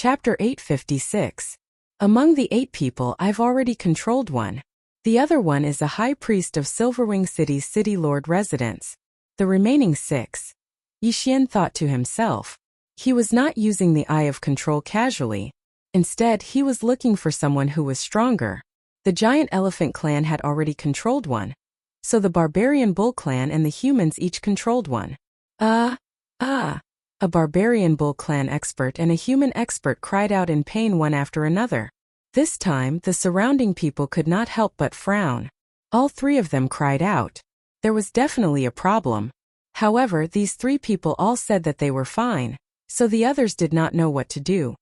Chapter 856. Among the 8 people I've already controlled one. The other one is a high priest of Silverwing City's city lord residence. The remaining 6. Yixian thought to himself. He was not using the eye of control casually. Instead, he was looking for someone who was stronger. The giant elephant clan had already controlled one. So the barbarian bull clan and the humans each controlled one. A barbarian bull clan expert and a human expert cried out in pain one after another. This time, the surrounding people could not help but frown. All 3 of them cried out. There was definitely a problem. However, these 3 people all said that they were fine, so the others did not know what to do.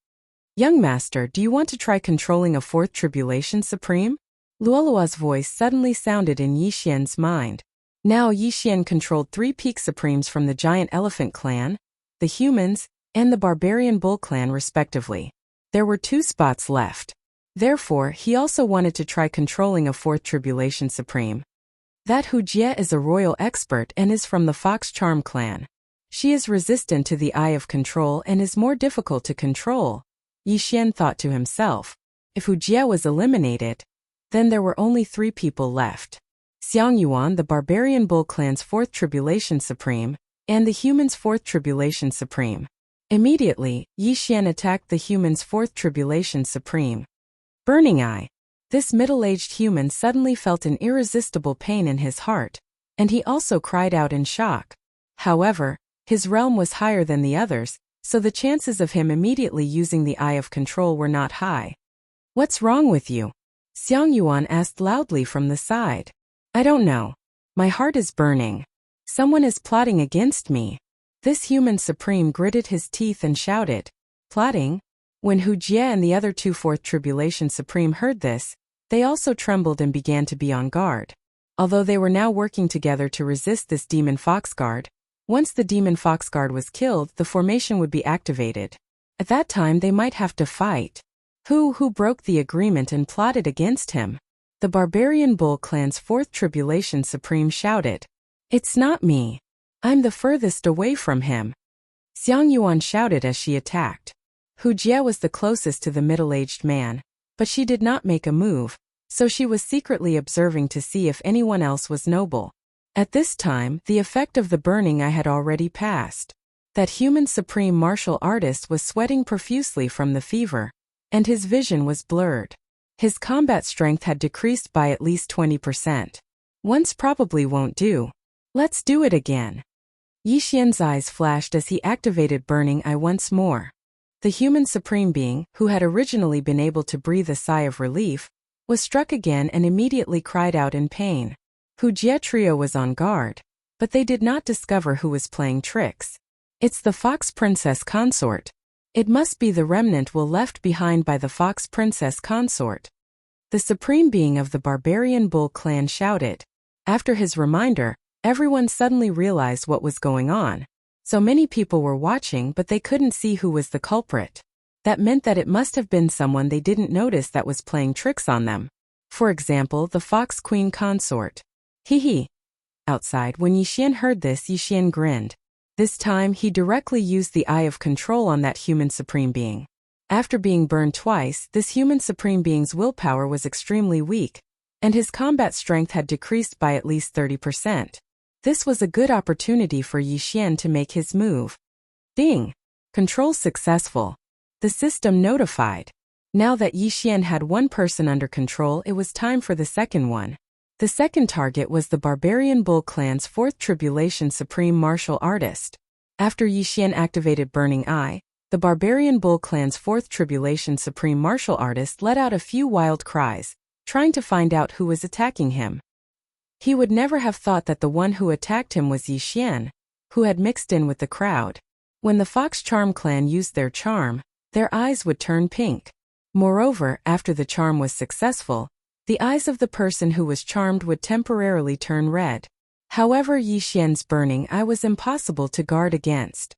Young master, do you want to try controlling a 4th tribulation supreme? Luolua's voice suddenly sounded in Yixian's mind. Now Yixian controlled 3 peak supremes from the giant elephant clan, the humans, and the barbarian bull clan respectively. There were 2 spots left. Therefore, he also wanted to try controlling a 4th tribulation supreme. That Hu Jie is a royal expert and is from the Fox Charm clan. She is resistant to the eye of control and is more difficult to control. Yixian thought to himself. If Hu Jie was eliminated, then there were only 3 people left. Xiang Yuan, the barbarian bull clan's 4th tribulation supreme, and the human's 4th tribulation supreme. Immediately, Yixian attacked the human's 4th tribulation supreme. Burning Eye. This middle-aged human suddenly felt an irresistible pain in his heart, and he also cried out in shock. However, his realm was higher than the others, so the chances of him immediately using the eye of control were not high. What's wrong with you? Xiang Yuan asked loudly from the side. I don't know. My heart is burning. Someone is plotting against me. This human supreme gritted his teeth and shouted. Plotting? When Hu Jie and the other 2 4th tribulation supreme heard this, they also trembled and began to be on guard. Although they were now working together to resist this demon fox guard, once the demon fox guard was killed, the formation would be activated. At that time they might have to fight. Who broke the agreement and plotted against him? The barbarian bull clan's 4th tribulation supreme shouted. It's not me. I'm the furthest away from him. Xiang Yuan shouted as she attacked. Hu Jie was the closest to the middle-aged man, but she did not make a move, so she was secretly observing to see if anyone else was noble. At this time, the effect of the burning eye had already passed. That human supreme martial artist was sweating profusely from the fever, and his vision was blurred. His combat strength had decreased by at least 20%. Once probably won't do. Let's do it again. Yixian's eyes flashed as he activated Burning Eye once more. The human supreme being, who had originally been able to breathe a sigh of relief, was struck again and immediately cried out in pain. Hu Jie trio was on guard, but they did not discover who was playing tricks. It's the Fox Princess Consort. It must be the remnant will left behind by the Fox Princess Consort. The supreme being of the barbarian bull clan shouted. After his reminder, everyone suddenly realized what was going on. So many people were watching but they couldn't see who was the culprit. That meant that it must have been someone they didn't notice that was playing tricks on them. For example, the Fox Queen Consort. Hee. Outside, when Yixian heard this, Yixian grinned. This time, he directly used the eye of control on that human supreme being. After being burned twice, this human supreme being's willpower was extremely weak, and his combat strength had decreased by at least 30%. This was a good opportunity for Yixian to make his move. Ding! Control successful. The system notified. Now that Yixian had one person under control, it was time for the second one. The second target was the barbarian bull clan's 4th tribulation supreme martial artist. After Yixian activated Burning Eye, the barbarian bull clan's 4th tribulation supreme martial artist let out a few wild cries, trying to find out who was attacking him. He would never have thought that the one who attacked him was Yixian, who had mixed in with the crowd. When the Fox Charm clan used their charm, their eyes would turn pink. Moreover, after the charm was successful, the eyes of the person who was charmed would temporarily turn red. However, Yixian's Burning Eye was impossible to guard against.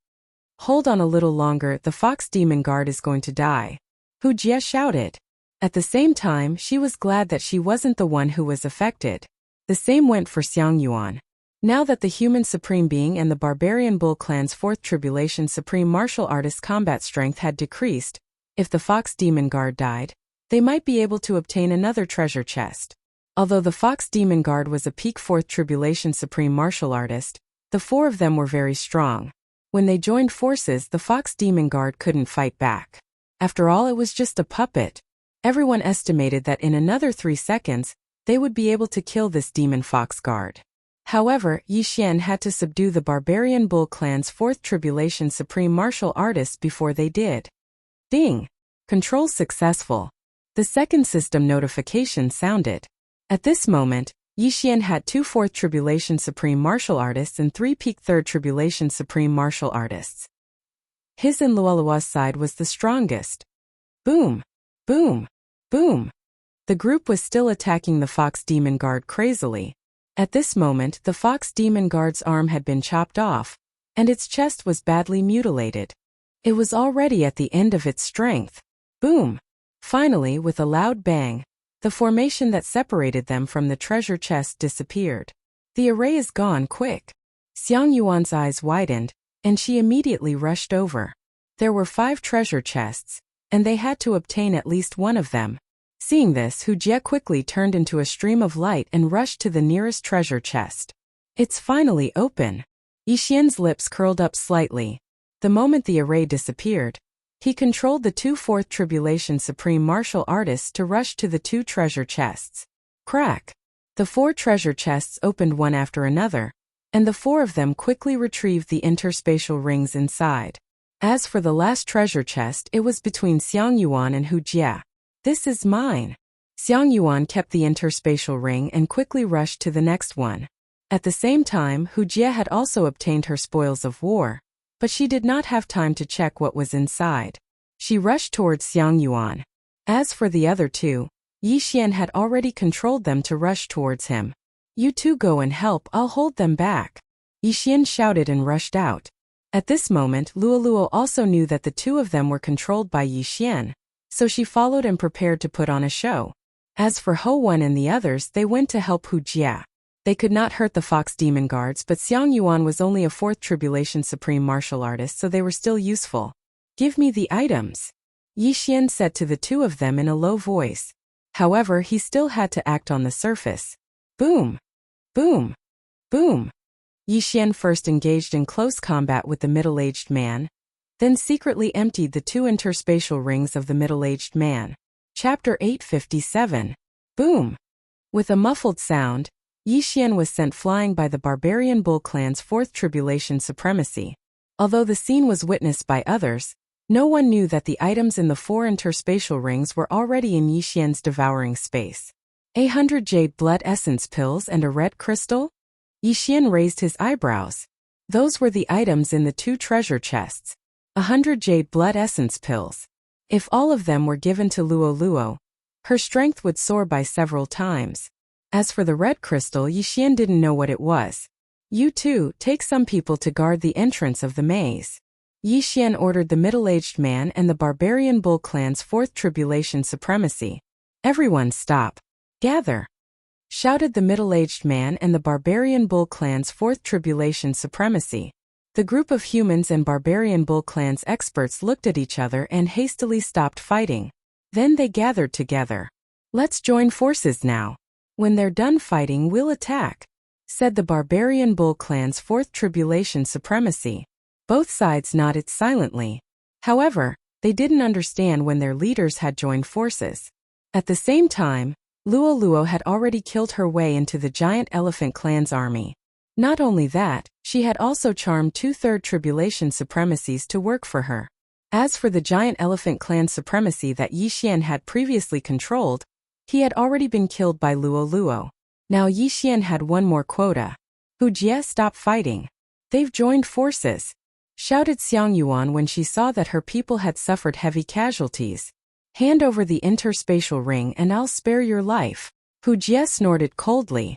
Hold on a little longer, the Fox Demon Guard is going to die. Hu Jie shouted. At the same time, she was glad that she wasn't the one who was affected. The same went for Xiang Yuan. Now that the human supreme being and the barbarian bull clan's 4th tribulation supreme martial artist's combat strength had decreased, If the fox demon guard died, they might be able to obtain another treasure chest. Although the fox demon guard was a peak 4th Tribulation supreme martial artist, the 4 of them were very strong. When they joined forces, the fox demon guard couldn't fight back. After all, it was just a puppet. Everyone estimated that in another 3 seconds, they would be able to kill this demon fox guard. However, Yi Xian had to subdue the Barbarian Bull Clan's 4th Tribulation supreme martial artists before they did. Ding! Control successful. The second system notification sounded. At this moment, Yi Xian had 2 4th Tribulation supreme martial artists and 3 peak 3rd Tribulation supreme martial artists. His and Luolua's side was the strongest. Boom! Boom! Boom! The group was still attacking the fox demon guard crazily. At this moment, the fox demon guard's arm had been chopped off, and its chest was badly mutilated. It was already at the end of its strength. Boom! Finally, with a loud bang, the formation that separated them from the treasure chest disappeared. The array is gone, quick. Xiang Yuan's eyes widened, and she immediately rushed over. There were 5 treasure chests, and they had to obtain at least one of them. Seeing this, Hu Jie quickly turned into a stream of light and rushed to the nearest treasure chest. It's finally open. Yi Xian's lips curled up slightly. The moment the array disappeared, he controlled the 2 4th Tribulation supreme martial artists to rush to the 2 treasure chests. Crack! The 4 treasure chests opened one after another, and the 4 of them quickly retrieved the interspatial rings inside. As for the last treasure chest, it was between Xiang Yuan and Hu Jie. This is mine. Xiang Yuan kept the interspatial ring and quickly rushed to the next one. At the same time, Hu Jie had also obtained her spoils of war, but she did not have time to check what was inside. She rushed towards Xiang Yuan. As for the other 2, Yi Xian had already controlled them to rush towards him. You 2 go and help, I'll hold them back. Yi Xian shouted and rushed out. At this moment, Luoluo also knew that the 2 of them were controlled by Yi Xian, so she followed and prepared to put on a show. As for Ho Wen and the others, they went to help Hu Jie. They could not hurt the fox demon guards, but Xiang Yuan was only a 4th Tribulation supreme martial artist, so they were still useful. Give me the items, Yi Xian said to the 2 of them in a low voice. However, he still had to act on the surface. Boom! Boom! Boom! Yi Xian first engaged in close combat with the middle-aged man, then secretly emptied the 2 interspatial rings of the middle-aged man. Chapter 857. Boom! With a muffled sound, Yi Xian was sent flying by the Barbarian Bull Clan's 4th Tribulation supremacy. Although the scene was witnessed by others, no one knew that the items in the 4 interspatial rings were already in Yi Xian's devouring space. 100 jade blood essence pills and a red crystal? Yi Xian raised his eyebrows. Those were the items in the 2 treasure chests. 100 jade blood essence pills. If all of them were given to Luoluo, her strength would soar by several times. As for the red crystal, Yi Xian didn't know what it was. You 2, take some people to guard the entrance of the maze. Yi Xian ordered the middle-aged man and the Barbarian Bull Clan's 4th Tribulation supremacy. Everyone stop. Gather! Shouted the middle-aged man and the Barbarian Bull Clan's 4th Tribulation supremacy. The group of humans and Barbarian Bull Clan's experts looked at each other and hastily stopped fighting. Then they gathered together. Let's join forces now. When they're done fighting, we'll attack, said the Barbarian Bull Clan's 4th Tribulation supremacy. Both sides nodded silently. However, they didn't understand when their leaders had joined forces. At the same time, Luoluo had already killed her way into the giant elephant clan's army. Not only that, she had also charmed 2 3rd Tribulation supremacies to work for her. As for the giant elephant clan supremacy that Yi Xian had previously controlled, he had already been killed by Luoluo. Now Yi Xian had one more quota. Hu Jie, stop fighting. They've joined forces, shouted Xiang Yuan when she saw that her people had suffered heavy casualties. Hand over the interspatial ring and I'll spare your life. Hu Jie snorted coldly.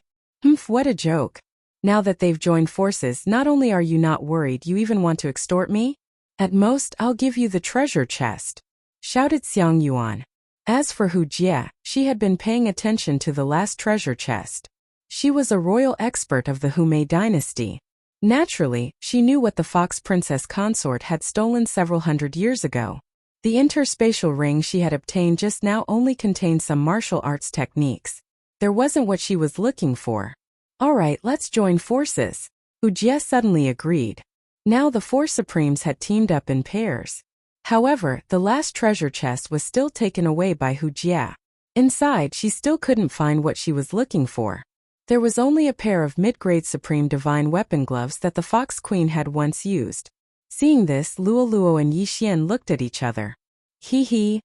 What a joke. Now that they've joined forces, not only are you not worried, you even want to extort me? At most, I'll give you the treasure chest, shouted Xiang Yuan. As for Hu Jie, she had been paying attention to the last treasure chest. She was a royal expert of the Humei dynasty. Naturally, she knew what the fox princess consort had stolen several hundred years ago. The interspatial ring she had obtained just now only contained some martial arts techniques. There wasn't what she was looking for. All right, let's join forces. Hu Jie suddenly agreed. Now the four supremes had teamed up in pairs. However, the last treasure chest was still taken away by Hu Jie. Inside, she still couldn't find what she was looking for. There was only a pair of mid-grade supreme divine weapon gloves that the Fox Queen had once used. Seeing this, Luoluo and Yi Xian looked at each other. Hee hee.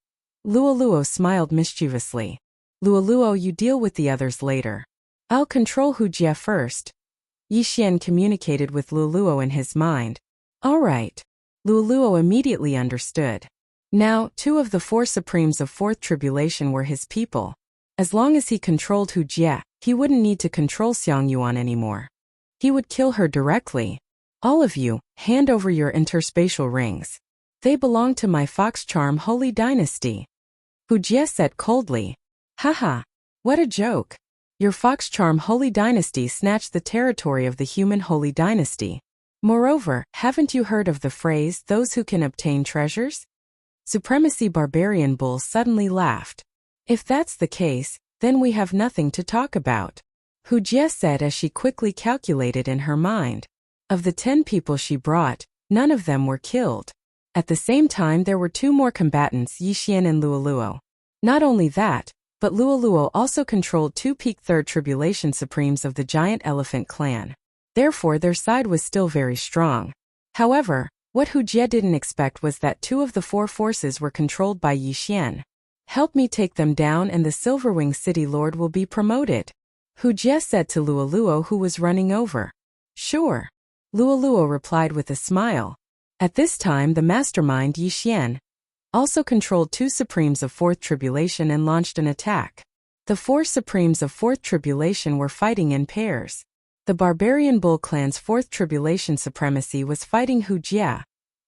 Luoluo smiled mischievously. Luoluo, you deal with the others later. I'll control Hu Jie first. Yi Xian communicated with Luoluo in his mind. All right. Luoluo immediately understood. Now, 2 of the 4 supremes of Fourth Tribulation were his people. As long as he controlled Hu Jie, he wouldn't need to control Xiang Yuan anymore. He would kill her directly. All of you, hand over your interspatial rings. They belong to my Fox Charm Holy Dynasty. Hu Jie said coldly. Haha, what a joke. Your Fox Charm Holy Dynasty snatched the territory of the human Holy Dynasty. Moreover, haven't you heard of the phrase, those who can obtain treasures? Supremacy Barbarian Bull suddenly laughed. If that's the case, then we have nothing to talk about. Hu Jie said as she quickly calculated in her mind. Of the 10 people she brought, none of them were killed. At the same time there were 2 more combatants, Yi Xian and Luoluo. Not only that, but Luoluo also controlled 2 peak Third Tribulation Supremes of the Giant Elephant clan. Therefore their side was still very strong. However, what Hu Jie didn't expect was that 2 of the 4 forces were controlled by Yi Xian. Help me take them down and the Silverwing City Lord will be promoted. Hu Jie said to Luoluo, who was running over. Sure. Luoluo replied with a smile. At this time the mastermind Yi Xian also controlled 2 Supremes of Fourth Tribulation and launched an attack. The 4 Supremes of Fourth Tribulation were fighting in pairs. The Barbarian Bull clan's Fourth Tribulation supremacy was fighting Hu Jie,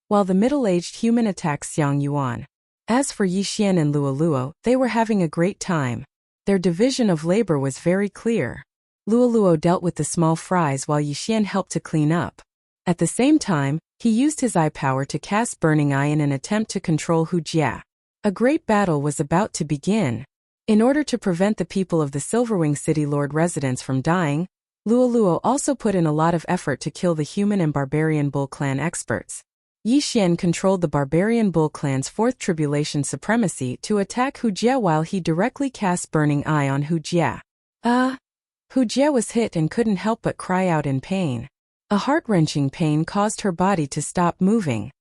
while the middle-aged human attacked Xiang Yuan. As for Yi Xian and Luoluo, they were having a great time. Their division of labor was very clear. Luoluo dealt with the small fries while Yi Xian helped to clean up. At the same time, he used his eye power to cast Burning Eye in an attempt to control Hu Jie. A great battle was about to begin. In order to prevent the people of the Silverwing City Lord residents from dying, Luoluo also put in a lot of effort to kill the human and Barbarian Bull clan experts. Yi Xian controlled the Barbarian Bull clan's Fourth Tribulation supremacy to attack Hu Jie while he directly cast Burning Eye on Hu Jie. Hu Jie was hit and couldn't help but cry out in pain. A heart-wrenching pain caused her body to stop moving.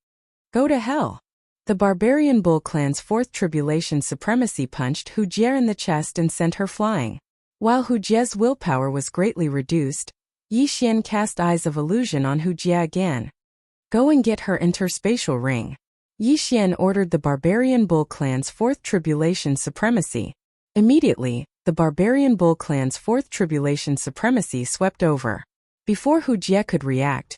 Go to hell. The Barbarian Bull clan's Fourth Tribulation supremacy punched Hu Jie in the chest and sent her flying. While Hu Jie's willpower was greatly reduced, Yi Xian cast Eyes of Illusion on Hu Jie again. Go and get her interspatial ring. Yi Xian ordered the Barbarian Bull clan's Fourth Tribulation supremacy. Immediately, the Barbarian Bull clan's Fourth Tribulation supremacy swept over. Before Hu Jie could react,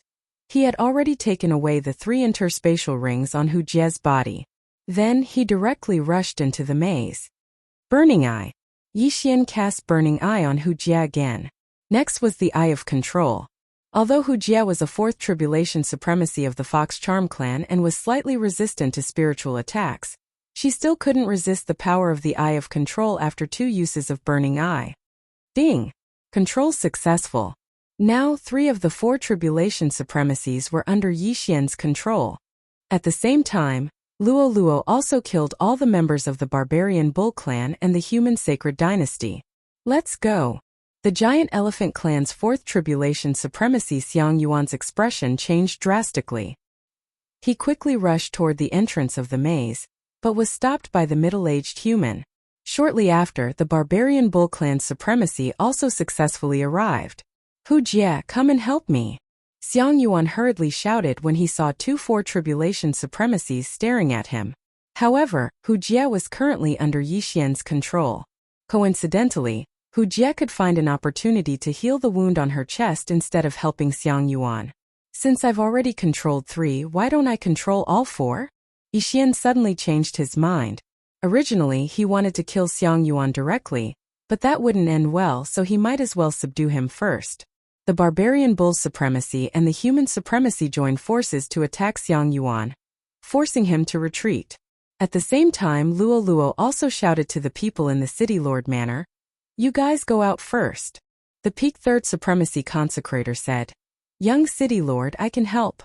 he had already taken away the 3 interspatial rings on Hu Jie's body. Then he directly rushed into the maze. Burning Eye. Yi Xian cast Burning Eye on Hu Jie again. Next was the Eye of Control. Although Hu Jie was a Fourth Tribulation supremacy of the Fox Charm clan and was slightly resistant to spiritual attacks, she still couldn't resist the power of the Eye of Control after 2 uses of Burning Eye. Ding! Control successful. Now 3 of the 4 Tribulation supremacies were under Yi Xian's control. At the same time, Luoluo also killed all the members of the Barbarian Bull clan and the Human Sacred Dynasty. Let's go. The Giant Elephant clan's Fourth Tribulation supremacy Xiang Yuan's expression changed drastically. He quickly rushed toward the entrance of the maze, but was stopped by the middle-aged human. Shortly after, the Barbarian Bull clan's supremacy also successfully arrived. Hu Jie, come and help me. Xiang Yuan hurriedly shouted when he saw 2 Four Tribulation supremacies staring at him. However, Hu Jie was currently under Yi Xian's control. Coincidentally, Hu Jie could find an opportunity to heal the wound on her chest instead of helping Xiang Yuan. Since I've already controlled 3, why don't I control all 4? Yi Xian suddenly changed his mind. Originally, he wanted to kill Xiang Yuan directly, but that wouldn't end well, so he might as well subdue him first. The Barbarian Bull's supremacy and the Human supremacy joined forces to attack Xiang Yuan, forcing him to retreat. At the same time, Luo Luo also shouted to the people in the city lord manor, "You guys go out first." The peak third supremacy consecrator said, "Young city lord, I can help.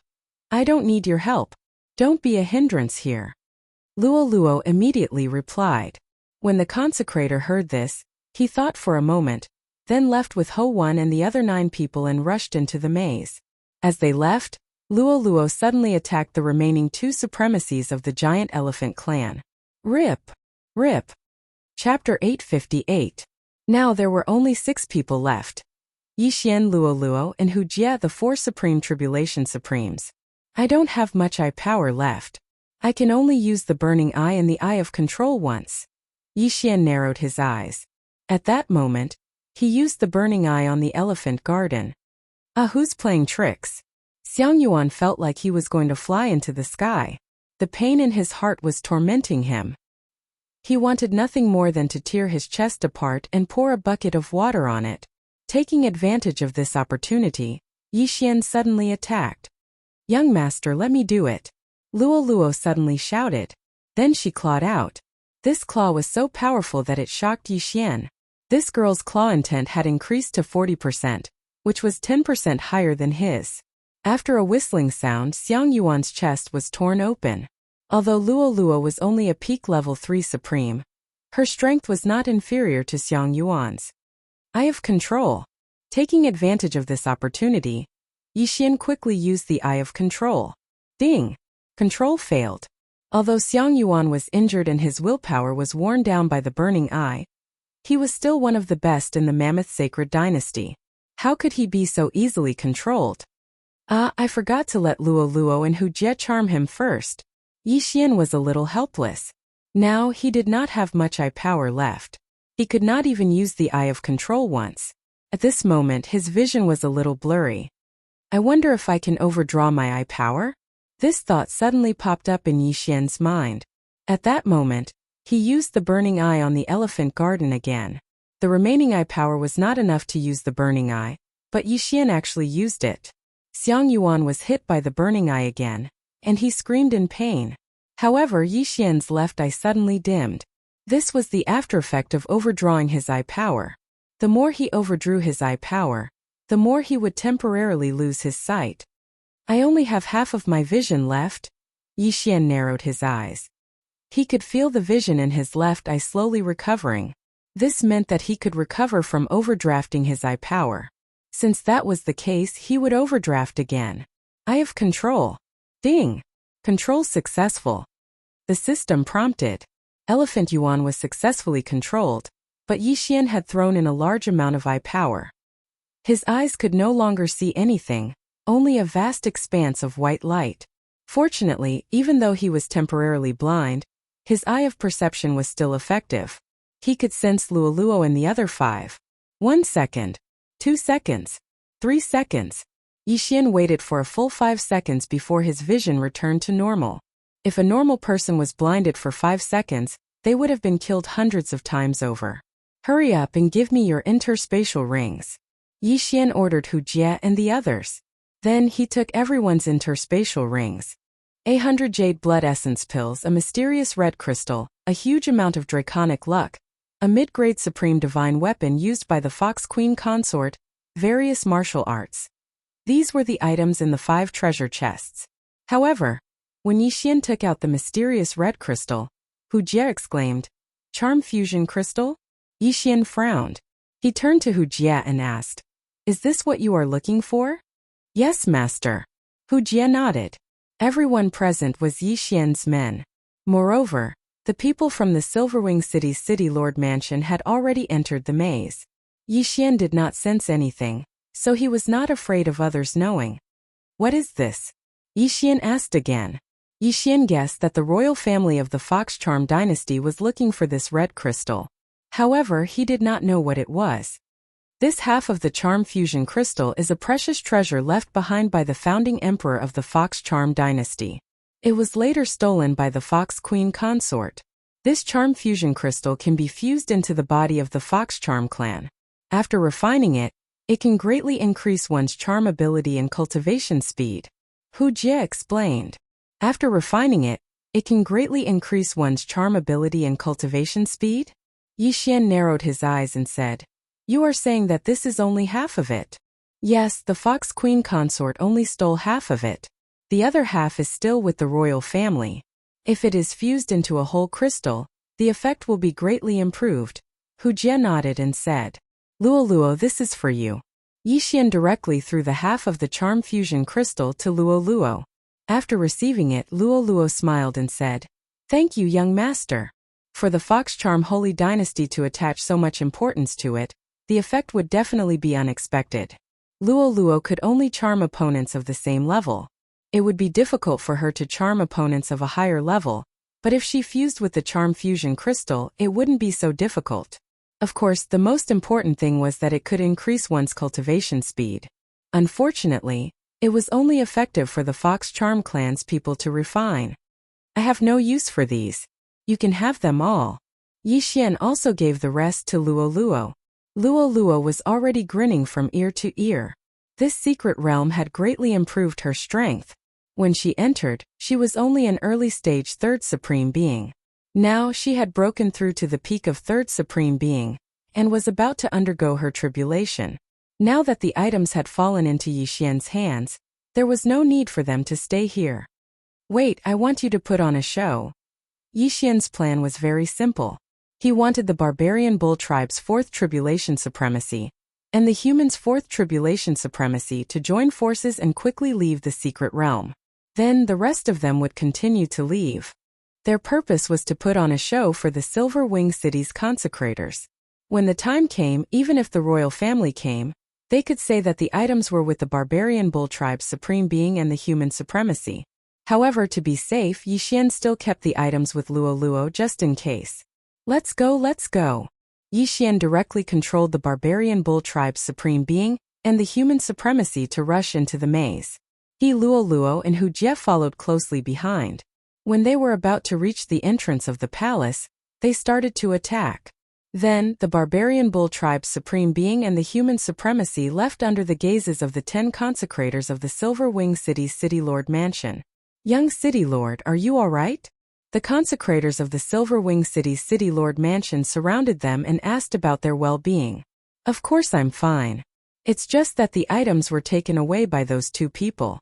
I don't need your help. Don't be a hindrance here." Luo Luo immediately replied. When the consecrator heard this, he thought for a moment, then left with Ho Wan and the other 9 people and rushed into the maze. As they left, Luo Luo suddenly attacked the remaining 2 supremacies of the giant elephant clan. Rip! Rip! Chapter 858. Now there were only 6 people left. Yixian, Luo Luo, and Hu Jie, the 4 Supreme Tribulation Supremes. I don't have much eye power left. I can only use the Burning Eye and the Eye of Control once. Yixian narrowed his eyes. At that moment, he used the Burning Eye on the Elephant Garden. Who's playing tricks? Xiang Yuan felt like he was going to fly into the sky. The pain in his heart was tormenting him. He wanted nothing more than to tear his chest apart and pour a bucket of water on it. Taking advantage of this opportunity, Yixian suddenly attacked. "Young master, let me do it." Luo Luo suddenly shouted. Then she clawed out. This claw was so powerful that it shocked Yixian. This girl's claw intent had increased to 40%, which was 10% higher than his. After a whistling sound, Xiang Yuan's chest was torn open. Although Luo Luo was only a peak level 3 supreme, her strength was not inferior to Xiang Yuan's. Eye of Control. Taking advantage of this opportunity, Yixian quickly used the Eye of Control. Ding! Control failed. Although Xiang Yuan was injured and his willpower was worn down by the Burning Eye, he was still one of the best in the Mammoth Sacred Dynasty. How could he be so easily controlled? I forgot to let Luo Luo and Hu Jie charm him first. Yixian was a little helpless. Now he did not have much eye power left. He could not even use the Eye of Control once. At this moment his vision was a little blurry. I wonder if I can overdraw my eye power? This thought suddenly popped up in Yixian's mind. At that moment, he used the Burning Eye on the Elephant Garden again. The remaining eye power was not enough to use the Burning Eye, but Yixian actually used it. Xiang Yuan was hit by the Burning Eye again, and he screamed in pain. However, Yixian's left eye suddenly dimmed. This was the aftereffect of overdrawing his eye power. The more he overdrew his eye power, the more he would temporarily lose his sight. I only have half of my vision left. Yixian narrowed his eyes. He could feel the vision in his left eye slowly recovering. This meant that he could recover from overdrafting his eye power. Since that was the case, he would overdraft again. Eye of Control. Ding! Control successful. The system prompted. Elephant Yuan was successfully controlled, but Yixian had thrown in a large amount of eye power. His eyes could no longer see anything, only a vast expanse of white light. Fortunately, even though he was temporarily blind, his eye of perception was still effective. He could sense Luo Luo and the other 5. 1 second. 2 seconds. 3 seconds. Yixian waited for a full 5 seconds before his vision returned to normal. If a normal person was blinded for 5 seconds, they would have been killed hundreds of times over. Hurry up and give me your interspatial rings. Yixian ordered Hu Jie and the others. Then he took everyone's interspatial rings. 100 jade blood essence pills, a mysterious red crystal, a huge amount of draconic luck, a mid-grade supreme divine weapon used by the Fox Queen consort, various martial arts. These were the items in the 5 treasure chests. However, when Yixian took out the mysterious red crystal, Hu Jie exclaimed, "Charm fusion crystal?" Yixian frowned. He turned to Hu Jie and asked, "Is this what you are looking for?" "Yes, master." Hu Jie nodded. Everyone present was Yixian's men. Moreover, the people from the Silverwing City's City Lord Mansion had already entered the maze. Yixian did not sense anything, so he was not afraid of others knowing. "What is this?" Yixian asked again. Yixian guessed that the royal family of the Fox Charm dynasty was looking for this red crystal. However, he did not know what it was. This half of the Charm Fusion Crystal is a precious treasure left behind by the founding emperor of the Fox Charm dynasty. It was later stolen by the Fox Queen consort. This Charm Fusion Crystal can be fused into the body of the Fox Charm clan. After refining it, it can greatly increase one's charm ability and cultivation speed. Hu Jie explained. After refining it, It can greatly increase one's charm ability and cultivation speed? Yixian narrowed his eyes and said, "You are saying that this is only half of it?" "Yes, the Fox Queen consort only stole half of it. The other half is still with the royal family. If it is fused into a whole crystal, the effect will be greatly improved." Hu Jie nodded and said, "Luoluo, this is for you." Yixian directly threw the half of the charm fusion crystal to Luoluo. After receiving it, Luoluo smiled and said, "Thank you, young master." For the Fox Charm Holy Dynasty to attach so much importance to it, the effect would definitely be unexpected. Luoluo could only charm opponents of the same level. It would be difficult for her to charm opponents of a higher level, but if she fused with the charm fusion crystal, it wouldn't be so difficult. Of course, the most important thing was that it could increase one's cultivation speed. Unfortunately, it was only effective for the Fox Charm clan's people to refine. "I have no use for these. You can have them all." Yixian also gave the rest to Luoluo. Luoluo was already grinning from ear to ear. This secret realm had greatly improved her strength. When she entered, she was only an early-stage third supreme being. Now she had broken through to the peak of third supreme being, and was about to undergo her tribulation. Now that the items had fallen into Yixian's hands, there was no need for them to stay here. "Wait, I want you to put on a show." Yixian's plan was very simple. He wanted the barbarian bull tribe's fourth tribulation supremacy, and the humans' fourth tribulation supremacy to join forces and quickly leave the secret realm. Then the rest of them would continue to leave. Their purpose was to put on a show for the Silver Wing City's consecrators. When the time came, even if the royal family came, they could say that the items were with the barbarian bull tribe's supreme being and the human supremacy. However, to be safe, Yixian still kept the items with Luoluo just in case. "Let's go, let's go." Yixian directly controlled the barbarian bull tribe's supreme being and the human supremacy to rush into the maze. He, Luoluo, and Hu Jie followed closely behind. When they were about to reach the entrance of the palace, they started to attack. Then, the barbarian bull tribe's supreme being and the human supremacy left under the gazes of the 10 consecrators of the Silver Wing City's City Lord Mansion. "Young City Lord, are you all right?" The consecrators of the Silver Wing City's City Lord Mansion surrounded them and asked about their well-being. "Of course I'm fine. It's just that the items were taken away by those two people."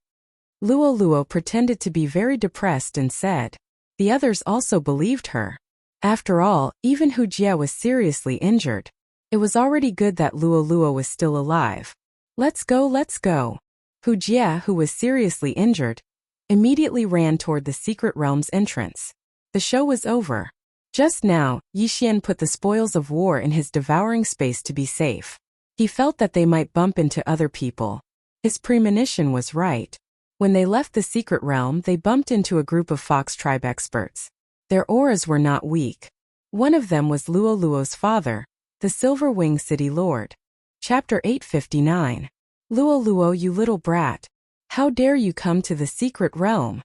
Luoluo pretended to be very depressed and said. The others also believed her. After all, even Hu Jie was seriously injured. It was already good that Luoluo was still alive. "Let's go, let's go." Hu Jie, who was seriously injured, immediately ran toward the secret realm's entrance. The show was over. Just now, Yixian put the spoils of war in his devouring space to be safe. He felt that they might bump into other people. His premonition was right. When they left the secret realm, they bumped into a group of Fox tribe experts. Their auras were not weak. One of them was Luoluo's father, the Silver Wing City Lord. Chapter 859. "Luoluo, you little brat. How dare you come to the secret realm?"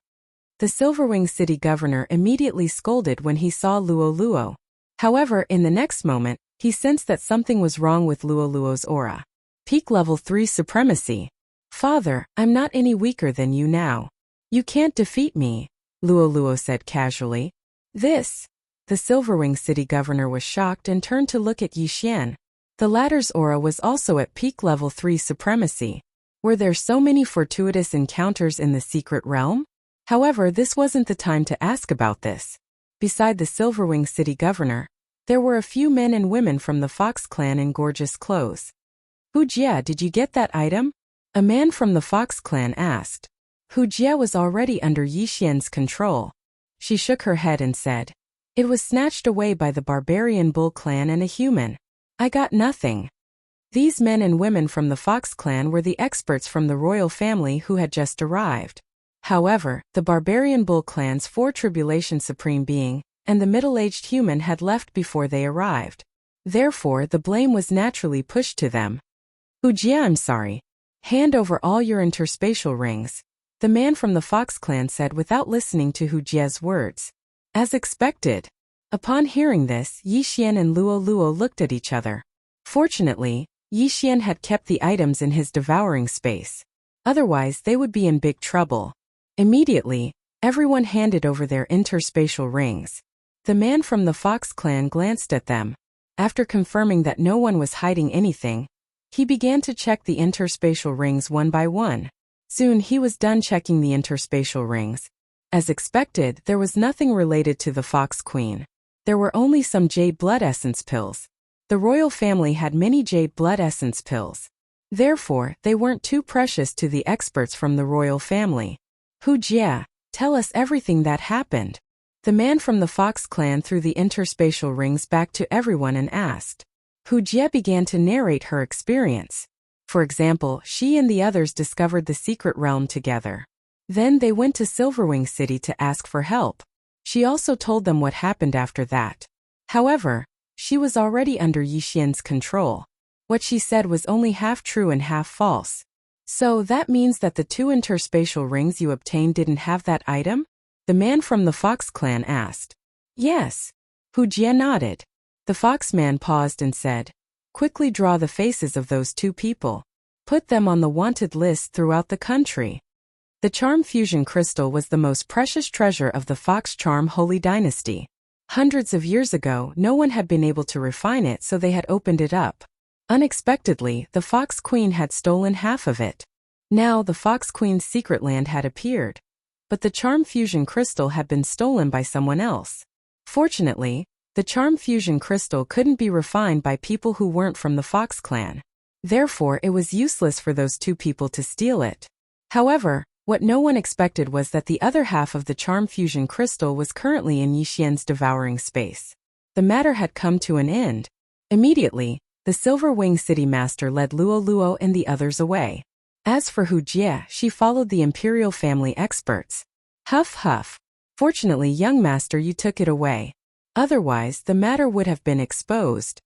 The Silverwing City governor immediately scolded when he saw Luoluo. However, in the next moment, he sensed that something was wrong with Luoluo's aura. Peak level 3 supremacy. "Father, I'm not any weaker than you now. You can't defeat me," Luoluo said casually. "This." The Silverwing City governor was shocked and turned to look at Yixian. The latter's aura was also at peak level 3 supremacy. Were there so many fortuitous encounters in the secret realm? However, this wasn't the time to ask about this. Beside the Silverwing City governor, there were a few men and women from the Fox clan in gorgeous clothes. "Hu Jie, did you get that item?" A man from the Fox clan asked. Hu Jie was already under Yixian's control. She shook her head and said, "It was snatched away by the barbarian bull clan and a human. I got nothing." These men and women from the Fox clan were the experts from the royal family who had just arrived. However, the barbarian bull clan's 4 tribulation supreme being and the middle-aged human had left before they arrived. Therefore, the blame was naturally pushed to them. "Hu Jie, I'm sorry. Hand over all your interspatial rings," the man from the Fox clan said without listening to Hu Jie's words. As expected. Upon hearing this, Yixian and Luoluo looked at each other. Fortunately, Yixian had kept the items in his devouring space. Otherwise, they would be in big trouble. Immediately, Everyone handed over their interspatial rings. The man from the Fox clan glanced at them. After confirming that no one was hiding anything, he began to check the interspatial rings one by one. Soon he was done checking the interspatial rings. As expected, there was nothing related to the Fox Queen. There were only some jade blood essence pills. The royal family had many jade blood essence pills. Therefore, they weren't too precious to the experts from the royal family. Hu Jie, tell us everything that happened. The man from the Fox clan threw the interspatial rings back to everyone and asked. Hu Jie began to narrate her experience. For example, she and the others discovered the secret realm together. Then they went to Silverwing City to ask for help. She also told them what happened after that. However, she was already under Yixian's control. What she said was only half true and half false. So that means that the 2 interspatial rings you obtained didn't have that item? The man from the Fox clan asked. Yes. Hu Jie nodded. The Fox man paused and said, quickly draw the faces of those 2 people. Put them on the wanted list throughout the country. The charm fusion crystal was the most precious treasure of the Fox charm holy dynasty. Hundreds of years ago, no one had been able to refine it, so they had opened it up. Unexpectedly, the Fox Queen had stolen half of it. Now the Fox Queen's secret land had appeared. But the charm fusion crystal had been stolen by someone else. Fortunately, the charm fusion crystal couldn't be refined by people who weren't from the Fox clan. Therefore, it was useless for those 2 people to steal it. However, what no one expected was that the other half of the charm fusion crystal was currently in Yixian's devouring space. The matter had come to an end. Immediately, the Silver Wing City Master led Luo Luo and the others away. As for Hu Jie, she followed the imperial family experts. Huff huff. Fortunately, young master, you took it away. Otherwise, the matter would have been exposed.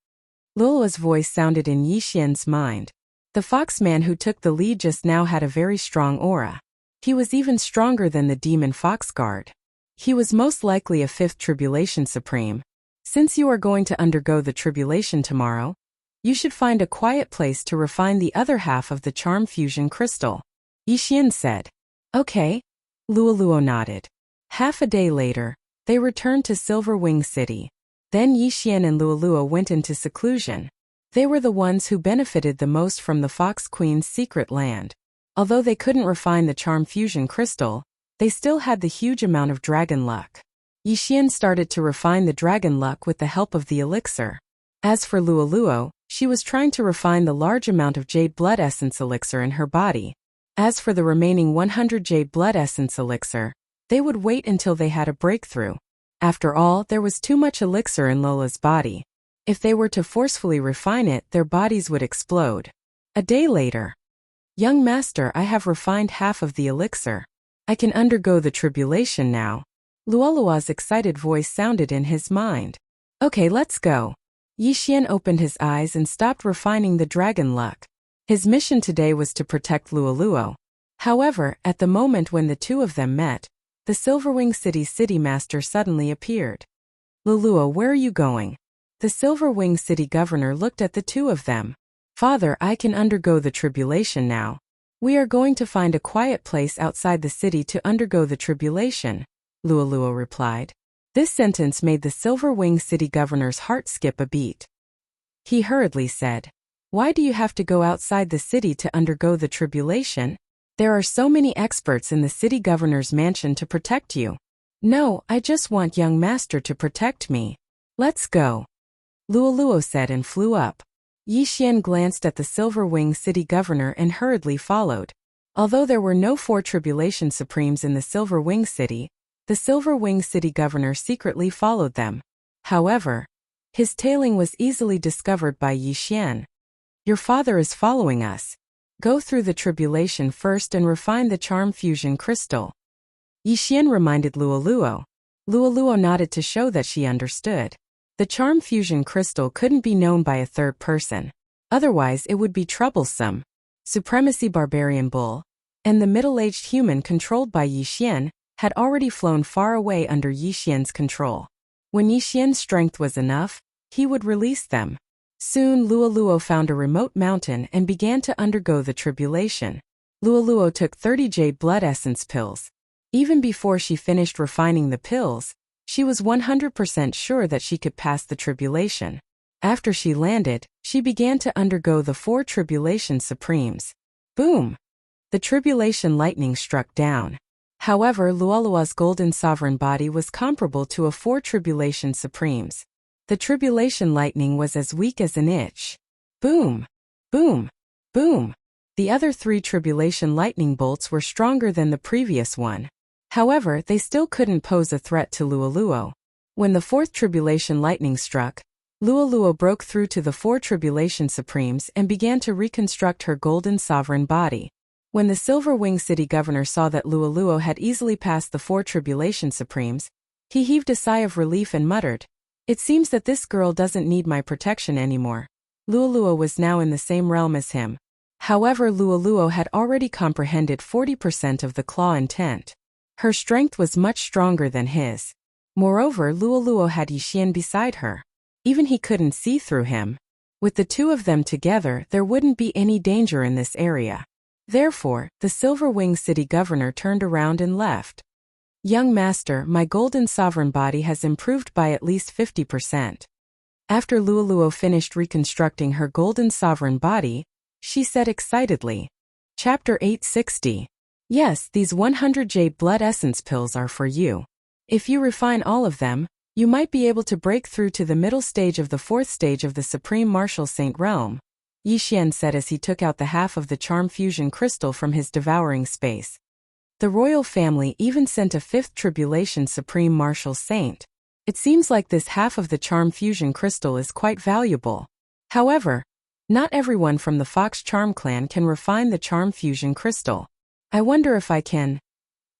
Luo's voice sounded in Yixian's mind. The fox man who took the lead just now had a very strong aura. He was even stronger than the demon fox guard. He was most likely a 5th tribulation supreme. Since you are going to undergo the tribulation tomorrow, you should find a quiet place to refine the other half of the charm fusion crystal. Yixian said. Okay. Luo nodded. Half a day later, they returned to Silver Wing City. Then Yixian and Luo went into seclusion. They were the ones who benefited the most from the Fox Queen's secret land. Although they couldn't refine the charm fusion crystal, they still had the huge amount of dragon luck. Yixian started to refine the dragon luck with the help of the elixir. As for Luo, she was trying to refine the large amount of jade blood essence elixir in her body. As for the remaining 100 jade blood essence elixir, they would wait until they had a breakthrough. After all, there was too much elixir in Lola's body. If they were to forcefully refine it, their bodies would explode. A day later. Young master, I have refined half of the elixir. I can undergo the tribulation now. Luolua's excited voice sounded in his mind. Okay, let's go. Yixian opened his eyes and stopped refining the dragon luck. His mission today was to protect Luo. However, at the moment when the 2 of them met, the Silverwing City's city master suddenly appeared. Luo, where are you going? The Silverwing City governor looked at the 2 of them. Father, I can undergo the tribulation now. We are going to find a quiet place outside the city to undergo the tribulation, Luo replied. This sentence made the Silverwing City governor's heart skip a beat. He hurriedly said, why do you have to go outside the city to undergo the tribulation? There are so many experts in the city governor's mansion to protect you. No, I just want young master to protect me. Let's go. Luo said and flew up. Yixian glanced at the Silverwing City governor and hurriedly followed. Although there were no 4 tribulation supremes in the Silverwing City, the Silverwing City governor secretly followed them. However, his tailing was easily discovered by Yixian. Your father is following us. Go through the tribulation first and refine the charm fusion crystal. Yixian reminded Luo. Luo nodded to show that she understood. The charm fusion crystal couldn't be known by a 3rd person. Otherwise it would be troublesome. Supremacy Barbarian Bull, and the middle-aged human controlled by Yixian, had already flown far away under Yixian's control. When Yixian's strength was enough, he would release them. Soon Luo found a remote mountain and began to undergo the tribulation. Luo took 30 jade blood essence pills. Even before she finished refining the pills, she was 100% sure that she could pass the tribulation. After she landed, she began to undergo the 4 tribulation supremes. Boom! The tribulation lightning struck down. However, Luolua's golden sovereign body was comparable to a 4 tribulation supremes. The tribulation lightning was as weak as an itch. Boom! Boom! Boom! The other 3 tribulation lightning bolts were stronger than the previous one. However, they still couldn't pose a threat to Luoluo. When the 4th tribulation lightning struck, Luoluo broke through to the 4 tribulation supremes and began to reconstruct her golden sovereign body. When the Silver Wing City governor saw that Luoluo had easily passed the 4 tribulation supremes, he heaved a sigh of relief and muttered, "It seems that this girl doesn't need my protection anymore." Luoluo was now in the same realm as him. However, Luoluo had already comprehended 40% of the claw intent. Her strength was much stronger than his. Moreover, Luoluo had Yixian beside her. Even he couldn't see through him. With the 2 of them together, there wouldn't be any danger in this area. Therefore, the Silver Wing City governor turned around and left. "Young master, my golden sovereign body has improved by at least 50%. After Luoluo finished reconstructing her golden sovereign body, she said excitedly. Chapter 860. Yes, these 100 jade blood essence pills are for you. If you refine all of them, you might be able to break through to the middle stage of the 4th stage of the Supreme Martial Saint realm, Yixian said as he took out the half of the charm fusion crystal from his devouring space. The royal family even sent a 5th tribulation Supreme Martial Saint. It seems like this half of the charm fusion crystal is quite valuable. However, not everyone from the Fox Charm clan can refine the charm fusion crystal. I wonder if I can.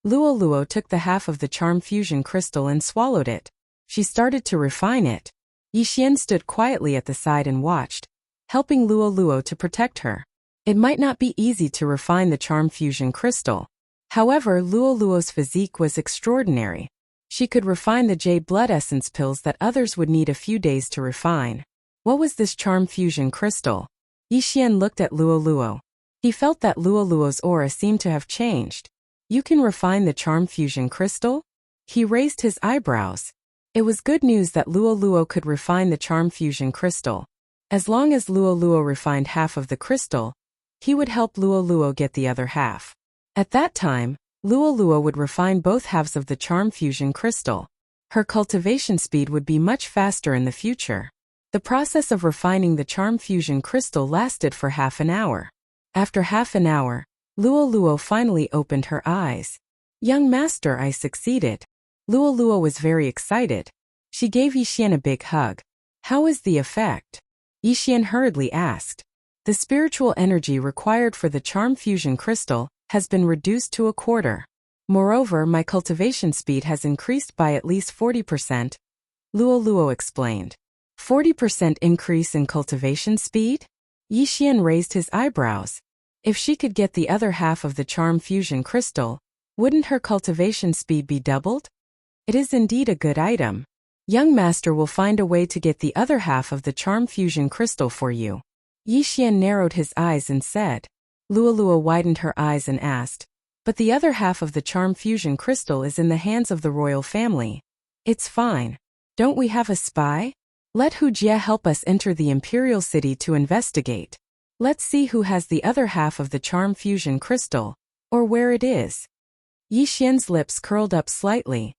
Luoluo took the half of the charm fusion crystal and swallowed it. She started to refine it. Yixian stood quietly at the side and watched, helping Luoluo to protect her. It might not be easy to refine the charm fusion crystal. However, Luoluo's physique was extraordinary. She could refine the jade blood essence pills that others would need a few days to refine. What was this charm fusion crystal? Yixian looked at Luoluo. He felt that Luoluo's aura seemed to have changed. You can refine the charm fusion crystal? He raised his eyebrows. It was good news that Luoluo could refine the charm fusion crystal. As long as Luoluo refined half of the crystal, he would help Luoluo get the other half. At that time, Luoluo would refine both halves of the charm fusion crystal. Her cultivation speed would be much faster in the future. The process of refining the charm fusion crystal lasted for half an hour. After half an hour, Luoluo finally opened her eyes. Young master, I succeeded. Luoluo was very excited. She gave Yixian a big hug. How is the effect? Yixian hurriedly asked. The spiritual energy required for the charm fusion crystal has been reduced to 1/4. Moreover, my cultivation speed has increased by at least 40%. Luoluo explained. 40% increase in cultivation speed? Yixian raised his eyebrows. If she could get the other half of the charm fusion crystal, wouldn't her cultivation speed be doubled? It is indeed a good item. Young master will find a way to get the other half of the charm fusion crystal for you. Yixian narrowed his eyes and said. Luoluo widened her eyes and asked, but the other half of the charm fusion crystal is in the hands of the royal family. It's fine. Don't we have a spy? Let Hu Jie help us enter the imperial city to investigate. Let's see who has the other half of the charm fusion crystal, or where it is. Yixian's lips curled up slightly.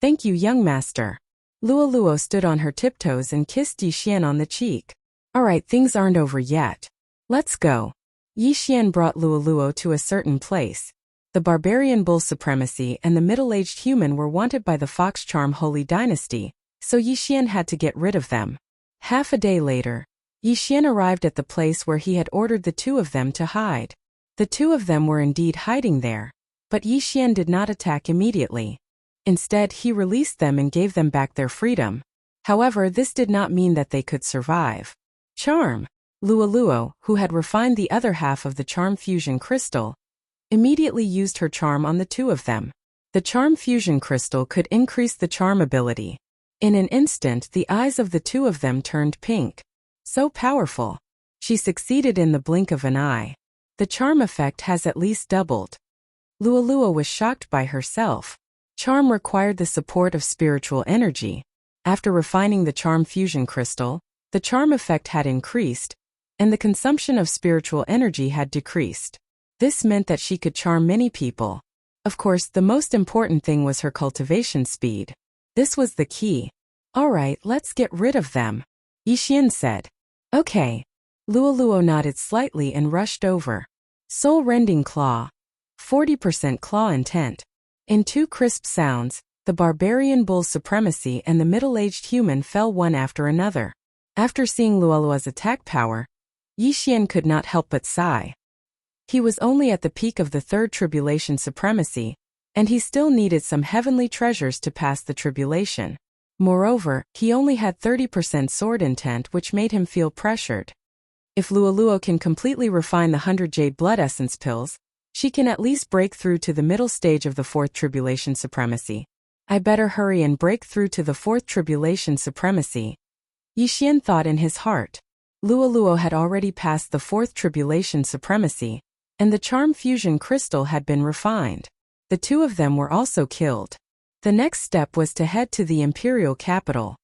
Thank you, young master. Luoluo stood on her tiptoes and kissed Yixian on the cheek. Alright, things aren't over yet. Let's go. Yixian brought Luoluo to a certain place. The barbarian bull supremacy and the middle-aged human were wanted by the Fox Charm Holy Dynasty, so Yixian had to get rid of them. Half a day later, Yixian arrived at the place where he had ordered the 2 of them to hide. The 2 of them were indeed hiding there, but Yixian did not attack immediately. Instead, he released them and gave them back their freedom. However, this did not mean that they could survive. Charm. Luoluo, who had refined the other half of the charm fusion crystal, immediately used her charm on the 2 of them. The charm fusion crystal could increase the charm ability. In an instant, the eyes of the 2 of them turned pink. So powerful. She succeeded in the blink of an eye. The charm effect has at least doubled. Lualua was shocked by herself. Charm required the support of spiritual energy. After refining the charm fusion crystal, the charm effect had increased, and the consumption of spiritual energy had decreased. This meant that she could charm many people. Of course, the most important thing was her cultivation speed. This was the key. Alright, let's get rid of them, Yixian said. Okay. Luoluo nodded slightly and rushed over. Soul-rending claw. 40% claw intent. In two crisp sounds, the barbarian bull's supremacy and the middle-aged human fell one after another. After seeing Luoluo's attack power, Yixian could not help but sigh. He was only at the peak of the third tribulation supremacy, and he still needed some heavenly treasures to pass the tribulation. Moreover, he only had 30% sword intent, which made him feel pressured. If Luoluo can completely refine the 100 Jade Blood Essence pills, she can at least break through to the middle stage of the fourth tribulation supremacy. I better hurry and break through to the fourth tribulation supremacy, Yixian thought in his heart. Luoluo had already passed the fourth tribulation supremacy, and the charm fusion crystal had been refined. The two of them were also killed. The next step was to head to the imperial capital.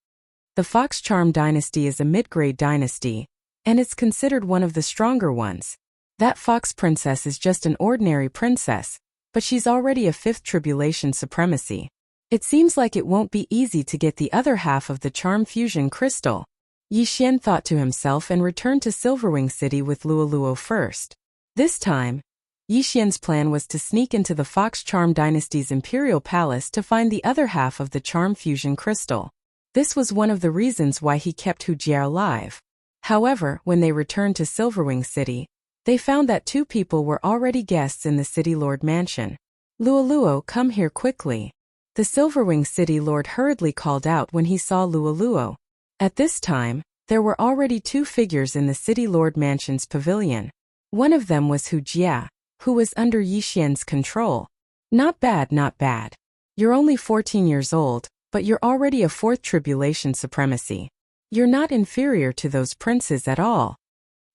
The Fox Charm dynasty is a mid-grade dynasty, and it's considered one of the stronger ones. That Fox princess is just an ordinary princess, but she's already a fifth tribulation supremacy. It seems like it won't be easy to get the other half of the charm fusion crystal, Yixian thought to himself and returned to Silverwing City with Luoluo first. This time, Yixian's plan was to sneak into the Fox Charm dynasty's imperial palace to find the other half of the charm fusion crystal. This was one of the reasons why he kept Hu Jia alive. However, when they returned to Silverwing City, they found that two people were already guests in the City Lord mansion. Luoluo, come here quickly. The Silverwing City Lord hurriedly called out when he saw Luoluo. At this time, there were already two figures in the City Lord mansion's pavilion. One of them was Hu Jia, who was under Yixian's control. Not bad, not bad. You're only 14 years old, but you're already a fourth tribulation supremacy. You're not inferior to those princes at all,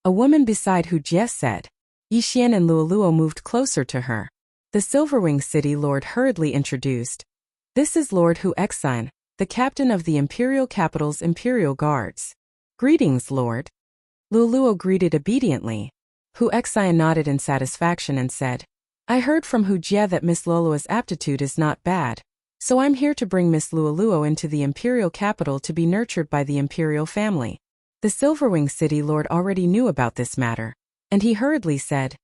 a woman beside Hu Jia said. Yixian and Luoluo moved closer to her. The Silverwing City Lord hurriedly introduced. This is Lord Hu Exine, the captain of the Imperial Capital's Imperial Guards. Greetings, Lord. Luoluo greeted obediently. Hu Exine nodded in satisfaction and said, I heard from Hu Jia that Miss Luoluo's aptitude is not bad, so I'm here to bring Miss Luoluo into the Imperial Capital to be nurtured by the Imperial family. The Silverwing City Lord already knew about this matter, and he hurriedly said,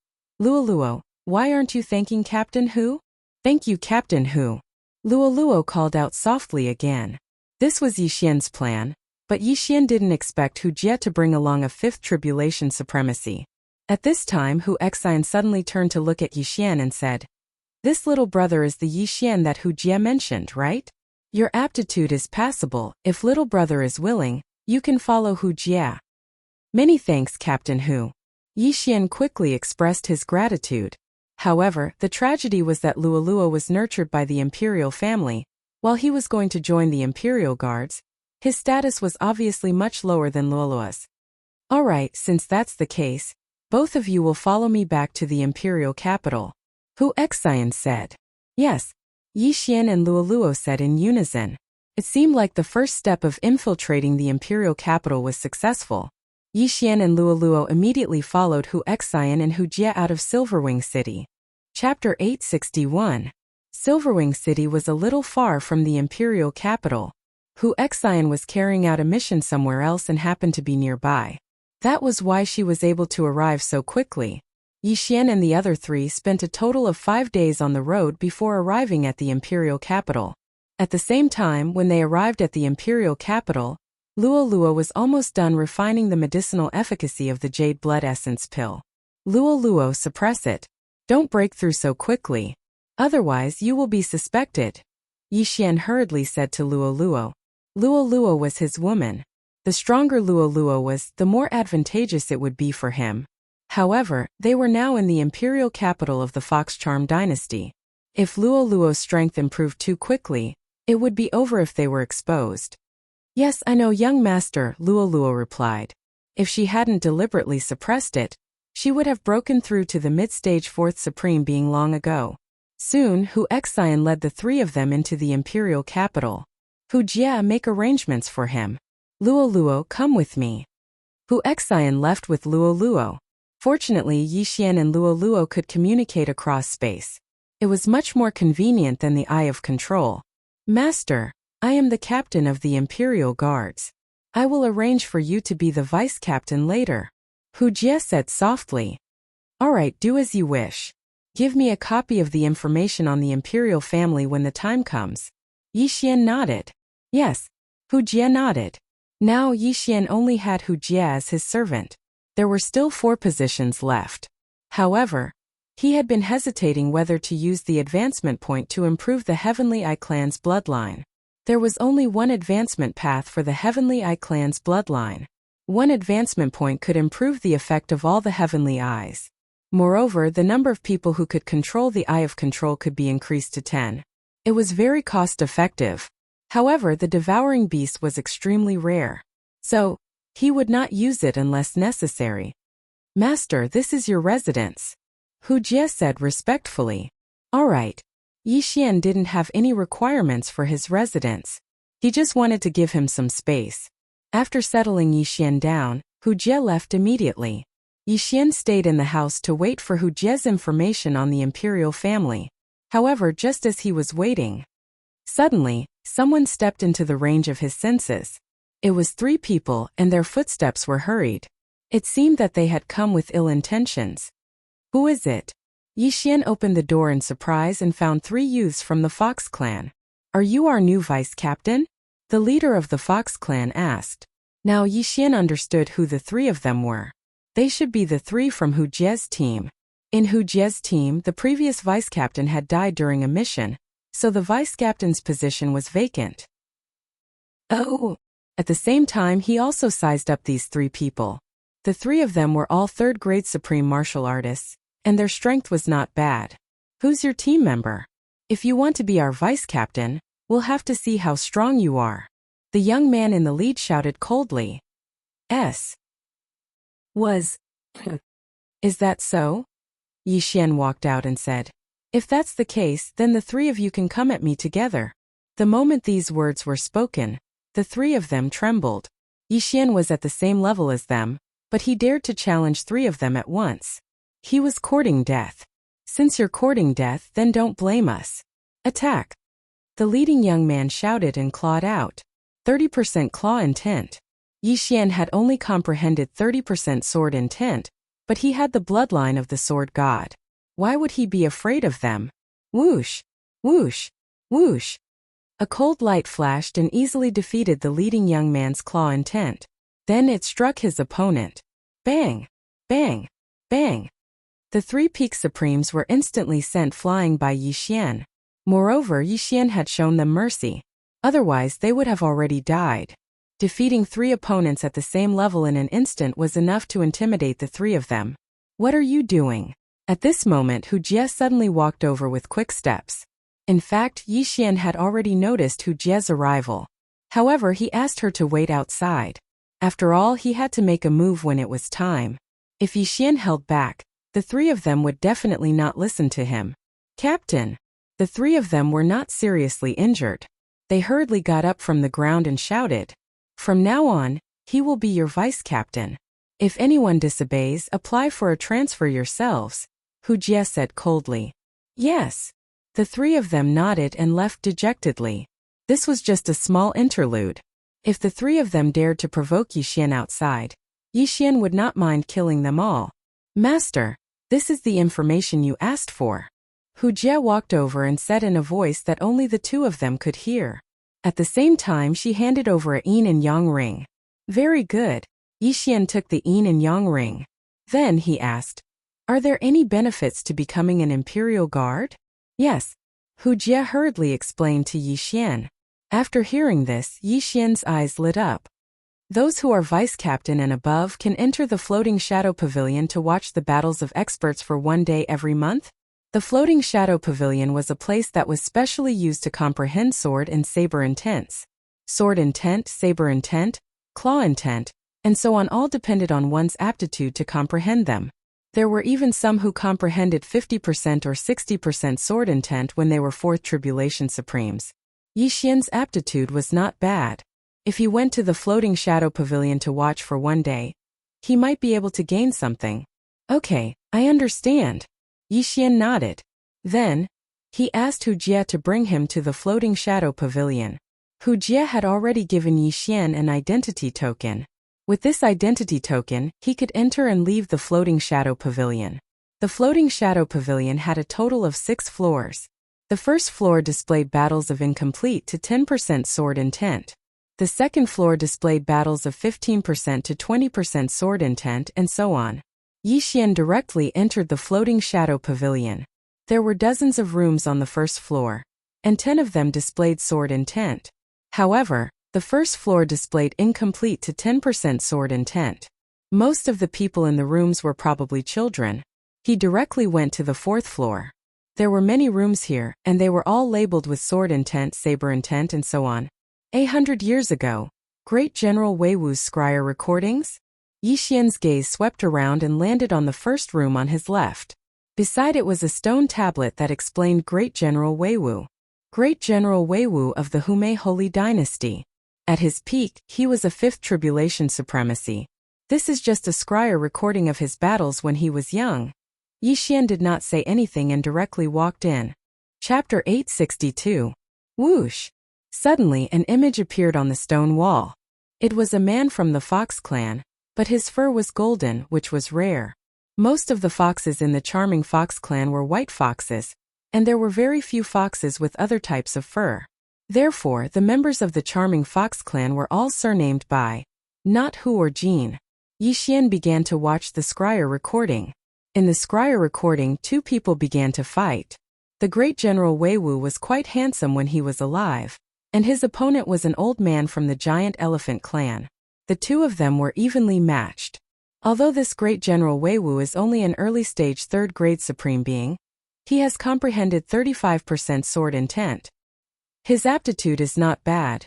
Luoluo, why aren't you thanking Captain Hu? Thank you, Captain Hu. Luoluo called out softly again. This was Yixian's plan, but Yixian didn't expect Hu Jia to bring along a fifth tribulation supremacy. At this time, Hu Exine suddenly turned to look at Yixian and said, This little brother is the Yixian that Hu Jia mentioned, right? Your aptitude is passable. If little brother is willing, you can follow Hu Jia. Many thanks, Captain Hu. Yixian quickly expressed his gratitude. However, the tragedy was that Luoluo was nurtured by the Imperial family. While he was going to join the Imperial Guards, his status was obviously much lower than Luoluo's. Alright, since that's the case, both of you will follow me back to the Imperial capital, Hu Exine said. Yes, Yixian and Luoluo said in unison. It seemed like the first step of infiltrating the Imperial capital was successful. Yixian and Luoluo immediately followed Hu Exine and Hu Jia out of Silverwing City. Chapter 861. Silverwing City was a little far from the Imperial capital. Hu Exine was carrying out a mission somewhere else and happened to be nearby. That was why she was able to arrive so quickly. Yixian and the other three spent a total of 5 days on the road before arriving at the Imperial capital. At the same time, when they arrived at the Imperial capital, Luoluo was almost done refining the medicinal efficacy of the Jade Blood Essence pill. Luoluo, suppress it. Don't break through so quickly. Otherwise you will be suspected, Yixian hurriedly said to Luoluo. Luoluo was his woman. The stronger Luoluo was, the more advantageous it would be for him. However, they were now in the imperial capital of the Fox Charm dynasty. If Luoluo's strength improved too quickly, it would be over if they were exposed. Yes, I know, young master, Luoluo replied. If she hadn't deliberately suppressed it, she would have broken through to the mid-stage fourth supreme being long ago. Soon, Hu Xian led the three of them into the imperial capital. Hu Jie, make arrangements for him. Luo Luo, come with me. Hu Xian left with Luo Luo. Fortunately, Yi Xian and Luo Luo could communicate across space. It was much more convenient than the Eye of Control. Master, I am the captain of the Imperial Guards. I will arrange for you to be the vice captain later. Hu Jie said softly. All right, do as you wish. Give me a copy of the information on the imperial family when the time comes. Yi Xian nodded. Yes. Hu Jie nodded. Now Yi Xian only had Hu Jie as his servant. There were still 4 positions left. However, he had been hesitating whether to use the advancement point to improve the Heavenly Eye clan's bloodline. There was only one advancement path for the Heavenly Eye clan's bloodline. One advancement point could improve the effect of all the Heavenly Eyes. Moreover, the number of people who could control the Eye of Control could be increased to 10. It was very cost-effective. However, the Devouring Beast was extremely rare. So, he would not use it unless necessary. Master, this is your residence. Hu Jie said respectfully. All right. Yi Xian didn't have any requirements for his residence. He just wanted to give him some space. After settling Yi Xian down, Hu Jie left immediately. Yi Xian stayed in the house to wait for Hu Jie's information on the imperial family. However, just as he was waiting, suddenly, someone stepped into the range of his senses. It was 3 people, and their footsteps were hurried. It seemed that they had come with ill intentions. Who is it? Yi Xian opened the door in surprise and found 3 youths from the Fox clan. Are you our new vice captain? The leader of the Fox clan asked. Now Yi Xian understood who the 3 of them were. They should be the 3 from Hu Jie's team. In Hu Jie's team, the previous vice captain had died during a mission, so the vice captain's position was vacant. Oh! At the same time, he also sized up these 3 people. The 3 of them were all 3rd-grade supreme martial artists, and their strength was not bad. Who's your team member? If you want to be our vice captain, we'll have to see how strong you are. The young man in the lead shouted coldly. Is that so? Yi Xian walked out and said. If that's the case, then the 3 of you can come at me together. The moment these words were spoken, the 3 of them trembled. Yi Xian was at the same level as them, but he dared to challenge 3 of them at once. He was courting death. Since you're courting death, then don't blame us. Attack! The leading young man shouted and clawed out. 30% claw intent. Yi Xian had only comprehended 30% sword intent, but he had the bloodline of the sword god. Why would he be afraid of them? Whoosh! Whoosh! Whoosh! A cold light flashed and easily defeated the leading young man's claw intent. Then it struck his opponent. Bang! Bang! Bang! The 3 peak supremes were instantly sent flying by Yi Xian. Moreover, Yi Xian had shown them mercy. Otherwise, they would have already died. Defeating 3 opponents at the same level in an instant was enough to intimidate the 3 of them. What are you doing? At this moment, Hu Jie suddenly walked over with quick steps. In fact, Yi Xian had already noticed Hu Jie's arrival. However, he asked her to wait outside. After all, he had to make a move when it was time. If Yi Xian held back, the 3 of them would definitely not listen to him. Captain! The 3 of them were not seriously injured. They hurriedly got up from the ground and shouted. From now on, he will be your vice captain. If anyone disobeys, apply for a transfer yourselves, Hu Jie said coldly. Yes. The 3 of them nodded and left dejectedly. This was just a small interlude. If the 3 of them dared to provoke Yi Xian outside, Yi Xian would not mind killing them all. Master, this is the information you asked for. Hu Jie walked over and said in a voice that only the 2 of them could hear. At the same time, she handed over a yin and yang ring. Very good. Yi Xian took the yin and yang ring. Then he asked, are there any benefits to becoming an imperial guard? Yes. Hu Jie hurriedly explained to Yi Xian. After hearing this, Yi Xian's eyes lit up. Those who are vice captain and above can enter the floating shadow pavilion to watch the battles of experts for 1 day every month? The floating shadow pavilion was a place that was specially used to comprehend sword and saber intents. Sword intent, saber intent, claw intent, and so on all depended on one's aptitude to comprehend them. There were even some who comprehended 50% or 60% sword intent when they were Fourth Tribulation Supremes. Yi Xian's aptitude was not bad. If he went to the floating shadow pavilion to watch for one day, he might be able to gain something. Okay, I understand. Yi Xian nodded. Then, he asked Hu Jie to bring him to the floating shadow pavilion. Hu Jie had already given Yi Xian an identity token. With this identity token, he could enter and leave the floating shadow pavilion. The floating shadow pavilion had a total of 6 floors. The first floor displayed battles of incomplete to 10% sword intent. The second floor displayed battles of 15% to 20% sword intent, and so on. Yi Xian directly entered the floating shadow pavilion. There were dozens of rooms on the first floor, and 10 of them displayed sword intent. However, the first floor displayed incomplete to 10% sword intent. Most of the people in the rooms were probably children. He directly went to the fourth floor. There were many rooms here, and they were all labeled with sword intent, saber intent, and so on. 800 years ago, Great General Wei Wu's scryer recordings? Yi Xian's gaze swept around and landed on the first room on his left. Beside it was a stone tablet that explained Great General Wei Wu. Great General Wei Wu of the Humei Holy Dynasty. At his peak, he was a Fifth Tribulation Supremacy. This is just a scryer recording of his battles when he was young. Yi Xian did not say anything and directly walked in. Chapter 862. Whoosh! Suddenly an image appeared on the stone wall. It was a man from the Fox clan, but his fur was golden, which was rare. Most of the foxes in the Charming Fox clan were white foxes, and there were very few foxes with other types of fur. Therefore, the members of the Charming Fox clan were all surnamed by not Hu or Jean. Yi Xian began to watch the scryer recording. In the scryer recording, 2 people began to fight. The Great General Wei Wu was quite handsome when he was alive, and his opponent was an old man from the Giant Elephant clan. The 2 of them were evenly matched. Although this Great General Wei Wu is only an early-stage 3rd grade Supreme Being, he has comprehended 35% sword intent. His aptitude is not bad.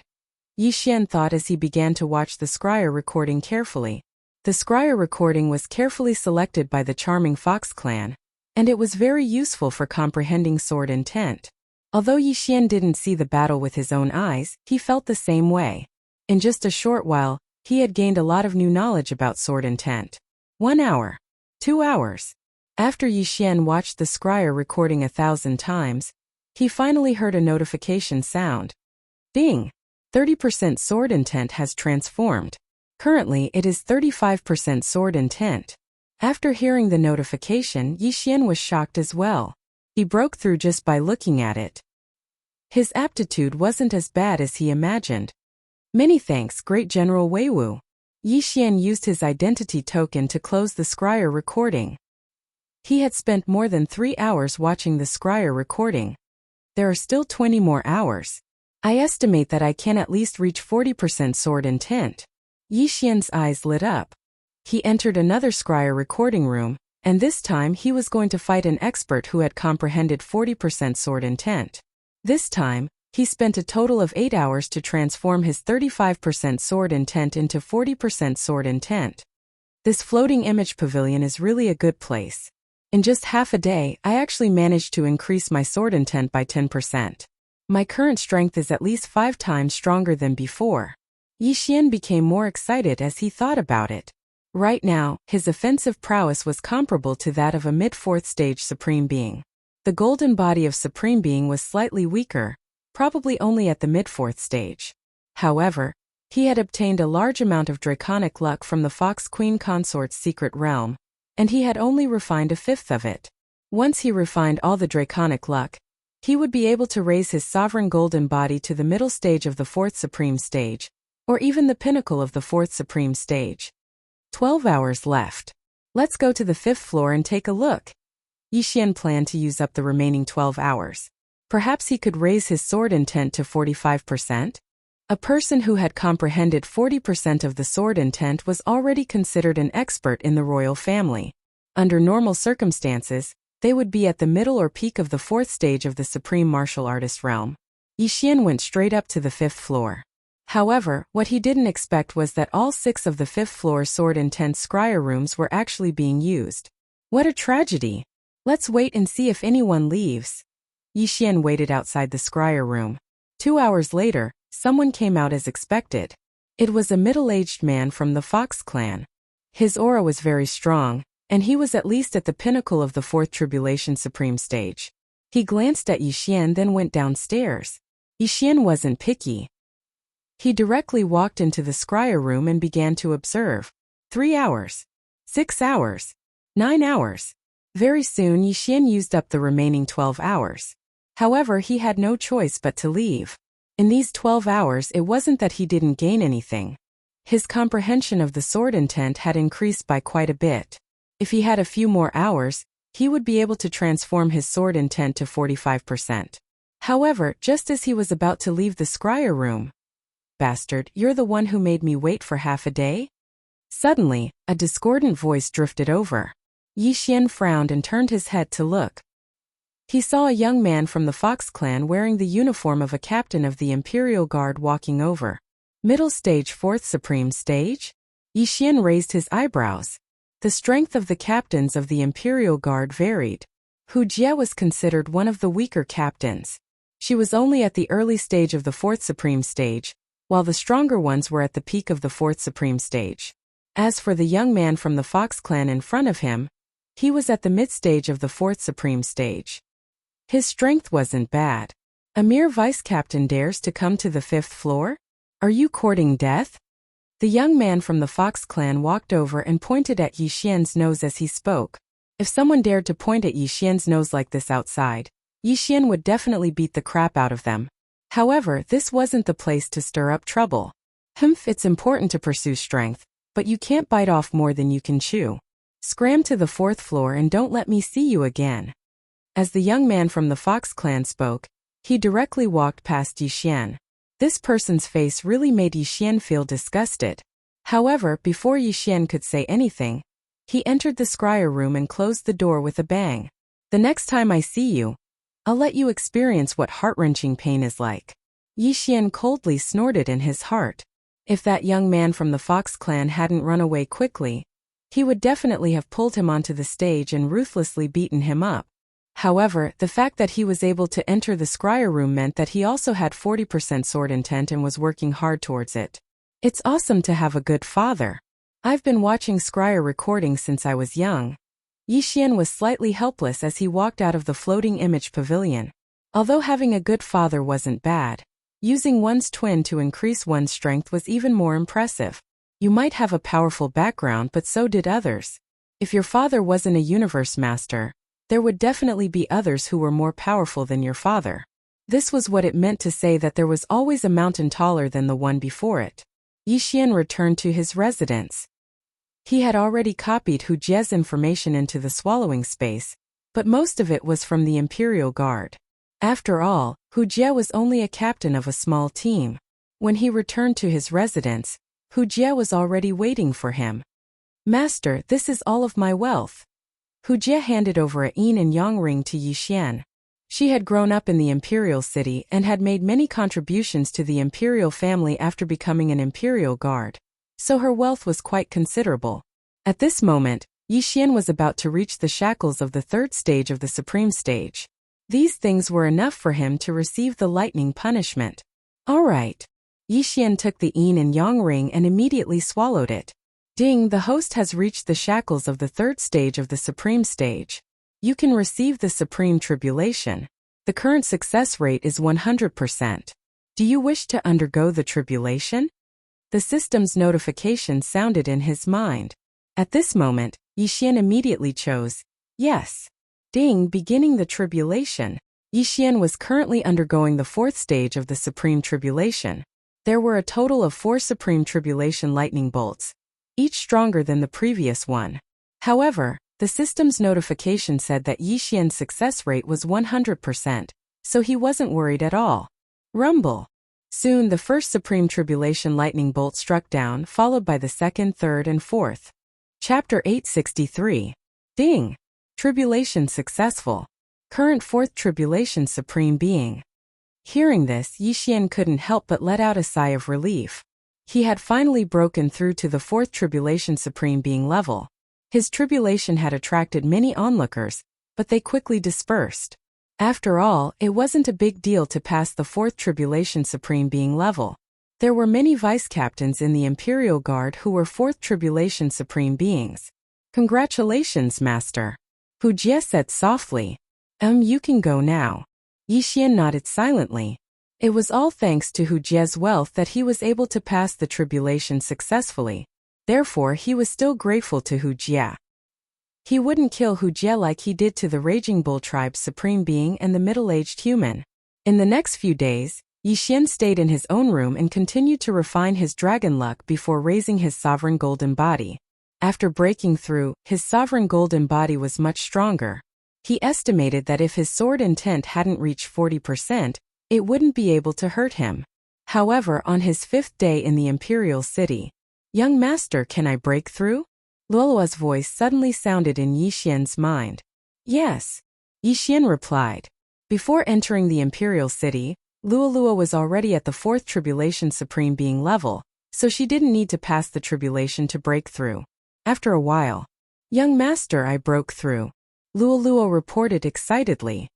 Yi Xian thought as he began to watch the scryer recording carefully. The scryer recording was carefully selected by the Charming Fox clan, and it was very useful for comprehending sword intent. Although Yi Xian didn't see the battle with his own eyes, he felt the same way. In just a short while, he had gained a lot of new knowledge about sword intent. 1 hour. 2 hours. After Yi Xian watched the scryer recording 1,000 times, he finally heard a notification sound. Ding! 30% sword intent has transformed. Currently, it is 35% sword intent. After hearing the notification, Yi Xian was shocked as well. He broke through just by looking at it. His aptitude wasn't as bad as he imagined. Many thanks, Great General Wei Wu. Yi Xian used his identity token to close the scryer recording. He had spent more than 3 hours watching the scryer recording. There are still 20 more hours. I estimate that I can at least reach 40% sword intent. Yi Xian's eyes lit up. He entered another scryer recording room, and this time he was going to fight an expert who had comprehended 40% sword intent. This time, he spent a total of 8 hours to transform his 35% sword intent into 40% sword intent. This floating image pavilion is really a good place. In just half a day, I actually managed to increase my sword intent by 10%. My current strength is at least 5 times stronger than before. Yi Xian became more excited as he thought about it. Right now, his offensive prowess was comparable to that of a mid-4th stage Supreme Being. The golden body of Supreme Being was slightly weaker, probably only at the mid-4th stage. However, he had obtained a large amount of draconic luck from the Fox Queen Consort's secret realm, and he had only refined 1/5 of it. Once he refined all the draconic luck, he would be able to raise his sovereign golden body to the middle stage of the 4th Supreme Stage, or even the pinnacle of the 4th Supreme Stage. 12 hours left. Let's go to the 5th floor and take a look. Yi Xian planned to use up the remaining 12 hours. Perhaps he could raise his sword intent to 45%? A person who had comprehended 40% of the sword intent was already considered an expert in the royal family. Under normal circumstances, they would be at the middle or peak of the 4th stage of the Supreme Martial Artist realm. Yi Xian went straight up to the 5th floor. However, what he didn't expect was that all 6 of the 5th floor sword intent scryer rooms were actually being used. What a tragedy. Let's wait and see if anyone leaves. Yixian waited outside the scryer room. 2 hours later, someone came out as expected. It was a middle-aged man from the Fox clan. His aura was very strong, and he was at least at the pinnacle of the Fourth Tribulation Supreme stage. He glanced at Yixian, then went downstairs. Yixian wasn't picky. He directly walked into the scryer room and began to observe. 3 hours. 6 hours. 9 hours. Very soon Yixian used up the remaining 12 hours. However, he had no choice but to leave. In these 12 hours it wasn't that he didn't gain anything. His comprehension of the sword intent had increased by quite a bit. If he had a few more hours, he would be able to transform his sword intent to 45%. However, just as he was about to leave the scryer room, "Bastard, you're the one who made me wait for half a day?" Suddenly, a discordant voice drifted over. Yixian frowned and turned his head to look. He saw a young man from the Fox clan wearing the uniform of a captain of the Imperial Guard walking over. Middle stage, Fourth Supreme stage? Yixian raised his eyebrows. The strength of the captains of the Imperial Guard varied. Hu Jie was considered one of the weaker captains. She was only at the early stage of the Fourth Supreme stage, while the stronger ones were at the peak of the Fourth Supreme stage. As for the young man from the Fox clan in front of him, he was at the mid-stage of the Fourth Supreme stage. His strength wasn't bad. A mere vice-captain dares to come to the 5th floor? Are you courting death? The young man from the Fox clan walked over and pointed at Yixian's nose as he spoke. If someone dared to point at Yixian's nose like this outside, Yixian would definitely beat the crap out of them. However, this wasn't the place to stir up trouble. It's important to pursue strength, but you can't bite off more than you can chew. Scram to the 4th floor and don't let me see you again. As the young man from the Fox clan spoke, he directly walked past Yixian. This person's face really made Yixian feel disgusted. However, before Yixian could say anything, he entered the scryer room and closed the door with a bang. The next time I see you, I'll let you experience what heart-wrenching pain is like. Yixian coldly snorted in his heart. If that young man from the Fox clan hadn't run away quickly, he would definitely have pulled him onto the stage and ruthlessly beaten him up. However, the fact that he was able to enter the scryer room meant that he also had 40% sword intent and was working hard towards it. It's awesome to have a good father. I've been watching scryer recordings since I was young. Yixian was slightly helpless as he walked out of the floating image pavilion. Although having a good father wasn't bad, using one's twin to increase one's strength was even more impressive. You might have a powerful background, but so did others. If your father wasn't a universe master, there would definitely be others who were more powerful than your father. This was what it meant to say that there was always a mountain taller than the one before it. Yixian returned to his residence. He had already copied Hu Jie's information into the swallowing space, but most of it was from the Imperial Guard. After all, Hu Jie was only a captain of a small team. When he returned to his residence, Hu Jie was already waiting for him. "Master, this is all of my wealth." Hu Jie handed over a yin and yang ring to Yixian. She had grown up in the Imperial City and had made many contributions to the Imperial family after becoming an Imperial Guard, so her wealth was quite considerable. At this moment, Yixian was about to reach the shackles of the 3rd stage of the Supreme stage. These things were enough for him to receive the lightning punishment. All right. Yixian took the yin and yang ring and immediately swallowed it. Ding, the host has reached the shackles of the 3rd stage of the Supreme stage. You can receive the Supreme Tribulation. The current success rate is 100%. Do you wish to undergo the tribulation? The system's notification sounded in his mind. At this moment, Yixian immediately chose yes. Ding, beginning the tribulation. Yixian was currently undergoing the 4th stage of the Supreme Tribulation. There were a total of 4 Supreme Tribulation lightning bolts, each stronger than the previous one. However, the system's notification said that Yixian's success rate was 100%, so he wasn't worried at all. Rumble. Soon the first Supreme Tribulation lightning bolt struck down, followed by the 2nd, 3rd, and 4th. Chapter 863. Ding. Tribulation successful. Current 4th Tribulation Supreme Being. Hearing this, Yixian couldn't help but let out a sigh of relief. He had finally broken through to the 4th Tribulation Supreme Being level. His tribulation had attracted many onlookers, but they quickly dispersed. After all, it wasn't a big deal to pass the fourth tribulation supreme being level. There were many vice-captains in the Imperial Guard who were fourth tribulation supreme beings. Congratulations, Master, Hu Jie said softly. You can go now. Yi Xian nodded silently. It was all thanks to Hu Jie's wealth that he was able to pass the tribulation successfully. Therefore, he was still grateful to Hu Jie. He wouldn't kill Hu Jie like he did to the Raging Bull Tribe's supreme being and the middle-aged human. In the next few days, Yi Xian stayed in his own room and continued to refine his dragon luck before raising his sovereign golden body. After breaking through, his sovereign golden body was much stronger. He estimated that if his sword intent hadn't reached 40%, it wouldn't be able to hurt him. However, on his 5th day in the Imperial City, "Young Master, can I break through?" Luolua's voice suddenly sounded in Yi Xian's mind. "Yes," Yi Xian replied. Before entering the Imperial City, Luolua was already at the 4th Tribulation Supreme being level, so she didn't need to pass the tribulation to break through. After a while, "Young Master, I broke through," Luolua reported excitedly.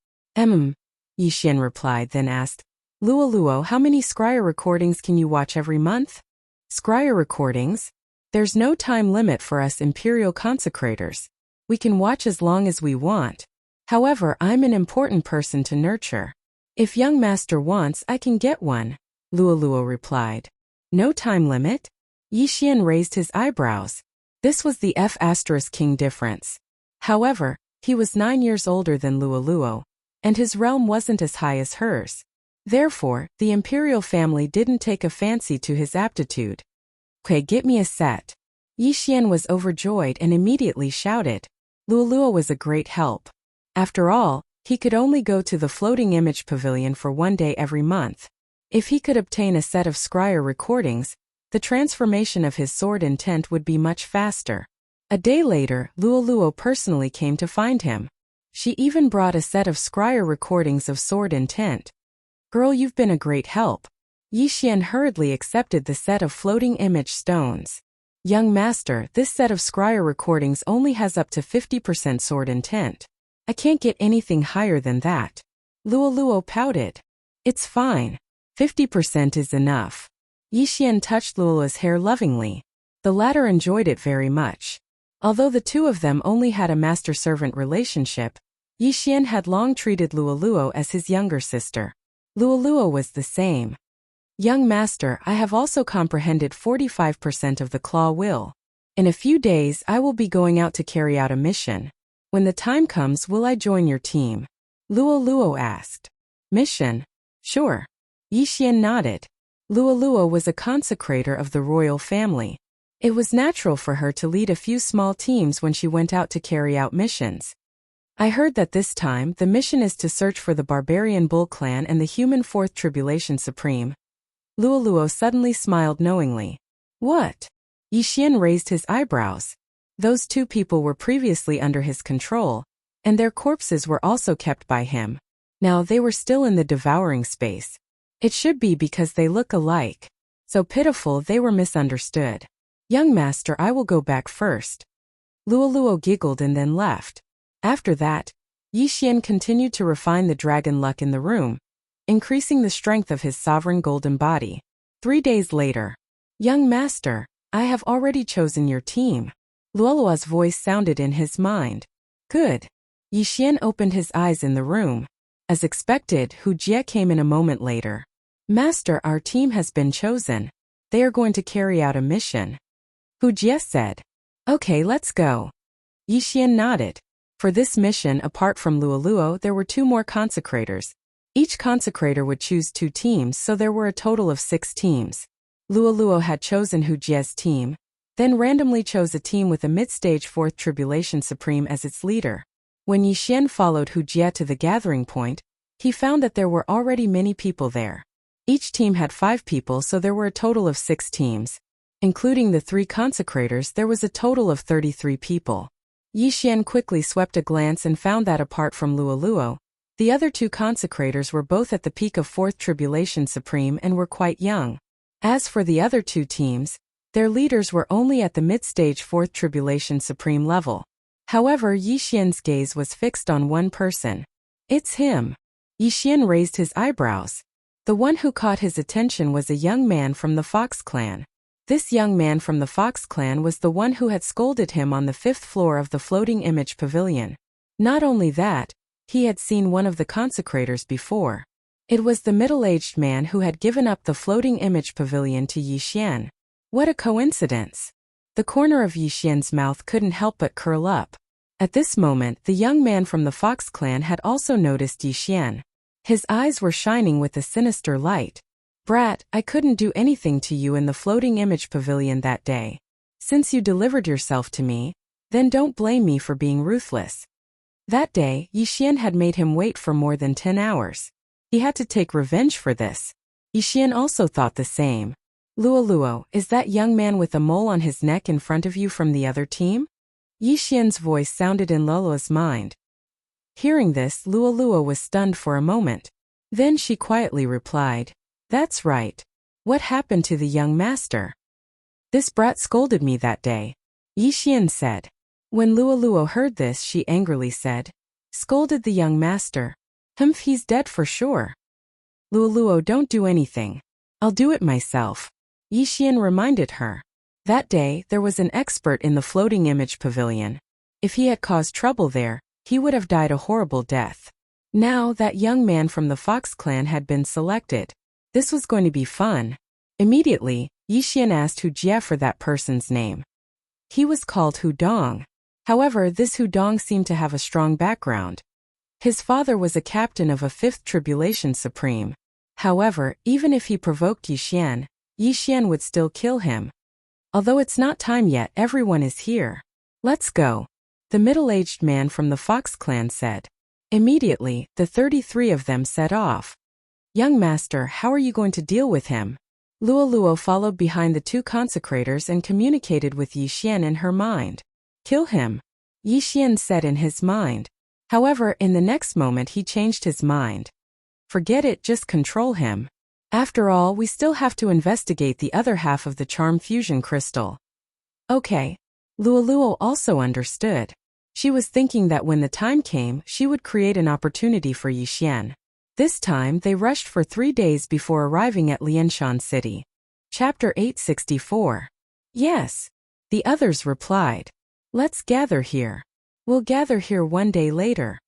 Yi Xian replied, then asked, "Luoluo, how many scryer recordings can you watch every month?" "Scryer recordings? There's no time limit for us Imperial consecrators. We can watch as long as we want. However, I'm an important person to nurture. If young master wants, I can get one," Luoluo replied. "No time limit?" Yi Xian raised his eyebrows. This was the F*King difference. However, he was 9 years older than Luoluo, and his realm wasn't as high as hers. Therefore, the imperial family didn't take a fancy to his aptitude. "Okay, get me a set." Yi Xian was overjoyed and immediately shouted. Luoluo was a great help. After all, he could only go to the floating image pavilion for 1 day every month. If he could obtain a set of scryer recordings, the transformation of his sword intent would be much faster. A day later, Luoluo personally came to find him. She even brought a set of scryer recordings of sword intent. "Girl, you've been a great help." Yi Xian hurriedly accepted the set of floating image stones. "Young master, this set of scryer recordings only has up to 50% sword intent. I can't get anything higher than that." Luoluo pouted. "It's fine. 50% is enough." Yi Xian touched Luoluo's hair lovingly. The latter enjoyed it very much. Although the two of them only had a master-servant relationship, Yi Xian had long treated Luoluo as his younger sister. Luoluo was the same. "Young master, I have also comprehended 45% of the claw will. In a few days I will be going out to carry out a mission. When the time comes, will I join your team?" Luoluo asked. "Mission? Sure." Yi Xian nodded. Luoluo was a consecrator of the royal family. It was natural for her to lead a few small teams when she went out to carry out missions. "I heard that this time the mission is to search for the barbarian bull clan and the human fourth tribulation supreme." Luoluo suddenly smiled knowingly. "What?" Yi Xian raised his eyebrows. Those two people were previously under his control, and their corpses were also kept by him. Now they were still in the devouring space. It should be because they look alike. So pitiful they were misunderstood. "Young master, I will go back first." Luoluo giggled and then left. After that, Yi Xian continued to refine the dragon luck in the room, increasing the strength of his sovereign golden body. 3 days later, "Young master, I have already chosen your team." Luoluo's voice sounded in his mind. "Good." Yi Xian opened his eyes in the room. As expected, Hu Jie came in a moment later. "Master, our team has been chosen. They are going to carry out a mission." Hu Jie said. "Okay, let's go." Yi Xian nodded. For this mission, apart from Luoluo, there were 2 more consecrators. Each consecrator would choose 2 teams, so there were a total of 6 teams. Luoluo had chosen Hu Jie's team, then randomly chose a team with a mid-stage 4th Tribulation Supreme as its leader. When Yi Xian followed Hu Jie to the gathering point, he found that there were already many people there. Each team had 5 people, so there were a total of 6 teams. Including the 3 consecrators, there was a total of 33 people. Yi Xian quickly swept a glance and found that apart from Luoluo, the other 2 consecrators were both at the peak of 4th Tribulation Supreme and were quite young. As for the other 2 teams, Their leaders were only at the mid-stage Fourth Tribulation Supreme level. However, Yi Xian's gaze was fixed on one person. It's him. Yi Xian raised his eyebrows. The one who caught his attention was a young man from the Fox clan. This young man from the Fox clan was the one who had scolded him on the 5th floor of the floating image pavilion. Not only that, he had seen one of the consecrators before. It was the middle-aged man who had given up the floating image pavilion to Yi Xian. What a coincidence! The corner of Yi Xian's mouth couldn't help but curl up. At this moment, the young man from the Fox clan had also noticed Yi Xian. His eyes were shining with a sinister light. Brat, I couldn't do anything to you in the floating image pavilion that day. Since you delivered yourself to me, then don't blame me for being ruthless. That day, Yi Xian had made him wait for more than 10 hours. He had to take revenge for this. Yi Xian also thought the same. Luo, is that young man with a mole on his neck in front of you from the other team? Yi Xian's voice sounded in Luo's mind. Hearing this, Luo was stunned for a moment. Then she quietly replied, That's right. What happened to the young master? This brat scolded me that day, Yi Xian said. When Luo heard this, she angrily said, Scolded the young master? He's dead for sure. Luo, don't do anything. I'll do it myself. Yi Xian reminded her. That day, there was an expert in the floating image pavilion. If he had caused trouble there, he would have died a horrible death. Now that young man from the Fox clan had been selected. This was going to be fun. Immediately, Yi Xian asked Hu Jie for that person's name. He was called Hu Dong. However, this Hu Dong seemed to have a strong background. His father was a captain of a 5th Tribulation Supreme. However, even if he provoked Yi Xian would still kill him. Although it's not time yet, everyone is here. Let's go. The middle-aged man from the Fox clan said. Immediately, the 33 of them set off. Young master, how are you going to deal with him? Luo followed behind the 2 consecrators and communicated with Yi Xian in her mind. Kill him, Yi Xian said in his mind. However, in the next moment he changed his mind. Forget it, just control him. After all, we still have to investigate the other half of the charm fusion crystal. Okay. Luo also understood. She was thinking that when the time came, she would create an opportunity for Yi Xian. This time, they rushed for 3 days before arriving at Lianshan City. Chapter 864. Yes. The others replied. Let's gather here. We'll gather here 1 day later.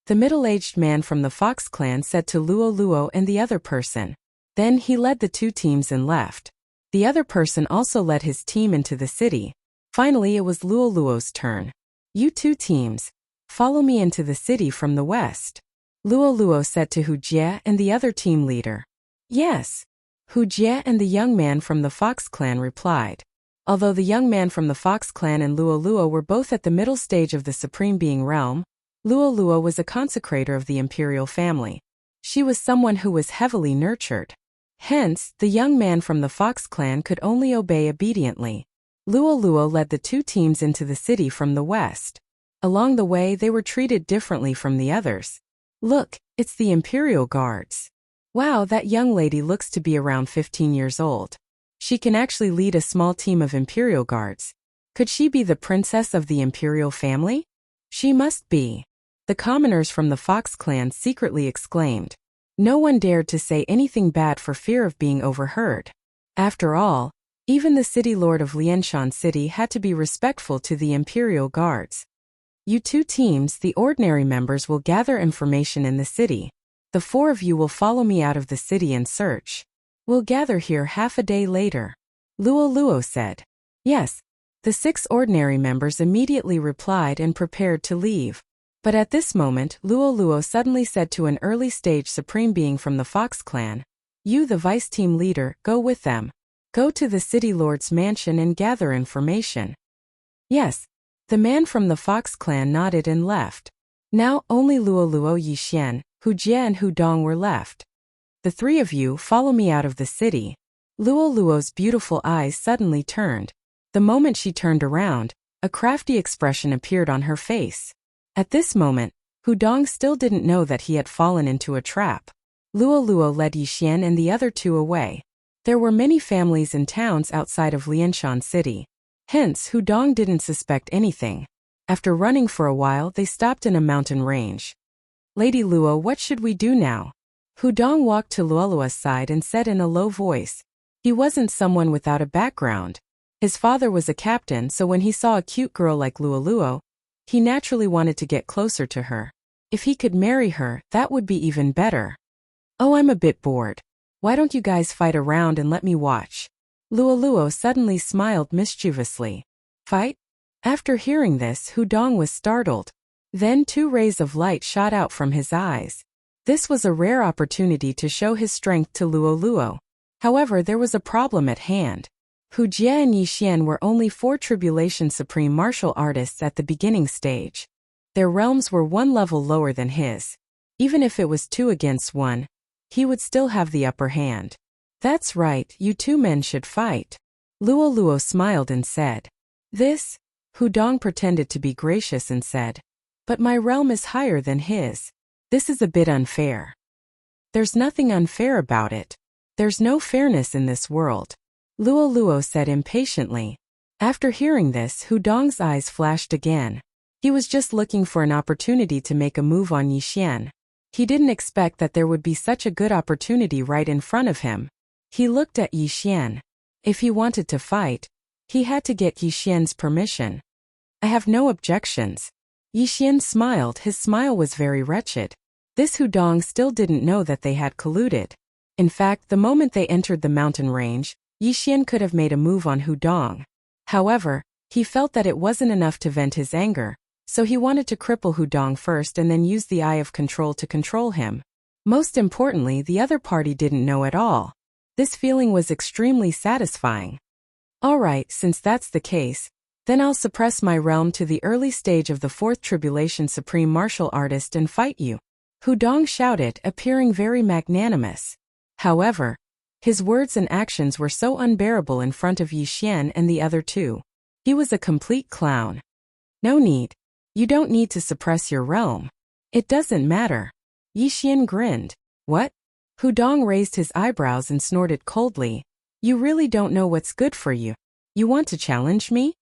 The middle-aged man from the Fox clan said to Luo and the other person. Then he led the 2 teams and left. The other person also led his team into the city. Finally, it was Luo's turn. You 2 teams, follow me into the city from the west. Luo said to Hu Jie and the other team leader. Yes. Hu Jie and the young man from the Fox clan replied. Although the young man from the Fox clan and Luo were both at the middle stage of the Supreme Being realm, Luo was a consecrator of the imperial family. She was someone who was heavily nurtured. Hence, the young man from the Fox clan could only obey obediently. Luo led the 2 teams into the city from the west. Along the way, they were treated differently from the others. Look, it's the Imperial Guards. Wow, that young lady looks to be around 15 years old. She can actually lead a small team of Imperial Guards. Could she be the princess of the Imperial family? She must be. The commoners from the Fox clan secretly exclaimed. No one dared to say anything bad for fear of being overheard. After all, even the city lord of Lianshan City had to be respectful to the Imperial Guards. You 2 teams, the ordinary members, will gather information in the city. The 4 of you will follow me out of the city and search. We'll gather here half a day later. Luo said. Yes. The 6 ordinary members immediately replied and prepared to leave. But at this moment, Luo suddenly said to an early-stage supreme being from the Fox clan, You, the vice team leader, go with them. Go to the city lord's mansion and gather information. Yes. The man from the Fox clan nodded and left. Now, only Luo, Yi Xian, Hu Jie and Hu Dong were left. The 3 of you follow me out of the city. Luo's beautiful eyes suddenly turned. The moment she turned around, a crafty expression appeared on her face. At this moment, Hu Dong still didn't know that he had fallen into a trap. Luo led Yi Xian and the other 2 away. There were many families and towns outside of Lianshan City. Hence, Hudong didn't suspect anything. After running for a while, they stopped in a mountain range. Lady Luo, what should we do now? Hudong walked to Luolua's side and said in a low voice. He wasn't someone without a background. His father was a captain, so when he saw a cute girl like Luoluo, he naturally wanted to get closer to her. If he could marry her, that would be even better. Oh, I'm a bit bored. Why don't you guys fight around and let me watch? Luoluo suddenly smiled mischievously. Fight? After hearing this, Hudong was startled. Then 2 rays of light shot out from his eyes. This was a rare opportunity to show his strength to Luoluo. However, there was a problem at hand. Hu Jie and Yi Xian were only 4 Tribulation Supreme martial artists at the beginning stage. Their realms were 1 level lower than his. Even if it was 2 against 1, he would still have the upper hand. That's right, you 2 men should fight. Luoluo smiled and said. This? Hudong pretended to be gracious and said. But my realm is higher than his. This is a bit unfair. There's nothing unfair about it. There's no fairness in this world. Luoluo said impatiently. After hearing this, Hudong's eyes flashed again. He was just looking for an opportunity to make a move on Yi Xian. He didn't expect that there would be such a good opportunity right in front of him. He looked at Yi Xian. If he wanted to fight, he had to get Yi Xian's permission. I have no objections. Yi Xian smiled. His smile was very wretched. This Hudong still didn't know that they had colluded. In fact, the moment they entered the mountain range, Yi Xian could have made a move on Hudong. However, he felt that it wasn't enough to vent his anger, so he wanted to cripple Hudong first and then use the Eye of Control to control him. Most importantly, the other party didn't know at all. This feeling was extremely satisfying. Alright, since that's the case, then I'll suppress my realm to the early stage of the 4th Tribulation Supreme Martial Artist and fight you. Hudong shouted, appearing very magnanimous. However, his words and actions were so unbearable in front of Yi Xian and the other 2. He was a complete clown. No need. You don't need to suppress your realm. It doesn't matter. Yi Xian grinned. What? Hudong raised his eyebrows and snorted coldly. You really don't know what's good for you. You want to challenge me?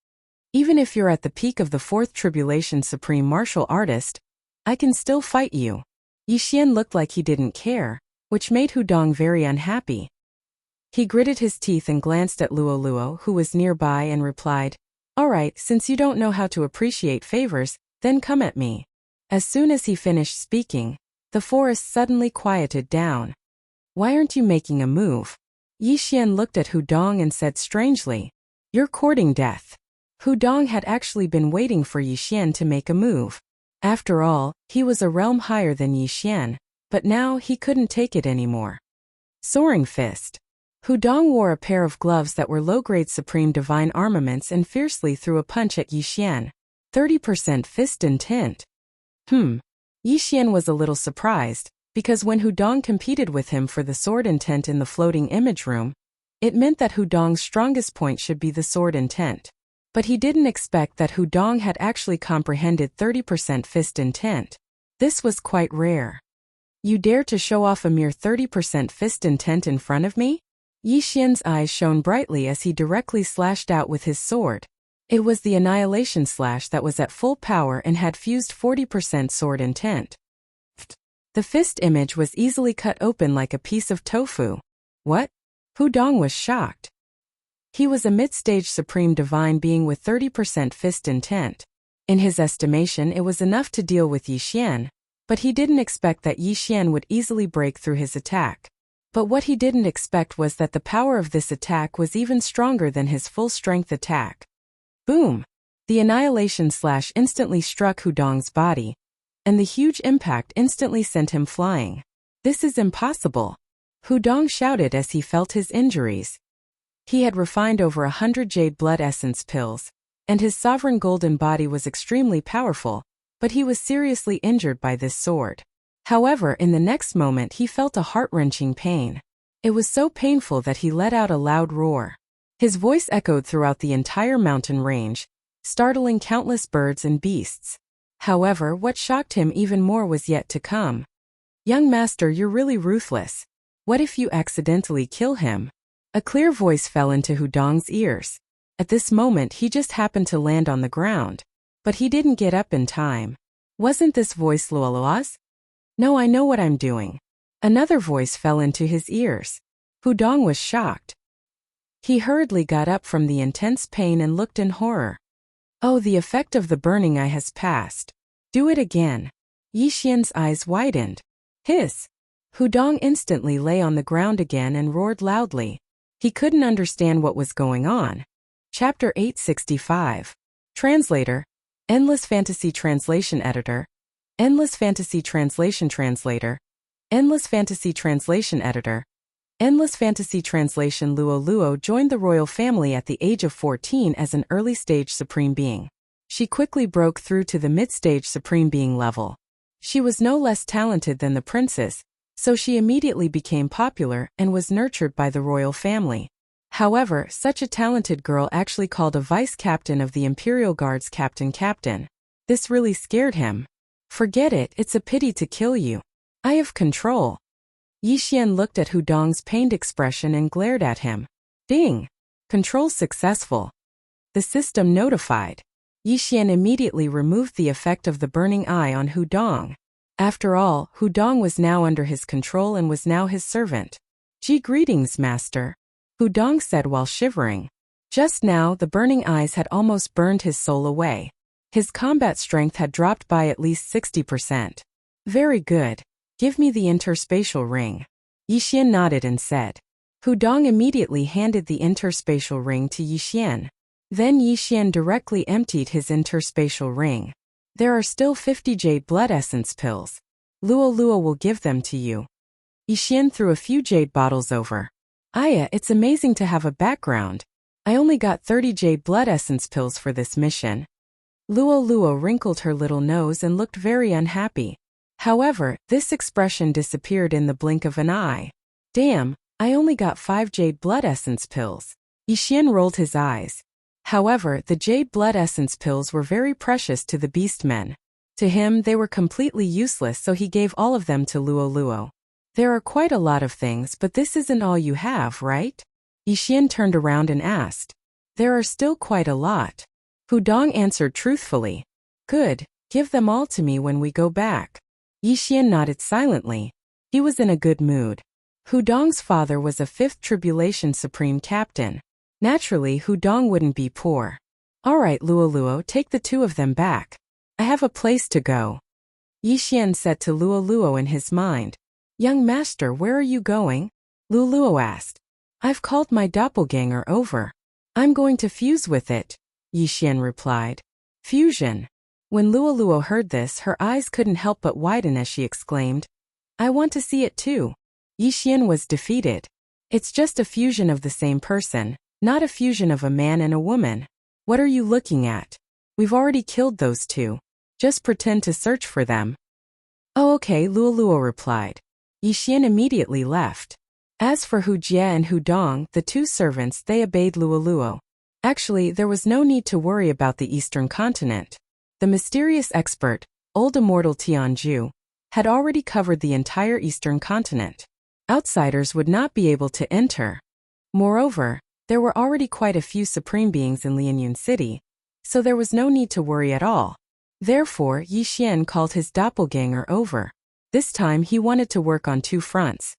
Even if you're at the peak of the 4th Tribulation Supreme Martial Artist, I can still fight you. Yi Xian looked like he didn't care, which made Hudong very unhappy. He gritted his teeth and glanced at Luoluo, who was nearby, and replied, Alright, since you don't know how to appreciate favors, then come at me. As soon as he finished speaking, the forest suddenly quieted down. Why aren't you making a move? Yi Xian looked at Hudong and said strangely, You're courting death. Hudong had actually been waiting for Yi Xian to make a move. After all, he was a realm higher than Yi Xian, but now he couldn't take it anymore. Soaring Fist. Hudong wore a pair of gloves that were low-grade Supreme Divine armaments and fiercely threw a punch at Yi Xian. 30% fist intent. Yi Xian was a little surprised, because when Hudong competed with him for the sword intent in the floating image room, it meant that Hudong's strongest point should be the sword intent. But he didn't expect that Hudong had actually comprehended 30% fist intent. This was quite rare. You dare to show off a mere 30% fist intent in front of me? Yi Xian's eyes shone brightly as he directly slashed out with his sword. It was the Annihilation Slash that was at full power and had fused 40% sword intent. The fist image was easily cut open like a piece of tofu. What? Hudong was shocked. He was a mid-stage Supreme Divine being with 30% fist intent. In his estimation, it was enough to deal with Yi Xian, but he didn't expect that Yi Xian would easily break through his attack. But what he didn't expect was that the power of this attack was even stronger than his full-strength attack. Boom! The Annihilation Slash instantly struck Hudong's body, and the huge impact instantly sent him flying. This is impossible! Hudong shouted as he felt his injuries. He had refined over 100 Jade Blood Essence pills, and his sovereign golden body was extremely powerful, but he was seriously injured by this sword. However, in the next moment he felt a heart-wrenching pain. It was so painful that he let out a loud roar. His voice echoed throughout the entire mountain range, startling countless birds and beasts. However, what shocked him even more was yet to come. Young master, you're really ruthless. What if you accidentally kill him? A clear voice fell into Hudong's ears. At this moment he just happened to land on the ground. But he didn't get up in time. Wasn't this voice Luolua's? No, I know what I'm doing. Another voice fell into his ears. Hudong was shocked. He hurriedly got up from the intense pain and looked in horror. Oh, the effect of the burning eye has passed. Do it again. Yixian's eyes widened. Hiss! Hudong instantly lay on the ground again and roared loudly. He couldn't understand what was going on. Chapter 865. Translator. Endless Fantasy Translation Editor. Endless Fantasy Translation Translator. Endless Fantasy Translation Editor. Endless Fantasy Translation. Luo joined the royal family at the age of 14 as an early-stage Supreme Being. She quickly broke through to the mid-stage Supreme Being level. She was no less talented than the princess, so she immediately became popular and was nurtured by the royal family. However, such a talented girl actually called a vice-captain of the Imperial Guard's captain. This really scared him. Forget it, it's a pity to kill you. I have control. Yixian looked at Hudong's pained expression and glared at him. Ding! Control successful. The system notified. Yixian immediately removed the effect of the burning eye on Hudong. After all, Hudong was now under his control and was now his servant. Greetings, master. Hudong said while shivering. Just now, the burning eyes had almost burned his soul away. His combat strength had dropped by at least 60%. Very good. Give me the interspatial ring. Yixian nodded and said. Hudong immediately handed the interspatial ring to Yixian. Then Yixian directly emptied his interspatial ring. There are still 50 jade blood essence pills. Luo will give them to you. Yixian threw a few jade bottles over. Aya, it's amazing to have a background. I only got 30 jade blood essence pills for this mission. Luo wrinkled her little nose and looked very unhappy. However, this expression disappeared in the blink of an eye. Damn, I only got 5 jade blood essence pills. Yixian rolled his eyes. However, the jade blood essence pills were very precious to the beastmen. To him, they were completely useless, so he gave all of them to Luo. There are quite a lot of things, but this isn't all you have, right? Yixian turned around and asked. There are still quite a lot. Hudong answered truthfully. Good, give them all to me when we go back. Yixian nodded silently. He was in a good mood. Hudong's father was a 5th Tribulation Supreme Captain. Naturally, Hudong wouldn't be poor. All right, Luo, take the 2 of them back. I have a place to go. Yixian said to Luo in his mind. Young master, where are you going? Luo asked. I've called my doppelganger over. I'm going to fuse with it, Yixian replied. Fusion. When Luo heard this, her eyes couldn't help but widen as she exclaimed. I want to see it too. Yixian was defeated. It's just a fusion of the same person, not a fusion of a man and a woman. What are you looking at? We've already killed those 2. Just pretend to search for them. Oh, okay, Luo replied. Yixian immediately left. As for Hujie and Hudong, the 2 servants, they obeyed Luo. Actually, there was no need to worry about the Eastern continent. The mysterious expert, old immortal Tianju, had already covered the entire Eastern continent. Outsiders would not be able to enter. Moreover, there were already quite a few Supreme Beings in Lianyun City, so there was no need to worry at all. Therefore, Yixian called his doppelganger over. This time he wanted to work on 2 fronts.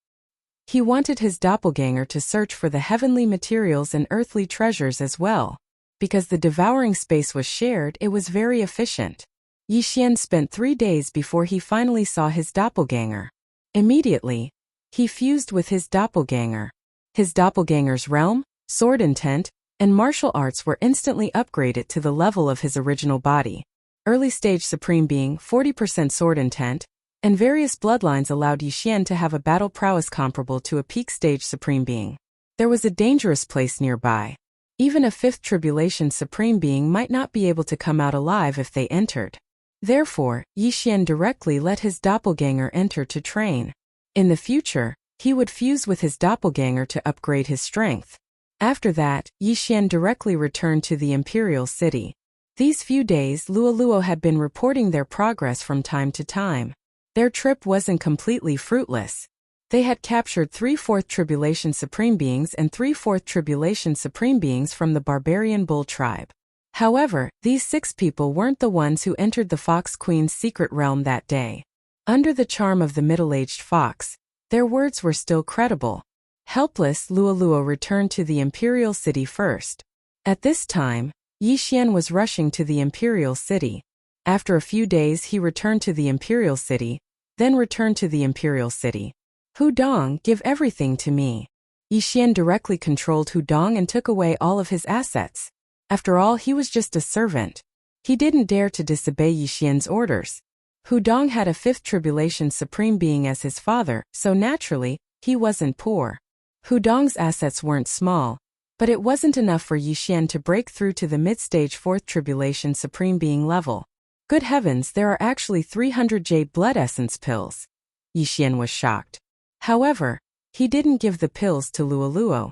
He wanted his doppelganger to search for the heavenly materials and earthly treasures as well. Because the devouring space was shared, it was very efficient. Yixian spent 3 days before he finally saw his doppelganger. Immediately, he fused with his doppelganger. His doppelganger's realm, sword intent, and martial arts were instantly upgraded to the level of his original body. Early stage Supreme Being, 40% sword intent, and various bloodlines allowed Yixian to have a battle prowess comparable to a peak stage Supreme Being. There was a dangerous place nearby. Even a 5th Tribulation Supreme Being might not be able to come out alive if they entered. Therefore, Yixian directly let his doppelganger enter to train. In the future, he would fuse with his doppelganger to upgrade his strength. After that, Yixian directly returned to the Imperial City. These few days, Luo had been reporting their progress from time to time. Their trip wasn't completely fruitless. They had captured 3 Fourth Tribulation Supreme Beings and 3 Fourth Tribulation Supreme Beings from the barbarian bull tribe. However, these 6 people weren't the ones who entered the Fox Queen's secret realm that day. Under the charm of the middle-aged fox, their words were still credible. Helpless, Luoluo returned to the Imperial City first. At this time, Yi Xian was rushing to the Imperial City. After a few days he returned to the Imperial City, then returned to the Imperial City. Hu Dong, give everything to me. Yi Xian directly controlled Hu Dong and took away all of his assets. After all, he was just a servant. He didn't dare to disobey Yi Xian's orders. Hu Dong had a 5th Tribulation Supreme Being as his father, so naturally, he wasn't poor. Hu Dong's assets weren't small, but it wasn't enough for Yi Xian to break through to the mid-stage 4th Tribulation Supreme Being level. Good heavens, there are actually 300 Jade Blood Essence pills. Yi Xian was shocked. However, he didn't give the pills to Luoluo.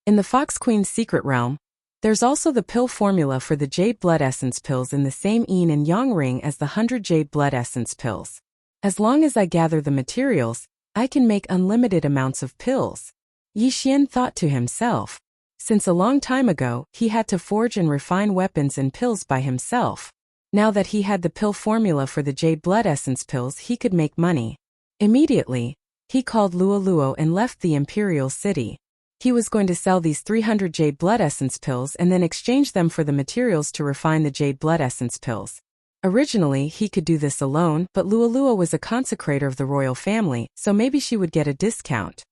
In the Fox Queen's secret realm, there's also the pill formula for the Jade Blood Essence pills in the same yin and yang ring as the 100 Jade Blood Essence pills. As long as I gather the materials, I can make unlimited amounts of pills. Yi Xian thought to himself. Since a long time ago, he had to forge and refine weapons and pills by himself. Now that he had the pill formula for the Jade Blood Essence pills, he could make money. Immediately, he called Luoluo and left the Imperial City. He was going to sell these 300 Jade Blood Essence pills and then exchange them for the materials to refine the Jade Blood Essence pills. Originally, he could do this alone, but Luoluo was a consecrator of the royal family, so maybe she would get a discount.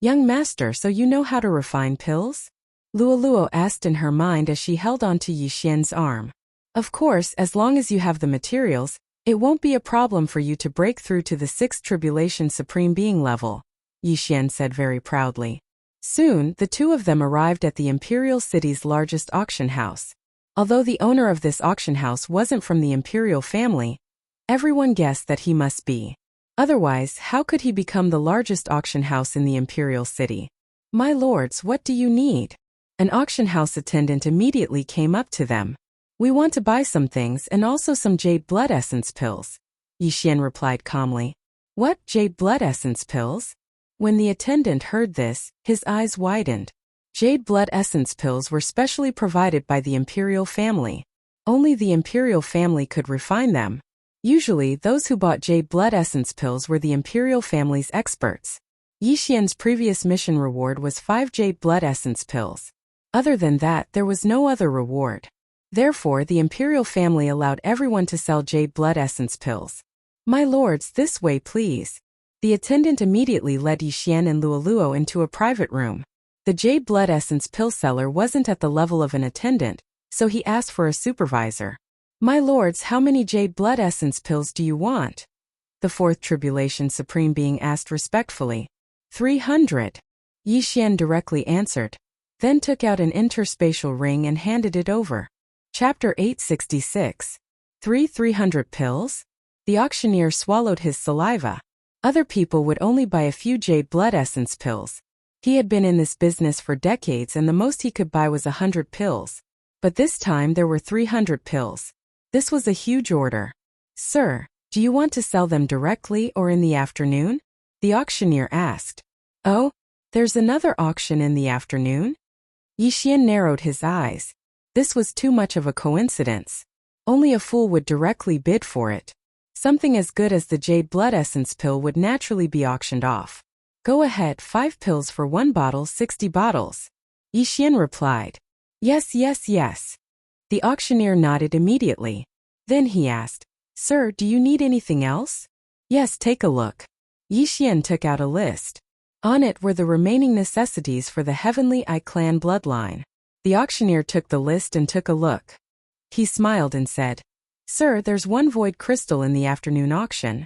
Young master, so you know how to refine pills? Luoluo asked in her mind as she held on to Yi Xian's arm. Of course, as long as you have the materials, it won't be a problem for you to break through to the 6th Tribulation Supreme Being level, Yi Xian said very proudly. Soon, the two of them arrived at the Imperial City's largest auction house. Although the owner of this auction house wasn't from the imperial family, everyone guessed that he must be. Otherwise, how could he become the largest auction house in the Imperial City? My lords, what do you need? An auction house attendant immediately came up to them. We want to buy some things and also some Jade Blood Essence pills. Yi Xian replied calmly. What, Jade Blood Essence pills? When the attendant heard this, his eyes widened. Jade Blood Essence pills were specially provided by the imperial family. Only the imperial family could refine them. Usually, those who bought Jade Blood Essence pills were the imperial family's experts. Yi Xian's previous mission reward was 5 Jade Blood Essence pills. Other than that, there was no other reward. Therefore, the imperial family allowed everyone to sell Jade Blood Essence pills. My lords, this way please. The attendant immediately led Yi Xian and Luoluo into a private room. The Jade Blood Essence pill seller wasn't at the level of an attendant, so he asked for a supervisor. My lords, how many Jade Blood Essence pills do you want? The 4th Tribulation Supreme Being asked respectfully. 300. Yi Xian directly answered, then took out an interspatial ring and handed it over. Chapter 866. 300 pills? The auctioneer swallowed his saliva. Other people would only buy a few Jade Blood Essence pills. He had been in this business for decades and the most he could buy was 100 pills. But this time there were 300 pills. This was a huge order. Sir, do you want to sell them directly or in the afternoon? The auctioneer asked. Oh, there's another auction in the afternoon? Yi Xian narrowed his eyes. This was too much of a coincidence. Only a fool would directly bid for it. Something as good as the Jade Blood Essence pill would naturally be auctioned off. Go ahead, 5 pills for 1 bottle, 60 bottles. Yi Xian replied. Yes. The auctioneer nodded immediately. Then he asked, Sir, do you need anything else? Yes, take a look. Yi Xian took out a list. On it were the remaining necessities for the Heavenly Eye clan bloodline. The auctioneer took the list and took a look. He smiled and said, Sir, there's 1 void crystal in the afternoon auction.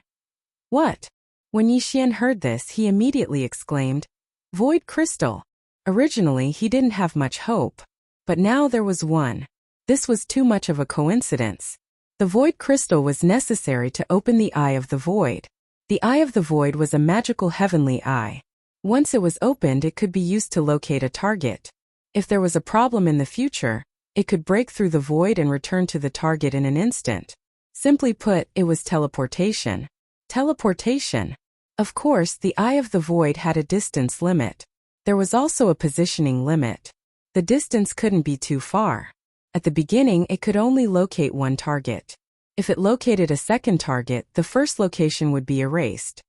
What? When Yi Xian heard this, he immediately exclaimed, Void crystal. Originally, he didn't have much hope. But now there was 1. This was too much of a coincidence. The void crystal was necessary to open the Eye of the Void. The Eye of the Void was a magical heavenly eye. Once it was opened, it could be used to locate a target. If there was a problem in the future, it could break through the void and return to the target in an instant. Simply put, it was teleportation. Teleportation. Of course, the eye of the void had a distance limit. There was also a positioning limit. The distance couldn't be too far. At the beginning, it could only locate one target. If it located a second target, the first location would be erased.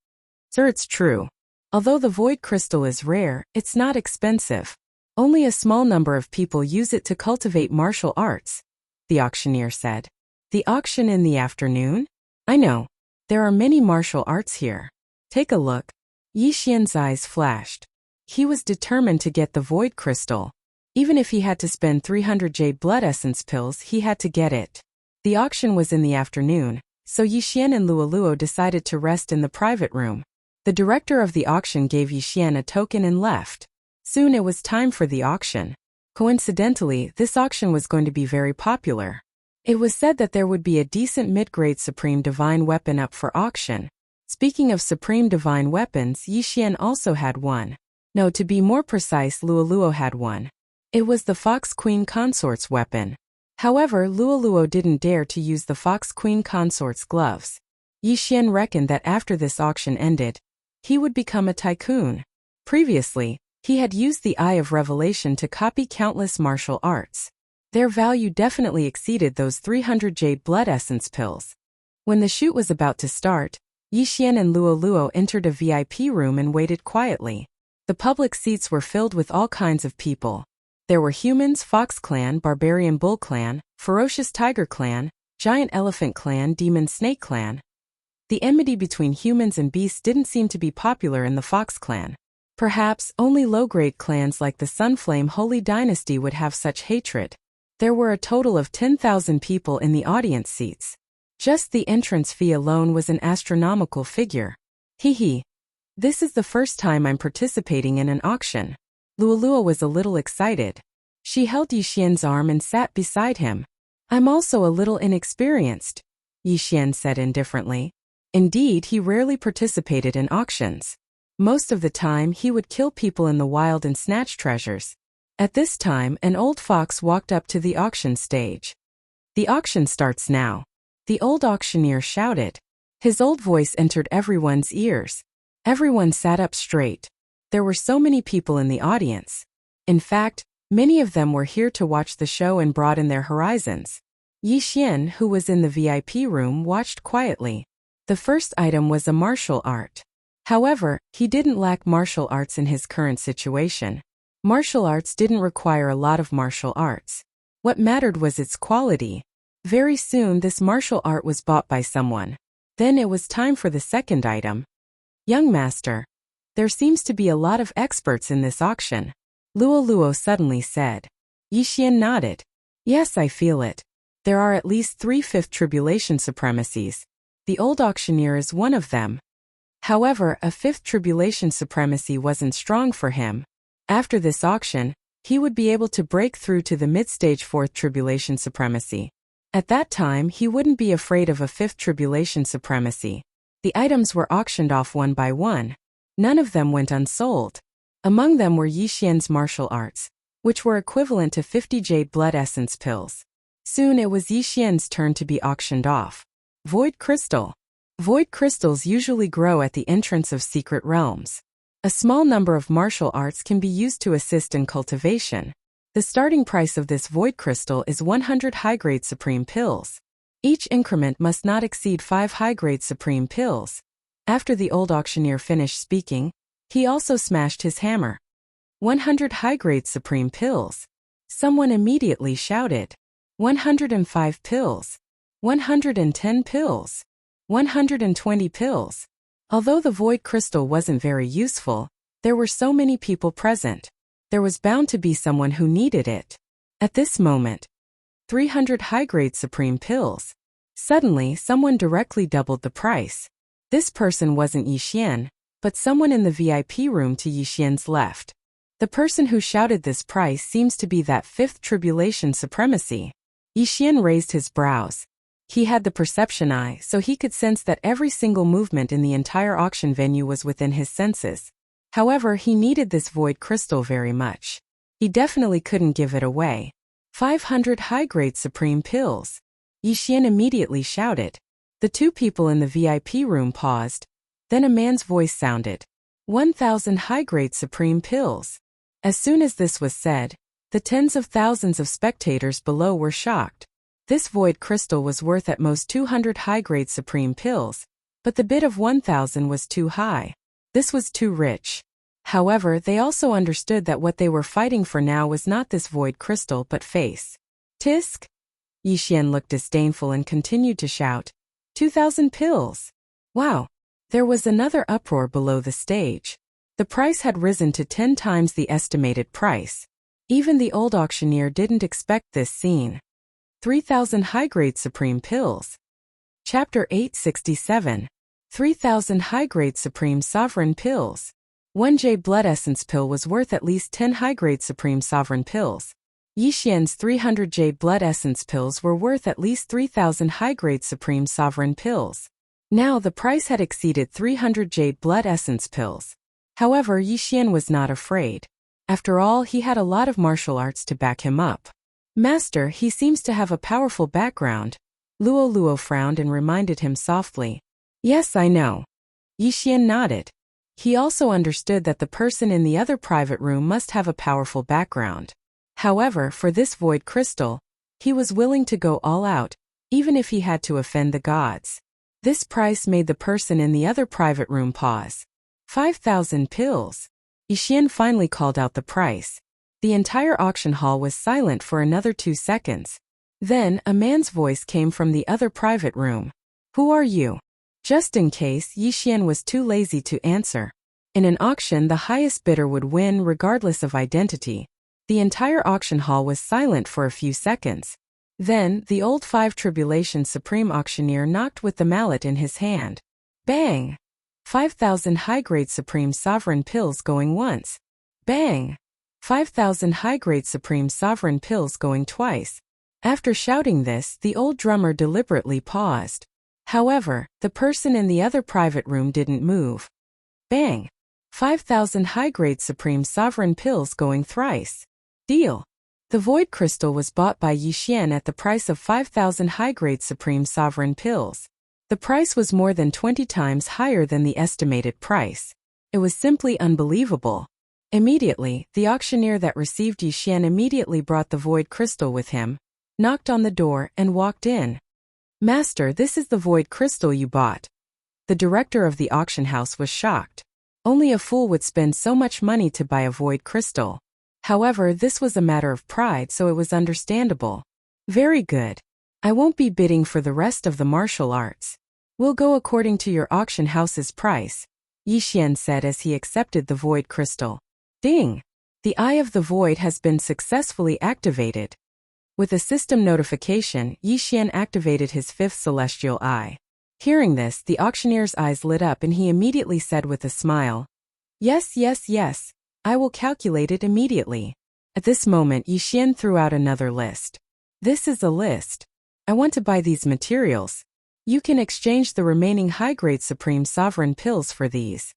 Sir, it's true. Although the void crystal is rare, it's not expensive. Only a small number of people use it to cultivate martial arts, the auctioneer said. The auction in the afternoon? I know. There are many martial arts here. Take a look. Yi Xian's eyes flashed. He was determined to get the void crystal. Even if he had to spend 300 jade blood essence pills, he had to get it. The auction was in the afternoon, so Yi Xian and Luoluo decided to rest in the private room. The director of the auction gave Yi Xian a token and left. Soon it was time for the auction. Coincidentally, this auction was going to be very popular. It was said that there would be a decent mid-grade supreme divine weapon up for auction. Speaking of supreme divine weapons, Yi Xian also had one. No, to be more precise, Luoluo had one. It was the Fox Queen Consort's weapon. However, Luoluo didn't dare to use the Fox Queen Consort's gloves. Yi Xian reckoned that after this auction ended, he would become a tycoon. Previously, he had used the Eye of Revelation to copy countless martial arts. Their value definitely exceeded those 300 jade blood essence pills. When the shoot was about to start, Yi Xian and Luoluo entered a VIP room and waited quietly. The public seats were filled with all kinds of people. There were humans, Fox Clan, Barbarian Bull Clan, Ferocious Tiger Clan, Giant Elephant Clan, Demon Snake Clan. The enmity between humans and beasts didn't seem to be popular in the Fox Clan. Perhaps only low-grade clans like the Sunflame Holy Dynasty would have such hatred. There were a total of 10,000 people in the audience seats. Just the entrance fee alone was an astronomical figure. Hee. This is the first time I'm participating in an auction. Luoluo was a little excited. She held Yi Xian's arm and sat beside him. I'm also a little inexperienced, Yi Xian said indifferently. Indeed, he rarely participated in auctions. Most of the time, he would kill people in the wild and snatch treasures. At this time, an old fox walked up to the auction stage. The auction starts now. The old auctioneer shouted. His old voice entered everyone's ears. Everyone sat up straight. There were so many people in the audience. In fact, many of them were here to watch the show and broaden their horizons. Yi Xian, who was in the VIP room, watched quietly. The first item was a martial art. However, he didn't lack martial arts in his current situation. Martial arts didn't require a lot of martial arts. What mattered was its quality. Very soon this martial art was bought by someone. Then it was time for the second item. Young master. There seems to be a lot of experts in this auction, Luoluo suddenly said. Yi Xian nodded. Yes, I feel it. There are at least 3 fifth tribulation supremacies. The old auctioneer is one of them. However, a 5th tribulation supremacy wasn't strong for him. After this auction, he would be able to break through to the mid-stage 4th tribulation supremacy. At that time, he wouldn't be afraid of a 5th tribulation supremacy. The items were auctioned off one by one. None of them went unsold. Among them were Yi Xian's martial arts, which were equivalent to 50 jade blood essence pills. Soon it was Yi Xian's turn to be auctioned off. Void crystal. Void crystals usually grow at the entrance of secret realms. A small number of martial arts can be used to assist in cultivation. The starting price of this void crystal is 100 high-grade supreme pills. Each increment must not exceed 5 high-grade supreme pills. After the old auctioneer finished speaking, he also smashed his hammer. 100 high-grade supreme pills. Someone immediately shouted. 105 pills. 110 pills. 120 pills. Although the void crystal wasn't very useful, there were so many people present. There was bound to be someone who needed it. At this moment, 300 high-grade supreme pills. Suddenly, someone directly doubled the price. This person wasn't Yi Xian, but someone in the VIP room to Yi Xian's left. The person who shouted this price seems to be that 5th tribulation supremacy. Yi Xian raised his brows. He had the perception eye, so he could sense that every single movement in the entire auction venue was within his senses. However, he needed this void crystal very much. He definitely couldn't give it away. 500 high-grade supreme pills. Yi Xian immediately shouted. The 2 people in the VIP room paused. Then a man's voice sounded. 1,000 high-grade supreme pills. As soon as this was said, the tens of thousands of spectators below were shocked. This void crystal was worth at most 200 high-grade supreme pills, but the bid of 1,000 was too high. This was too rich. However, they also understood that what they were fighting for now was not this void crystal but face. Tisk? Yixian looked disdainful and continued to shout. 2,000 pills! Wow! There was another uproar below the stage. The price had risen to 10 times the estimated price. Even the old auctioneer didn't expect this scene. 3,000 high-grade supreme pills. Chapter 867. 3,000 high-grade supreme sovereign pills. 1 J blood essence pill was worth at least 10 high-grade supreme sovereign pills. Yixian's 300 J blood essence pills were worth at least 3,000 high-grade supreme sovereign pills. Now the price had exceeded 300 J blood essence pills. However, Yixian was not afraid. After all, he had a lot of martial arts to back him up. Master, he seems to have a powerful background. Luo frowned and reminded him softly. Yes, I know. Yixian nodded. He also understood that the person in the other private room must have a powerful background. However, for this void crystal, he was willing to go all out, even if he had to offend the gods. This price made the person in the other private room pause. 5,000 pills. Yixian finally called out the price. The entire auction hall was silent for another 2 seconds. Then, a man's voice came from the other private room. Who are you? Just in case, Yixian was too lazy to answer. In an auction, the highest bidder would win regardless of identity. The entire auction hall was silent for a few seconds. Then, the old 5 Tribulation Supreme Auctioneer knocked with the mallet in his hand. Bang! 5,000 high-grade Supreme Sovereign pills going once. Bang! 5,000 high-grade Supreme Sovereign pills going twice. After shouting this, the old drummer deliberately paused. However, the person in the other private room didn't move. Bang! 5,000 high-grade Supreme Sovereign pills going thrice. Deal! The void crystal was bought by Yixian at the price of 5,000 high-grade Supreme Sovereign pills. The price was more than 20 times higher than the estimated price. It was simply unbelievable. Immediately, the auctioneer that received Yixian immediately brought the void crystal with him, knocked on the door, and walked in. Master, this is the void crystal you bought. The director of the auction house was shocked. Only a fool would spend so much money to buy a void crystal. However, this was a matter of pride, so it was understandable. Very good. I won't be bidding for the rest of the martial arts. We'll go according to your auction house's price, Yixian said as he accepted the void crystal. Ding! The Eye of the Void has been successfully activated. With a system notification, Yixian activated his 5th celestial eye. Hearing this, the auctioneer's eyes lit up and he immediately said with a smile, Yes, yes, yes, I will calculate it immediately. At this moment, Yixian threw out another list. This is a list. I want to buy these materials. You can exchange the remaining high-grade Supreme Sovereign pills for these.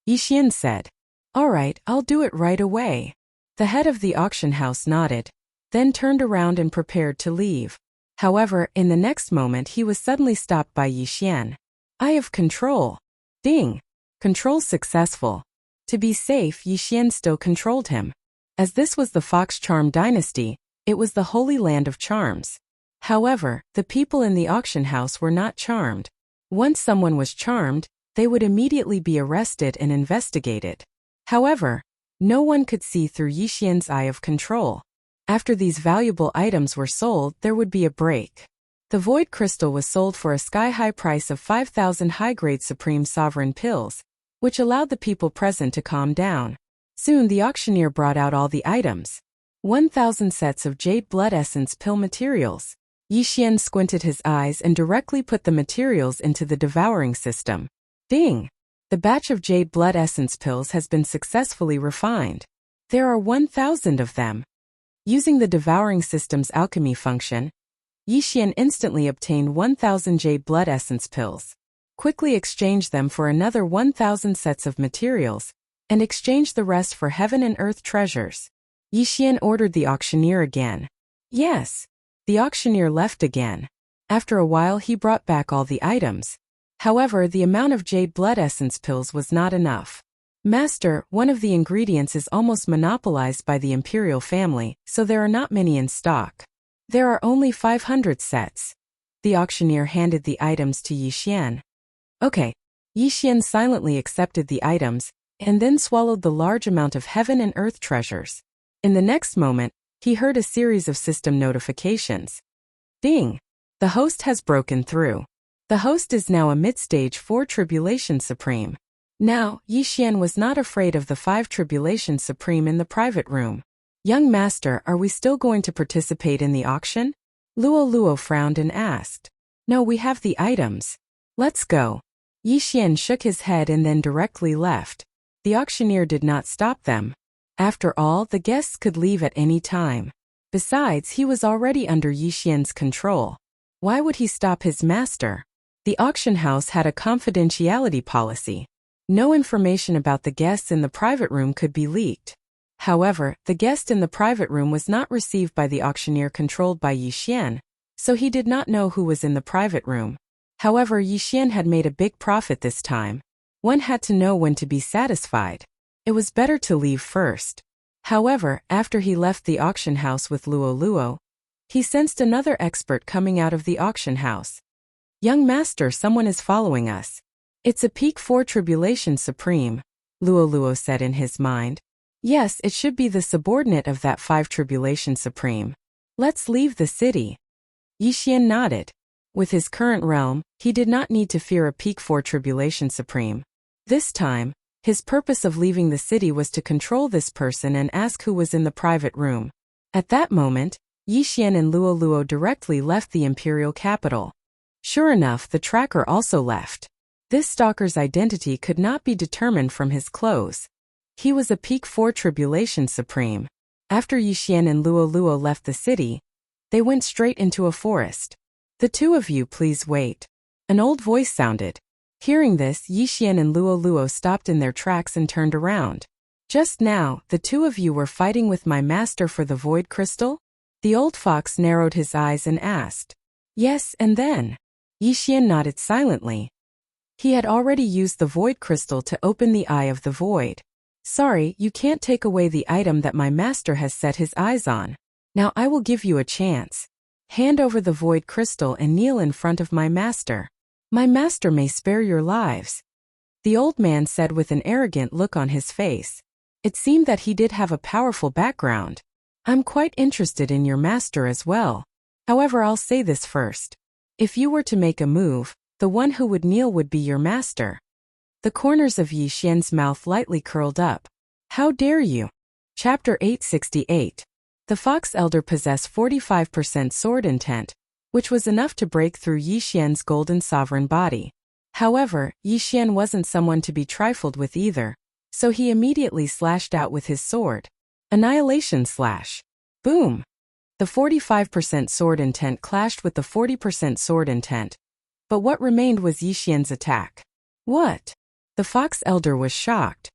Yixian said, All right, I'll do it right away. The head of the auction house nodded, then turned around and prepared to leave. However, in the next moment he was suddenly stopped by Yixian. Eye of Control. Ding! Control successful. To be safe, Yixian still controlled him. As this was the Fox Charm dynasty, it was the holy land of charms. However, the people in the auction house were not charmed. Once someone was charmed, they would immediately be arrested and investigated. However, no one could see through Yixian's Eye of Control. After these valuable items were sold, there would be a break. The void crystal was sold for a sky-high price of 5,000 high-grade Supreme Sovereign pills, which allowed the people present to calm down. Soon the auctioneer brought out all the items. 1,000 sets of jade blood essence pill materials. Yixian squinted his eyes and directly put the materials into the devouring system. Ding! The batch of jade blood essence pills has been successfully refined. There are 1,000 of them. Using the devouring system's alchemy function, Yixian instantly obtained 1,000 jade blood essence pills, quickly exchanged them for another 1,000 sets of materials, and exchanged the rest for heaven and earth treasures. Yixian ordered the auctioneer again. Yes. The auctioneer left again. After a while he brought back all the items. However, the amount of jade blood essence pills was not enough. Master, one of the ingredients is almost monopolized by the imperial family, so there are not many in stock. There are only 500 sets. The auctioneer handed the items to Yi Xian. Okay. Yi Xian silently accepted the items, and then swallowed the large amount of heaven and earth treasures. In the next moment, he heard a series of system notifications. Ding! The host has broken through. The host is now a mid-stage 4 Tribulation Supreme. Now, Yi Xian was not afraid of the 5 Tribulation Supreme in the private room. Young master, are we still going to participate in the auction? Luo Luo frowned and asked. No, we have the items. Let's go. Yi Xian shook his head and then directly left. The auctioneer did not stop them. After all, the guests could leave at any time. Besides, he was already under Yi Xian's control. Why would he stop his master? The auction house had a confidentiality policy. No information about the guests in the private room could be leaked. However, the guest in the private room was not received by the auctioneer controlled by Yi Xian, so he did not know who was in the private room. However, Yi Xian had made a big profit this time. One had to know when to be satisfied. It was better to leave first. However, after he left the auction house with Luo Luo, he sensed another expert coming out of the auction house. Young master, someone is following us. It's a Peak 4 Tribulation Supreme, Luo Luo said in his mind. Yes, it should be the subordinate of that 5 Tribulation Supreme. Let's leave the city. Yi Xian nodded. With his current realm, he did not need to fear a Peak 4 Tribulation Supreme. This time, his purpose of leaving the city was to control this person and ask who was in the private room. At that moment, Yi Xian and Luo Luo directly left the imperial capital. Sure enough, the tracker also left. This stalker's identity could not be determined from his clothes. He was a Peak 4 Tribulation Supreme. After Yi Xian and Luo Luo left the city, they went straight into a forest. The two of you please wait. An old voice sounded. Hearing this, Yi Xian and Luo Luo stopped in their tracks and turned around. Just now, the two of you were fighting with my master for the void crystal? The old fox narrowed his eyes and asked. Yes, and then? Yi Xian nodded silently. He had already used the void crystal to open the eye of the void. Sorry, you can't take away the item that my master has set his eyes on. Now I will give you a chance. Hand over the void crystal and kneel in front of my master. My master may spare your lives. The old man said with an arrogant look on his face. It seemed that he did have a powerful background. I'm quite interested in your master as well. However, I'll say this first. If you were to make a move, the one who would kneel would be your master. The corners of Yi Xian's mouth lightly curled up. How dare you? Chapter 868. The Fox Elder possessed 45% sword intent, which was enough to break through Yi Xian's golden sovereign body. However, Yi Xian wasn't someone to be trifled with either, so he immediately slashed out with his sword. Annihilation slash. Boom! The 45% sword intent clashed with the 40% sword intent. But what remained was Yi Xian's attack. What? The Fox Elder was shocked.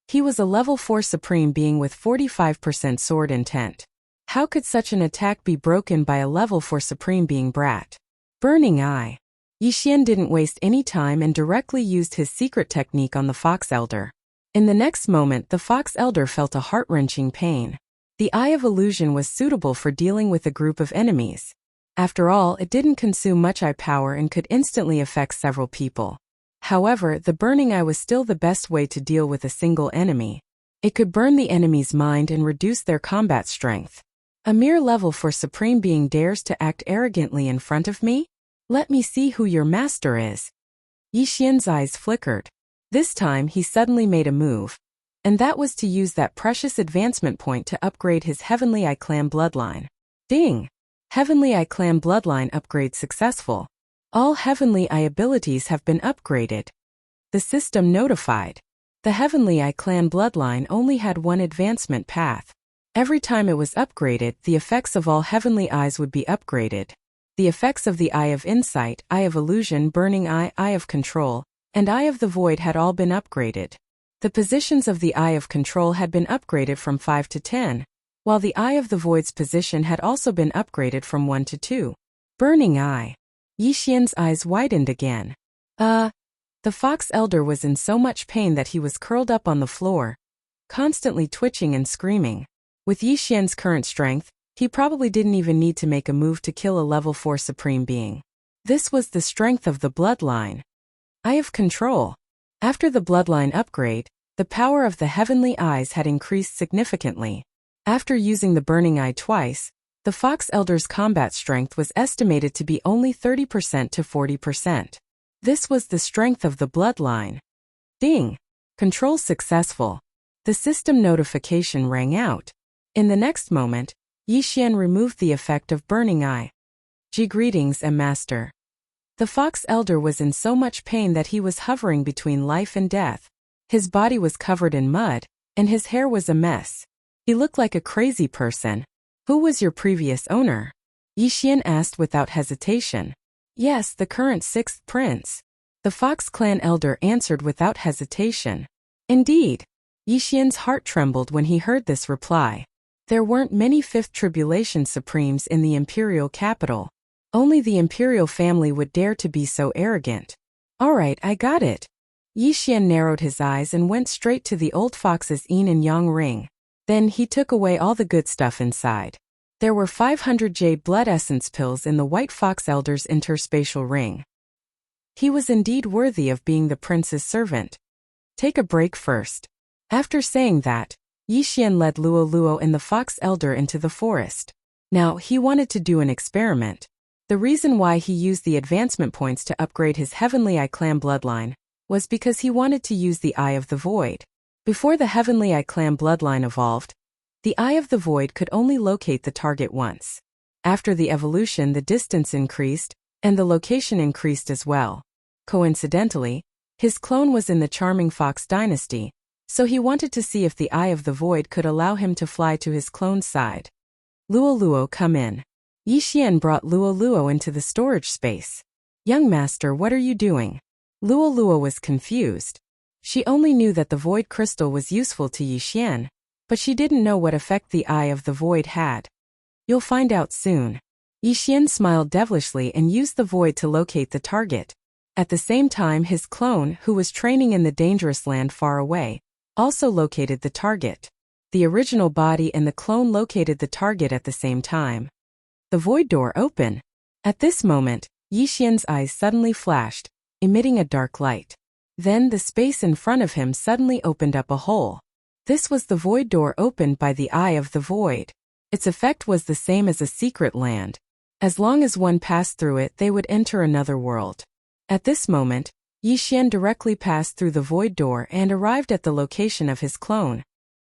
He was a level 4 supreme being with 45% sword intent. How could such an attack be broken by a level 4 supreme being brat? Burning Eye. Yi Xian didn't waste any time and directly used his secret technique on the Fox Elder. In the next moment, the Fox Elder felt a heart-wrenching pain. The Eye of Illusion was suitable for dealing with a group of enemies. After all, it didn't consume much eye power and could instantly affect several people. However, the Burning Eye was still the best way to deal with a single enemy. It could burn the enemy's mind and reduce their combat strength. A mere level 4 supreme being dares to act arrogantly in front of me? Let me see who your master is. Yi Xian's eyes flickered. This time he suddenly made a move. And that was to use that precious advancement point to upgrade his Heavenly Eye Clan bloodline. Ding! Heavenly Eye Clan bloodline upgrade successful. All Heavenly Eye abilities have been upgraded. The system notified. The Heavenly Eye Clan bloodline only had one advancement path. Every time it was upgraded, the effects of all Heavenly Eyes would be upgraded. The effects of the Eye of Insight, Eye of Illusion, Burning Eye, Eye of Control, and Eye of the Void had all been upgraded. The positions of the Eye of Control had been upgraded from 5 to 10, while the Eye of the Void's position had also been upgraded from 1 to 2. Burning Eye. Yi Xian's eyes widened again. The fox elder was in so much pain that he was curled up on the floor, constantly twitching and screaming. With Yi Xian's current strength, he probably didn't even need to make a move to kill a level 4 supreme being. This was the strength of the bloodline. Eye of Control. After the bloodline upgrade, the power of the heavenly eyes had increased significantly. After using the burning eye twice, the fox elder's combat strength was estimated to be only 30% to 40%. This was the strength of the bloodline. Ding! Control successful. The system notification rang out. In the next moment, Yi Xian removed the effect of burning eye. Greetings, Master. The fox elder was in so much pain that he was hovering between life and death. His body was covered in mud, and his hair was a mess. He looked like a crazy person. Who was your previous owner? Yi Xian asked without hesitation. Yes, the current 6th prince. The Fox clan elder answered without hesitation. Indeed. Yi Xian's heart trembled when he heard this reply. There weren't many 5th tribulation supremes in the imperial capital. Only the imperial family would dare to be so arrogant. Alright, I got it. Yi Xian narrowed his eyes and went straight to the old fox's yin and yang ring. Then he took away all the good stuff inside. There were 500 jade blood essence pills in the white fox elder's interspatial ring. He was indeed worthy of being the prince's servant. Take a break first. After saying that, Yi Xian led Luo Luo and the fox elder into the forest. Now, he wanted to do an experiment. The reason why he used the advancement points to upgrade his Heavenly Eye clan bloodline was because he wanted to use the Eye of the Void. Before the Heavenly Eye clan bloodline evolved, the Eye of the Void could only locate the target once. After the evolution, the distance increased, and the location increased as well. Coincidentally, his clone was in the Charming Fox dynasty, so he wanted to see if the Eye of the Void could allow him to fly to his clone's side. Luo Luo, come in. Yi Xian brought Luo Luo into the storage space. Young master, what are you doing? Luo Luo was confused. She only knew that the void crystal was useful to Yi Xian, but she didn't know what effect the Eye of the Void had. You'll find out soon. Yi Xian smiled devilishly and used the void to locate the target. At the same time, his clone, who was training in the dangerous land far away, also located the target. The original body and the clone located the target at the same time. The void door opened. At this moment, Yi Xian's eyes suddenly flashed, emitting a dark light. Then the space in front of him suddenly opened up a hole. This was the void door opened by the Eye of the Void. Its effect was the same as a secret land. As long as one passed through it, they would enter another world. At this moment, Yi Xian directly passed through the void door and arrived at the location of his clone.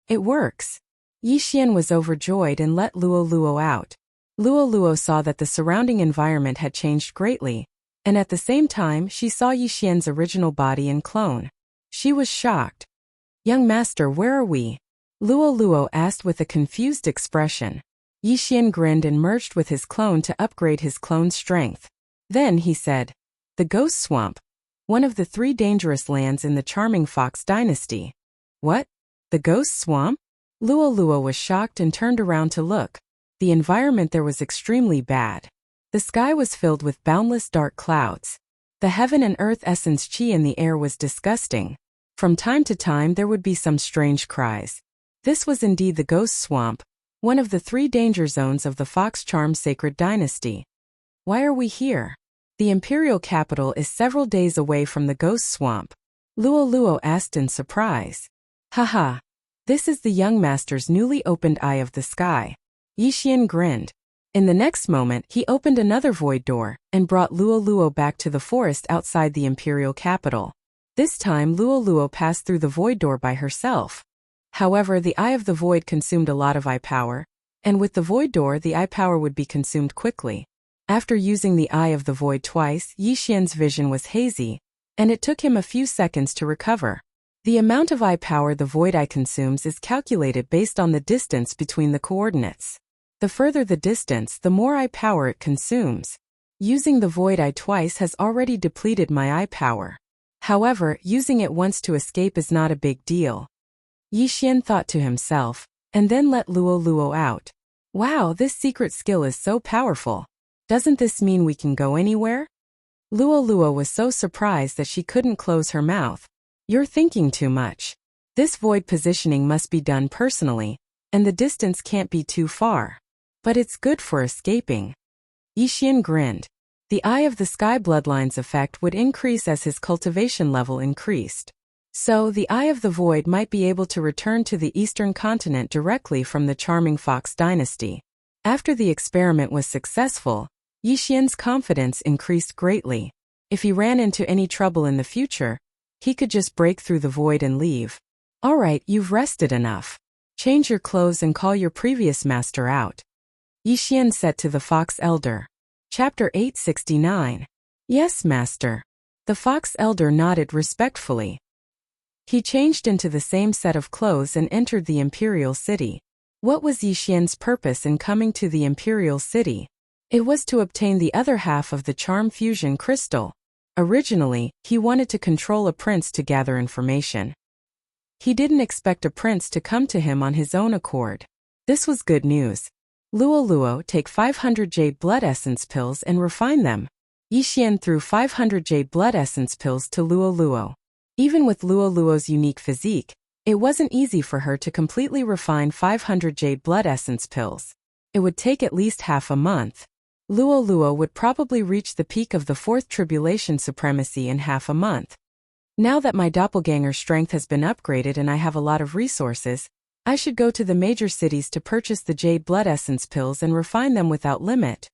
It works. Yi Xian was overjoyed and let Luo Luo out. Luo Luo saw that the surrounding environment had changed greatly, and at the same time she saw Yi Xian's original body and clone. She was shocked. Young master, where are we? Luo Luo asked with a confused expression. Yi Xian grinned and merged with his clone to upgrade his clone's strength. Then he said, the Ghost Swamp, one of the 3 dangerous lands in the Charming Fox dynasty. What? The Ghost Swamp? Luo Luo was shocked and turned around to look. The environment there was extremely bad. The sky was filled with boundless dark clouds. The heaven and earth essence chi in the air was disgusting. From time to time there would be some strange cries. This was indeed the Ghost Swamp, one of the 3 danger zones of the Fox Charm Sacred Dynasty. Why are we here? The imperial capital is several days away from the Ghost Swamp. Luo Luo asked in surprise. Haha. This is the young master's newly opened Eye of the Sky. Yi Xian grinned. In the next moment, he opened another void door and brought Luo Luo back to the forest outside the imperial capital. This time, Luo Luo passed through the void door by herself. However, the Eye of the Void consumed a lot of eye power, and with the void door, the eye power would be consumed quickly. After using the Eye of the Void twice, Yi Xian's vision was hazy, and it took him a few seconds to recover. The amount of eye power the void eye consumes is calculated based on the distance between the coordinates. The further the distance, the more eye power it consumes. Using the void eye twice has already depleted my eye power. However, using it once to escape is not a big deal. Yi Xian thought to himself, and then let Luo Luo out. Wow, this secret skill is so powerful. Doesn't this mean we can go anywhere? Luo was so surprised that she couldn't close her mouth. You're thinking too much. This void positioning must be done personally, and the distance can't be too far. But it's good for escaping. Yixian grinned. The Eye of the Sky bloodlines effect would increase as his cultivation level increased. So, the Eye of the Void might be able to return to the eastern continent directly from the charming Fox dynasty. After the experiment was successful, Yixian's confidence increased greatly. If he ran into any trouble in the future, he could just break through the void and leave. Alright, you've rested enough. Change your clothes and call your previous master out. Yixian said to the Fox Elder. Chapter 869. Yes, master. The Fox Elder nodded respectfully. He changed into the same set of clothes and entered the Imperial City. What was Yixian's purpose in coming to the Imperial City? It was to obtain the other half of the Charm Fusion Crystal. Originally, he wanted to control a prince to gather information. He didn't expect a prince to come to him on his own accord. This was good news. Luo, take 500 jade blood essence pills and refine them. Yixian threw 500 jade blood essence pills to Luo. Even with Luo's unique physique, it wasn't easy for her to completely refine 500 jade blood essence pills. It would take at least half a month. Luo would probably reach the peak of the fourth tribulation supremacy in half a month. Now that my doppelganger's strength has been upgraded and I have a lot of resources, I should go to the major cities to purchase the jade blood essence pills and refine them without limit,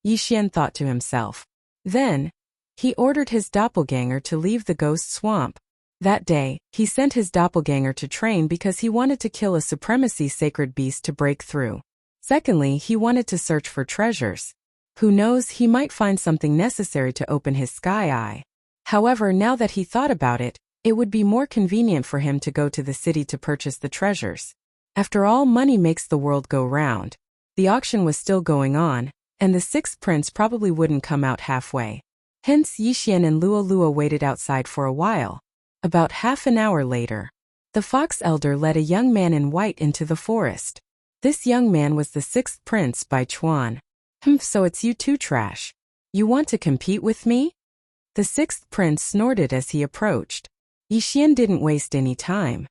Yixian thought to himself. Then, he ordered his doppelganger to leave the ghost swamp. That day, he sent his doppelganger to train because he wanted to kill a supremacy sacred beast to break through. Secondly, he wanted to search for treasures. Who knows, he might find something necessary to open his sky eye. However, now that he thought about it, it would be more convenient for him to go to the city to purchase the treasures. After all, money makes the world go round. The auction was still going on, and the sixth prince probably wouldn't come out halfway. Hence, Yixian and Luo waited outside for a while. About half an hour later, the Fox Elder led a young man in white into the forest. This young man was the sixth prince Bai Chuan. So it's you too, Trash. You want to compete with me? The sixth prince snorted as he approached. Yixian didn't waste any time.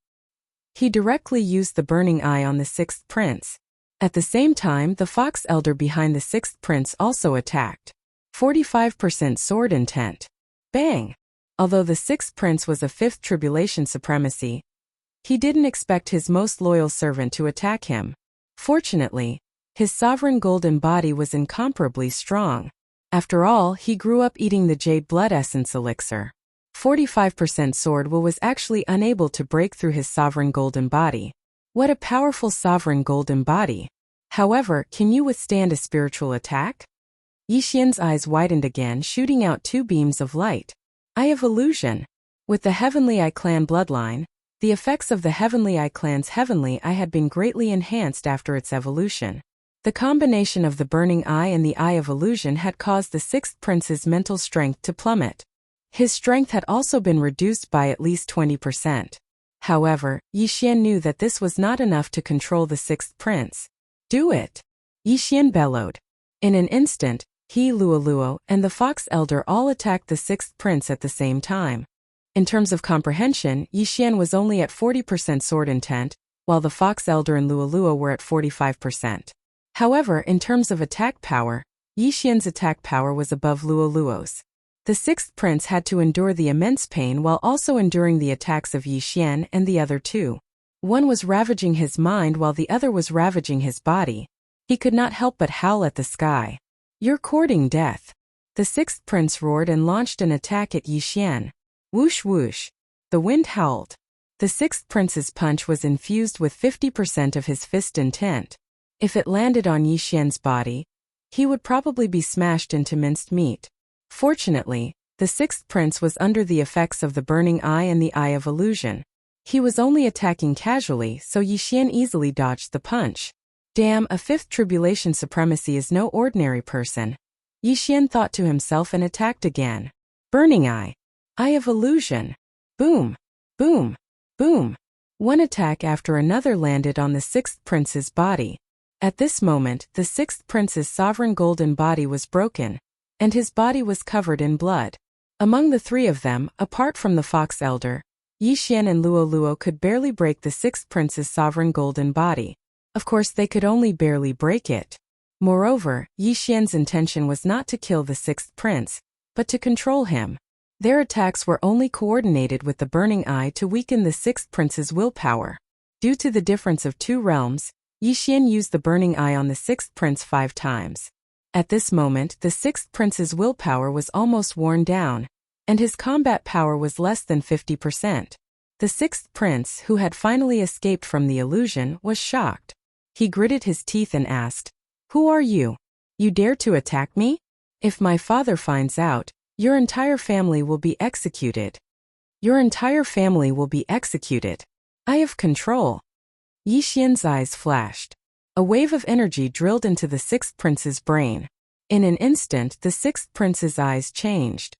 He directly used the burning eye on the sixth prince. At the same time, the Fox Elder behind the sixth prince also attacked. 45% sword intent. Bang! Although the sixth prince was a fifth tribulation supremacy, he didn't expect his most loyal servant to attack him. Fortunately, his sovereign golden body was incomparably strong. After all, he grew up eating the jade blood essence elixir. 45% sword will was actually unable to break through his sovereign golden body. What a powerful sovereign golden body. However, can you withstand a spiritual attack? Yixian's eyes widened again, shooting out two beams of light. Eye of Illusion. With the Heavenly Eye clan bloodline, the effects of the Heavenly Eye clan's Heavenly Eye had been greatly enhanced after its evolution. The combination of the Burning Eye and the Eye of Illusion had caused the sixth prince's mental strength to plummet. His strength had also been reduced by at least 20%. However, Yixian knew that this was not enough to control the sixth prince. Do it! Yixian bellowed. In an instant, he, Luo, and the Fox Elder all attacked the sixth prince at the same time. In terms of comprehension, Yixian was only at 40% sword intent, while the Fox Elder and Luo were at 45%. However, in terms of attack power, Yixian's attack power was above Luo's. The sixth prince had to endure the immense pain while also enduring the attacks of Yixian and the other two. One was ravaging his mind while the other was ravaging his body. He could not help but howl at the sky. You're courting death. The sixth prince roared and launched an attack at Yixian. Whoosh whoosh. The wind howled. The sixth prince's punch was infused with 50% of his fist intent. If it landed on Yixian's body, he would probably be smashed into minced meat. Fortunately, the sixth prince was under the effects of the Burning Eye and the Eye of Illusion. He was only attacking casually, so Yixian easily dodged the punch. Damn, a fifth tribulation supremacy is no ordinary person. Yixian thought to himself and attacked again. Burning Eye. Eye of Illusion. Boom. Boom. Boom. One attack after another landed on the sixth prince's body. At this moment, the sixth prince's sovereign golden body was broken, and his body was covered in blood. Among the three of them, apart from the fox elder, Yi Xian and Luo Luo could barely break the sixth prince's sovereign golden body. Of course, they could only barely break it. Moreover, Yi Xian's intention was not to kill the sixth prince, but to control him. Their attacks were only coordinated with the burning eye to weaken the sixth prince's willpower. Due to the difference of two realms, Yi Xian used the burning eye on the sixth prince 5 times. At this moment, the sixth prince's willpower was almost worn down, and his combat power was less than 50%. The sixth prince, who had finally escaped from the illusion, was shocked. He gritted his teeth and asked, "Who are you? You dare to attack me? If my father finds out, your entire family will be executed. Your entire family will be executed. I have control." Yi Xian's eyes flashed. A wave of energy drilled into the sixth prince's brain. In an instant, the sixth prince's eyes changed.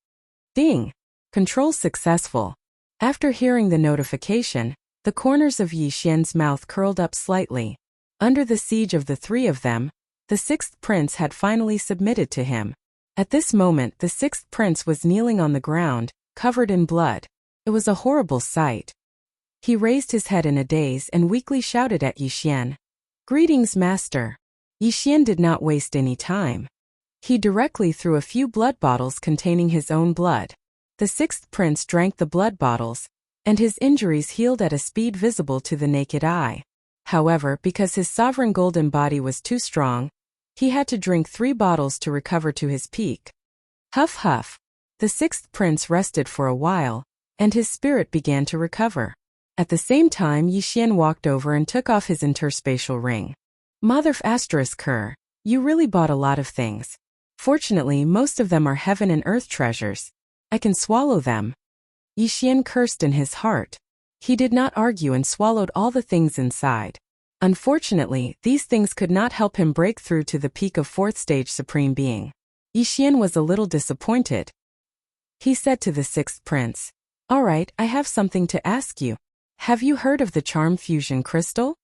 Ding! Control successful. After hearing the notification, the corners of Yi Xian's mouth curled up slightly. Under the siege of the three of them, the sixth prince had finally submitted to him. At this moment, the sixth prince was kneeling on the ground, covered in blood. It was a horrible sight. He raised his head in a daze and weakly shouted at Yi Xian. "Greetings, master." Yi Xian did not waste any time. He directly threw a few blood bottles containing his own blood. The sixth prince drank the blood bottles, and his injuries healed at a speed visible to the naked eye. However, because his sovereign golden body was too strong, he had to drink 3 bottles to recover to his peak. Huff huff. The sixth prince rested for a while, and his spirit began to recover. At the same time, Yi Xian walked over and took off his interspatial ring. Mother***, you really bought a lot of things. Fortunately, most of them are heaven and earth treasures. I can swallow them. Yi Xian cursed in his heart. He did not argue and swallowed all the things inside. Unfortunately, these things could not help him break through to the peak of 4th stage Supreme Being. Yi Xian was a little disappointed. He said to the sixth prince, "All right, I have something to ask you. Have you heard of the charm fusion crystal?"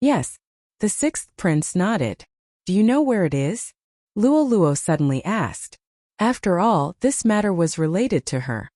"Yes." The sixth prince nodded. "Do you know where it is?" Luo Luo suddenly asked. After all, this matter was related to her.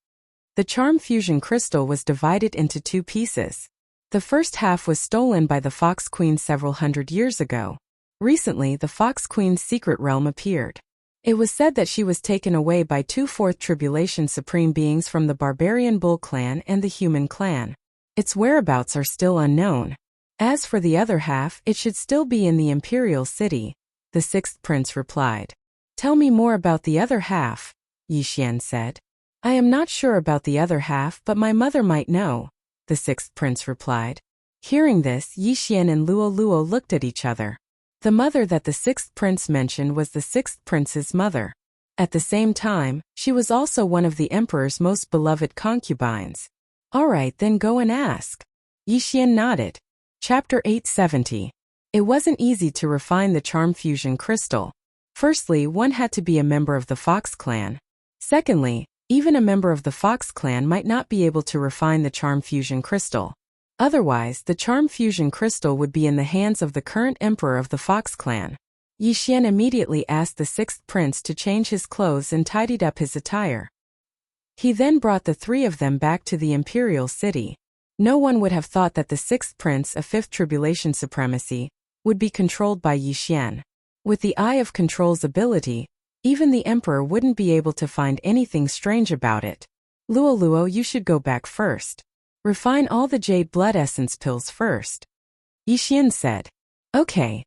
The charm fusion crystal was divided into 2 pieces. The first half was stolen by the Fox Queen several hundred years ago. Recently, the Fox Queen's secret realm appeared. It was said that she was taken away by 2 4th Tribulation Supreme Beings from the Barbarian Bull clan and the Human clan. Its whereabouts are still unknown. As for the other half, it should still be in the Imperial City, the sixth prince replied. "Tell me more about the other half," Yi Xian said. "I am not sure about the other half, but my mother might know," the sixth prince replied. Hearing this, Yi Xian and Luo Luo looked at each other. The mother that the sixth prince mentioned was the sixth prince's mother. At the same time, she was also one of the emperor's most beloved concubines. "All right, then go and ask." Yi Xian nodded. Chapter 870. It wasn't easy to refine the charm fusion crystal. Firstly, one had to be a member of the Fox clan. Secondly, even a member of the Fox clan might not be able to refine the charm fusion crystal. Otherwise, the charm fusion crystal would be in the hands of the current emperor of the Fox clan. Yi Xian immediately asked the sixth prince to change his clothes and tidied up his attire. He then brought the 3 of them back to the Imperial City. No one would have thought that the sixth prince of 5th Tribulation Supremacy would be controlled by Yi Xian. With the Eye of Control's ability, even the emperor wouldn't be able to find anything strange about it. "Luo Luo, you should go back first. Refine all the jade blood essence pills first," Yi Xian said. "Okay."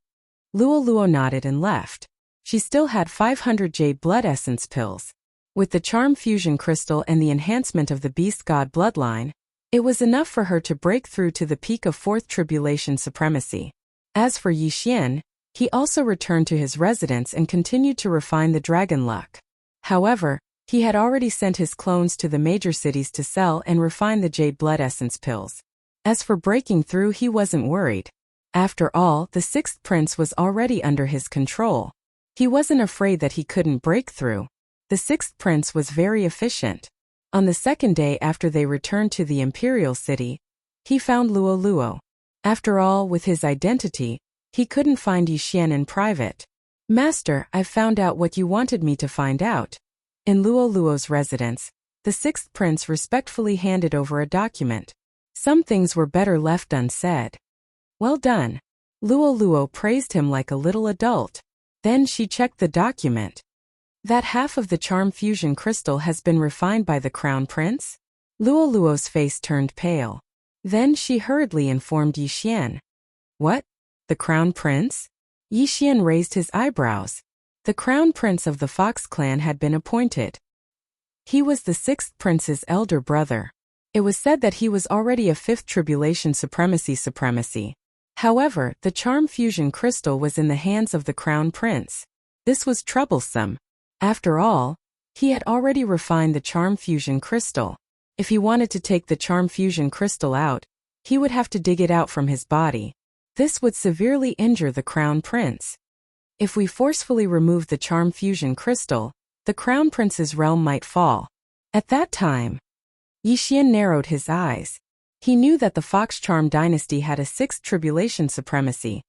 Luo Luo nodded and left. She still had 500 jade blood essence pills. With the charm fusion crystal and the enhancement of the beast god bloodline, it was enough for her to break through to the peak of 4th Tribulation Supremacy. As for Yi Xian, he also returned to his residence and continued to refine the dragon luck. However, he had already sent his clones to the major cities to sell and refine the jade blood essence pills. As for breaking through, he wasn't worried. After all, the sixth prince was already under his control. He wasn't afraid that he couldn't break through. The sixth prince was very efficient. On the second day after they returned to the Imperial City, he found Luo Luo. After all, with his identity, he couldn't find Yi Xian in private. Master, I've found out what you wanted me to find out. In Luoluo's residence, the sixth prince respectfully handed over a document. Some things were better left unsaid. Well done. Luoluo praised him like a little adult. Then she checked the document. That half of the charm fusion crystal has been refined by the crown prince? Luoluo's face turned pale. Then she hurriedly informed Yixian. What? The crown prince? Yixian raised his eyebrows. The crown prince of the Fox clan had been appointed. He was the sixth prince's elder brother. It was said that he was already a fifth tribulation supremacy. However, the charm fusion crystal was in the hands of the crown prince. This was troublesome. After all, he had already refined the charm fusion crystal. If he wanted to take the charm fusion crystal out, he would have to dig it out from his body. This would severely injure the crown prince. If we forcefully remove the charm fusion crystal, the crown prince's realm might fall. At that time, Yixian narrowed his eyes. He knew that the Fox Charm dynasty had a sixth tribulation supremacy,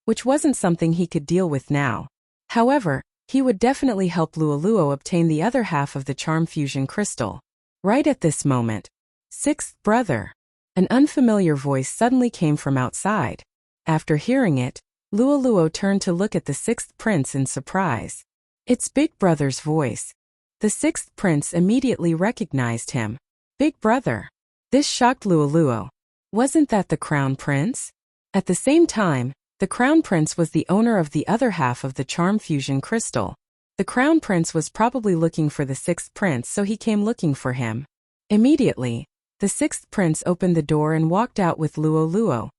which wasn't something he could deal with now. However, he would definitely help Luoluo obtain the other half of the charm fusion crystal. Right at this moment, sixth brother. An unfamiliar voice suddenly came from outside. After hearing it, Luoluo turned to look at the sixth prince in surprise. It's Big Brother's voice. The sixth prince immediately recognized him. Big Brother. This shocked Luoluo. Wasn't that the crown prince? At the same time, the crown prince was the owner of the other half of the charm fusion crystal. The crown prince was probably looking for the sixth prince, so he came looking for him. Immediately, the sixth prince opened the door and walked out with Luoluo.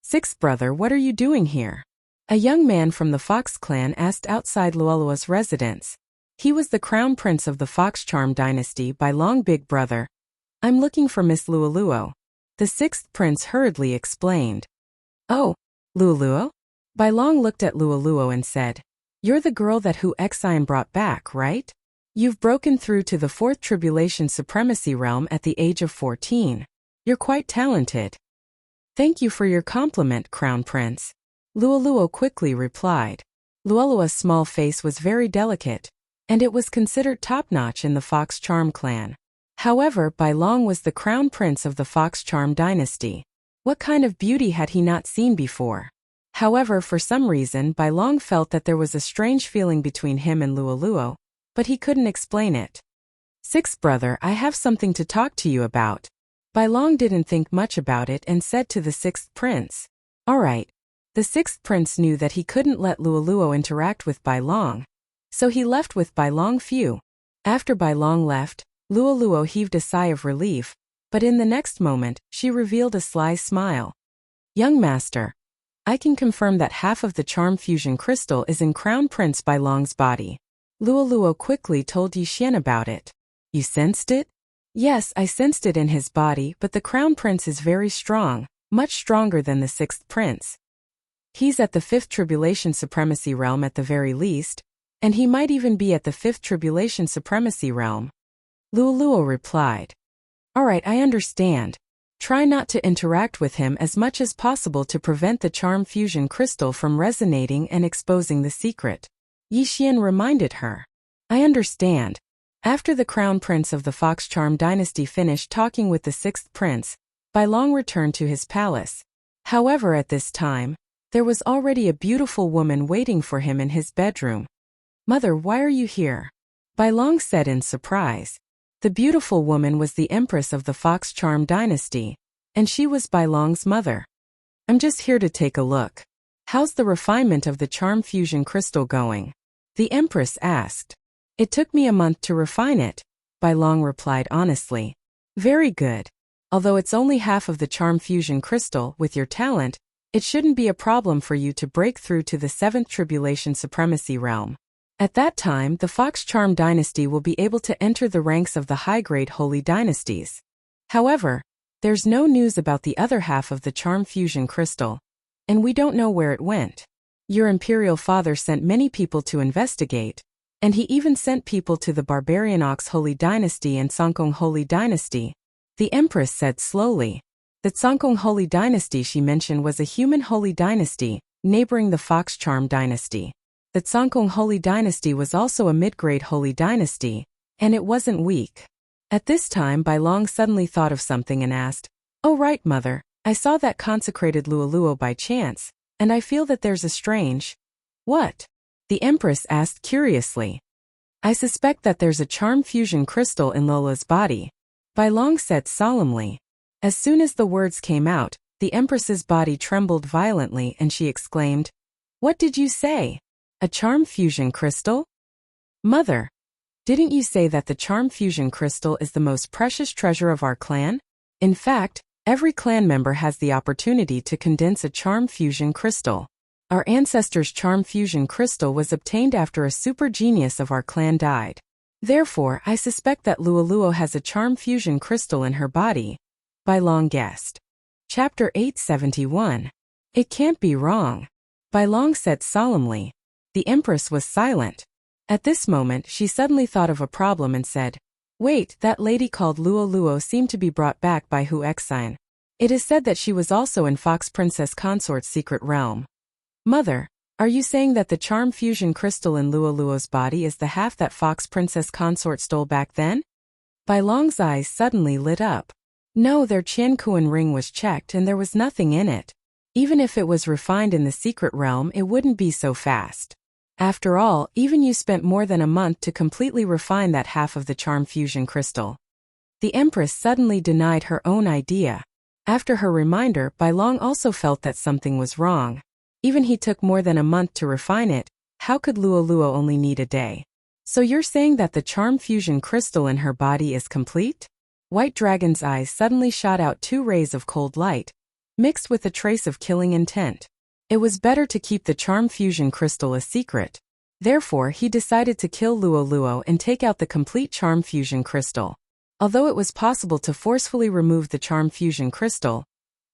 Sixth brother, what are you doing here? A young man from the Fox clan asked outside Luoluo's residence. He was the crown prince of the Fox Charm dynasty by long Big Brother. I'm looking for Miss Luoluo. The sixth prince hurriedly explained. Oh, Luoluo? Bai Long looked at Luoluo and said, You're the girl that Hu Xian brought back, right? You've broken through to the fourth tribulation supremacy realm at the age of 14. You're quite talented. Thank you for your compliment, Crown Prince. Luoluo quickly replied. Luoluo's small face was very delicate, and it was considered top-notch in the Fox Charm clan. However, Bai Long was the crown prince of the Fox Charm dynasty. What kind of beauty had he not seen before? However, for some reason, Bai Long felt that there was a strange feeling between him and Luoluo, but he couldn't explain it. Sixth brother, I have something to talk to you about. Bai Long didn't think much about it and said to the sixth prince. All right. The sixth prince knew that he couldn't let Luoluo interact with Bai Long, so he left with Bai Long few. After Bai Long left, Luoluo heaved a sigh of relief, but in the next moment, she revealed a sly smile. Young master, I can confirm that half of the charm fusion crystal is in Crown Prince Bai Long's body. Luoluo quickly told Yixian about it. You sensed it? Yes, I sensed it in his body, but the Crown Prince is very strong, much stronger than the sixth prince. He's at the fifth tribulation supremacy realm at the very least, and he might even be at the fifth tribulation supremacy realm. Luoluo replied. Alright, I understand. Try not to interact with him as much as possible to prevent the charm fusion crystal from resonating and exposing the secret. Yixian reminded her. I understand. After the crown prince of the Fox Charm dynasty finished talking with the sixth prince, Bai Long returned to his palace. However, at this time, there was already a beautiful woman waiting for him in his bedroom. Mother, why are you here? Bai Long said in surprise. The beautiful woman was the empress of the Fox Charm dynasty, and she was Bai Long's mother. I'm just here to take a look. How's the refinement of the charm fusion crystal going? The empress asked. It took me a month to refine it, Bai Long replied honestly. Very good. Although it's only half of the charm fusion crystal, with your talent, it shouldn't be a problem for you to break through to the seventh tribulation supremacy realm. At that time, the Fox Charm dynasty will be able to enter the ranks of the high-grade holy dynasties. However, there's no news about the other half of the charm fusion crystal, and we don't know where it went. Your imperial father sent many people to investigate, and he even sent people to the Barbarian Ox Holy Dynasty and Songkong Holy Dynasty. The empress said slowly. The Songkong Holy Dynasty she mentioned was a human holy dynasty, neighboring the Fox Charm dynasty. The Tsongkong Holy Dynasty was also a mid-grade holy dynasty, and it wasn't weak. At this time Bai Long suddenly thought of something and asked, "Oh right, mother, I saw that consecrated Luoluo by chance, and I feel that there's a strange—" "What?" the Empress asked curiously. "I suspect that there's a charm fusion crystal in Lola's body," Bai Long said solemnly. As soon as the words came out, the Empress's body trembled violently and she exclaimed, "What did you say? A charm fusion crystal? Mother, didn't you say that the charm fusion crystal is the most precious treasure of our clan? In fact, every clan member has the opportunity to condense a charm fusion crystal. Our ancestors' charm fusion crystal was obtained after a super genius of our clan died. Therefore, I suspect that Luoluo has a charm fusion crystal in her body," Bai Long guessed. Chapter 871. It can't be wrong, Bai Long said solemnly. The Empress was silent. At this moment, she suddenly thought of a problem and said, "Wait, that lady called Luoluo seemed to be brought back by Hu Exine. It is said that she was also in Fox Princess Consort's secret realm. Mother, are you saying that the charm fusion crystal in Luoluo's body is the half that Fox Princess Consort stole back then?" Bai Long's eyes suddenly lit up. No, their Qiankuan ring was checked and there was nothing in it. Even if it was refined in the secret realm, it wouldn't be so fast. After all, even you spent more than a month to completely refine that half of the charm fusion crystal. The Empress suddenly denied her own idea. After her reminder, Bai Long also felt that something was wrong. Even he took more than a month to refine it, how could Luoluo only need a day? So you're saying that the charm fusion crystal in her body is complete? White Dragon's eyes suddenly shot out two rays of cold light, mixed with a trace of killing intent. It was better to keep the charm fusion crystal a secret. Therefore, he decided to kill Luoluo and take out the complete charm fusion crystal. Although it was possible to forcefully remove the charm fusion crystal,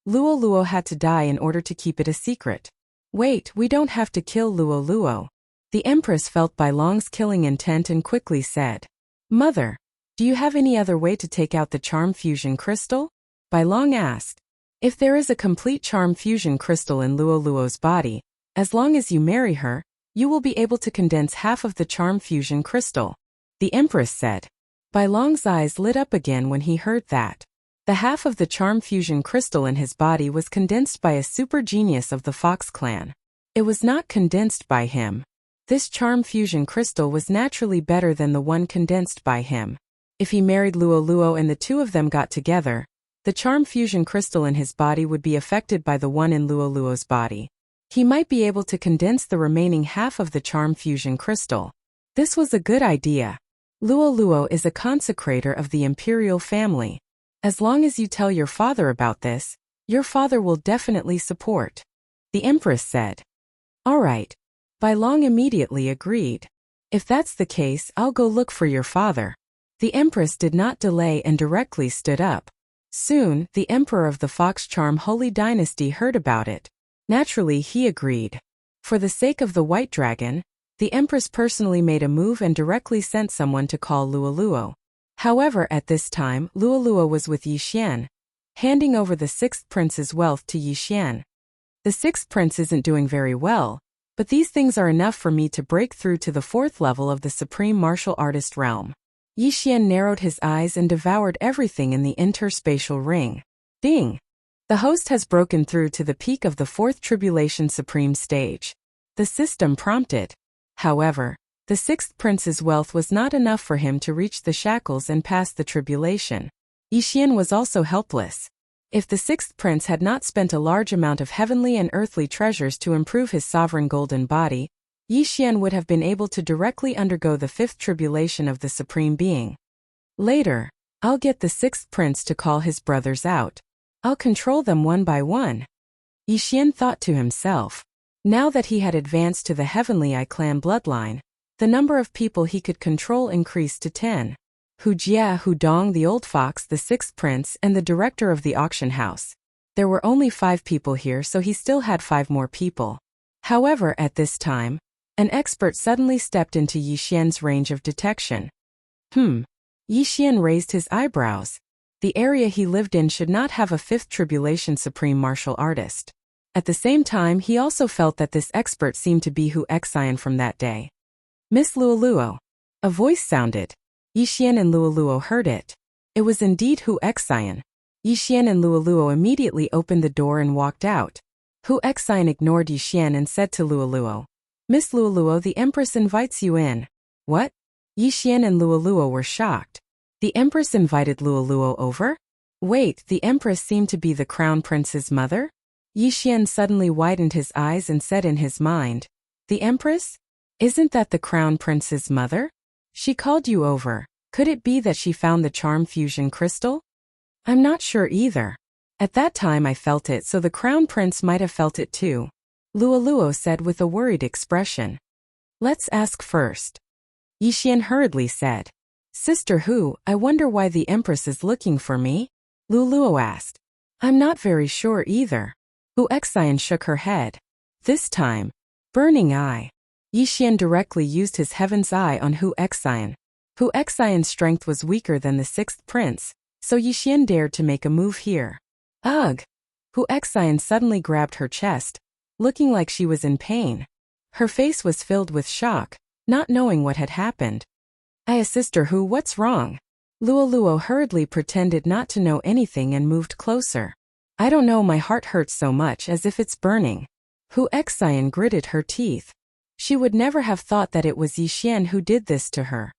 Luoluo had to die in order to keep it a secret. Wait, we don't have to kill Luoluo. The Empress felt Bai Long's killing intent and quickly said, "Mother, do you have any other way to take out the charm fusion crystal?" Bai Long asked. "If there is a complete charm fusion crystal in Luoluo's body, as long as you marry her, you will be able to condense half of the charm fusion crystal," the Empress said. Bai Long's eyes lit up again when he heard that. The half of the charm fusion crystal in his body was condensed by a super genius of the Fox clan. It was not condensed by him. This charm fusion crystal was naturally better than the one condensed by him. If he married Luoluo and the two of them got together, the charm fusion crystal in his body would be affected by the one in Luoluo's body. He might be able to condense the remaining half of the charm fusion crystal. This was a good idea. Luoluo is a consecrator of the imperial family. As long as you tell your father about this, your father will definitely support," the Empress said. "All right." Bai Long immediately agreed. "If that's the case, I'll go look for your father." The Empress did not delay and directly stood up. Soon, the Emperor of the Fox Charm Holy Dynasty heard about it. Naturally, he agreed. For the sake of the White Dragon, the Empress personally made a move and directly sent someone to call Luoluo. However, at this time, Luoluo was with Yi Xian, handing over the sixth prince's wealth to Yi Xian. The sixth prince isn't doing very well, but these things are enough for me to break through to the fourth level of the supreme martial artist realm. Yi Xian narrowed his eyes and devoured everything in the interspatial ring. Ding! The host has broken through to the peak of the fourth tribulation supreme stage. The system prompted. However, the sixth prince's wealth was not enough for him to reach the shackles and pass the tribulation. Yi Xian was also helpless. If the sixth prince had not spent a large amount of heavenly and earthly treasures to improve his sovereign golden body, Yi Xian would have been able to directly undergo the fifth tribulation of the Supreme Being. Later, I'll get the sixth prince to call his brothers out. I'll control them one by one. Yi Xian thought to himself. Now that he had advanced to the Heavenly Eye clan bloodline, the number of people he could control increased to 10. Hu Jia, Hu Dong, the old fox, the sixth prince, and the director of the auction house. There were only 5 people here, so he still had 5 more people. However, at this time, an expert suddenly stepped into Yi Xian's range of detection. Yi Xian raised his eyebrows. The area he lived in should not have a fifth tribulation supreme martial artist. At the same time, he also felt that this expert seemed to be Hu Xian from that day. Miss Luoluo. A voice sounded. Yixian and Luoluo heard it. It was indeed Hu Xian. Yixian and Luoluo immediately opened the door and walked out. Hu Xian ignored Yixian and said to Luoluo, Miss Luoluo, the Empress invites you in. What? Yixian and Luoluo were shocked. The Empress invited Luoluo over? Wait, the Empress seemed to be the Crown Prince's mother? Yixian suddenly widened his eyes and said in his mind, The Empress? Isn't that the Crown Prince's mother? She called you over. Could it be that she found the charm fusion crystal? I'm not sure either. At that time I felt it, so the Crown Prince might have felt it too. Luoluo said with a worried expression. Let's ask first. Yixian hurriedly said. Sister Hu, I wonder why the Empress is looking for me? Luoluo asked. I'm not very sure either. Hu Xian shook her head. This time, burning eye. Yixian directly used his heaven's eye on Hu Xian. Hu Xian's strength was weaker than the sixth prince, so Yixian dared to make a move here. Ugh! Hu Xian suddenly grabbed her chest, looking like she was in pain. Her face was filled with shock, not knowing what had happened. Sister Hu, what's wrong? Luoluo hurriedly pretended not to know anything and moved closer. I don't know, my heart hurts so much as if it's burning. Hu Xian gritted her teeth. She would never have thought that it was Yixian who did this to her.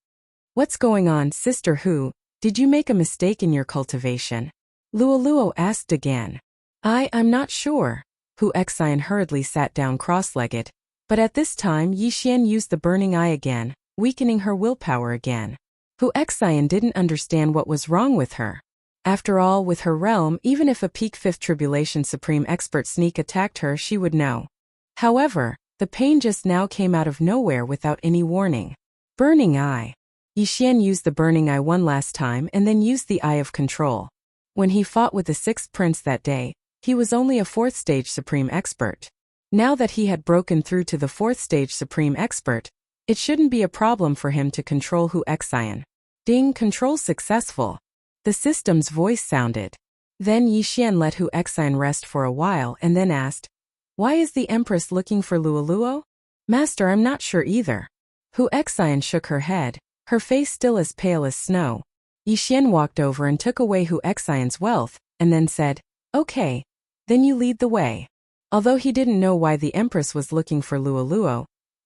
What's going on, Sister Hu? Did you make a mistake in your cultivation? Luoluo asked again. I'm not sure. Hu Xian hurriedly sat down cross-legged. But at this time Yixian used the burning eye again, weakening her willpower again. Hu Xian didn't understand what was wrong with her. After all, with her realm, even if a peak Fifth Tribulation Supreme Expert sneak attacked her, she would know. However, the pain just now came out of nowhere without any warning. Burning eye. Yixian used the burning eye one last time and then used the eye of control. When he fought with the sixth prince that day, he was only a fourth stage Supreme Expert. Now that he had broken through to the fourth stage Supreme Expert, it shouldn't be a problem for him to control Hu Xian. Ding, control successful. The system's voice sounded. Then Yixian let Hu Xian rest for a while and then asked, Why is the Empress looking for Luoluo? Master, I'm not sure either. Hu Xian shook her head, her face still as pale as snow. Yixian walked over and took away Hu Xian's wealth, and then said, Okay, then you lead the way. Although he didn't know why the Empress was looking for Luoluo,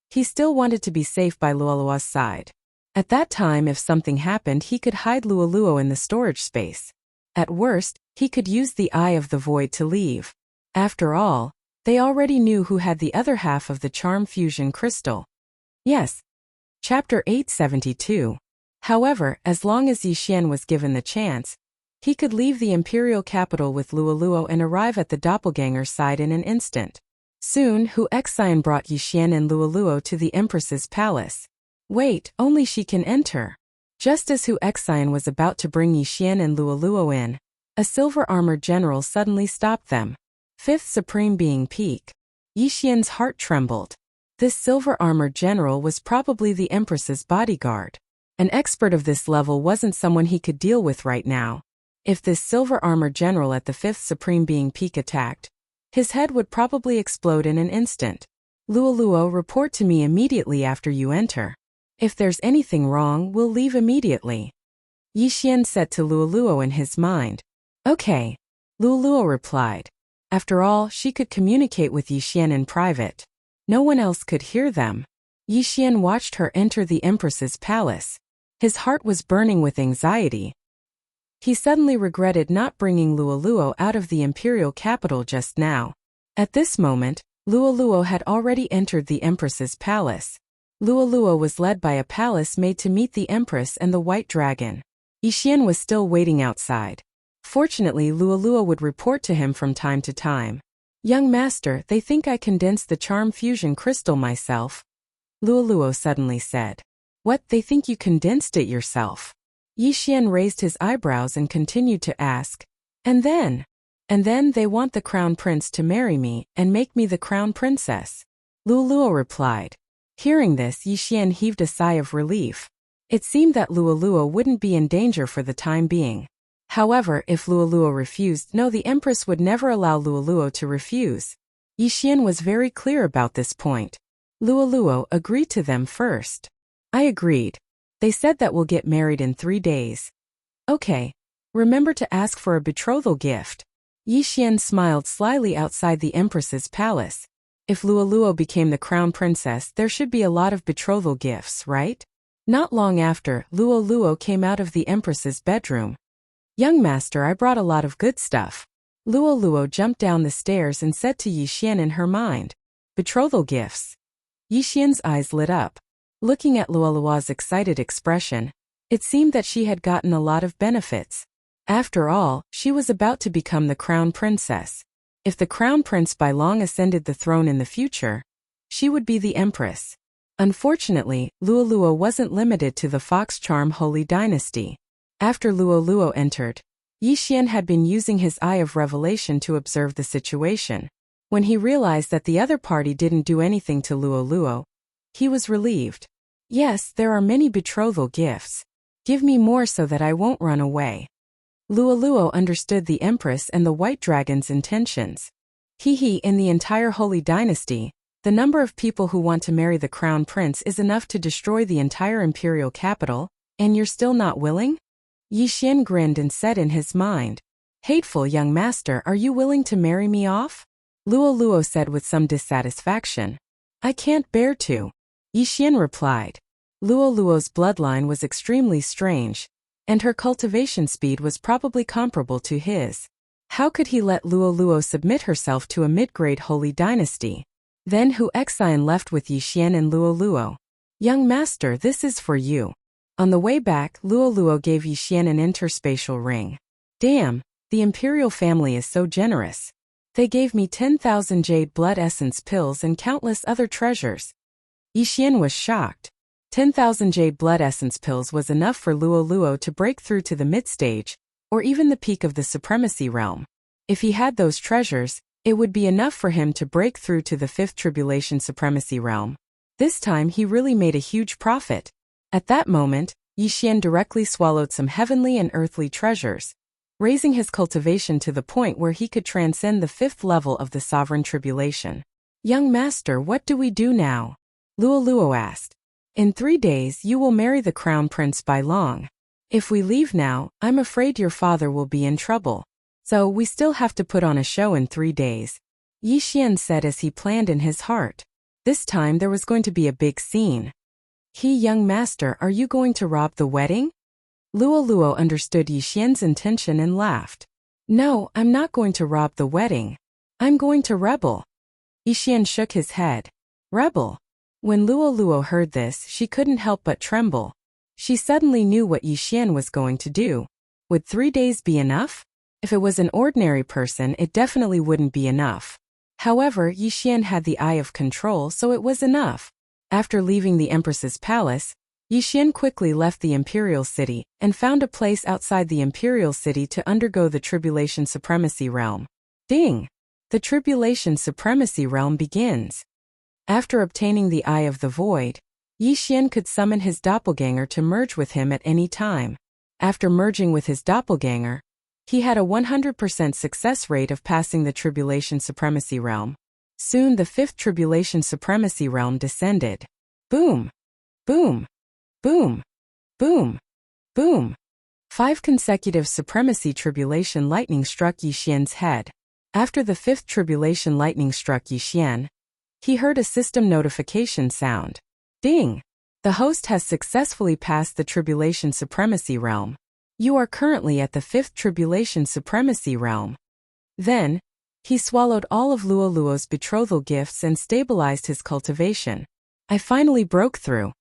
he still wanted to be safe by Luoluo's side. At that time, if something happened, he could hide Luoluo in the storage space. At worst, he could use the Eye of the Void to leave. After all, they already knew who had the other half of the charm fusion crystal. Yes. Chapter 872. However, as long as Yixian was given the chance, he could leave the imperial capital with Luoluo and arrive at the doppelganger's side in an instant. Soon, Hu Xian brought Yixian and Luoluo to the Empress's palace. Wait, only she can enter. Just as Hu Xian was about to bring Yixian and Luoluo in, a silver-armored general suddenly stopped them. Fifth Supreme Being Peak. Yixian's heart trembled. This silver-armored general was probably the Empress's bodyguard. An expert of this level wasn't someone he could deal with right now. If this silver-armored general at the Fifth Supreme Being Peak attacked, his head would probably explode in an instant. Luoluo, report to me immediately after you enter. If there's anything wrong, we'll leave immediately. Yixian said to Luoluo in his mind. Okay. Luoluo replied. After all, she could communicate with Yixian in private. No one else could hear them. Yixian watched her enter the Empress's palace. His heart was burning with anxiety. He suddenly regretted not bringing Luoluo out of the imperial capital just now. At this moment, Luoluo had already entered the Empress's palace. Luoluo was led by a palace made to meet the Empress and the White Dragon. Yixian was still waiting outside. Fortunately, Luoluo would report to him from time to time. Young master, they think I condensed the charm fusion crystal myself. Luoluo suddenly said. What, they think you condensed it yourself? Yixian raised his eyebrows and continued to ask. And then they want the crown prince to marry me and make me the crown princess. Luoluo replied. Hearing this, Yixian heaved a sigh of relief. It seemed that Luoluo wouldn't be in danger for the time being. However, if Luoluo refused, no, the Empress would never allow Luoluo to refuse. Yixian was very clear about this point. Luoluo agreed to them first. I agreed. They said that we'll get married in 3 days. Okay. Remember to ask for a betrothal gift. Yixian smiled slyly outside the Empress's palace. If Luoluo became the crown princess, there should be a lot of betrothal gifts, right? Not long after, Luoluo came out of the Empress's bedroom. Young master, I brought a lot of good stuff. Luoluo jumped down the stairs and said to Yixian in her mind. Betrothal gifts. Yixian's eyes lit up. Looking at Luoluo's excited expression, it seemed that she had gotten a lot of benefits. After all, she was about to become the crown princess. If the crown prince by long ascended the throne in the future, she would be the empress. Unfortunately, Luoluo wasn't limited to the Fox Charm Holy Dynasty. After Luoluo entered, Yixian had been using his eye of revelation to observe the situation. When he realized that the other party didn't do anything to Luoluo, he was relieved. Yes, there are many betrothal gifts. Give me more so that I won't run away. Luoluo understood the Empress and the White Dragon's intentions. In the entire Holy Dynasty, the number of people who want to marry the crown prince is enough to destroy the entire imperial capital, and you're still not willing? Yixian grinned and said in his mind, Hateful young master, are you willing to marry me off? Luoluo said with some dissatisfaction. I can't bear to. Yixian replied. Luoluo's bloodline was extremely strange, and her cultivation speed was probably comparable to his. How could he let Luoluo submit herself to a mid-grade holy dynasty? Then Hu Xian left with Yixian and Luoluo. Young master, this is for you. On the way back, Luoluo gave Yixian an interspatial ring. Damn, the imperial family is so generous. They gave me 10,000 jade blood essence pills and countless other treasures. Yixian was shocked. 10,000 jade blood essence pills was enough for Luoluo to break through to the mid-stage, or even the peak of the supremacy realm. If he had those treasures, it would be enough for him to break through to the 5th tribulation supremacy realm. This time he really made a huge profit. At that moment, Yixian directly swallowed some heavenly and earthly treasures, raising his cultivation to the point where he could transcend the 5th level of the sovereign tribulation. Young master, what do we do now? Luoluo asked. In 3 days you will marry the crown prince Bai Long. If we leave now, I'm afraid your father will be in trouble. So we still have to put on a show in 3 days. Yixian said as he planned in his heart. This time there was going to be a big scene. Young master, are you going to rob the wedding? Luoluo understood Yixian's intention and laughed. No, I'm not going to rob the wedding. I'm going to rebel. Yixian shook his head. Rebel? When Luoluo heard this, she couldn't help but tremble. She suddenly knew what Yixian was going to do. Would 3 days be enough? If it was an ordinary person, it definitely wouldn't be enough. However, Yixian had the eye of control, so it was enough. After leaving the Empress's palace, Yixian quickly left the imperial city and found a place outside the imperial city to undergo the tribulation supremacy realm. Ding! The tribulation supremacy realm begins. After obtaining the Eye of the Void, Yixian could summon his doppelganger to merge with him at any time. After merging with his doppelganger, he had a 100% success rate of passing the Tribulation Supremacy Realm. Soon the 5th Tribulation Supremacy Realm descended. Boom! Boom! Boom! Boom! Boom! 5 consecutive Supremacy Tribulation lightning struck Yixian's head. After the 5th Tribulation lightning struck Yixian, he heard a system notification sound. Ding! The host has successfully passed the Tribulation Supremacy Realm. You are currently at the 5th Tribulation Supremacy Realm. Then, he swallowed all of Luoluo's betrothal gifts and stabilized his cultivation. I finally broke through.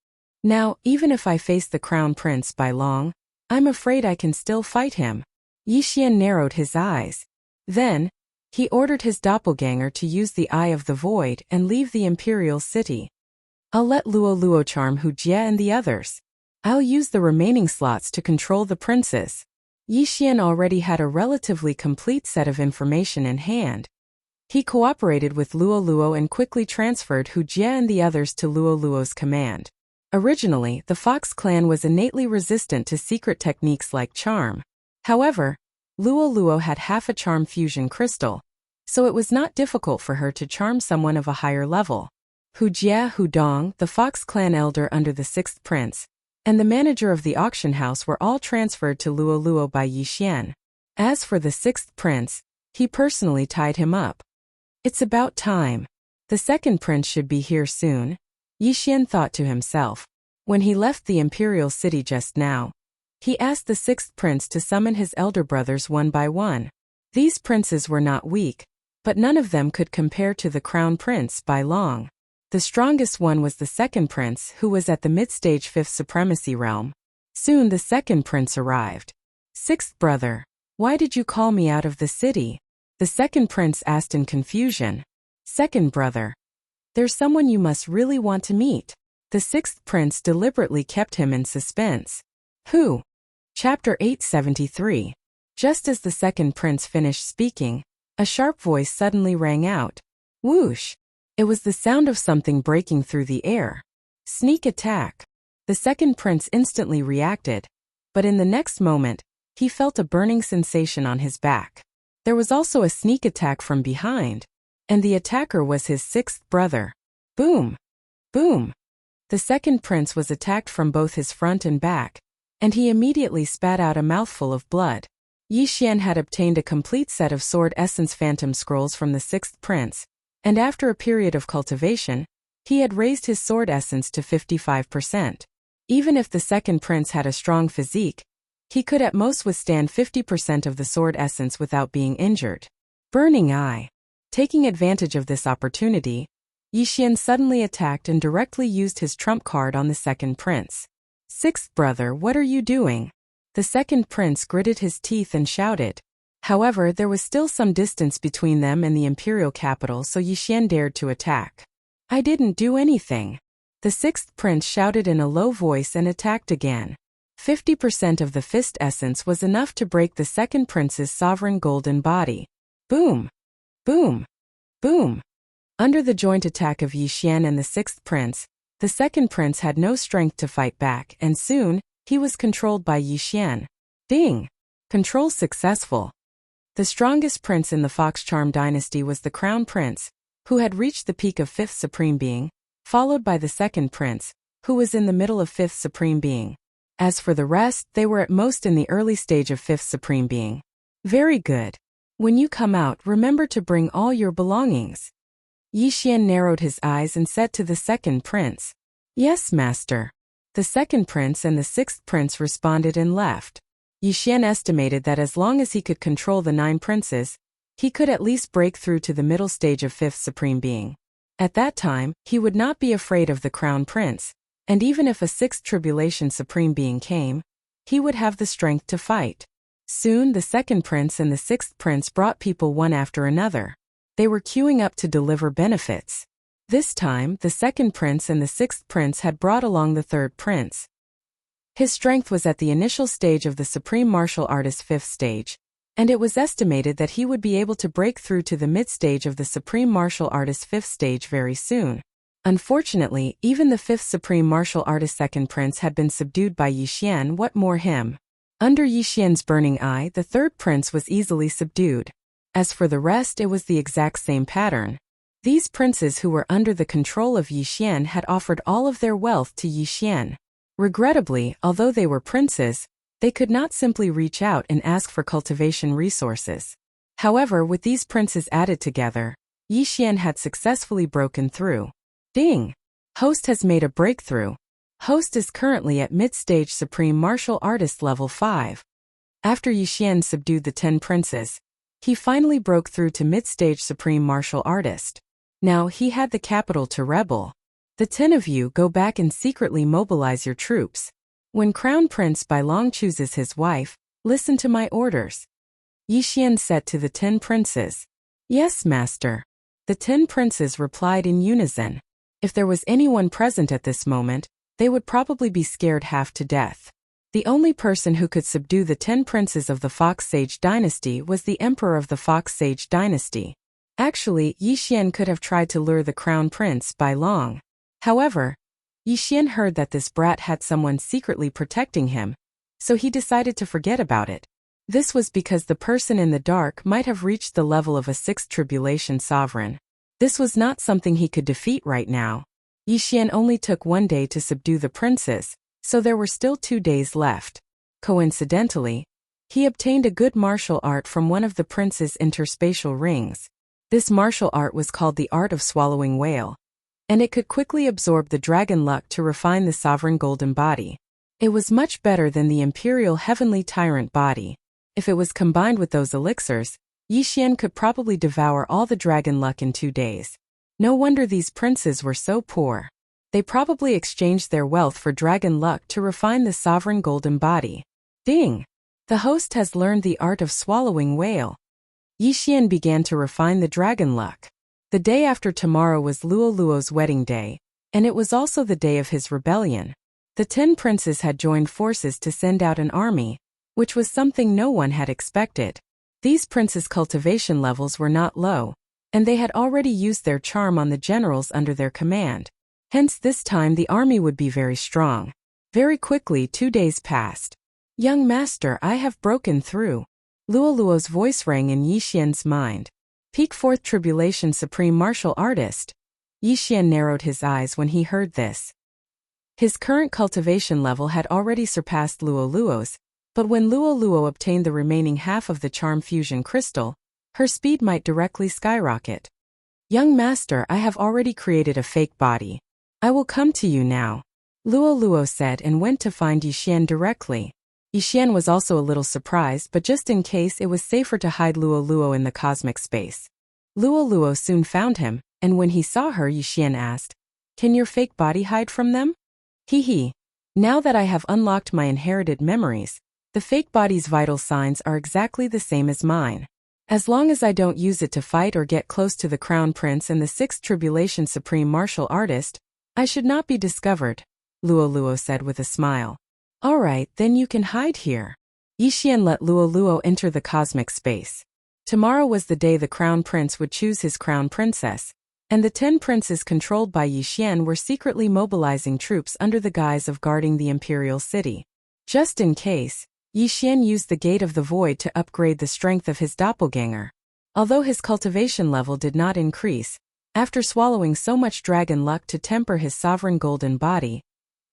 Now, even if I face the Crown Prince Bai Long, I'm afraid I can still fight him. Yixian narrowed his eyes. Then, he ordered his doppelganger to use the Eye of the Void and leave the imperial city. I'll let Luoluo charm Hu Jie and the others. I'll use the remaining slots to control the princes. Yixian already had a relatively complete set of information in hand. He cooperated with Luoluo and quickly transferred Hu Jie and the others to Luoluo's command. Originally, the Fox clan was innately resistant to secret techniques like charm. However, Luoluo had half a charm fusion crystal, so it was not difficult for her to charm someone of a higher level. Hu Jia Hu Dong, the Fox clan elder under the sixth prince, and the manager of the auction house were all transferred to Luo Luo by Yi Xian. As for the sixth prince, he personally tied him up. It's about time. The second prince should be here soon, Yi Xian thought to himself. When he left the imperial city just now, he asked the sixth prince to summon his elder brothers one by one. These princes were not weak, but none of them could compare to the crown prince by long. The strongest one was the second prince, who was at the mid-stage fifth supremacy realm. Soon the second prince arrived. Sixth brother, why did you call me out of the city? The second prince asked in confusion. Second brother, there's someone you must really want to meet. The sixth prince deliberately kept him in suspense. Who? Chapter 873. Just as the second prince finished speaking, a sharp voice suddenly rang out. Whoosh! It was the sound of something breaking through the air. Sneak attack. The second prince instantly reacted, but in the next moment, he felt a burning sensation on his back. There was also a sneak attack from behind, and the attacker was his sixth brother. Boom! Boom! The second prince was attacked from both his front and back, and he immediately spat out a mouthful of blood. Yi Xian had obtained a complete set of sword essence phantom scrolls from the sixth prince, and after a period of cultivation, he had raised his sword essence to 55%. Even if the second prince had a strong physique, he could at most withstand 50% of the sword essence without being injured. Burning Eye. Taking advantage of this opportunity, Yi Xian suddenly attacked and directly used his trump card on the second prince. Sixth brother, what are you doing? The second prince gritted his teeth and shouted. However, there was still some distance between them and the imperial capital, so Yi Xian dared to attack. I didn't do anything. The sixth prince shouted in a low voice and attacked again. 50% of the fist essence was enough to break the second prince's sovereign golden body. Boom! Boom! Boom! Under the joint attack of Yi Xian and the sixth prince, the second prince had no strength to fight back, and soon, he was controlled by Yi Xian. Ding! Control successful. The strongest prince in the Fox Charm dynasty was the crown prince, who had reached the peak of fifth supreme being, followed by the second prince, who was in the middle of fifth supreme being. As for the rest, they were at most in the early stage of fifth supreme being. Very good. When you come out, remember to bring all your belongings. Yi Xian narrowed his eyes and said to the second prince. Yes, master. The second prince and the sixth prince responded and left. Yi Xian estimated that as long as he could control the 9 princes, he could at least break through to the middle stage of fifth supreme being. At that time, he would not be afraid of the crown prince, and even if a sixth tribulation supreme being came, he would have the strength to fight. Soon the second prince and the sixth prince brought people one after another. They were queuing up to deliver benefits. This time, the second prince and the sixth prince had brought along the third prince. His strength was at the initial stage of the Supreme Martial Artist 5th stage, and it was estimated that he would be able to break through to the mid-stage of the Supreme Martial Artist 5th stage very soon. Unfortunately, even the 5th Supreme Martial Artist 2nd Prince had been subdued by Yi Xian. What more him? Under Yi Xian's burning eye, the third prince was easily subdued. As for the rest, it was the exact same pattern. These princes who were under the control of Yi Xian had offered all of their wealth to Yi Xian. Regrettably, although they were princes, they could not simply reach out and ask for cultivation resources. However, with these princes added together, Yi Xian had successfully broken through. Ding! Host has made a breakthrough. Host is currently at mid-stage Supreme Martial Artist level 5. After Yi Xian subdued the 10 princes, he finally broke through to mid-stage Supreme Martial Artist. Now he had the capital to rebel. The 10 of you go back and secretly mobilize your troops. When Crown Prince Bailong chooses his wife, listen to my orders. Yi Xian said to the 10 princes. Yes, master. The 10 princes replied in unison. If there was anyone present at this moment, they would probably be scared half to death. The only person who could subdue the 10 princes of the Fox Sage dynasty was the emperor of the Fox Sage dynasty. Actually, Yi Xian could have tried to lure the Crown Prince Bailong. However, Yi Xian heard that this brat had someone secretly protecting him, so he decided to forget about it. This was because the person in the dark might have reached the level of a sixth tribulation sovereign. This was not something he could defeat right now. Yi Xian only took 1 day to subdue the princes, so there were still 2 days left. Coincidentally, he obtained a good martial art from one of the prince's interspatial rings. This martial art was called the art of swallowing whale, and it could quickly absorb the dragon luck to refine the sovereign golden body. It was much better than the imperial heavenly tyrant body. If it was combined with those elixirs, Yi Xian could probably devour all the dragon luck in 2 days. No wonder these princes were so poor. They probably exchanged their wealth for dragon luck to refine the sovereign golden body. Ding! The host has learned the art of swallowing whale. Yi Xian began to refine the dragon luck. The day after tomorrow was Luo Luo's wedding day, and it was also the day of his rebellion. The 10 princes had joined forces to send out an army, which was something no one had expected. These princes' cultivation levels were not low, and they had already used their charm on the generals under their command. Hence this time the army would be very strong. Very quickly 2 days passed. "Young master, I have broken through." Luo Luo's voice rang in Yi Xian's mind. "Peak Fourth Tribulation Supreme Martial Artist." Yi Xian narrowed his eyes when he heard this. His current cultivation level had already surpassed Luo Luo's, but when Luo Luo obtained the remaining half of the charm fusion crystal, her speed might directly skyrocket. "Young master, I have already created a fake body. I will come to you now," Luo Luo said and went to find Yi Xian directly. Yi Xian was also a little surprised, but just in case it was safer to hide Luo Luo in the cosmic space. Luo Luo soon found him, and when he saw her, Yi Xian asked, "Can your fake body hide from them?" "Hee. Now that I have unlocked my inherited memories, the fake body's vital signs are exactly the same as mine. As long as I don't use it to fight or get close to the Crown Prince and the Sixth Tribulation Supreme Martial Artist, I should not be discovered," Luo Luo said with a smile. "All right, then you can hide here." Yi Xian let Luo Luo enter the cosmic space. Tomorrow was the day the Crown Prince would choose his Crown Princess, and the 10 princes controlled by Yi Xian were secretly mobilizing troops under the guise of guarding the imperial city. Just in case, Yi Xian used the Gate of the Void to upgrade the strength of his doppelganger. Although his cultivation level did not increase, after swallowing so much dragon luck to temper his sovereign golden body,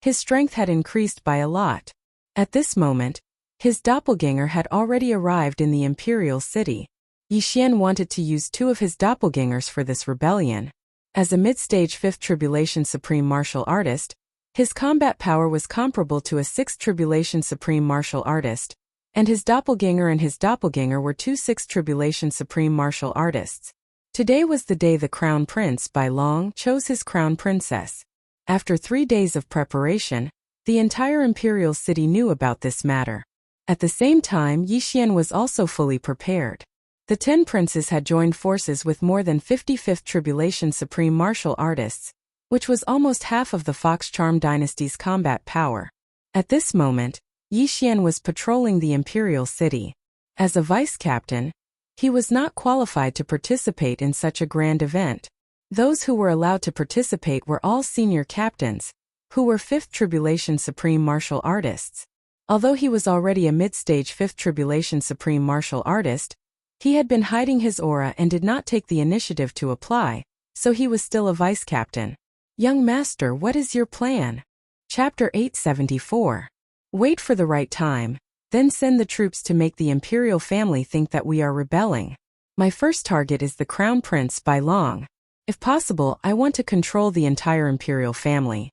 his strength had increased by a lot. At this moment, his doppelganger had already arrived in the imperial city. Yi Xian wanted to use 2 of his doppelgangers for this rebellion. As a mid-stage 5th Tribulation Supreme Martial Artist, his combat power was comparable to a 6th Tribulation Supreme Martial Artist, and his doppelganger were 2 6th Tribulation Supreme Martial Artists. Today was the day the Crown Prince, by long, chose his Crown Princess. After 3 days of preparation, the entire imperial city knew about this matter. At the same time, Yi Xian was also fully prepared. The 10 princes had joined forces with more than 55th Tribulation Supreme Martial Artists, which was almost half of the Fox Charm Dynasty's combat power. At this moment, Yi Xian was patrolling the imperial city. As a vice-captain, he was not qualified to participate in such a grand event. Those who were allowed to participate were all senior captains, who were 5th Tribulation Supreme Martial Artists. Although he was already a mid-stage 5th Tribulation Supreme Martial Artist, he had been hiding his aura and did not take the initiative to apply, so he was still a vice-captain. "Young master, what is your plan?" Chapter 874. Wait for the right time, then send the troops to make the imperial family think that we are rebelling. My first target is the Crown Prince by long. If possible, I want to control the entire imperial family.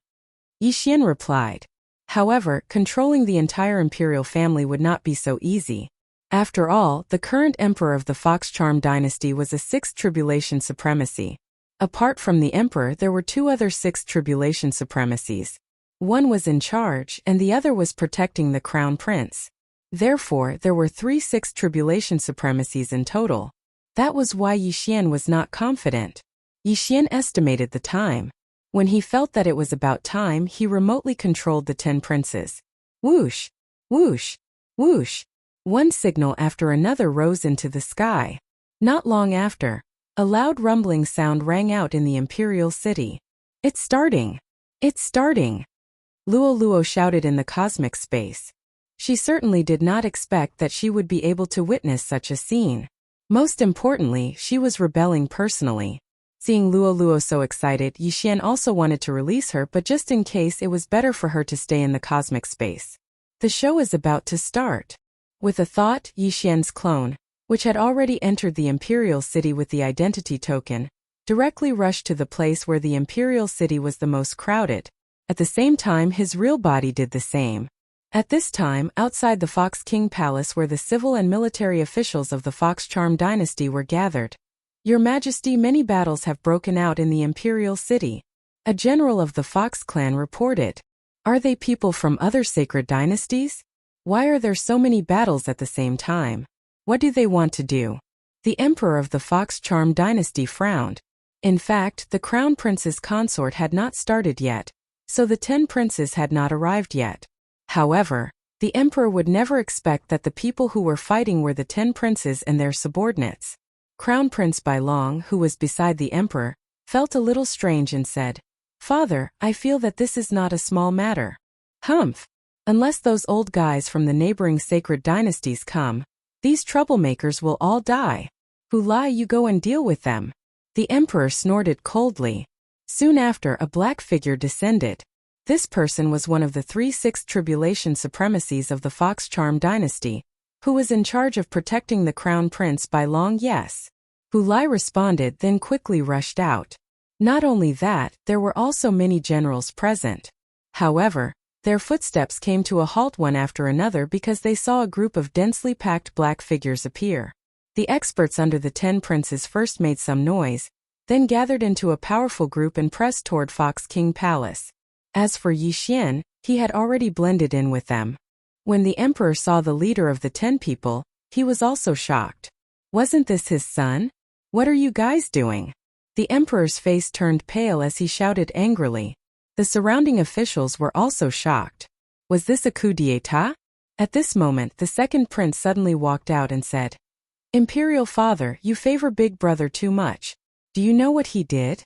Yi Xian replied. However, controlling the entire imperial family would not be so easy. After all, the current emperor of the Fox Charm Dynasty was a 6th Tribulation Supremacy. Apart from the emperor, there were 2 other 6th Tribulation Supremacies. One was in charge, and the other was protecting the Crown Prince. Therefore, there were 3 6th Tribulation Supremacies in total. That was why Yi Xian was not confident. Yi Xian estimated the time. When he felt that it was about time, he remotely controlled the 10 princes. Whoosh! Whoosh! Whoosh! One signal after another rose into the sky. Not long after, a loud rumbling sound rang out in the imperial city. "It's starting! It's starting!" Luo Luo shouted in the cosmic space. She certainly did not expect that she would be able to witness such a scene. Most importantly, she was rebelling personally. Seeing Luo Luo so excited, Yixian also wanted to release her, but just in case, it was better for her to stay in the cosmic space. The show is about to start. With a thought, Yixian's clone, which had already entered the Imperial City with the identity token, directly rushed to the place where the Imperial City was the most crowded. At the same time, his real body did the same. At this time, outside the Fox King Palace where the civil and military officials of the Fox Charm dynasty were gathered. Your Majesty, many battles have broken out in the Imperial City. A general of the Fox clan reported. Are they people from other sacred dynasties? Why are there so many battles at the same time? What do they want to do? The emperor of the Fox Charm dynasty frowned. In fact, the crown prince's consort had not started yet, so the 10 princes had not arrived yet. However, the emperor would never expect that the people who were fighting were the 10 princes and their subordinates. Crown Prince Bailong, who was beside the emperor, felt a little strange and said, "Father, I feel that this is not a small matter." "Humph! Unless those old guys from the neighboring sacred dynasties come, these troublemakers will all die. Hu Lai, you go and deal with them." The emperor snorted coldly. Soon after, a black figure descended. This person was one of the 3/6 tribulation supremacies of the Fox Charm dynasty, who was in charge of protecting the crown prince Bailong. Yes. Hu Lai responded, then quickly rushed out. Not only that, there were also many generals present. However, their footsteps came to a halt one after another because they saw a group of densely packed black figures appear. The experts under the 10 princes first made some noise, then gathered into a powerful group and pressed toward Fox King Palace. As for Yixian, he had already blended in with them. When the emperor saw the leader of the 10 people, he was also shocked. Wasn't this his son? What are you guys doing? The emperor's face turned pale as he shouted angrily. The surrounding officials were also shocked. Was this a coup d'état? At this moment, the second prince suddenly walked out and said, "Imperial father, you favor Big Brother too much. Do you know what he did?"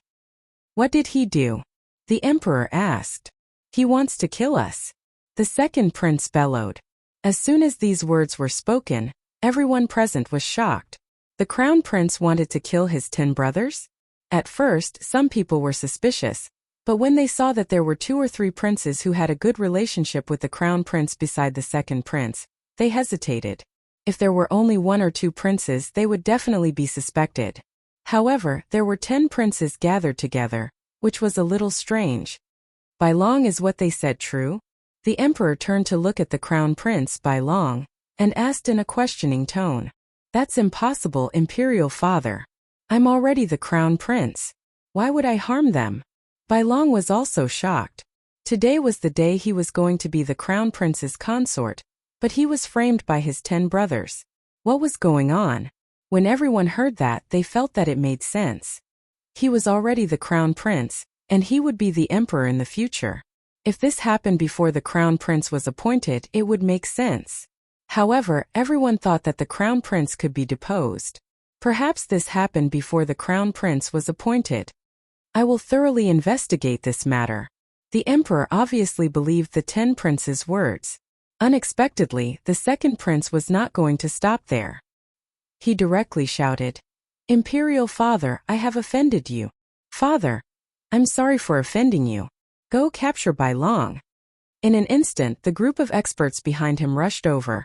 "What did he do?" the emperor asked. "He wants to kill us," the second prince bellowed. As soon as these words were spoken, everyone present was shocked. The crown prince wanted to kill his 10 brothers? At first, some people were suspicious, but when they saw that there were 2 or 3 princes who had a good relationship with the crown prince beside the second prince, they hesitated. If there were only 1 or 2 princes, they would definitely be suspected. However, there were 10 princes gathered together, which was a little strange. Bailong, is what they said true? The emperor turned to look at the crown prince Bailong, and asked in a questioning tone. "That's impossible, Imperial father. I'm already the crown prince. Why would I harm them?" Bailong was also shocked. Today was the day he was going to be the crown prince's consort, but he was framed by his 10 brothers. What was going on? When everyone heard that, they felt that it made sense. He was already the crown prince, and he would be the emperor in the future. If this happened before the crown prince was appointed, it would make sense. However, everyone thought that the crown prince could be deposed. Perhaps this happened before the crown prince was appointed. I will thoroughly investigate this matter. The emperor obviously believed the 10 princes' words. Unexpectedly, the second prince was not going to stop there. He directly shouted, "Imperial father, I have offended you. Father, I'm sorry for offending you. Go capture Bailong." In an instant, the group of experts behind him rushed over.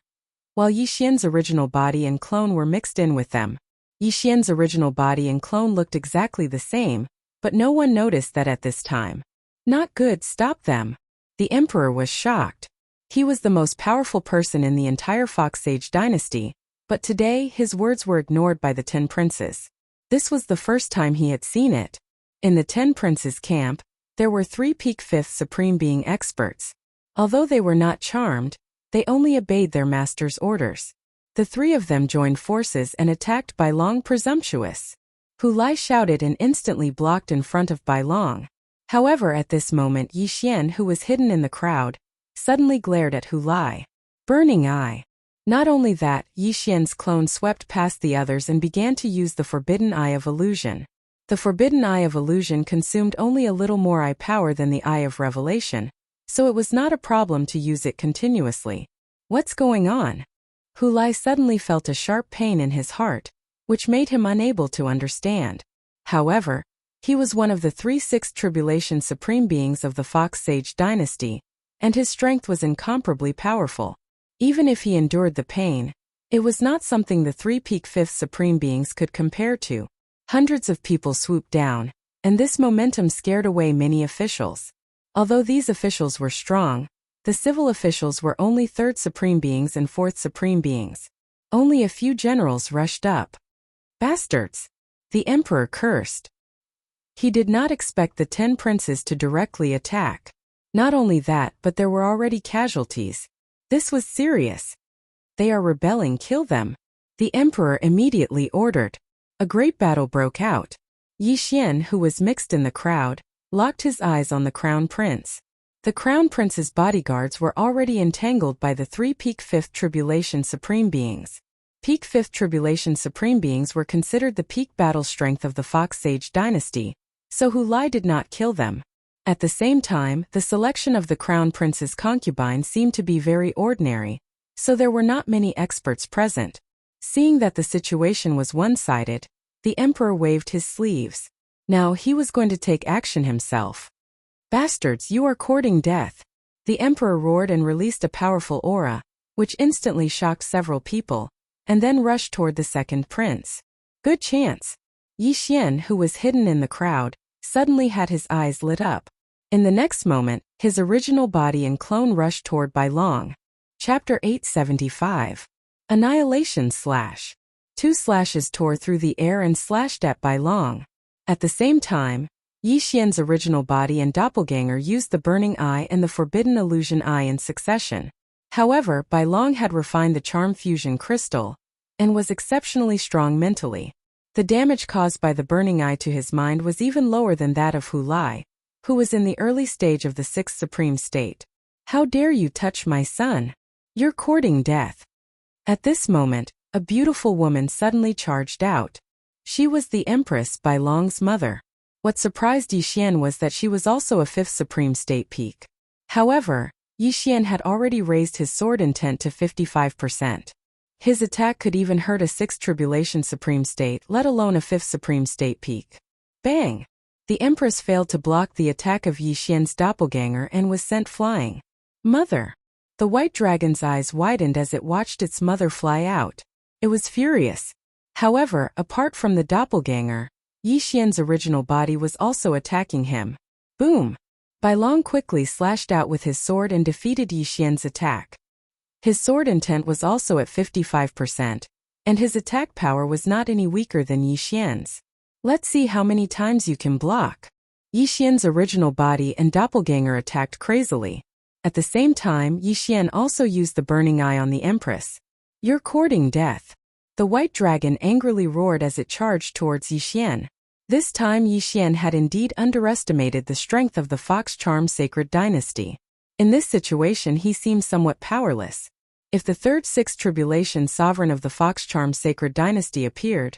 While Yixian's original body and clone were mixed in with them. Yixian's original body and clone looked exactly the same, but no one noticed that at this time. "Not good, stop them." The emperor was shocked. He was the most powerful person in the entire Fox Sage dynasty, but today his words were ignored by the 10 princes. This was the first time he had seen it. In the 10 princes' camp, there were 3 peak 5th supreme being experts. Although they were not charmed, they only obeyed their master's orders. The 3 of them joined forces and attacked Bailong presumptuous. Hu Lai shouted and instantly blocked in front of Bailong. However, at this moment Yixian, who was hidden in the crowd, suddenly glared at Hu Lai. Burning eye. Not only that, Yixian's clone swept past the others and began to use the Forbidden Eye of Illusion. The Forbidden Eye of Illusion consumed only a little more eye power than the Eye of Revelation, so it was not a problem to use it continuously. What's going on? Hu Lai suddenly felt a sharp pain in his heart, which made him unable to understand. However, he was one of the 3 Sixth Tribulation Supreme Beings of the Fox Sage dynasty, and his strength was incomparably powerful. Even if he endured the pain, it was not something the 3 Peak Fifth Supreme Beings could compare to. Hundreds of people swooped down, and this momentum scared away many officials. Although these officials were strong, the civil officials were only 3rd Supreme Beings and 4th Supreme Beings. Only a few generals rushed up. Bastards! The emperor cursed. He did not expect the 10 princes to directly attack. Not only that, but there were already casualties. This was serious. They are rebelling, kill them. The emperor immediately ordered. A great battle broke out. Yi Xian, who was mixed in the crowd, locked his eyes on the crown prince. The crown prince's bodyguards were already entangled by the 3 Peak Fifth Tribulation Supreme Beings. Peak Fifth Tribulation Supreme Beings were considered the peak battle strength of the Fox Sage dynasty, so Hu Lai did not kill them. At the same time, the selection of the crown prince's concubine seemed to be very ordinary, so there were not many experts present. Seeing that the situation was one-sided, the emperor waved his sleeves. Now he was going to take action himself. Bastards, you are courting death. The emperor roared and released a powerful aura, which instantly shocked several people, and then rushed toward the second prince. Good chance. Yi Xian, who was hidden in the crowd, suddenly had his eyes lit up. In the next moment, his original body and clone rushed toward Bai Long. Chapter 875. Annihilation Slash. 2 slashes tore through the air and slashed at Bai Long. At the same time, Yi Xian's original body and doppelganger used the Burning Eye and the Forbidden Illusion Eye in succession. However, Bai Long had refined the Charm Fusion Crystal and was exceptionally strong mentally. The damage caused by the Burning Eye to his mind was even lower than that of Hu Lai, who was in the early stage of the 6th Supreme State. How dare you touch my son? You're courting death. At this moment, a beautiful woman suddenly charged out. She was the Empress Bai Long's mother. What surprised Yi Xian was that she was also a 5th Supreme State peak. However, Yi Xian had already raised his sword intent to 55%. His attack could even hurt a 6th Tribulation Supreme State, let alone a 5th Supreme State peak. Bang! The Empress failed to block the attack of Yi Xian's doppelganger and was sent flying. Mother! The white dragon's eyes widened as it watched its mother fly out. It was furious. However, apart from the doppelganger, Yi Xian's original body was also attacking him. Boom! Bai Long quickly slashed out with his sword and defeated Yi Xian's attack. His sword intent was also at 55%, and his attack power was not any weaker than Yi Xian's. Let's see how many times you can block. Yi Xian's original body and doppelganger attacked crazily. At the same time, Yi Xian also used the Burning Eye on the Empress. You're courting death. The white dragon angrily roared as it charged towards Yi Xian. This time Yi Xian had indeed underestimated the strength of the Fox Charm Sacred Dynasty. In this situation he seemed somewhat powerless. If the 3rd Sixth Tribulation Sovereign of the Fox Charm Sacred Dynasty appeared,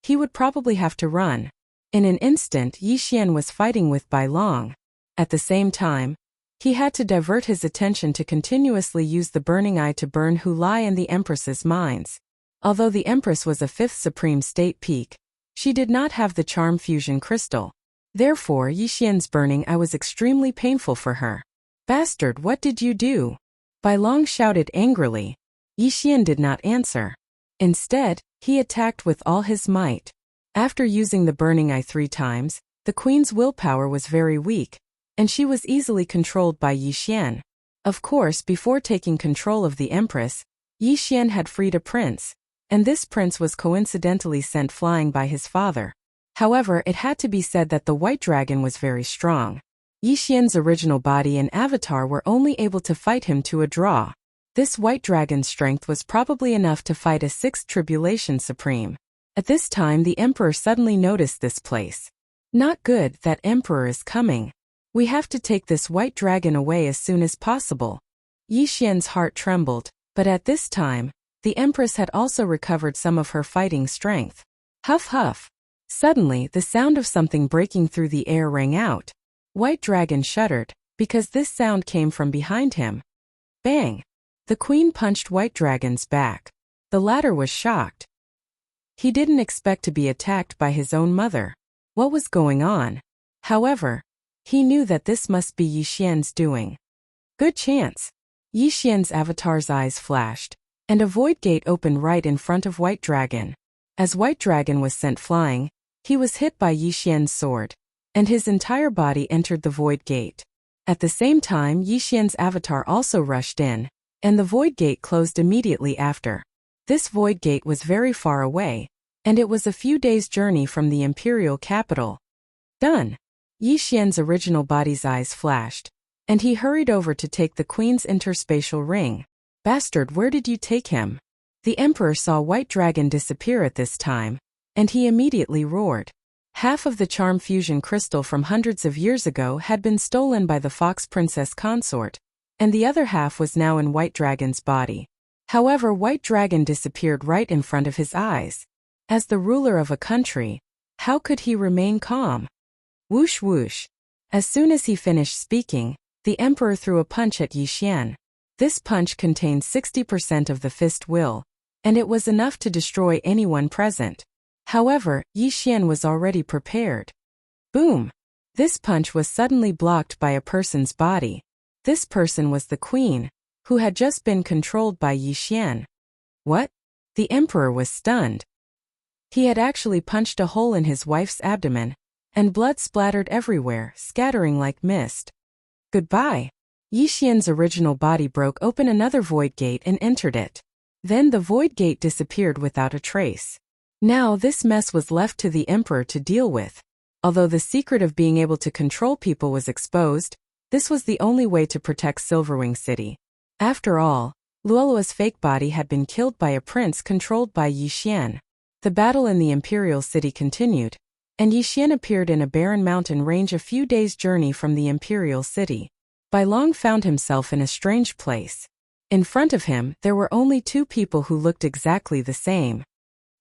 he would probably have to run. In an instant Yi Xian was fighting with Bai Long. At the same time, he had to divert his attention to continuously use the Burning Eye to burn Hu Lai and the Empress's minds. Although the Empress was a 5th Supreme State peak, she did not have the Charm Fusion Crystal. Therefore, Yi Xian's Burning Eye was extremely painful for her. Bastard, what did you do? Bai Long shouted angrily. Yi Xian did not answer. Instead, he attacked with all his might. After using the Burning Eye 3 times, the queen's willpower was very weak, and she was easily controlled by Yi Xian. Of course, before taking control of the Empress, Yi Xian had freed a prince, and this prince was coincidentally sent flying by his father. However, it had to be said that the white dragon was very strong. Yi Xian's original body and avatar were only able to fight him to a draw. This white dragon's strength was probably enough to fight a 6th Tribulation Supreme. At this time the Emperor suddenly noticed this place. Not good, that Emperor is coming. We have to take this white dragon away as soon as possible. Yi Xian's heart trembled, but at this time, the Empress had also recovered some of her fighting strength. Huff huff. Suddenly, the sound of something breaking through the air rang out. White Dragon shuddered, because this sound came from behind him. Bang! The queen punched White Dragon's back. The latter was shocked. He didn't expect to be attacked by his own mother. What was going on? However, he knew that this must be Yi Xian's doing. Good chance. Yi Xian's avatar's eyes flashed, and a void gate opened right in front of White Dragon. As White Dragon was sent flying, he was hit by Yi Xian's sword, and his entire body entered the void gate. At the same time, Yi Xian's avatar also rushed in, and the void gate closed immediately after. This void gate was very far away, and it was a few days' journey from the imperial capital. Done. Yi Xian's original body's eyes flashed, and he hurried over to take the queen's interspatial ring. Bastard, where did you take him? The emperor saw White Dragon disappear at this time, and he immediately roared. Half of the charm fusion crystal from hundreds of years ago had been stolen by the fox princess consort, and the other half was now in White Dragon's body. However, White Dragon disappeared right in front of his eyes. As the ruler of a country, how could he remain calm? Whoosh whoosh. As soon as he finished speaking, the emperor threw a punch at Yi Xian. This punch contained 60% of the fist will, and it was enough to destroy anyone present. However, Yi Xian was already prepared. Boom! This punch was suddenly blocked by a person's body. This person was the queen, who had just been controlled by Yi Xian. What? The emperor was stunned. He had actually punched a hole in his wife's abdomen, and blood splattered everywhere, scattering like mist. Goodbye. Yi Xian's original body broke open another void gate and entered it. Then the void gate disappeared without a trace. Now this mess was left to the emperor to deal with. Although the secret of being able to control people was exposed, this was the only way to protect Silverwing City. After all, Luolua's fake body had been killed by a prince controlled by Yi Xian. The battle in the imperial city continued, and Yi Xian appeared in a barren mountain range a few days' journey from the imperial city. Bai Long found himself in a strange place. In front of him, there were only two people who looked exactly the same.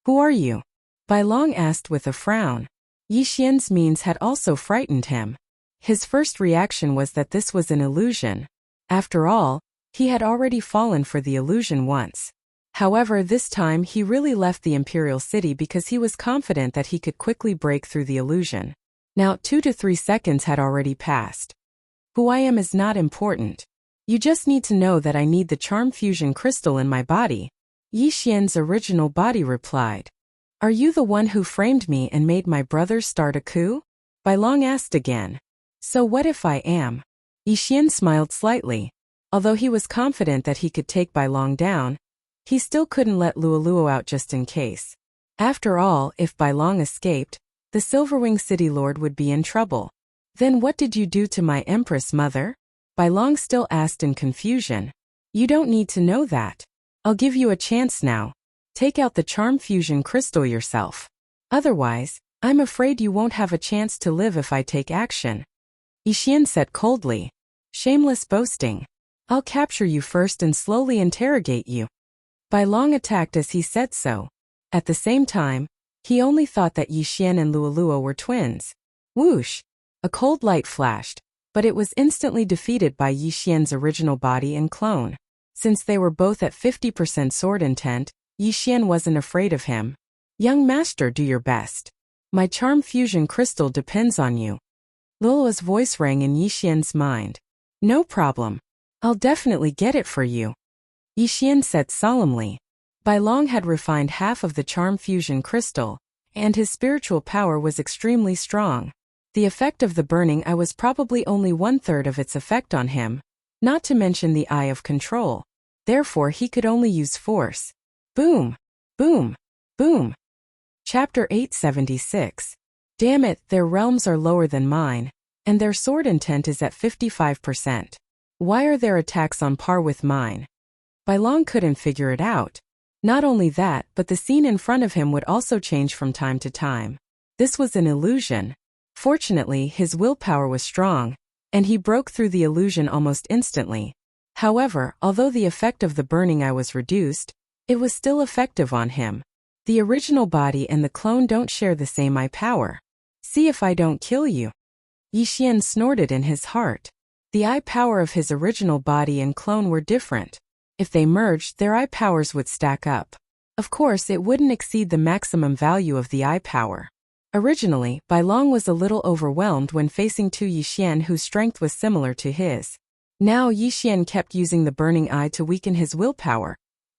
Who are you? Bai Long asked with a frown. Yi Xian's means had also frightened him. His first reaction was that this was an illusion. After all, he had already fallen for the illusion once. However, this time he really left the imperial city because he was confident that he could quickly break through the illusion. Now 2 to 3 seconds had already passed. Who I am is not important. You just need to know that I need the charm fusion crystal in my body. Yi Xian's original body replied. Are you the one who framed me and made my brother start a coup? Bai Long asked again. So what if I am? Yi Xian smiled slightly. Although he was confident that he could take Bai Long down, he still couldn't let Luoluo out just in case. After all, if Bai Long escaped, the Silverwing City Lord would be in trouble. Then what did you do to my Empress Mother? Bai Long still asked in confusion. You don't need to know that. I'll give you a chance now. Take out the charm fusion crystal yourself. Otherwise, I'm afraid you won't have a chance to live if I take action. Yi Xian said coldly. Shameless boasting. I'll capture you first and slowly interrogate you. Bai Long attacked as he said so. At the same time, he only thought that Yi Xian and Luoluo were twins. Whoosh! A cold light flashed, but it was instantly defeated by Yi Xian's original body and clone. Since they were both at 50% sword intent, Yi Xian wasn't afraid of him. Young master, do your best. My charm fusion crystal depends on you. Luoluo's voice rang in Yi Xian's mind. No problem. I'll definitely get it for you. Yi Xian said solemnly. Bai Long had refined half of the charm fusion crystal, and his spiritual power was extremely strong. The effect of the burning eye was probably only 1/3 of its effect on him, not to mention the eye of control. Therefore he could only use force. Boom! Boom! Boom! Chapter 876. Damn it, their realms are lower than mine, and their sword intent is at 55%. Why are their attacks on par with mine? Bai Long couldn't figure it out. Not only that, but the scene in front of him would also change from time to time. This was an illusion. Fortunately, his willpower was strong, and he broke through the illusion almost instantly. However, although the effect of the burning eye was reduced, it was still effective on him. The original body and the clone don't share the same eye power. See if I don't kill you. Yi Xian snorted in his heart. The eye power of his original body and clone were different. If they merged, their eye powers would stack up. Of course, it wouldn't exceed the maximum value of the eye power. Originally, Bai Long was a little overwhelmed when facing Tu Yixian whose strength was similar to his. Now Yixian kept using the burning eye to weaken his willpower,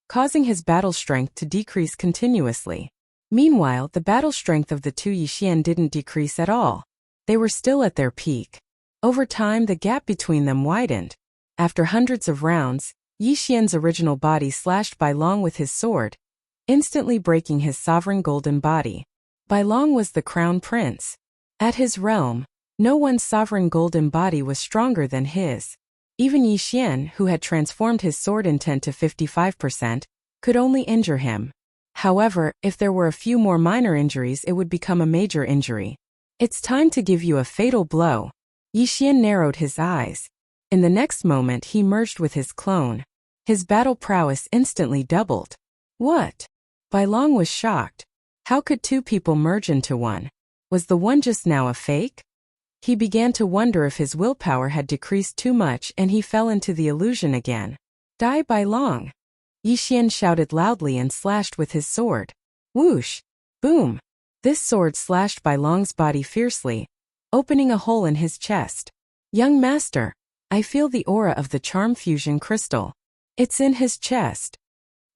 causing his battle strength to decrease continuously. Meanwhile, the battle strength of the Tu Yixian didn't decrease at all. They were still at their peak. Over time, the gap between them widened. After hundreds of rounds, Yixian's original body slashed Bai Long with his sword, instantly breaking his sovereign golden body. Bai Long was the crown prince. At his realm, no one's sovereign golden body was stronger than his. Even Yixian, who had transformed his sword intent to 55%, could only injure him. However, if there were a few more minor injuries, it would become a major injury. It's time to give you a fatal blow. Yixian narrowed his eyes. In the next moment, he merged with his clone. His battle prowess instantly doubled. What? Bai Long was shocked. How could two people merge into one? Was the one just now a fake? He began to wonder if his willpower had decreased too much and he fell into the illusion again. Die Bai Long! Yixian shouted loudly and slashed with his sword. Whoosh! Boom! This sword slashed Bai Long's body fiercely, opening a hole in his chest. Young master, I feel the aura of the charm fusion crystal. It's in his chest.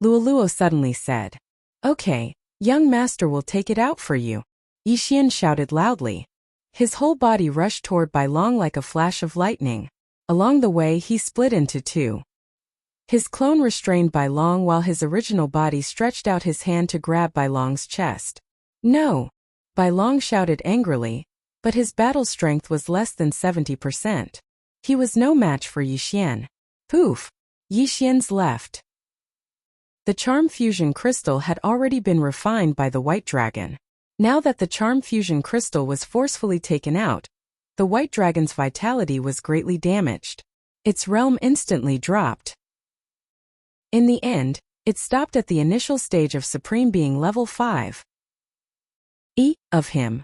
Luoluo suddenly said. Okay, young master will take it out for you. Yixian shouted loudly. His whole body rushed toward Bai Long like a flash of lightning. Along the way, he split into two. His clone restrained Bai Long while his original body stretched out his hand to grab Bai Long's chest. No! Bai Long shouted angrily, but his battle strength was less than 70%. He was no match for Yixian. Poof! Yixian's left. The charm fusion crystal had already been refined by the white dragon. Now that the charm fusion crystal was forcefully taken out, the white dragon's vitality was greatly damaged. Its realm instantly dropped. In the end, it stopped at the initial stage of Supreme Being level 5. Of him.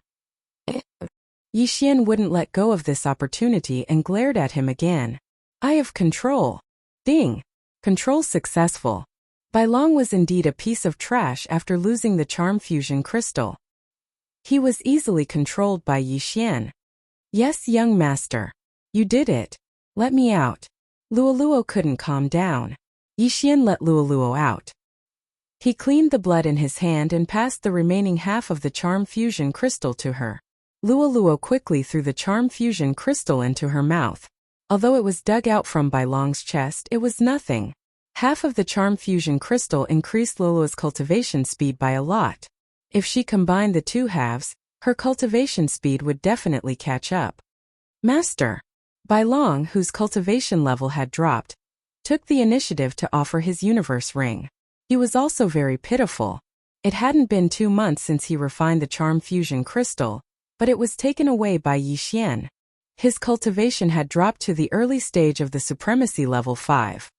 Yixian wouldn't let go of this opportunity and glared at him again. Eye of control. Ding! Control successful. Bai Long was indeed a piece of trash after losing the charm fusion crystal. He was easily controlled by Yixian. Yes, young master. You did it. Let me out. Luoluo couldn't calm down. Yixian let Luoluo out. He cleaned the blood in his hand and passed the remaining half of the charm fusion crystal to her. Luoluo quickly threw the charm fusion crystal into her mouth. Although it was dug out from Bai Long's chest, it was nothing. Half of the charm fusion crystal increased Luoluo's cultivation speed by a lot. If she combined the two halves, her cultivation speed would definitely catch up. Master! Bai Long, whose cultivation level had dropped, took the initiative to offer his universe ring. He was also very pitiful. It hadn't been 2 months since he refined the charm fusion crystal, but it was taken away by Yixian. His cultivation had dropped to the early stage of the supremacy level 5.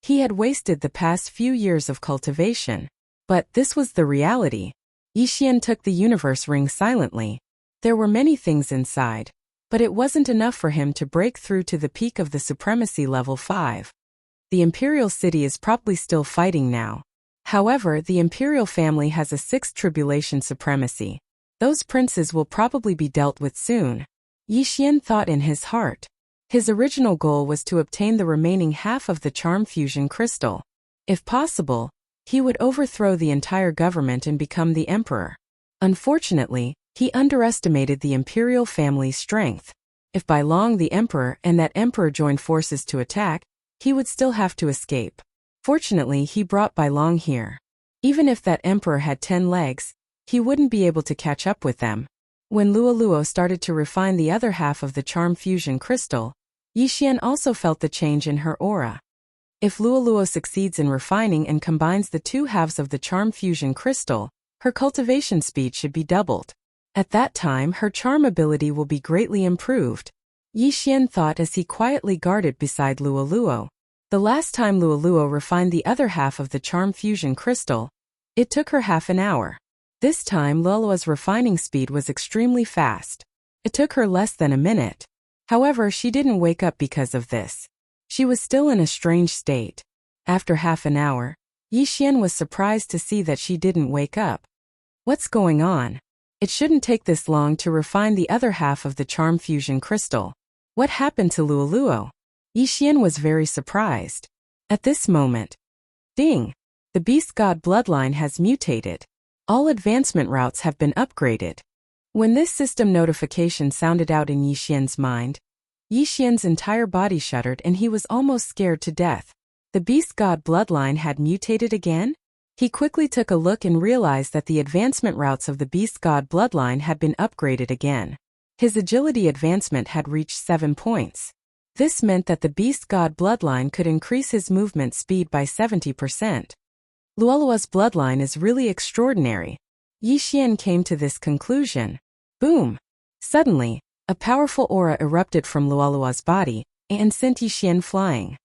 He had wasted the past few years of cultivation. But this was the reality. Yixian took the universe ring silently. There were many things inside, but it wasn't enough for him to break through to the peak of the supremacy level 5. The Imperial City is probably still fighting now. However, the Imperial family has a 6th tribulation supremacy. Those princes will probably be dealt with soon. Yixian thought in his heart. His original goal was to obtain the remaining half of the charm fusion crystal. If possible, he would overthrow the entire government and become the emperor. Unfortunately, he underestimated the Imperial family's strength. If Bai Long the emperor and that emperor joined forces to attack, he would still have to escape. Fortunately, he brought Bai Long here. Even if that emperor had 10 legs, he wouldn't be able to catch up with them. When Luoluo started to refine the other half of the charm fusion crystal, Yixian also felt the change in her aura. If Luoluo succeeds in refining and combines the two halves of the charm fusion crystal, her cultivation speed should be doubled. At that time, her charm ability will be greatly improved. Yixian thought as he quietly guarded beside Luoluo. The last time Luoluo refined the other half of the charm fusion crystal, it took her half an hour. This time Luoluo's refining speed was extremely fast. It took her less than a minute. However, she didn't wake up because of this. She was still in a strange state. After half an hour, Yixian was surprised to see that she didn't wake up. What's going on? It shouldn't take this long to refine the other half of the charm fusion crystal. What happened to Luoluo? Yixian was very surprised. At this moment, ding! The beast god bloodline has mutated. All advancement routes have been upgraded. When this system notification sounded out in Yixian's mind, Yixian's entire body shuddered and he was almost scared to death. The beast god bloodline had mutated again? He quickly took a look and realized that the advancement routes of the beast god bloodline had been upgraded again. His agility advancement had reached 7 points. This meant that the beast god bloodline could increase his movement speed by 70%. Luoluo's bloodline is really extraordinary. Yixian came to this conclusion. Boom! Suddenly, a powerful aura erupted from Luoluo's body and sent Yixian flying.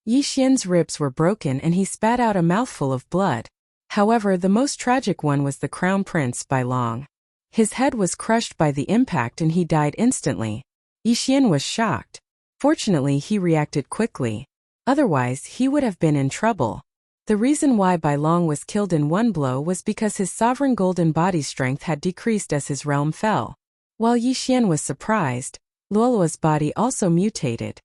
Yixian's ribs were broken and he spat out a mouthful of blood. However, the most tragic one was the crown prince by long. His head was crushed by the impact and he died instantly. Yixian was shocked. Fortunately, he reacted quickly. Otherwise, he would have been in trouble. The reason why Bai Long was killed in one blow was because his sovereign golden body strength had decreased as his realm fell. While Yixian was surprised, Luoluo's body also mutated.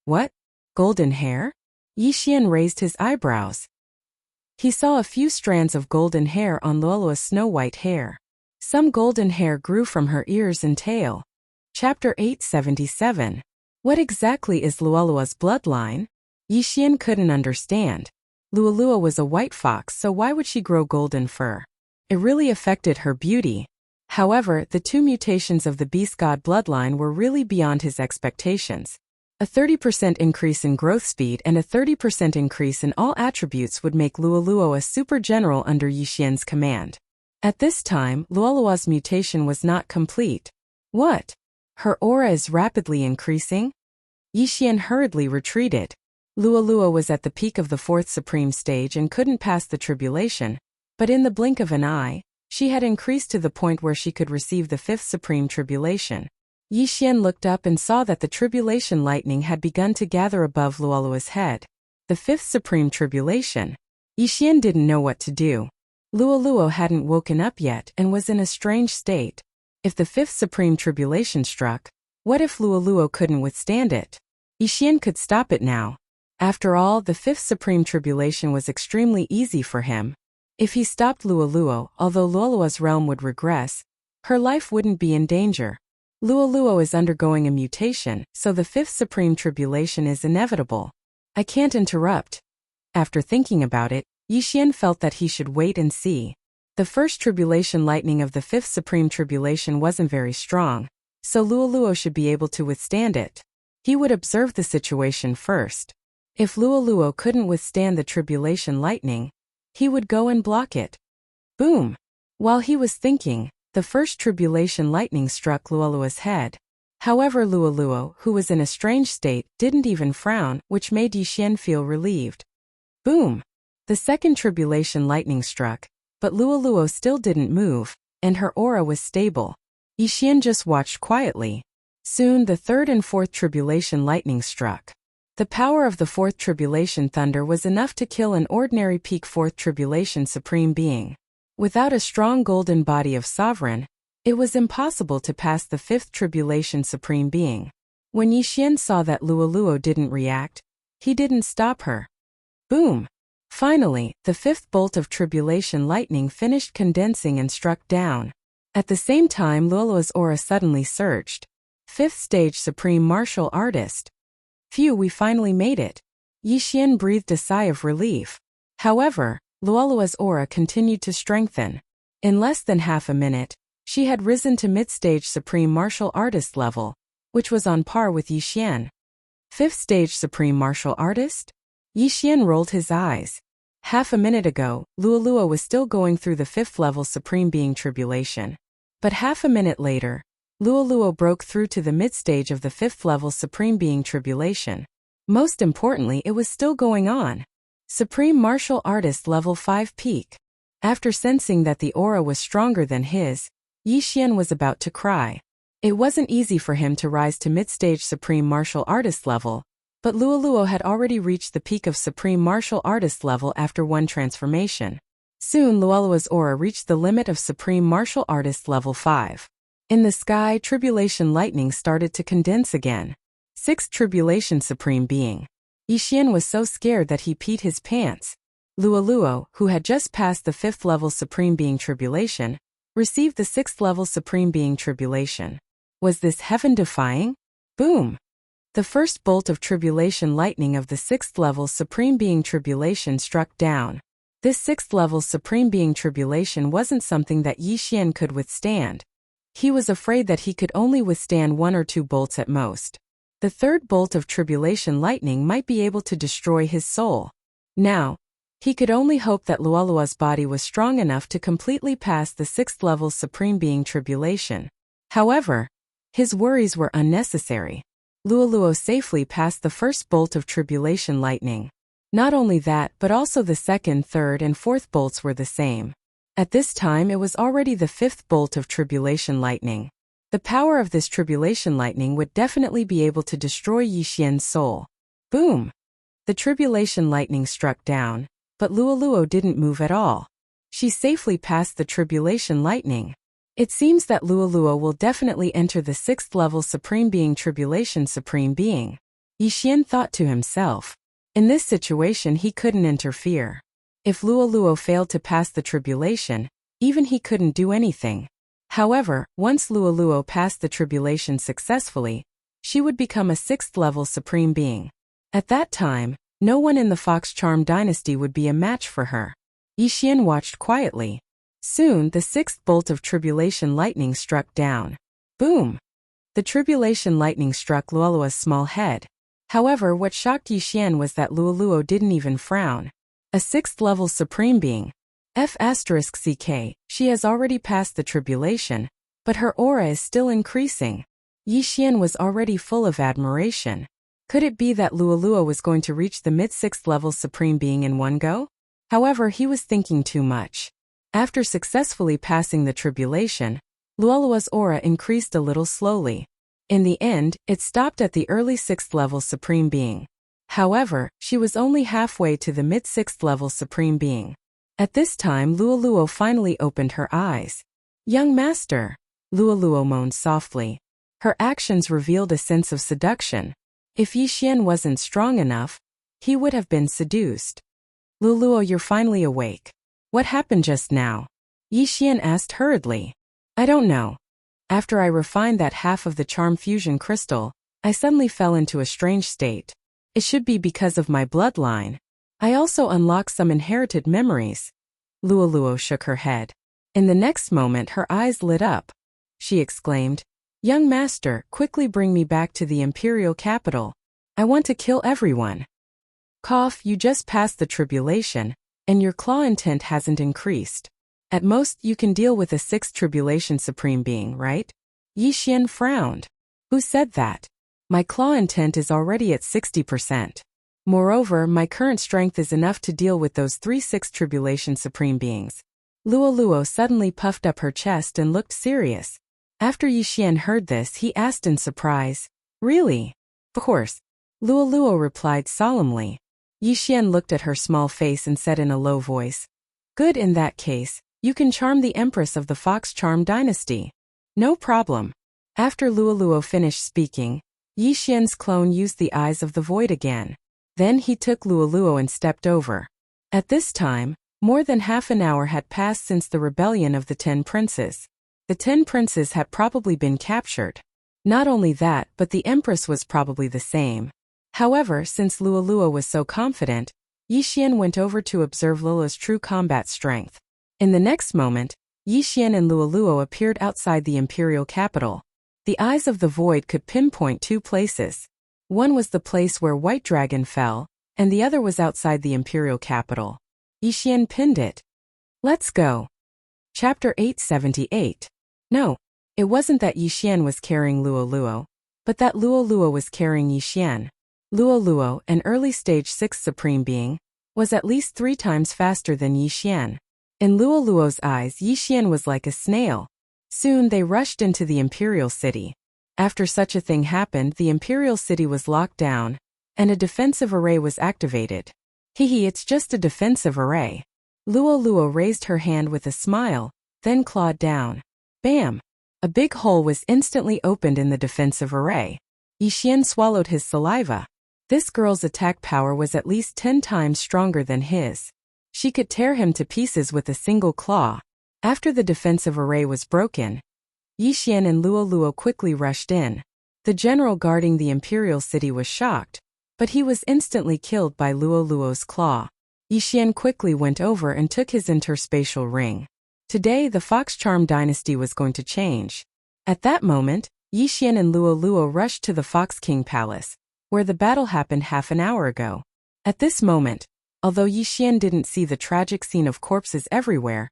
What? Golden hair? Yixian raised his eyebrows. He saw a few strands of golden hair on Luoluo's snow-white hair. Some golden hair grew from her ears and tail. Chapter 877. What exactly is Luoluo's bloodline? Yixian couldn't understand. Luoluo was a white fox, so why would she grow golden fur? It really affected her beauty. However, the 2 mutations of the beast god bloodline were really beyond his expectations. A 30% increase in growth speed and a 30% increase in all attributes would make Luoluo a super general under Yixian's command. At this time, Luoluo's mutation was not complete. What? Her aura is rapidly increasing? Yixian hurriedly retreated. Luoluo was at the peak of the 4th supreme stage and couldn't pass the tribulation, but in the blink of an eye, she had increased to the point where she could receive the 5th supreme tribulation. Yixian looked up and saw that the tribulation lightning had begun to gather above Luoluo's head. The 5th supreme tribulation. Yixian didn't know what to do. Luoluo hadn't woken up yet and was in a strange state. If the 5th supreme tribulation struck, what if Luoluo couldn't withstand it? Yixian could stop it now. After all, the 5th supreme tribulation was extremely easy for him. If he stopped Luoluo, although Luoluo's realm would regress, her life wouldn't be in danger. Luoluo is undergoing a mutation, so the 5th supreme tribulation is inevitable. I can't interrupt. After thinking about it, Yixian felt that he should wait and see. The first tribulation lightning of the 5th supreme tribulation wasn't very strong, so Luoluo should be able to withstand it. He would observe the situation first. If Luoluo couldn't withstand the tribulation lightning, he would go and block it. Boom! While he was thinking, the first tribulation lightning struck Luoluo's head. However, Luoluo, who was in a strange state, didn't even frown, which made Yixian feel relieved. Boom! The second tribulation lightning struck, but Luoluo still didn't move, and her aura was stable. Yixian just watched quietly. Soon the 3rd and 4th tribulation lightning struck. The power of the 4th tribulation thunder was enough to kill an ordinary peak 4th tribulation supreme being. Without a strong golden body of sovereign, it was impossible to pass the 5th tribulation supreme being. When Yixian saw that Luoluo didn't react, he didn't stop her. Boom! Finally, the 5th bolt of tribulation lightning finished condensing and struck down. At the same time, Luoluo's aura suddenly surged. 5th stage supreme martial artist. Phew, we finally made it. Yixian breathed a sigh of relief. However, Luoluo's aura continued to strengthen. In less than half a minute, she had risen to mid-stage supreme martial artist level, which was on par with Yixian. 5th stage supreme martial artist? Yixian rolled his eyes. Half a minute ago, Luoluo was still going through the 5th level supreme being tribulation. But half a minute later, Luoluo broke through to the mid-stage of the 5th level supreme being tribulation. Most importantly, it was still going on. Supreme martial artist level 5 peak. After sensing that the aura was stronger than his, Yixian was about to cry. It wasn't easy for him to rise to mid-stage supreme martial artist level, But Luoluo had already reached the peak of supreme martial artist level after one transformation. Soon Luoluo's aura reached the limit of supreme martial artist level 5. In the sky, tribulation lightning started to condense again. 6th Tribulation Supreme Being. Yixian was so scared that he peed his pants. Luoluo, who had just passed the 5th level Supreme Being Tribulation, received the 6th level Supreme Being Tribulation. Was this heaven-defying? Boom! The first bolt of tribulation lightning of the 6th level Supreme Being Tribulation struck down. This 6th level Supreme Being Tribulation wasn't something that Yixian could withstand. He was afraid that he could only withstand 1 or 2 bolts at most. The third bolt of tribulation lightning might be able to destroy his soul. Now, he could only hope that Luoluo's body was strong enough to completely pass the 6th level Supreme Being Tribulation. However, his worries were unnecessary. Luoluo safely passed the first bolt of tribulation lightning. Not only that, but also the second, third, and fourth bolts were the same. At this time it was already the 5th bolt of tribulation lightning. The power of this tribulation lightning would definitely be able to destroy Yixian's soul. Boom! The tribulation lightning struck down, but Luoluo didn't move at all. She safely passed the tribulation lightning. It seems that Luoluo will definitely enter the 6th level Supreme Being Tribulation Supreme Being. Yixian thought to himself. In this situation he couldn't interfere. If Luoluo failed to pass the tribulation, even he couldn't do anything. However, once Luoluo passed the tribulation successfully, she would become a 6th level Supreme Being. At that time, no one in the Fox Charm dynasty would be a match for her. Yixian watched quietly. Soon, the 6th bolt of tribulation lightning struck down. Boom! The tribulation lightning struck Luoluo's small head. However, what shocked Yixian was that Luoluo didn't even frown. A 6th level Supreme Being. F***CK, she has already passed the tribulation, but her aura is still increasing. Yixian was already full of admiration. Could it be that Luoluo was going to reach the mid-6th level Supreme Being in one go? However, he was thinking too much. After successfully passing the tribulation, Luoluo's aura increased a little slowly. In the end, it stopped at the early 6th level Supreme Being. However, she was only halfway to the mid-6th level Supreme Being. At this time Luoluo finally opened her eyes. "Young master," Luoluo moaned softly. Her actions revealed a sense of seduction. If Yixian wasn't strong enough, he would have been seduced. "Luoluo, you're finally awake. What happened just now?" Yixian asked hurriedly. "I don't know. After I refined that half of the charm fusion crystal, I suddenly fell into a strange state. It should be because of my bloodline. I also unlocked some inherited memories." Luoluo shook her head. In the next moment her eyes lit up. She exclaimed, "Young master, quickly bring me back to the imperial capital. I want to kill everyone." "Cough, you just passed the tribulation, and your claw intent hasn't increased. At most you can deal with a 6th tribulation Supreme Being, right?" Yixian frowned. "Who said that? My claw intent is already at 60%. Moreover, my current strength is enough to deal with those 3 6th Tribulation Supreme Beings." Luoluo suddenly puffed up her chest and looked serious. After Yixian heard this, he asked in surprise, "Really?" "Of course," Luoluo replied solemnly. Yixian looked at her small face and said in a low voice, "Good, in that case, you can charm the Empress of the Fox Charm dynasty." "No problem." After Luoluo finished speaking, Yixian's clone used the Eyes of the Void again. Then he took Luoluo and stepped over. At this time, more than half an hour had passed since the rebellion of the 10 princes. The 10 princes had probably been captured. Not only that, but the Empress was probably the same. However, since Luoluo was so confident, Yixian went over to observe Luoluo's true combat strength. In the next moment, Yixian and Luoluo appeared outside the imperial capital. The Eyes of the Void could pinpoint 2 places. One was the place where White Dragon fell, and the other was outside the imperial capital. Yixian pinned it. "Let's go." Chapter 878. No, it wasn't that Yixian was carrying Luoluo, but that Luoluo was carrying Yixian. Luoluo, an early-stage 6th Supreme Being, was at least 3 times faster than Yixian. In Luoluo's eyes, Yixian was like a snail. Soon they rushed into the imperial city. After such a thing happened, the imperial city was locked down, and a defensive array was activated. Hehe, it's just a defensive array. Luo raised her hand with a smile, then clawed down. Bam! A big hole was instantly opened in the defensive array. Yixian swallowed his saliva. This girl's attack power was at least 10 times stronger than his. She could tear him to pieces with a single claw. After the defensive array was broken, Yixian and Luo quickly rushed in. The general guarding the imperial city was shocked, but he was instantly killed by Luo's claw. Yixian quickly went over and took his interspatial ring. Today the Fox Charm dynasty was going to change. At that moment, Yixian and Luo rushed to the Fox King Palace, where the battle happened half an hour ago. At this moment, although Yixian didn't see the tragic scene of corpses everywhere,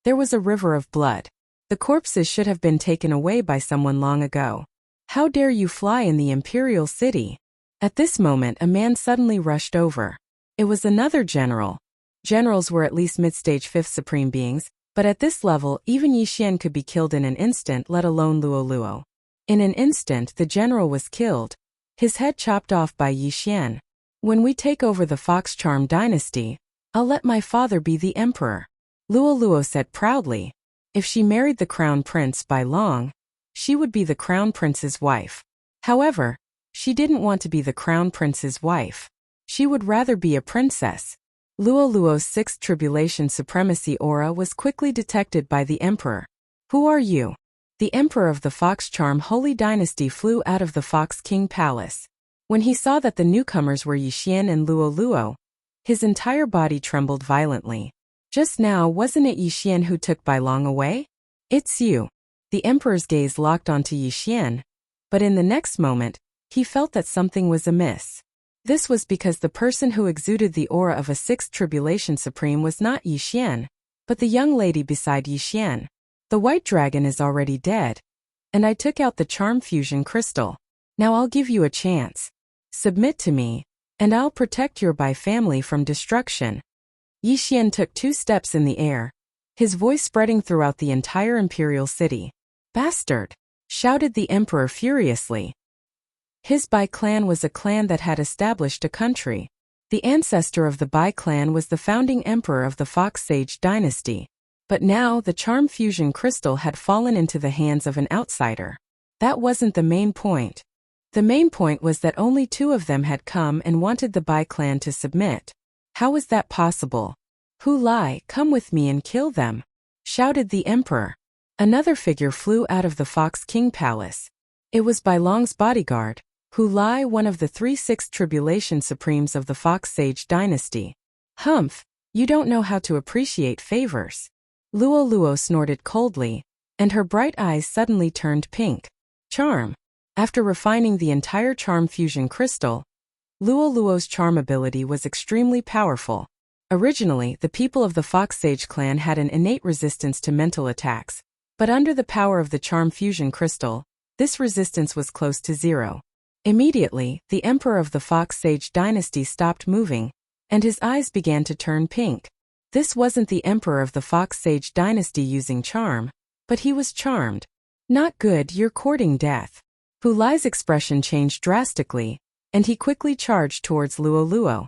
there was a river of blood. The corpses should have been taken away by someone long ago. How dare you fly in the imperial city? At this moment a man suddenly rushed over. It was another general. Generals were at least mid-stage 5th supreme beings, but at this level even Yixian could be killed in an instant, let alone Luo. In an instant the general was killed, his head chopped off by Yixian. When we take over the Fox Charm dynasty, I'll let my father be the emperor, Luo said proudly. If she married the crown prince by long, she would be the crown prince's wife. However, she didn't want to be the crown prince's wife. She would rather be a princess. Luo's 6th tribulation supremacy aura was quickly detected by the emperor. Who are you? The emperor of the Fox Charm Holy Dynasty flew out of the Fox King Palace. When he saw that the newcomers were Yixian and Luo, his entire body trembled violently. Just now wasn't it Yixian who took Bai Long away? It's you. The emperor's gaze locked onto Yixian, but in the next moment, he felt that something was amiss. This was because the person who exuded the aura of a 6th tribulation supreme was not Yixian, but the young lady beside Yixian. The white dragon is already dead, and I took out the charm fusion crystal. Now I'll give you a chance. Submit to me, and I'll protect your Bai family from destruction. Yixian took 2 steps in the air, his voice spreading throughout the entire imperial city. Bastard! Shouted the emperor furiously. His Bai clan was a clan that had established a country. The ancestor of the Bai clan was the founding emperor of the Fox Sage dynasty. But now the charm fusion crystal had fallen into the hands of an outsider. That wasn't the main point. The main point was that only 2 of them had come and wanted the Bai clan to submit. How was that possible? Hu Lai, come with me and kill them, shouted the emperor. Another figure flew out of the Fox King Palace. It was Bai Long's bodyguard, Hu Lai, one of the 3 6th tribulation supremes of the Fox Sage dynasty. Humph, you don't know how to appreciate favors. Luo snorted coldly, and her bright eyes suddenly turned pink. Charm. After refining the entire charm fusion crystal, Luo's charm ability was extremely powerful. Originally, the people of the Fox Sage clan had an innate resistance to mental attacks, but under the power of the charm fusion crystal, this resistance was close to 0. Immediately, the emperor of the Fox Sage dynasty stopped moving, and his eyes began to turn pink. This wasn't the emperor of the Fox Sage dynasty using charm, but he was charmed. Not good, you're courting death. Hu Lai's expression changed drastically, and he quickly charged towards Luo.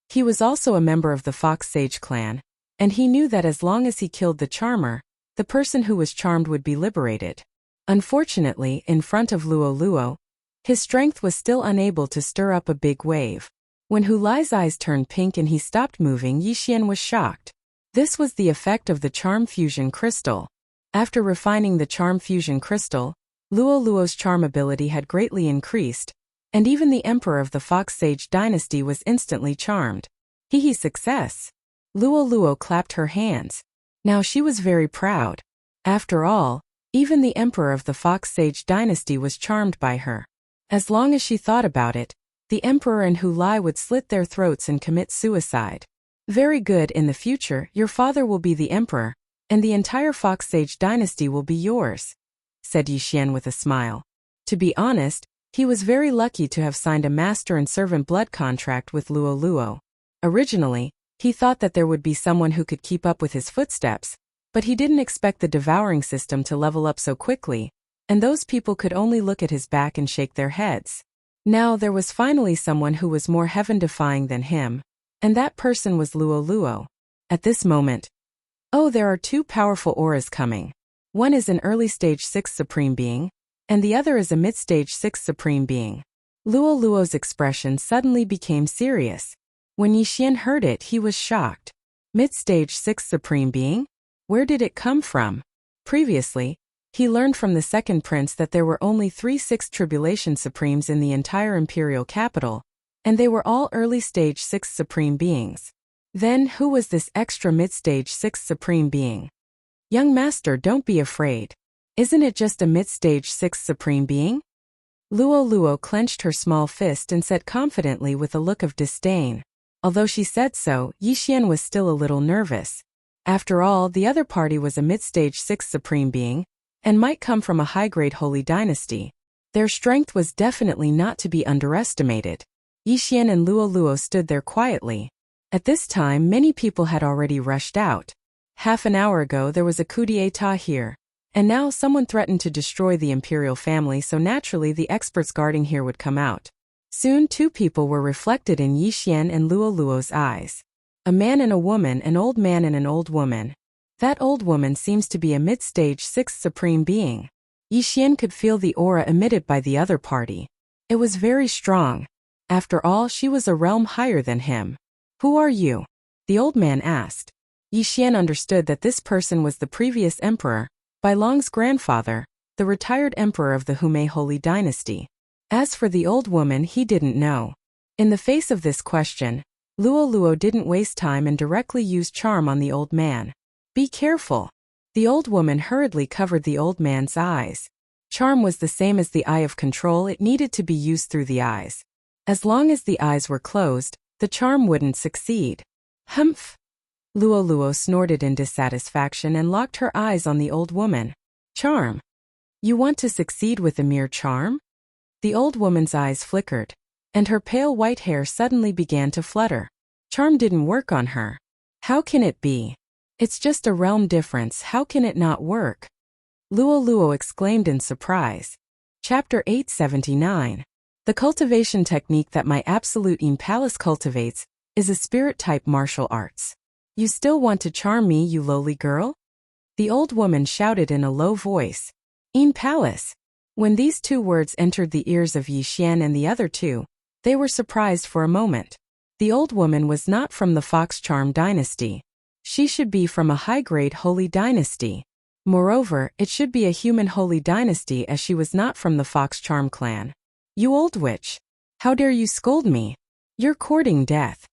He was also a member of the Fox Sage clan, and he knew that as long as he killed the charmer, the person who was charmed would be liberated. Unfortunately, in front of Luo, his strength was still unable to stir up a big wave. When Hu Lai's eyes turned pink and he stopped moving, Yixian was shocked. This was the effect of the charm fusion crystal. After refining the charm fusion crystal, Luo's charm ability had greatly increased, and even the emperor of the Fox Sage dynasty was instantly charmed. Hee success! Luo clapped her hands. Now she was very proud. After all, even the emperor of the Fox Sage dynasty was charmed by her. As long as she thought about it, the emperor and Hu Lai would slit their throats and commit suicide. Very good, in the future, your father will be the emperor, and the entire Fox Sage dynasty will be yours, said Yixian with a smile. To be honest, he was very lucky to have signed a master and servant blood contract with Luo. Originally, he thought that there would be someone who could keep up with his footsteps, but he didn't expect the devouring system to level up so quickly, and those people could only look at his back and shake their heads. Now there was finally someone who was more heaven-defying than him, and that person was Luo Luo. At this moment, oh, there are two powerful auras coming. One is an early-stage 6th Supreme Being, and the other is a mid-stage 6th Supreme Being. Luo Luo's expression suddenly became serious. When Yixian heard it, he was shocked. Mid-stage 6th Supreme Being? Where did it come from? Previously, he learned from the second prince that there were only 3 6th Tribulation Supremes in the entire imperial capital, and they were all early-stage 6th Supreme Beings. Then, who was this extra mid-stage 6th Supreme Being? Young master, don't be afraid. Isn't it just a mid-stage 6th Supreme Being? Luo Luo clenched her small fist and said confidently with a look of disdain. Although she said so, Yixian was still a little nervous. After all, the other party was a mid-stage 6th Supreme Being, and might come from a high-grade holy dynasty. Their strength was definitely not to be underestimated. Yixian and Luo Luo stood there quietly. At this time, many people had already rushed out. Half an hour ago there was a coup d'état here, and now someone threatened to destroy the imperial family, so naturally the experts guarding here would come out. Soon 2 people were reflected in Yixian and Luo Luo's eyes. A man and a woman, an old man and an old woman. That old woman seems to be a mid-stage 6th Supreme Being. Yixian could feel the aura emitted by the other party. It was very strong. After all, she was a realm higher than him. Who are you? The old man asked. Yixian understood that this person was the previous emperor, Bai Long's grandfather, the retired emperor of the Humei Holy Dynasty. As for the old woman, he didn't know. In the face of this question, Luo Luo didn't waste time and directly used charm on the old man. Be careful. The old woman hurriedly covered the old man's eyes. Charm was the same as the eye of control, it needed to be used through the eyes. As long as the eyes were closed, the charm wouldn't succeed. Humph! Luo Luo snorted in dissatisfaction and locked her eyes on the old woman. Charm? You want to succeed with a mere charm? The old woman's eyes flickered, and her pale white hair suddenly began to flutter. Charm didn't work on her. How can it be? It's just a realm difference, how can it not work? Luo Luo exclaimed in surprise. Chapter 879. The cultivation technique that my absolute Palace cultivates is a spirit-type martial arts. You still want to charm me, you lowly girl? The old woman shouted in a low voice. Palace. When these 2 words entered the ears of Yixian and the other 2, they were surprised for a moment. The old woman was not from the Fox Charm dynasty. She should be from a high-grade holy dynasty. Moreover, it should be a human holy dynasty, as she was not from the Fox Charm clan. You old witch! How dare you scold me? You're courting death.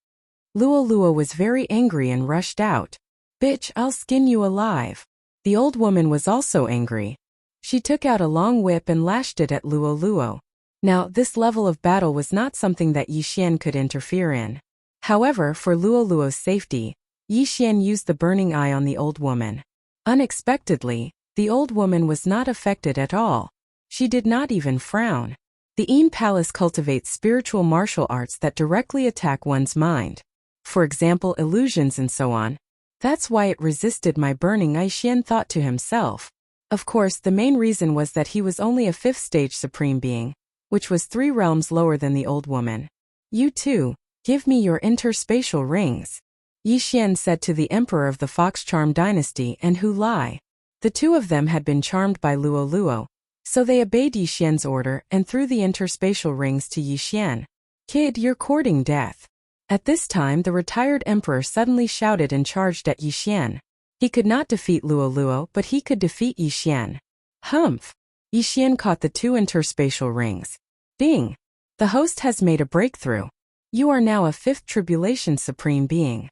Luo Luo was very angry and rushed out. Bitch, I'll skin you alive. The old woman was also angry. She took out a long whip and lashed it at Luo Luo. Now, this level of battle was not something that Yixian could interfere in. However, for Luo Luo's safety, Yixian used the burning eye on the old woman. Unexpectedly, the old woman was not affected at all. She did not even frown. The Palace cultivates spiritual martial arts that directly attack one's mind. For example, illusions and so on. That's why it resisted my burning eye, Yixian thought to himself. Of course, the main reason was that he was only a 5th stage Supreme Being, which was 3 realms lower than the old woman. You too, give me your interspatial rings. Yixian said to the emperor of the Fox Charm dynasty and Hu Lai. The 2 of them had been charmed by Luo Luo, so they obeyed Yixian's order and threw the interspatial rings to Yixian. Kid, you're courting death. At this time, the retired emperor suddenly shouted and charged at Yixian. He could not defeat Luo Luo, but he could defeat Yixian. Humph! Yixian caught the 2 interspatial rings. Ding! The host has made a breakthrough. You are now a 5th Tribulation Supreme Being.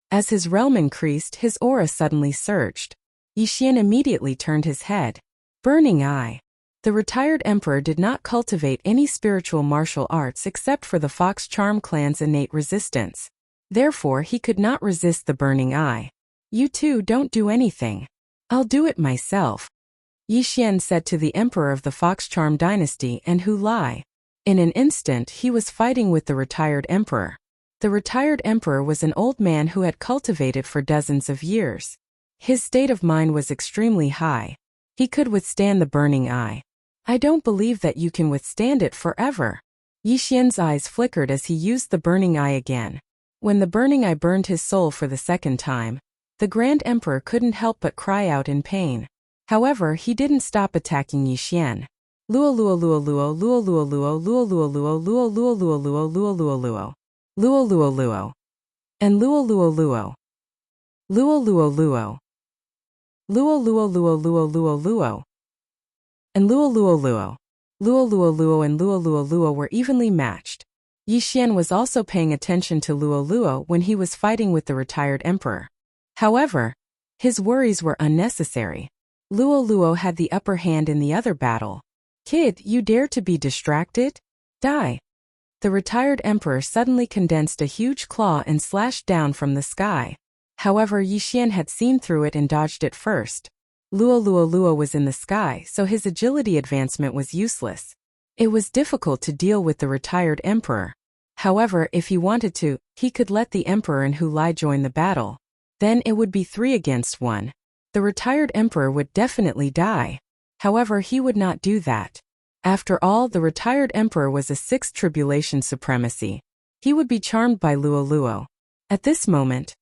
As his realm increased, his aura suddenly surged. Yixian immediately turned his head. Burning eye. The retired emperor did not cultivate any spiritual martial arts except for the Fox Charm clan's innate resistance. Therefore, he could not resist the burning eye. You two don't do anything. I'll do it myself. Yixian said to the emperor of the Fox Charm dynasty and Hu Lai. In an instant, he was fighting with the retired emperor. The retired emperor was an old man who had cultivated for dozens of years. His state of mind was extremely high. He could withstand the burning eye. I don't believe that you can withstand it forever. Yixian's eyes flickered as he used the burning eye again. When the burning eye burned his soul for the second time, the Grand Emperor couldn't help but cry out in pain. However, he didn't stop attacking Yixian. Luo luo luo luo luo luo luo luo luo luo luo luo luo luo luo luo luo luo luo luo and luo luo luo luo luo luo luo luo luo luo luo luo and luo luo luo luo luo luo and luo luo luo were evenly matched. Yixian was also paying attention to Luo Luo when he was fighting with the retired emperor. However, his worries were unnecessary. Luo Luo had the upper hand in the other battle. Kid, you dare to be distracted? Die! The retired emperor suddenly condensed a huge claw and slashed down from the sky. However, Yixian had seen through it and dodged it first. Luo Luo Luo was in the sky, so his agility advancement was useless. It was difficult to deal with the retired emperor. However, if he wanted to, he could let the emperor and Hu Lai join the battle. Then it would be 3 against 1. The retired emperor would definitely die. However, he would not do that. After all, the retired emperor was a 6th tribulation supremacy. He would be charmed by Luo Luo. At this moment,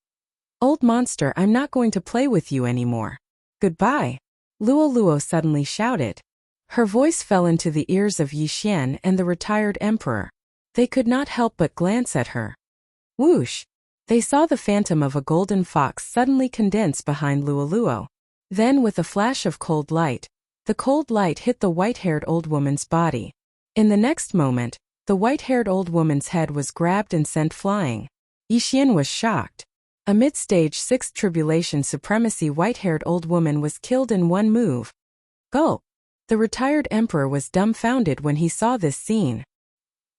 "Old monster, I'm not going to play with you anymore. Goodbye," Luo Luo suddenly shouted. Her voice fell into the ears of Yixian and the retired emperor. They could not help but glance at her. Whoosh! They saw the phantom of a golden fox suddenly condense behind Luo Luo. Then, with a flash of cold light, the cold light hit the white-haired old woman's body. In the next moment, the white-haired old woman's head was grabbed and sent flying. Yixian was shocked. A mid-stage 6th tribulation supremacy white-haired old woman was killed in one move. Gulp! The retired emperor was dumbfounded when he saw this scene.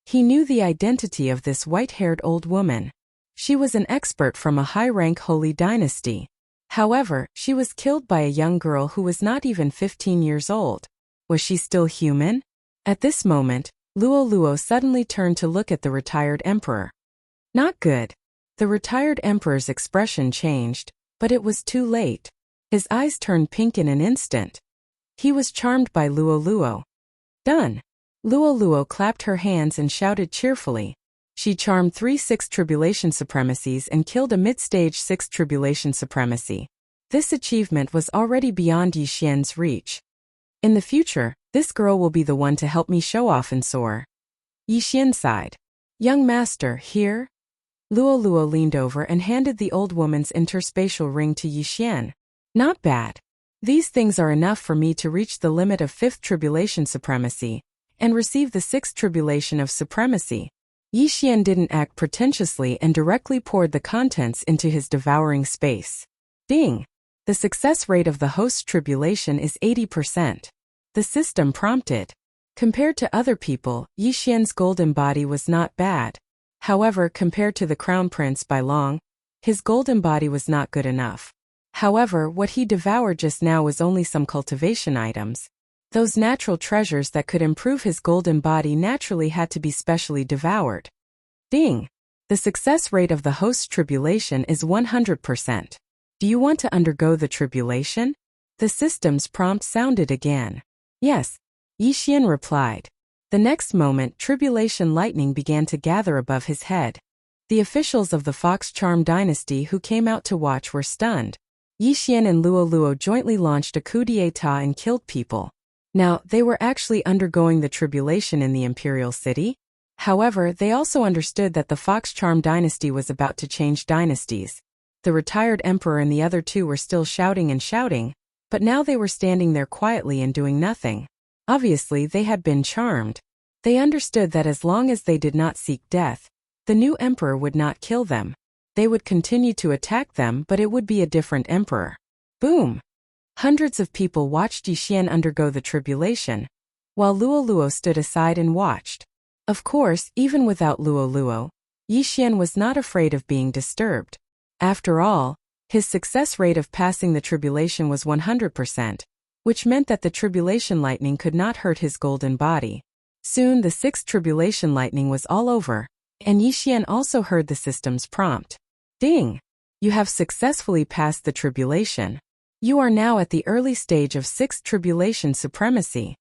He knew the identity of this white-haired old woman. She was an expert from a high-rank holy dynasty. However, she was killed by a young girl who was not even 15 years old. Was she still human? At this moment, Luo Luo suddenly turned to look at the retired emperor. Not good. The retired emperor's expression changed, but it was too late. His eyes turned pink in an instant. He was charmed by Luo Luo. Done. Luo Luo clapped her hands and shouted cheerfully. She charmed 3 6th tribulation supremacies and killed a mid-stage 6th tribulation supremacy. This achievement was already beyond Yixian's reach. In the future, this girl will be the one to help me show off and soar. Yixian sighed. Young master, here? Luo Luo leaned over and handed the old woman's interspatial ring to Yixian. Not bad. These things are enough for me to reach the limit of 5th tribulation supremacy and receive the 6th tribulation of supremacy. Yixian didn't act pretentiously and directly poured the contents into his devouring space. Ding! The success rate of the host's tribulation is 80%. The system prompted. Compared to other people, Yixian's golden body was not bad. However, compared to the crown prince by long, his golden body was not good enough. However, what he devoured just now was only some cultivation items. Those natural treasures that could improve his golden body naturally had to be specially devoured. Ding! The success rate of the host's tribulation is 100%. Do you want to undergo the tribulation? The system's prompt sounded again. Yes, Yixian replied. The next moment, tribulation lightning began to gather above his head. The officials of the Fox Charm dynasty who came out to watch were stunned. Yixian and Luo Luo jointly launched a coup d'état and killed people. Now, they were actually undergoing the tribulation in the imperial city. However, they also understood that the Fox Charm dynasty was about to change dynasties. The retired emperor and the other two were still shouting and shouting, but now they were standing there quietly and doing nothing. Obviously, they had been charmed. They understood that as long as they did not seek death, the new emperor would not kill them. They would continue to attack them, but it would be a different emperor. Boom! Hundreds of people watched Yixian undergo the tribulation, while Luo Luo stood aside and watched. Of course, even without Luo Luo, Yixian was not afraid of being disturbed. After all, his success rate of passing the tribulation was 100%, which meant that the tribulation lightning could not hurt his golden body. Soon the 6th tribulation lightning was all over, and Yixian also heard the system's prompt. Ding! You have successfully passed the tribulation. You are now at the early stage of 6th tribulation supremacy.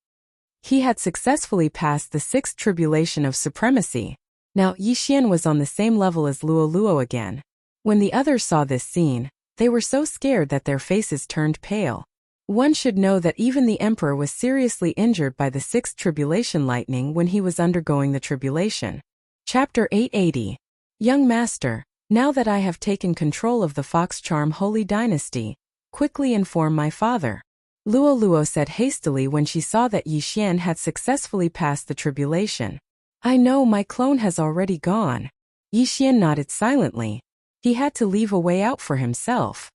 He had successfully passed the sixth tribulation of supremacy. Now Yi Xian was on the same level as Luo Luo again. When the others saw this scene, they were so scared that their faces turned pale. One should know that even the emperor was seriously injured by the sixth tribulation lightning when he was undergoing the tribulation. Chapter 880. Young Master, now that I have taken control of the Fox Charm Holy Dynasty, quickly inform my father. Luo Luo said hastily when she saw that Yi Xian had successfully passed the tribulation. I know my clone has already gone. Yi Xian nodded silently. He had to leave a way out for himself.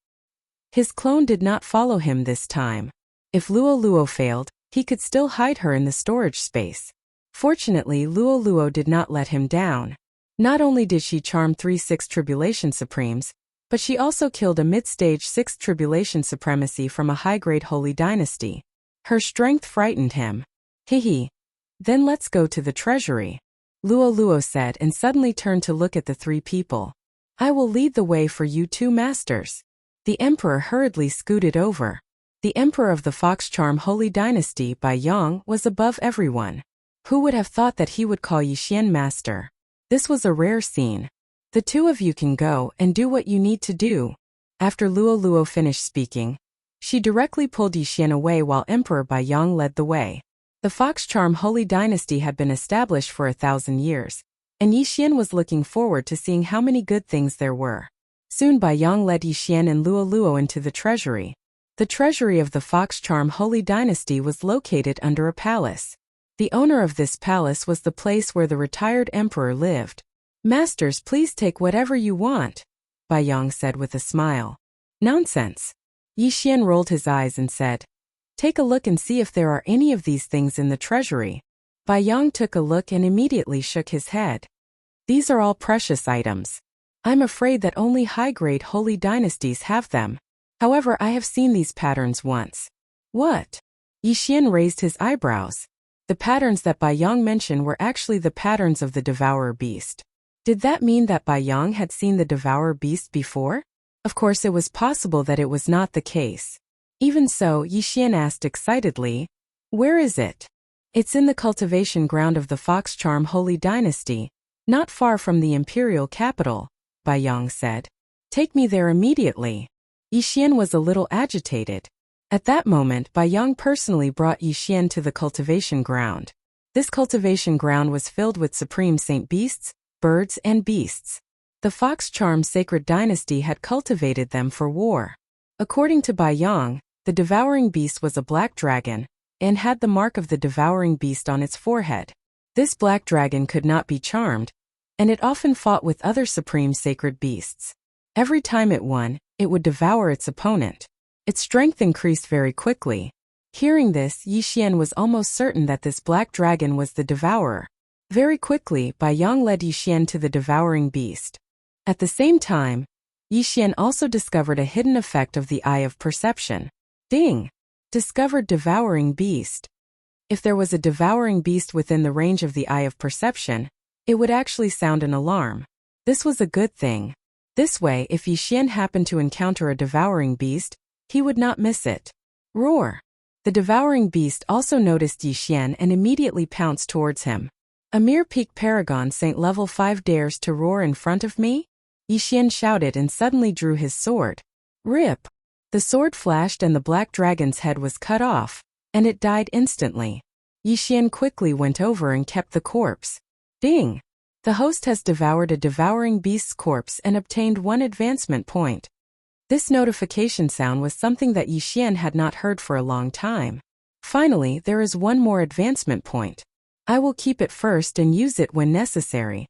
His clone did not follow him this time. If Luo Luo failed, he could still hide her in the storage space. Fortunately, Luo Luo did not let him down. Not only did she charm 3 Sixth Tribulation Supremes, but she also killed a mid-stage 6th Tribulation Supremacy from a high-grade Holy Dynasty. Her strength frightened him. Hehe. Then let's go to the treasury, Luo Luo said and suddenly turned to look at the 3 people. I will lead the way for you 2 masters. The emperor hurriedly scooted over. The emperor of the Fox Charm Holy Dynasty Bai Yang was above everyone. Who would have thought that he would call Yi Xian master? This was a rare scene. The 2 of you can go and do what you need to do. After Luo Luo finished speaking, she directly pulled Yi Xian away while Emperor Bai Yang led the way. The Fox Charm Holy Dynasty had been established for 1,000 years, and Yi Xian was looking forward to seeing how many good things there were. Soon Bai Yang led Yi Xian and Luo Luo into the treasury. The treasury of the Fox Charm Holy Dynasty was located under a palace. The owner of this palace was the place where the retired emperor lived. Masters, please take whatever you want, Bai Yang said with a smile. Nonsense. Yi Xian rolled his eyes and said, take a look and see if there are any of these things in the treasury. Bai Yang took a look and immediately shook his head. These are all precious items. I'm afraid that only high-grade holy dynasties have them. However, I have seen these patterns once. What? Yi Xian raised his eyebrows. The patterns that Bai Yang mentioned were actually the patterns of the Devourer beast. Did that mean that Bai Yang had seen the Devourer beast before? Of course, it was possible that it was not the case. Even so, Yi Xian asked excitedly, where is it? It's in the cultivation ground of the Fox Charm Holy Dynasty, not far from the imperial capital, Bai Yang said. Take me there immediately. Yi Xian was a little agitated. At that moment, Bai Yang personally brought Yi Xian to the cultivation ground. This cultivation ground was filled with supreme saint beasts, birds and beasts. The Fox Charm Sacred Dynasty had cultivated them for war. According to Bai Yang, the devouring beast was a black dragon, and had the mark of the devouring beast on its forehead. This black dragon could not be charmed, and it often fought with other supreme sacred beasts. Every time it won, it would devour its opponent. Its strength increased very quickly. Hearing this, Yi Xian was almost certain that this black dragon was the devourer. Very quickly, Bai Yang led Yi Xian to the devouring beast. At the same time, Yi Xian also discovered a hidden effect of the Eye of Perception. Ding! Discovered devouring beast. If there was a devouring beast within the range of the Eye of Perception, it would actually sound an alarm. This was a good thing. This way, if Yi Xian happened to encounter a devouring beast, he would not miss it. Roar! The devouring beast also noticed Yi Xian and immediately pounced towards him. A mere peak paragon Saint level 5 dares to roar in front of me? Yi Xian shouted and suddenly drew his sword. Rip! The sword flashed and the black dragon's head was cut off, and it died instantly. Yi Xian quickly went over and kept the corpse. Ding! The host has devoured a devouring beast's corpse and obtained 1 advancement point. This notification sound was something that Yi Xian had not heard for a long time. Finally, there is 1 more advancement point. I will keep it first and use it when necessary.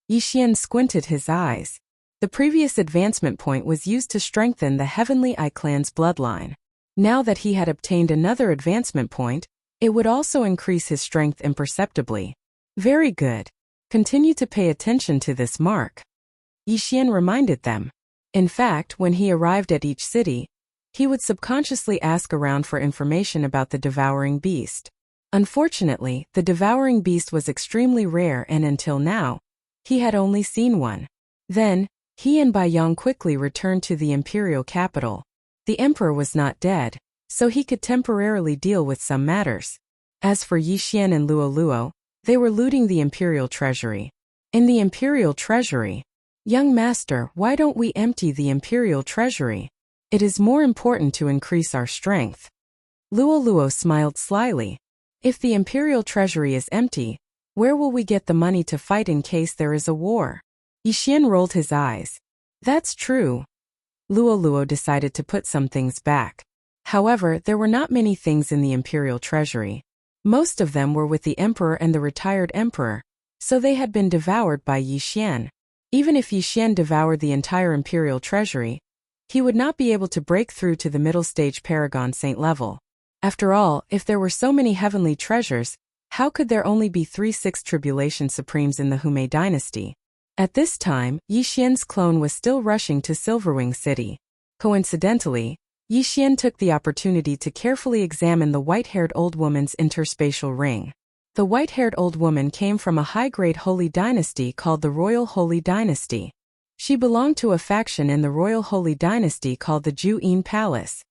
Yi Xian squinted his eyes. The previous advancement point was used to strengthen the Heavenly Eye clan's bloodline. Now that he had obtained another advancement point, it would also increase his strength imperceptibly. Very good. Continue to pay attention to this mark, Yi Xian reminded them. In fact, when he arrived at each city, he would subconsciously ask around for information about the devouring beast. Unfortunately, the devouring beast was extremely rare and until now, he had only seen one. Then, he and Bai Yang quickly returned to the imperial capital. The emperor was not dead, so he could temporarily deal with some matters. As for Yixian and Luo, they were looting the imperial treasury. In the imperial treasury? Young master, why don't we empty the imperial treasury? It is more important to increase our strength. Luo smiled slyly. If the imperial treasury is empty, where will we get the money to fight in case there is a war? Yixian rolled his eyes. That's true. Luo decided to put some things back. However, there were not many things in the imperial treasury. Most of them were with the emperor and the retired emperor, so they had been devoured by Yixian. Even if Yixian devoured the entire imperial treasury, he would not be able to break through to the middle stage paragon saint level. After all, if there were so many heavenly treasures, how could there only be 3-6 tribulation supremes in the Humei dynasty? At this time, Yixian's clone was still rushing to Silverwing City. Coincidentally, Yixian took the opportunity to carefully examine the white-haired old woman's interspatial ring. The white-haired old woman came from a high-grade holy dynasty called the Royal Holy Dynasty. She belonged to a faction in the Royal Holy Dynasty called the Juyin Palace.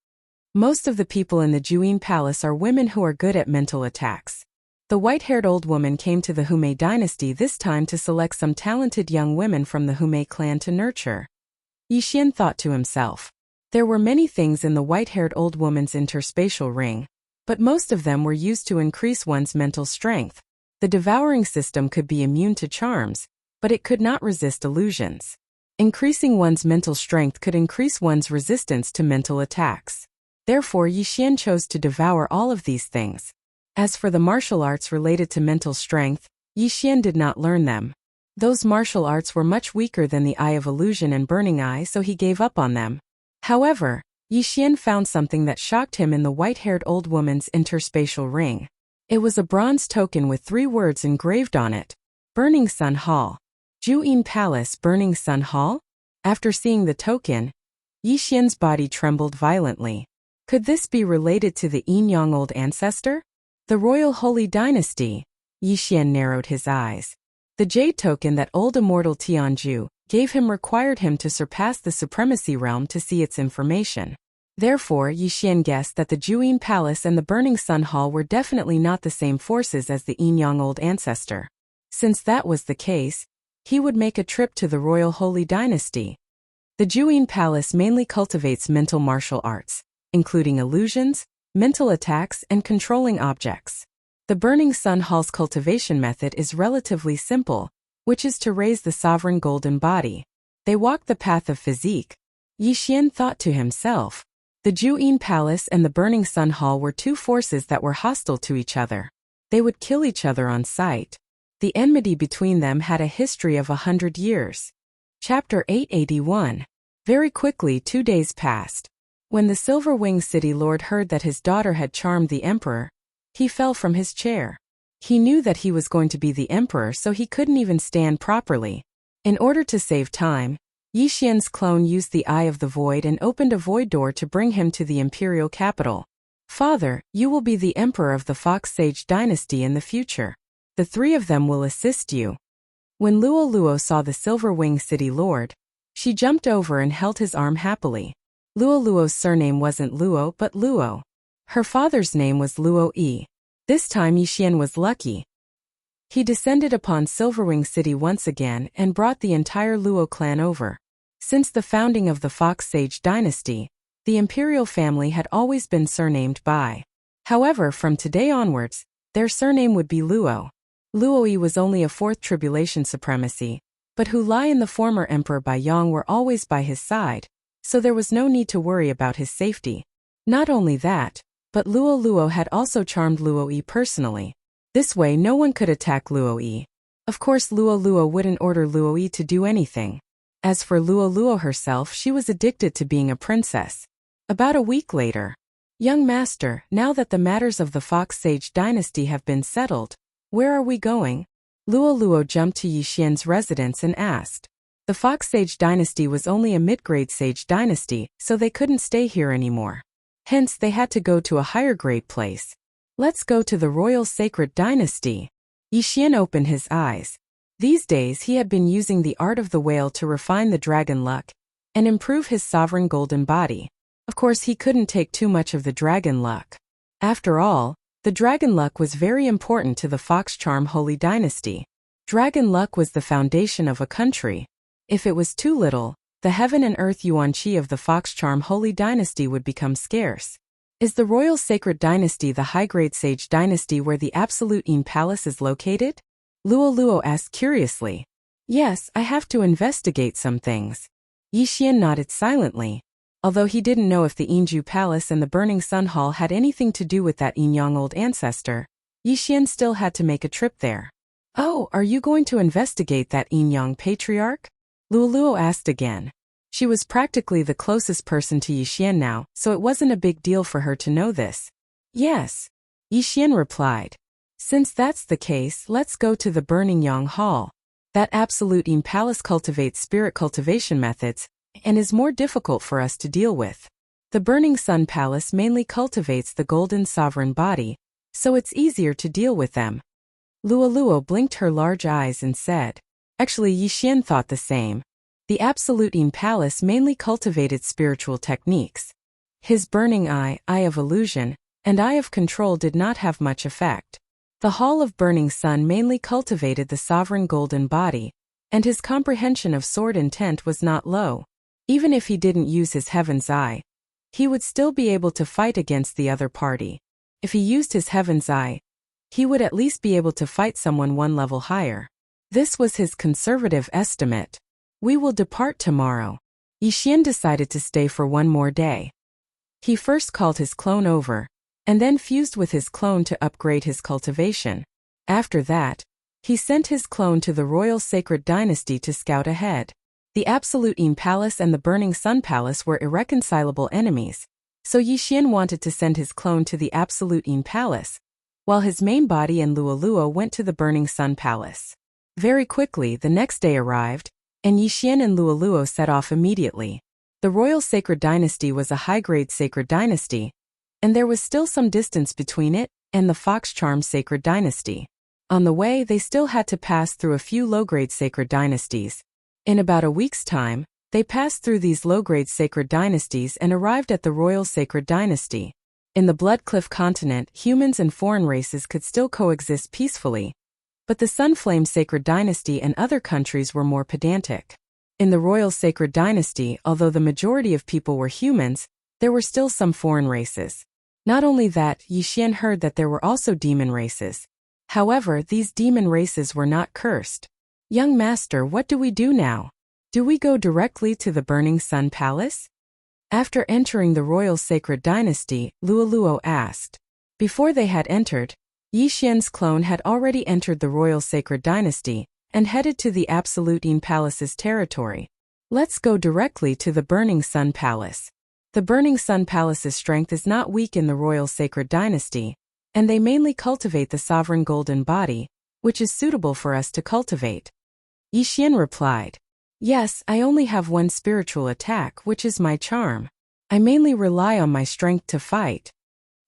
Most of the people in the Juyin Palace are women who are good at mental attacks. The white-haired old woman came to the Humei dynasty this time to select some talented young women from the Humei clan to nurture. Yixian thought to himself. There were many things in the white-haired old woman's interspatial ring, but most of them were used to increase one's mental strength. The devouring system could be immune to charms, but it could not resist illusions. Increasing one's mental strength could increase one's resistance to mental attacks. Therefore, Yixian chose to devour all of these things. As for the martial arts related to mental strength, Yixian did not learn them. Those martial arts were much weaker than the Eye of Illusion and Burning Eye, so he gave up on them. However, Yixian found something that shocked him in the white-haired old woman's interspatial ring. It was a bronze token with 3 words engraved on it. Burning Sun Hall. Juyin Palace Burning Sun Hall? After seeing the token, Yixian's body trembled violently. Could this be related to the Yin Yang old ancestor? The Royal Holy Dynasty. Yixian narrowed his eyes. The jade token that old immortal Tianju gave him required him to surpass the supremacy realm to see its information. Therefore, Yixian guessed that the Juyin Palace and the Burning Sun Hall were definitely not the same forces as the Yin Yang old ancestor. Since that was the case, he would make a trip to the Royal Holy Dynasty. The Juyin Palace mainly cultivates mental martial arts, including illusions, mental attacks, and controlling objects. The Burning Sun Hall's cultivation method is relatively simple, which is to raise the sovereign golden body. They walk the path of physique. Yixian thought to himself. The Juyin Palace and the Burning Sun Hall were 2 forces that were hostile to each other. They would kill each other on sight. The enmity between them had a history of 100 years. Chapter 881. Very quickly 2 days passed. When the Silverwing City Lord heard that his daughter had charmed the emperor, he fell from his chair. He knew that he was going to be the emperor, so he couldn't even stand properly. In order to save time, Yixian's clone used the Eye of the Void and opened a void door to bring him to the imperial capital. Father, you will be the emperor of the Fox Sage dynasty in the future. The 3 of them will assist you. When Luo saw the Silverwing City Lord, she jumped over and held his arm happily. Luo's surname wasn't Luo but Luo. Her father's name was Luo Yi. This time Yixian was lucky. He descended upon Silverwing City once again and brought the entire Luo clan over. Since the founding of the Fox Sage dynasty, the imperial family had always been surnamed Bai. However, from today onwards, their surname would be Luo. Luo Yi was only a 4th tribulation supremacy, but Hu Lai and the former Emperor Bai Yang were always by his side, so there was no need to worry about his safety. Not only that, but Luo had also charmed Luo Yi personally. This way no one could attack Luo Yi. Of course Luo wouldn't order Luo Yi to do anything. As for Luo herself, she was addicted to being a princess. About a week later. Young master, now that the matters of the Fox Sage dynasty have been settled, where are we going? Luo jumped to Yixian's residence and asked. The Fox Sage dynasty was only a mid-grade sage dynasty, so they couldn't stay here anymore. Hence they had to go to a higher grade place. Let's go to the Royal Sacred Dynasty. Yixian opened his eyes. These days he had been using the art of the whale to refine the dragon luck and improve his sovereign golden body. Of course he couldn't take too much of the dragon luck. After all, The dragon luck was very important to the Fox Charm Holy Dynasty. Dragon luck was the foundation of a country. If it was too little, the heaven and earth yuan qi of the Fox Charm Holy Dynasty would become scarce. Is the Royal Sacred Dynasty the high-grade sage dynasty where the Absolute Yin Palace is located? Luo asked curiously. Yes, I have to investigate some things. Yi Xian nodded silently. Although he didn't know if the Yinju Palace and the Burning Sun Hall had anything to do with that Yin-Yang old ancestor, Yi Xian still had to make a trip there. Oh, are you going to investigate that Yin-Yang patriarch? Luo asked again. She was practically the closest person to Yi Xian now, so it wasn't a big deal for her to know this. Yes, Yi Xian replied. Since that's the case, let's go to the Burning Yang Hall. That Absolute Yin Palace cultivates spirit cultivation methods, and is more difficult for us to deal with. The Burning Sun Palace mainly cultivates the golden sovereign body, so it's easier to deal with them. Luo blinked her large eyes and said. Actually, Yi Xian thought the same. The Absolute Yin Palace mainly cultivated spiritual techniques. His Burning Eye, Eye of Illusion, and Eye of Control did not have much effect. The Hall of Burning Sun mainly cultivated the sovereign golden body, and his comprehension of sword intent was not low. Even if he didn't use his Heaven's Eye, he would still be able to fight against the other party. If he used his Heaven's Eye, he would at least be able to fight someone one level higher. This was his conservative estimate. We will depart tomorrow. Yi Xian decided to stay for one more day. He first called his clone over, and then fused with his clone to upgrade his cultivation. After that, he sent his clone to the Royal Sacred Dynasty to scout ahead. The Absolute Yin Palace and the Burning Sun Palace were irreconcilable enemies, so Yi Xian wanted to send his clone to the Absolute Yin Palace, while his main body and Luo went to the Burning Sun Palace. Very quickly, the next day arrived, and Yi Xian and Luo set off immediately. The Royal Sacred Dynasty was a high-grade sacred dynasty, and there was still some distance between it and the Fox Charm Sacred Dynasty. On the way, they still had to pass through a few low-grade sacred dynasties. In about a week's time, they passed through these low-grade sacred dynasties and arrived at the Royal Sacred Dynasty. In the Bloodcliff continent, humans and foreign races could still coexist peacefully, but the Sunflame Sacred Dynasty and other countries were more pedantic. In the Royal Sacred Dynasty, although the majority of people were humans, there were still some foreign races. Not only that, Yi Xian heard that there were also demon races. However, these demon races were not cursed. Young master, what do we do now? Do we go directly to the Burning Sun Palace? After entering the Royal Sacred Dynasty, Luo asked. Before they had entered, Yi Xian's clone had already entered the Royal Sacred Dynasty and headed to the Absolute Yin Palace's territory. Let's go directly to the Burning Sun Palace. The Burning Sun Palace's strength is not weak in the Royal Sacred Dynasty, and they mainly cultivate the sovereign golden body, which is suitable for us to cultivate. Yi Xian replied. Yes, I only have one spiritual attack, which is my charm. I mainly rely on my strength to fight.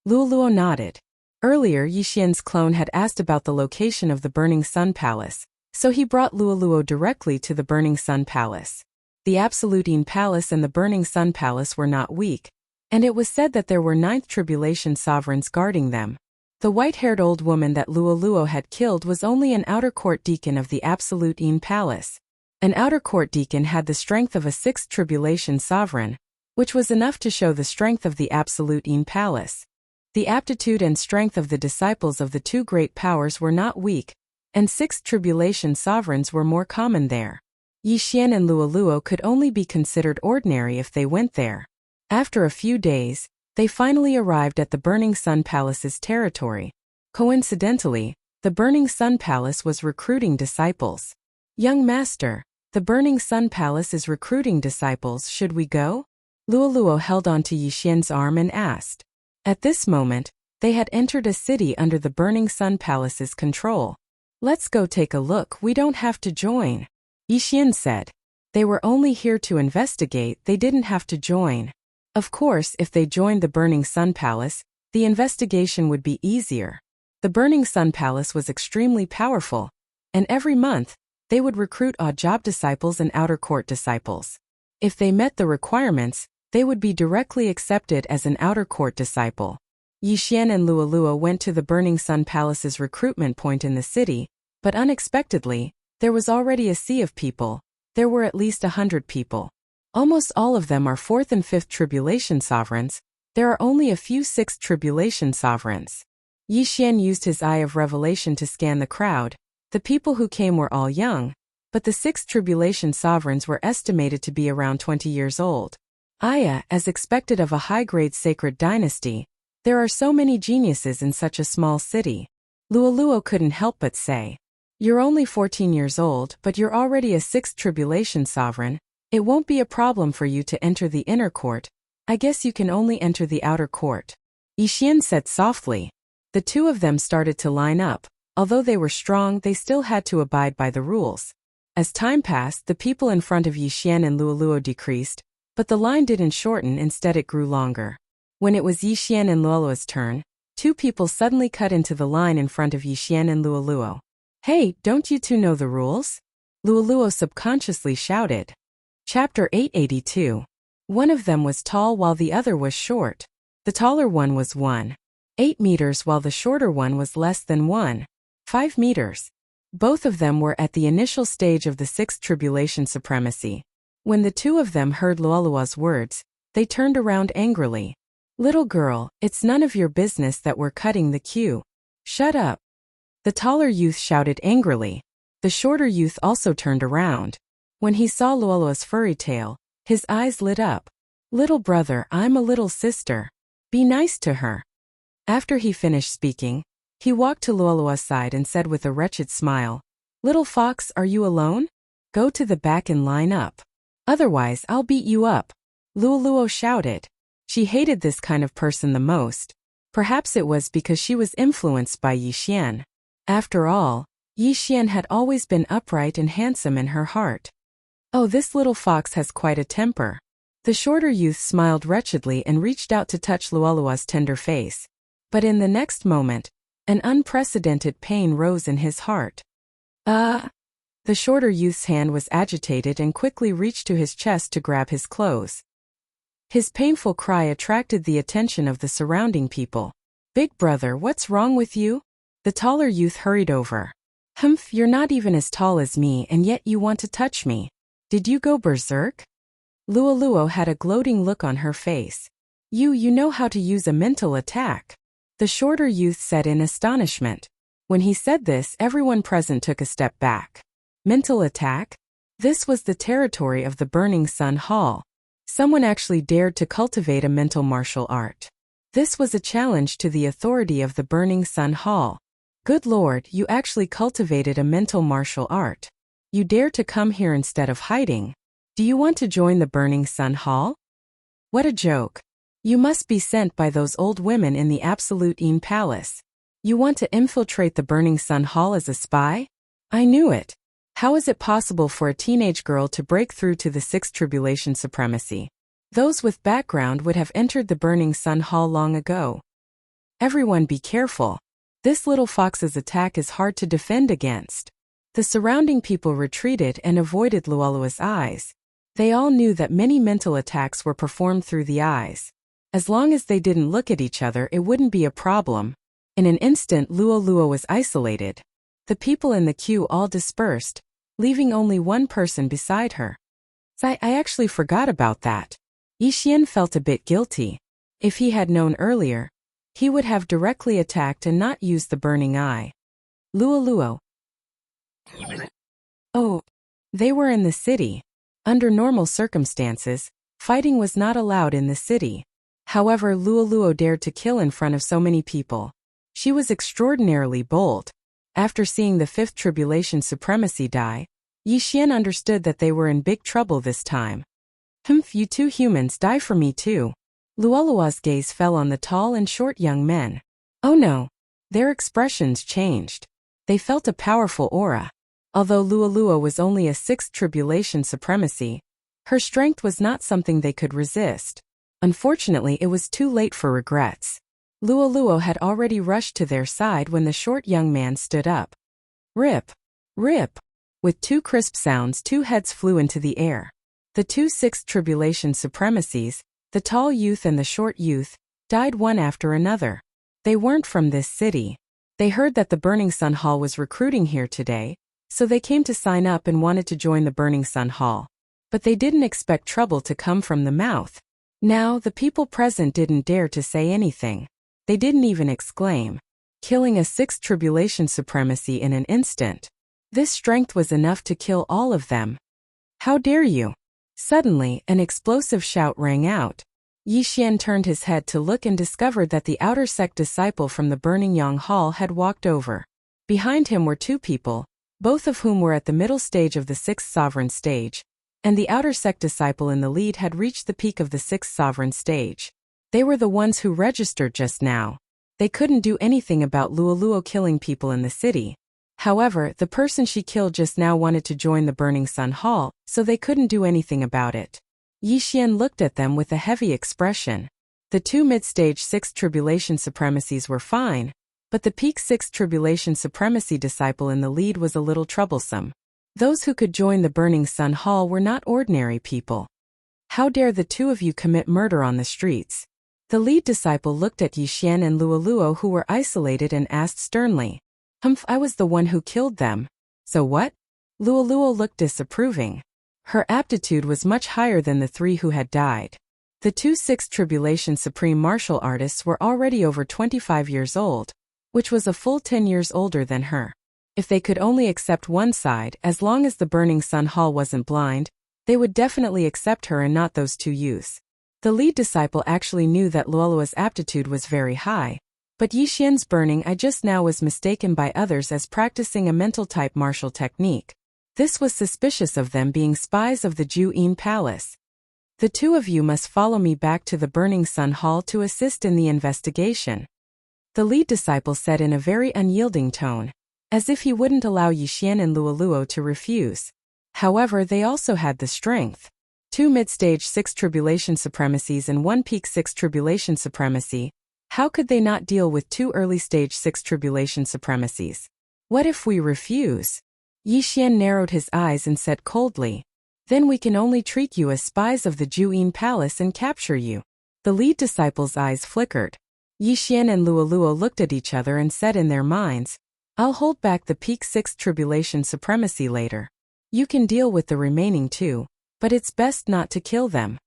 Luo nodded. Earlier, Yi Xian's clone had asked about the location of the Burning Sun Palace, so he brought Luo directly to the Burning Sun Palace. The Absolute Yin Palace and the Burning Sun Palace were not weak, and it was said that there were 9th Tribulation sovereigns guarding them. The white-haired old woman that Luo had killed was only an outer court deacon of the Absolute Yin Palace. An outer court deacon had the strength of a 6th Tribulation sovereign, which was enough to show the strength of the Absolute Yin Palace. The aptitude and strength of the disciples of the two great powers were not weak, and 6th Tribulation sovereigns were more common there. Yi Xian and Luo could only be considered ordinary if they went there. After a few days, they finally arrived at the Burning Sun Palace's territory. Coincidentally, the Burning Sun Palace was recruiting disciples. Young master, the Burning Sun Palace is recruiting disciples, should we go? Luo held onto Yi Xian's arm and asked. At this moment, they had entered a city under the Burning Sun Palace's control. Let's go take a look, we don't have to join. Yi Xian said. They were only here to investigate, they didn't have to join. Of course, if they joined the Burning Sun Palace, the investigation would be easier. The Burning Sun Palace was extremely powerful, and every month, they would recruit odd job disciples and outer court disciples. If they met the requirements, they would be directly accepted as an outer court disciple. Yixian and Luoluo went to the Burning Sun Palace's recruitment point in the city, but unexpectedly, there was already a sea of people. There were at least 100 people. Almost all of them are 4th and 5th tribulation sovereigns. There are only a few 6th tribulation sovereigns. Yixian used his eye of revelation to scan the crowd. The people who came were all young, but the 6th tribulation sovereigns were estimated to be around 20 years old. As expected of a high-grade sacred dynasty, there are so many geniuses in such a small city. Luoluo couldn't help but say, "You're only 14 years old, but you're already a 6th tribulation sovereign. It won't be a problem for you to enter the inner court. I guess you can only enter the outer court," Yixian said softly. The two of them started to line up. Although they were strong, they still had to abide by the rules. As time passed, the people in front of Yixian and Luoluo decreased, but the line didn't shorten, instead it grew longer. When it was Yixian and Luoluo's turn, two people suddenly cut into the line in front of Yixian and Luoluo. "Hey, don't you two know the rules?" Luoluo subconsciously shouted. Chapter 882. One of them was tall while the other was short. The taller one was 1.8 meters while the shorter one was less than 1.5 meters. Both of them were at the initial stage of the 6th tribulation supremacy. When the two of them heard Luoluo's words, they turned around angrily. "Little girl, it's none of your business that we're cutting the queue. Shut up." The taller youth shouted angrily. The shorter youth also turned around. When he saw Luoluo's furry tail, his eyes lit up. "Little brother, I'm a little sister. Be nice to her." After he finished speaking, he walked to Luoluo's side and said with a wretched smile, "Little fox, are you alone? Go to the back and line up. Otherwise I'll beat you up." Luoluo shouted. She hated this kind of person the most. Perhaps it was because she was influenced by Yixian. After all, Yixian had always been upright and handsome in her heart. "Oh, this little fox has quite a temper." The shorter youth smiled wretchedly and reached out to touch Luoluo's tender face. But in the next moment, an unprecedented pain rose in his heart. The shorter youth's hand was agitated and quickly reached to his chest to grab his clothes. His painful cry attracted the attention of the surrounding people. "Big brother, what's wrong with you?" The taller youth hurried over. "Humph, you're not even as tall as me and yet you want to touch me. Did you go berserk?" Luoluo had a gloating look on her face. You know how to use a mental attack," the shorter youth said in astonishment. When he said this, everyone present took a step back. Mental attack? This was the territory of the Burning Sun Hall. Someone actually dared to cultivate a mental martial art. This was a challenge to the authority of the Burning Sun Hall. Good Lord, you actually cultivated a mental martial art. You dare to come here instead of hiding. Do you want to join the Burning Sun Hall? What a joke. You must be sent by those old women in the Absolute Een Palace. You want to infiltrate the Burning Sun Hall as a spy? I knew it. How is it possible for a teenage girl to break through to the 6th tribulation supremacy? Those with background would have entered the Burning Sun Hall long ago. Everyone be careful. This little fox's attack is hard to defend against. The surrounding people retreated and avoided Luoluo's eyes. They all knew that many mental attacks were performed through the eyes. As long as they didn't look at each other, it wouldn't be a problem. In an instant, Luoluo was isolated. The people in the queue all dispersed, leaving only one person beside her. I actually forgot about that. Yixian felt a bit guilty. If he had known earlier, he would have directly attacked and not used the burning eye. Luoluo. Oh, they were in the city. Under normal circumstances, fighting was not allowed in the city. However, Luoluo dared to kill in front of so many people. She was extraordinarily bold. After seeing the 5th tribulation supremacy die, Yixian understood that they were in big trouble this time. Humph, you two humans, die for me too. Luoluo's gaze fell on the tall and short young men. Oh no. Their expressions changed. They felt a powerful aura. Although Luoluo was only a 6th tribulation supremacy, her strength was not something they could resist. Unfortunately, it was too late for regrets. Luoluo had already rushed to their side when the short young man stood up. Rip! Rip! With two crisp sounds, two heads flew into the air. The two 6th tribulation supremacies, the tall youth and the short youth, died one after another. They weren't from this city. They heard that the Burning Sun Hall was recruiting here today, so they came to sign up and wanted to join the Burning Sun Hall. But they didn't expect trouble to come from the mouth. Now, the people present didn't dare to say anything. They didn't even exclaim, killing a sixth tribulation supremacy in an instant. This strength was enough to kill all of them. How dare you? Suddenly, an explosive shout rang out. Yi Xian turned his head to look and discovered that the outer sect disciple from the Burning Yang Hall had walked over. Behind him were two people, both of whom were at the middle stage of the sixth sovereign stage, and the outer sect disciple in the lead had reached the peak of the sixth sovereign stage. They were the ones who registered just now. They couldn't do anything about Luoluo killing people in the city. However, the person she killed just now wanted to join the Burning Sun Hall, so they couldn't do anything about it. Yi Xian looked at them with a heavy expression. The two mid-stage sixth tribulation supremacies were fine, but the peak sixth tribulation supremacy disciple in the lead was a little troublesome. Those who could join the Burning Sun Hall were not ordinary people. How dare the two of you commit murder on the streets? The lead disciple looked at Yi Xian and Luoluo, who were isolated, and asked sternly. I was the one who killed them. So what? Luoluo looked disapproving. Her aptitude was much higher than the three who had died. The two sixth tribulation supreme martial artists were already over 25 years old, which was a full 10 years older than her. If they could only accept one side, as long as the Burning Sun Hall wasn't blind, they would definitely accept her and not those two youths. The lead disciple actually knew that Luoluo's aptitude was very high, but Yi Xian's burning eye just now was mistaken by others as practicing a mental-type martial technique. This was suspicious of them being spies of the Ju-In Palace. The two of you must follow me back to the Burning Sun Hall to assist in the investigation, the lead disciple said in a very unyielding tone, as if he wouldn't allow Yi Xian and Luoluo to refuse. However, they also had the strength. Two mid-stage sixth tribulation supremacies and one peak sixth tribulation supremacy. How could they not deal with two early-stage sixth tribulation supremacies? What if we refuse? Yi Xian narrowed his eyes and said coldly, then we can only treat you as spies of the Ju-In Palace and capture you. The lead disciple's eyes flickered. Yi Xian and Luoluo looked at each other and said in their minds, I'll hold back the peak sixth tribulation supremacy later. You can deal with the remaining two, but it's best not to kill them.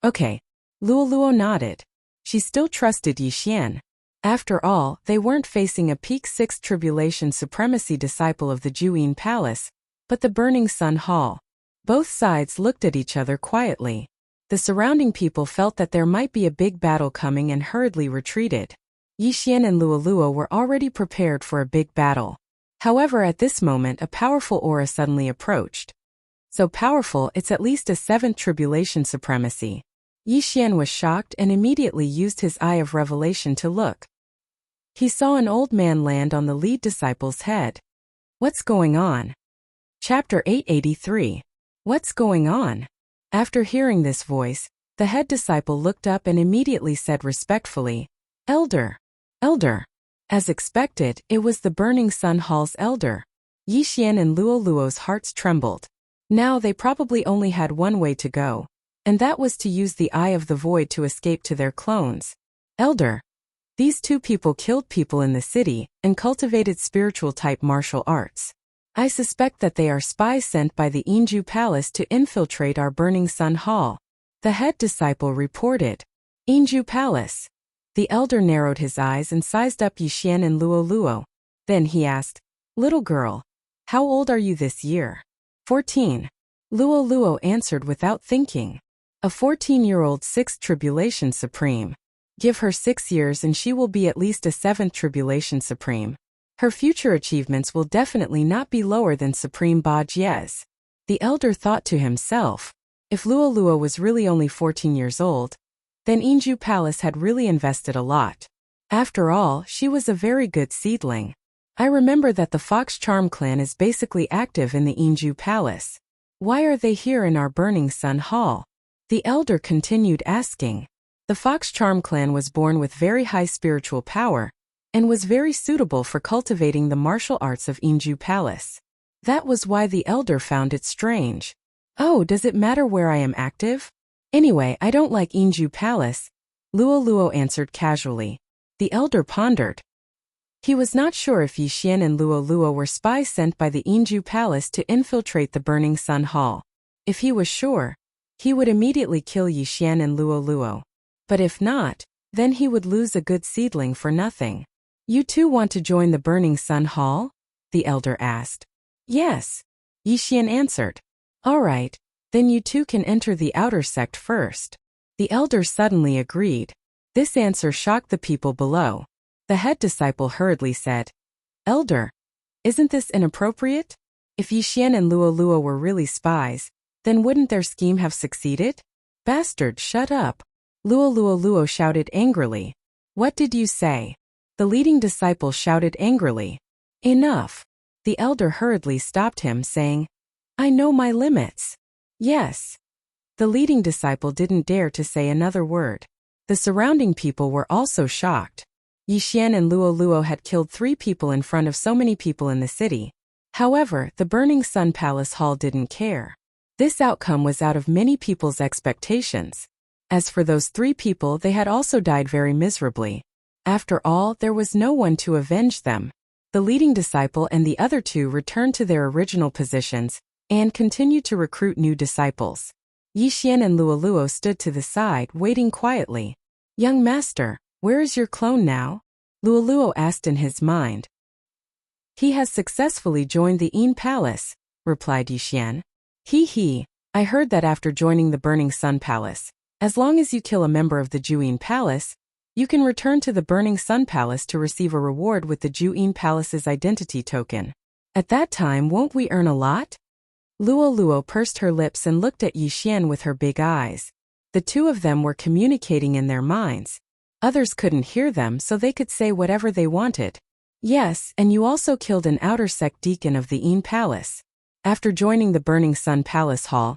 Okay. Luoluo nodded. She still trusted Yi Xian. After all, they weren't facing a peak sixth tribulation supremacy disciple of the Ju-In Palace, but the Burning Sun Hall. Both sides looked at each other quietly. The surrounding people felt that there might be a big battle coming and hurriedly retreated. Yi Xian and Luoluo were already prepared for a big battle. However, at this moment a powerful aura suddenly approached. So powerful it's at least a seventh tribulation supremacy. Yi Xian was shocked and immediately used his eye of revelation to look. He saw an old man land on the lead disciple's head. What's going on? Chapter 883. What's going on? After hearing this voice, the head disciple looked up and immediately said respectfully, Elder. Elder. As expected, it was the Burning Sun Hall's elder. Yi Xian and Luoluo's hearts trembled. Now they probably only had one way to go, and that was to use the Eye of the Void to escape to their clones. Elder. These two people killed people in the city and cultivated spiritual-type martial arts. I suspect that they are spies sent by the Inju Palace to infiltrate our Burning Sun Hall. The head disciple reported. Inju Palace. The elder narrowed his eyes and sized up Yi Xian and Luoluo. Then he asked, Little girl, how old are you this year? 14. Luoluo answered without thinking. A 14-year-old sixth tribulation supreme. Give her 6 years and she will be at least a seventh tribulation supreme. Her future achievements will definitely not be lower than Supreme Ba Jies. The elder thought to himself, if Luoluo was really only 14 years old, then Inju Palace had really invested a lot. After all, she was a very good seedling. I remember that the Fox Charm clan is basically active in the Inju Palace. Why are they here in our Burning Sun Hall? The elder continued asking. The Fox Charm clan was born with very high spiritual power, and was very suitable for cultivating the martial arts of Inju Palace. That was why the elder found it strange. Oh, does it matter where I am active? Anyway, I don't like Inju Palace, Luoluo answered casually. The elder pondered. He was not sure if Yi Xian and Luo Luo were spies sent by the Yinju Palace to infiltrate the Burning Sun Hall. If he was sure, he would immediately kill Yi Xian and Luo Luo. But if not, then he would lose a good seedling for nothing. You two want to join the Burning Sun Hall? The elder asked. Yes, Yi Xian answered. All right, then you two can enter the outer sect first. The elder suddenly agreed. This answer shocked the people below. The head disciple hurriedly said, Elder, isn't this inappropriate? If Yi Xian and Luo Luo were really spies, then wouldn't their scheme have succeeded? Bastard, shut up. Luo Luo Luo shouted angrily. What did you say? The leading disciple shouted angrily. Enough. The elder hurriedly stopped him, saying, I know my limits. Yes. The leading disciple didn't dare to say another word. The surrounding people were also shocked. Yi Xian and Luo Luo had killed 3 people in front of so many people in the city. However, the Burning Sun Palace Hall didn't care. This outcome was out of many people's expectations. As for those 3 people, they had also died very miserably. After all, there was no one to avenge them. The leading disciple and the other 2 returned to their original positions and continued to recruit new disciples. Yi Xian and Luo Luo stood to the side, waiting quietly. Young master, where is your clone now? Luo Luo asked in his mind. He has successfully joined the Yin Palace, replied Yi Xian. He, I heard that after joining the Burning Sun Palace, as long as you kill a member of the Juyin Palace, you can return to the Burning Sun Palace to receive a reward with the Juyin Palace's identity token. At that time, won't we earn a lot? Luo Luo pursed her lips and looked at Yi Xian with her big eyes. The 2 of them were communicating in their minds. Others couldn't hear them, so they could say whatever they wanted. Yes, and you also killed an outer sect deacon of the Yin Palace. After joining the Burning Sun Palace Hall,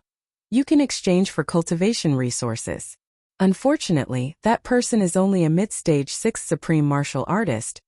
you can exchange for cultivation resources. Unfortunately, that person is only a mid-stage 6th supreme martial artist.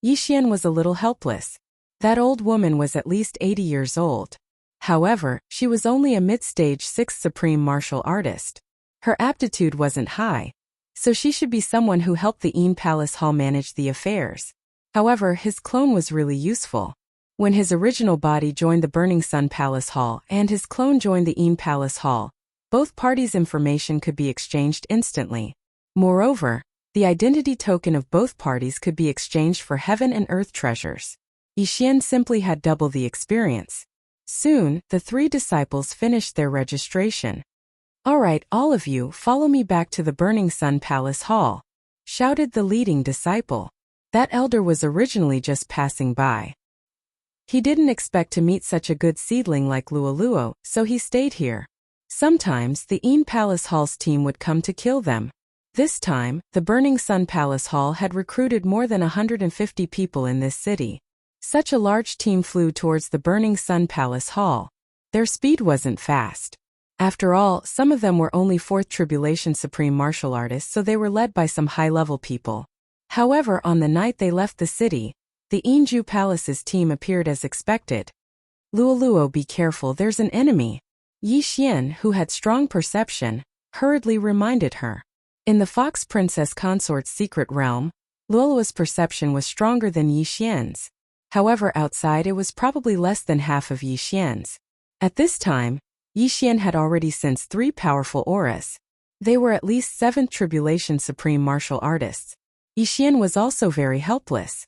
Yi Xian was a little helpless. That old woman was at least 80 years old. However, she was only a mid-stage 6th supreme martial artist. Her aptitude wasn't high, so she should be someone who helped the Yin Palace Hall manage the affairs. However, his clone was really useful. When his original body joined the Burning Sun Palace Hall and his clone joined the Yin Palace Hall, both parties' information could be exchanged instantly. Moreover, the identity token of both parties could be exchanged for heaven and earth treasures. Yi Xian simply had double the experience. Soon, the 3 disciples finished their registration. All right, all of you, follow me back to the Burning Sun Palace Hall, shouted the leading disciple. That elder was originally just passing by. He didn't expect to meet such a good seedling like Luo Luo, so he stayed here. Sometimes, the Yin Palace Hall's team would come to kill them. This time, the Burning Sun Palace Hall had recruited more than 150 people in this city. Such a large team flew towards the Burning Sun Palace Hall. Their speed wasn't fast. After all, some of them were only 4th Tribulation Supreme Martial Artists, so they were led by some high-level people. However, on the night they left the city, the Yinju Palace's team appeared as expected. Luo Luo, be careful, there's an enemy. Yi Xian, who had strong perception, hurriedly reminded her. In the Fox Princess Consort's secret realm, Luo Luo's perception was stronger than Yi Xian's. However, outside it was probably less than half of Yi Xian's. At this time, Yi Xian had already sensed 3 powerful auras. They were at least 7th Tribulation Supreme Martial Artists. Yi Xian was also very helpless.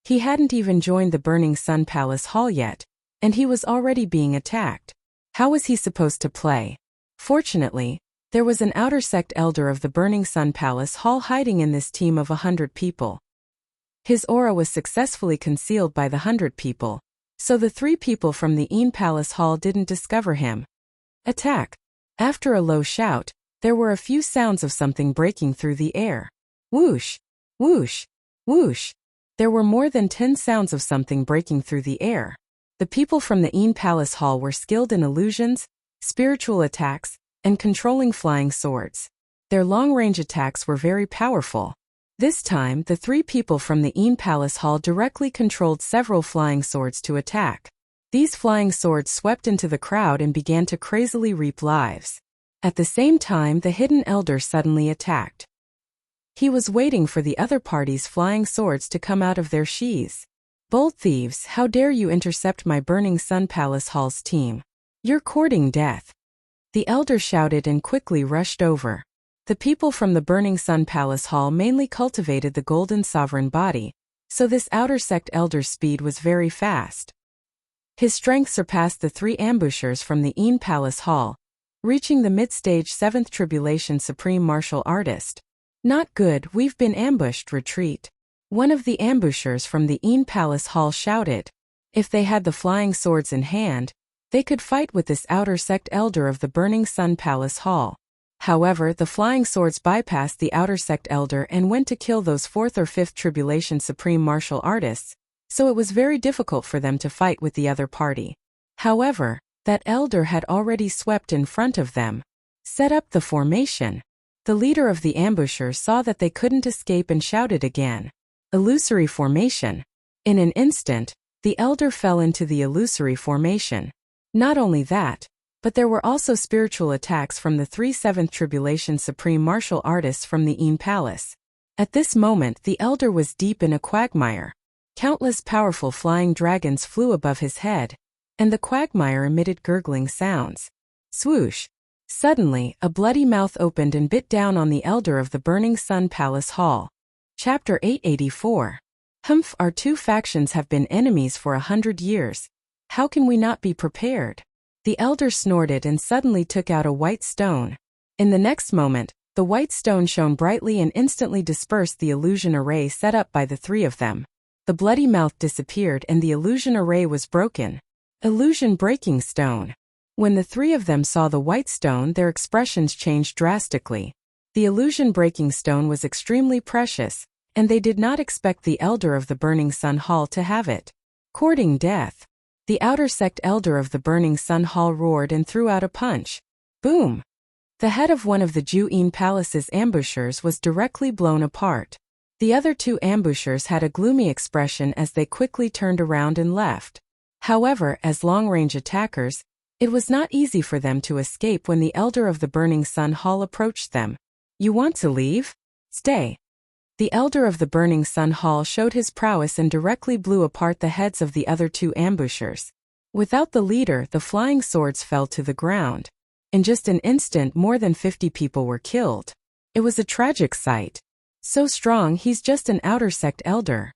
He hadn't even joined the Burning Sun Palace Hall yet, and he was already being attacked. How was he supposed to play? Fortunately, there was an outer sect elder of the Burning Sun Palace Hall hiding in this team of 100 people. His aura was successfully concealed by the 100 people, so the 3 people from the Yin Palace Hall didn't discover him. Attack! After a low shout, there were a few sounds of something breaking through the air. Whoosh! Whoosh! Whoosh! There were more than 10 sounds of something breaking through the air. The people from the Yin Palace Hall were skilled in illusions, spiritual attacks, and controlling flying swords. Their long-range attacks were very powerful. This time, the 3 people from the Yin Palace Hall directly controlled several flying swords to attack. These flying swords swept into the crowd and began to crazily reap lives. At the same time, the hidden elder suddenly attacked. He was waiting for the other party's flying swords to come out of their sheaths. "Bold thieves, how dare you intercept my Burning Sun Palace Hall's team? You're courting death." The elder shouted and quickly rushed over. The people from the Burning Sun Palace Hall mainly cultivated the Golden Sovereign body, so this outer sect elder's speed was very fast. His strength surpassed the 3 ambushers from the Een Palace Hall, reaching the mid-stage 7th Tribulation Supreme Martial Artist. "Not good, we've been ambushed, retreat." One of the ambushers from the Een Palace Hall shouted. If they had the flying swords in hand, they could fight with this outer sect elder of the Burning Sun Palace Hall. However, the flying swords bypassed the outer sect elder and went to kill those 4th or 5th Tribulation Supreme Martial Artists, so it was very difficult for them to fight with the other party. However, that elder had already swept in front of them. Set up the formation. The leader of the ambushers saw that they couldn't escape and shouted again. Illusory formation. In an instant, the elder fell into the illusory formation. Not only that, but there were also spiritual attacks from the 3 7th Tribulation Supreme Martial Artists from the Een Palace. At this moment the elder was deep in a quagmire. Countless powerful flying dragons flew above his head, and the quagmire emitted gurgling sounds. Swoosh! Suddenly, a bloody mouth opened and bit down on the elder of the Burning Sun Palace Hall. Chapter 884. Humph, our 2 factions have been enemies for 100 years. How can we not be prepared? The elder snorted and suddenly took out a white stone. In the next moment, the white stone shone brightly and instantly dispersed the illusion array set up by the 3 of them. The bloody mouth disappeared and the illusion array was broken. Illusion breaking stone. When the 3 of them saw the white stone, their expressions changed drastically. The illusion breaking stone was extremely precious, and they did not expect the elder of the Burning Sun Hall to have it. Courting death. The outer sect elder of the Burning Sun Hall roared and threw out a punch. Boom! The head of one of the Een Palace's ambushers was directly blown apart. The other 2 ambushers had a gloomy expression as they quickly turned around and left. However, as long-range attackers, it was not easy for them to escape when the elder of the Burning Sun Hall approached them. "You want to leave? Stay." The elder of the Burning Sun Hall showed his prowess and directly blew apart the heads of the other 2 ambushers. Without the leader, the flying swords fell to the ground. In just an instant, more than 50 people were killed. It was a tragic sight. So strong, he's just an outer sect elder.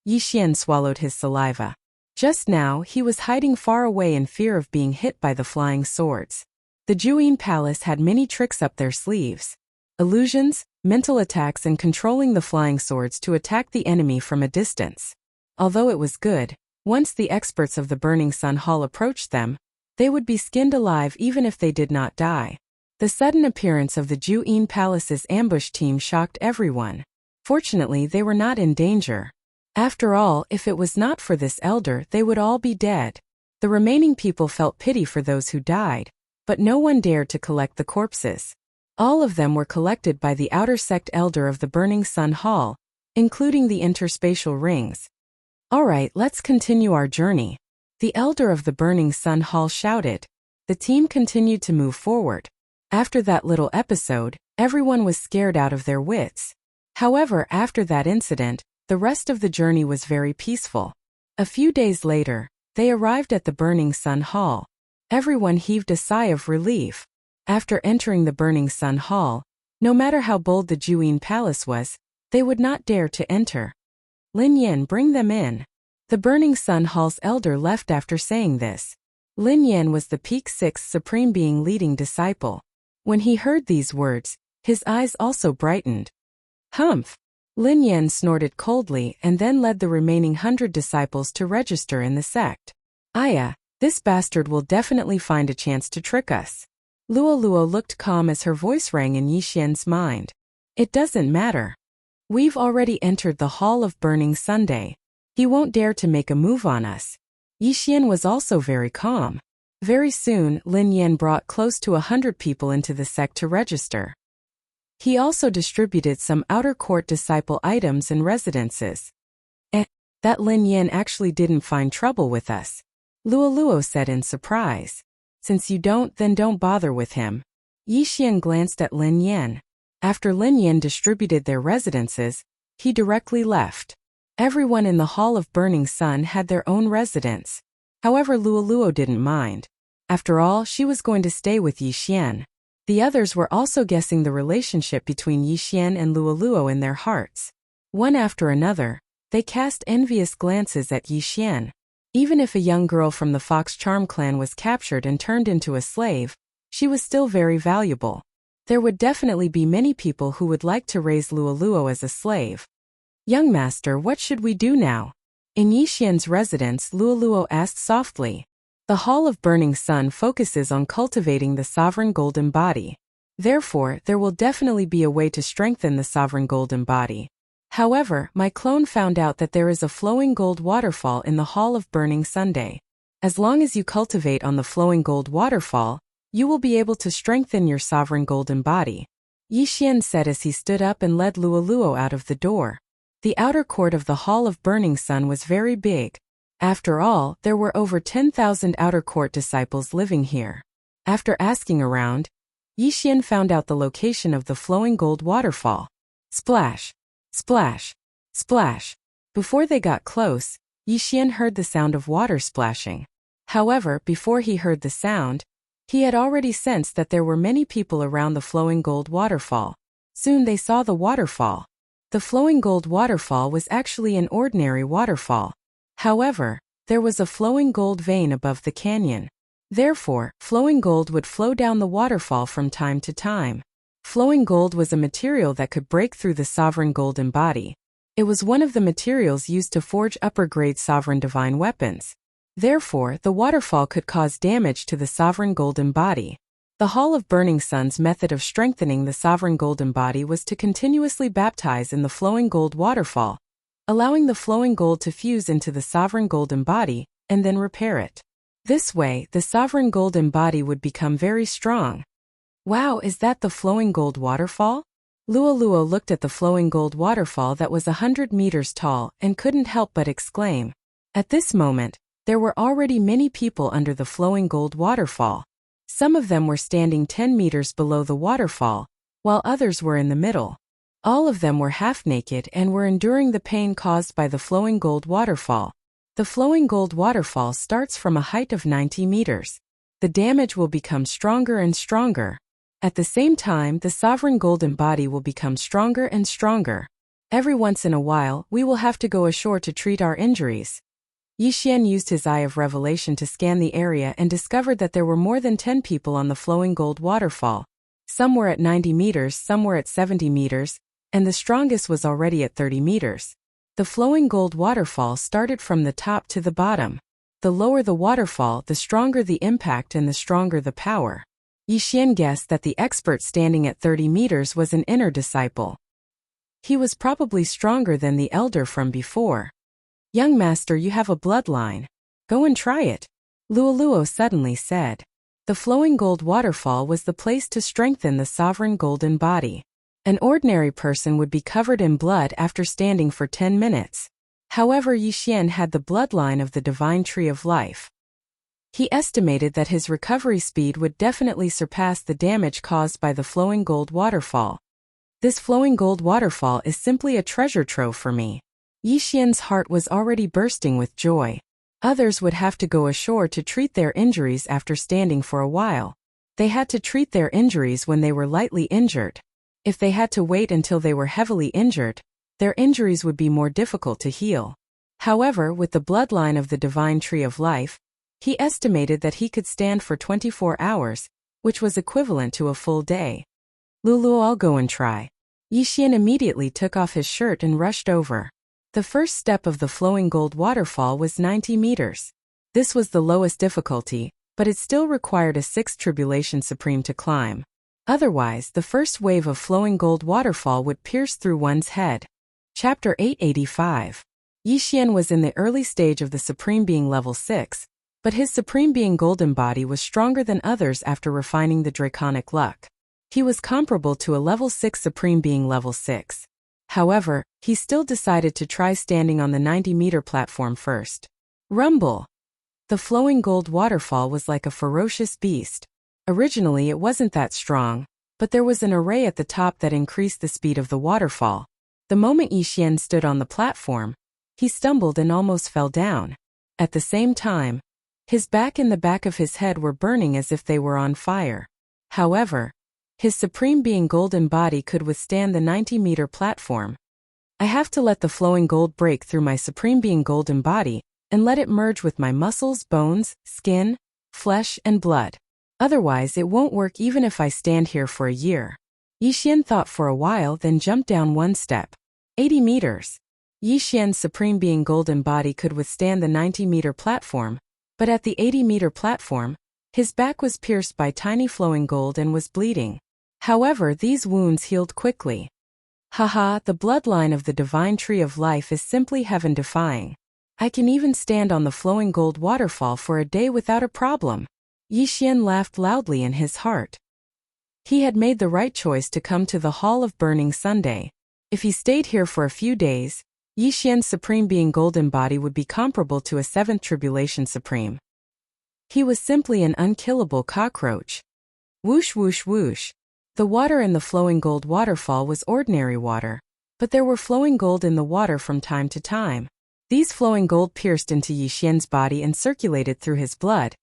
Yixian swallowed his saliva. Just now, he was hiding far away in fear of being hit by the flying swords. The Een Palace had many tricks up their sleeves. Illusions, mental attacks and controlling the flying swords to attack the enemy from a distance. Although it was good, once the experts of the Burning Sun Hall approached them, they would be skinned alive even if they did not die. The sudden appearance of the Een Palace's ambush team shocked everyone. Fortunately, they were not in danger. After all, if it was not for this elder, they would all be dead. The remaining people felt pity for those who died, but no one dared to collect the corpses. All of them were collected by the outer sect elder of the Burning Sun Hall, including the interspatial rings. "Alright, let's continue our journey," the elder of the Burning Sun Hall shouted. The team continued to move forward. After that little episode, everyone was scared out of their wits. However, after that incident, the rest of the journey was very peaceful. A few days later, they arrived at the Burning Sun Hall. Everyone heaved a sigh of relief. After entering the Burning Sun Hall, no matter how bold the Een Palace was, they would not dare to enter. "Lin Yan, bring them in." The Burning Sun Hall's elder left after saying this. Lin Yan was the Peak 6 Supreme Being leading disciple. When he heard these words, his eyes also brightened. "Humph!" Lin Yan snorted coldly and then led the remaining 100 disciples to register in the sect. "Aya, this bastard will definitely find a chance to trick us." Luo Luo looked calm as her voice rang in Yixian's mind. "It doesn't matter. We've already entered the Hall of Burning Sunday. He won't dare to make a move on us." Yixian was also very calm. Very soon, Lin Yan brought close to 100 people into the sect to register. He also distributed some outer court disciple items and residences. That Lin Yan actually didn't find trouble with us," Luo Luo said in surprise. "Since you don't, then don't bother with him." Yixian glanced at Lin Yan. After Lin Yan distributed their residences, he directly left. Everyone in the Hall of Burning Sun had their own residence. However, Luoluo didn't mind. After all, she was going to stay with Yi Xian. The others were also guessing the relationship between Yi Xian and Luoluo in their hearts. One after another, they cast envious glances at Yi Xian. Even if a young girl from the Fox Charm clan was captured and turned into a slave, she was still very valuable. There would definitely be many people who would like to raise Luoluo as a slave. "Young master, what should we do now?" In Yi Xian's residence, Luoluo asked softly. The Hall of Burning Sun focuses on cultivating the sovereign golden body. Therefore, there will definitely be a way to strengthen the sovereign golden body. However, my clone found out that there is a flowing gold waterfall in the Hall of Burning Sunday. As long as you cultivate on the flowing gold waterfall, you will be able to strengthen your sovereign golden body. Yi Xian said as he stood up and led Luoluo out of the door. The outer court of the Hall of Burning Sun was very big. After all, there were over 10,000 outer court disciples living here. After asking around, Yi Xian found out the location of the flowing gold waterfall. Splash! Splash! Splash! Before they got close, Yi Xian heard the sound of water splashing. However, before he heard the sound, he had already sensed that there were many people around the flowing gold waterfall. Soon they saw the waterfall. The flowing gold waterfall was actually an ordinary waterfall. However, there was a flowing gold vein above the canyon. Therefore, flowing gold would flow down the waterfall from time to time. Flowing gold was a material that could break through the sovereign golden body. It was one of the materials used to forge upper-grade sovereign divine weapons. Therefore, the waterfall could cause damage to the sovereign golden body. The Hall of Burning Sun's method of strengthening the sovereign golden body was to continuously baptize in the flowing gold waterfall, allowing the flowing gold to fuse into the sovereign golden body, and then repair it. This way, the sovereign golden body would become very strong. Wow, is that the flowing gold waterfall? Luoluo looked at the flowing gold waterfall that was 100 meters tall and couldn't help but exclaim. At this moment, there were already many people under the flowing gold waterfall. Some of them were standing 10 meters below the waterfall, while others were in the middle. All of them were half naked and were enduring the pain caused by the flowing gold waterfall. The flowing gold waterfall starts from a height of 90 meters. The damage will become stronger and stronger. At the same time, the sovereign golden body will become stronger and stronger. Every once in a while, we will have to go ashore to treat our injuries. Yi Xian used his eye of revelation to scan the area and discovered that there were more than 10 people on the flowing gold waterfall. Some were at 90 meters, some were at 70 meters, and the strongest was already at 30 meters. The flowing gold waterfall started from the top to the bottom. The lower the waterfall, the stronger the impact and the stronger the power. Yi Xian guessed that the expert standing at 30 meters was an inner disciple. He was probably stronger than the elder from before. "Young master, you have a bloodline. Go and try it," Luoluo suddenly said. The flowing gold waterfall was the place to strengthen the sovereign golden body. An ordinary person would be covered in blood after standing for 10 minutes. However, Yi Xian had the bloodline of the divine tree of life. He estimated that his recovery speed would definitely surpass the damage caused by the flowing gold waterfall. This flowing gold waterfall is simply a treasure trove for me. Yi Xian's heart was already bursting with joy. Others would have to go ashore to treat their injuries after standing for a while. They had to treat their injuries when they were lightly injured. If they had to wait until they were heavily injured, their injuries would be more difficult to heal. However, with the bloodline of the divine tree of life, he estimated that he could stand for 24 hours, which was equivalent to a full day. "Lulu, I'll go and try." Yi Xian immediately took off his shirt and rushed over. The first step of the flowing gold waterfall was 90 meters. This was the lowest difficulty, but it still required a 6th Tribulation Supreme to climb. Otherwise, the first wave of flowing gold waterfall would pierce through one's head. Chapter 885. Yi Xian was in the early stage of the Supreme Being level 6, but his Supreme Being golden body was stronger than others after refining the draconic luck. He was comparable to a level 6 Supreme Being level 6. However, he still decided to try standing on the 90-meter platform first. Rumble! The flowing gold waterfall was like a ferocious beast. Originally it wasn't that strong, but there was an array at the top that increased the speed of the waterfall. The moment Yixian stood on the platform, he stumbled and almost fell down. At the same time, his back and the back of his head were burning as if they were on fire. However, his supreme being golden body could withstand the 90-meter platform. I have to let the flowing gold break through my supreme being golden body and let it merge with my muscles, bones, skin, flesh, and blood. Otherwise it won't work even if I stand here for a year. Yixian thought for a while, then jumped down one step. 80 meters. Yixian's supreme being golden body could withstand the 90-meter platform, but at the 80-meter platform, his back was pierced by tiny flowing gold and was bleeding. However, these wounds healed quickly. Haha, the bloodline of the divine tree of life is simply heaven-defying. I can even stand on the flowing gold waterfall for a day without a problem. Yixian laughed loudly in his heart. He had made the right choice to come to the Hall of Burning Sunday. If he stayed here for a few days, Yixian's supreme being golden body would be comparable to a seventh tribulation supreme. He was simply an unkillable cockroach. Whoosh whoosh whoosh. The water in the flowing gold waterfall was ordinary water, but there were flowing gold in the water from time to time. These flowing gold pierced into Yixian's body and circulated through his blood,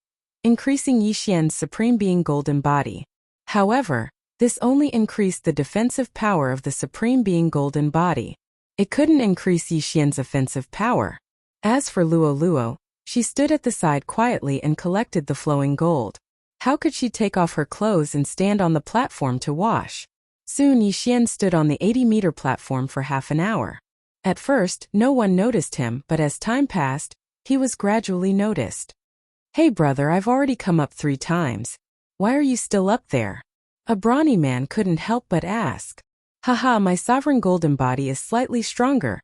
increasing Yixian's supreme being golden body. However, this only increased the defensive power of the supreme being golden body. It couldn't increase Yixian's offensive power. As for Luo, she stood at the side quietly and collected the flowing gold. How could she take off her clothes and stand on the platform to wash? Soon Yixian stood on the 80-meter platform for half an hour. At first, no one noticed him, but as time passed, he was gradually noticed. Hey brother, I've already come up 3 times. Why are you still up there? A brawny man couldn't help but ask. Haha, my sovereign golden body is slightly stronger,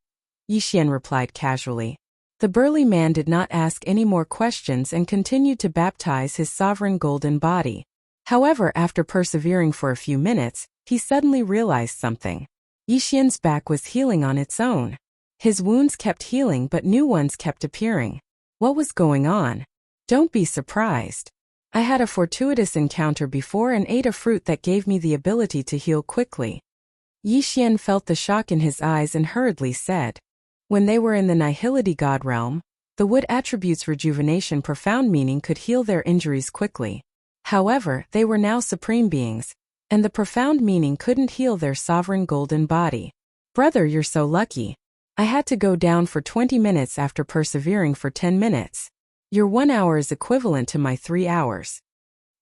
Yixian replied casually. The burly man did not ask any more questions and continued to baptize his sovereign golden body. However, after persevering for a few minutes, he suddenly realized something. Yixian's back was healing on its own. His wounds kept healing but new ones kept appearing. What was going on? Don't be surprised. I had a fortuitous encounter before and ate a fruit that gave me the ability to heal quickly. Yixian felt the shock in his eyes and hurriedly said. When they were in the Nihility God realm, the wood attributes rejuvenation profound meaning could heal their injuries quickly. However, they were now supreme beings, and the profound meaning couldn't heal their sovereign golden body. Brother, you're so lucky. I had to go down for 20 minutes after persevering for 10 minutes. Your 1 hour is equivalent to my 3 hours.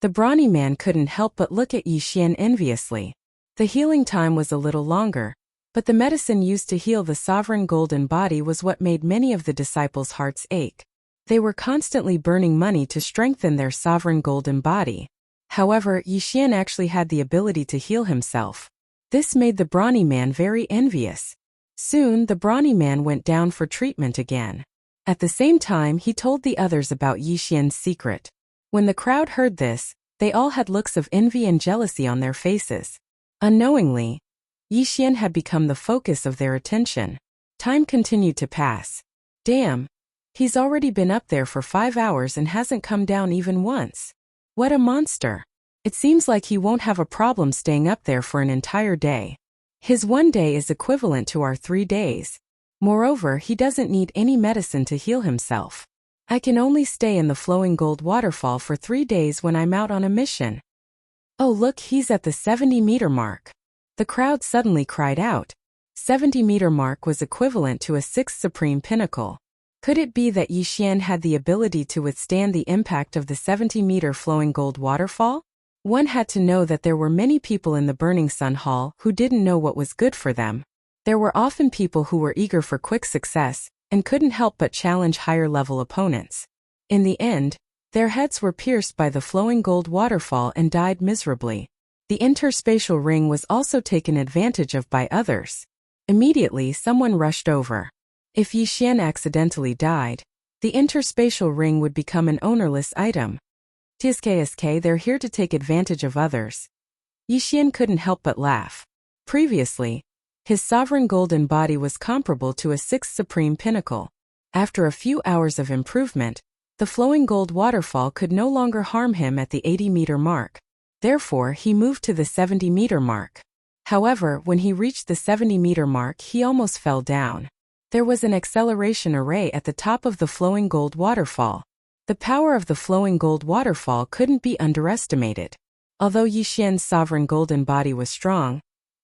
The brawny man couldn't help but look at Yixian enviously. The healing time was a little longer, but the medicine used to heal the sovereign golden body was what made many of the disciples' hearts ache. They were constantly burning money to strengthen their sovereign golden body. However, Yixian actually had the ability to heal himself. This made the brawny man very envious. Soon, the brawny man went down for treatment again. At the same time, he told the others about Yixian's secret. When the crowd heard this, they all had looks of envy and jealousy on their faces. Unknowingly, Yixian had become the focus of their attention. Time continued to pass. Damn, he's already been up there for 5 hours and hasn't come down even once. What a monster. It seems like he won't have a problem staying up there for an entire day. His 1 day is equivalent to our 3 days. Moreover, he doesn't need any medicine to heal himself. I can only stay in the flowing gold waterfall for 3 days when I'm out on a mission. Oh look, he's at the 70-meter mark. The crowd suddenly cried out. 70-meter mark was equivalent to a 6th supreme pinnacle. Could it be that Yixian had the ability to withstand the impact of the 70-meter flowing gold waterfall? One had to know that there were many people in the Burning Sun Hall who didn't know what was good for them. There were often people who were eager for quick success and couldn't help but challenge higher-level opponents. In the end, their heads were pierced by the flowing gold waterfall and died miserably. The interspatial ring was also taken advantage of by others. Immediately, someone rushed over. If Yixian accidentally died, the interspatial ring would become an ownerless item. TSKSK, they're here to take advantage of others. Yixian couldn't help but laugh. Previously, his sovereign golden body was comparable to a 6th supreme pinnacle. After a few hours of improvement, the flowing gold waterfall could no longer harm him at the 80-meter mark. Therefore, he moved to the 70-meter mark. However, when he reached the 70-meter mark, he almost fell down. There was an acceleration array at the top of the flowing gold waterfall. The power of the flowing gold waterfall couldn't be underestimated. Although Yi Xian's sovereign golden body was strong,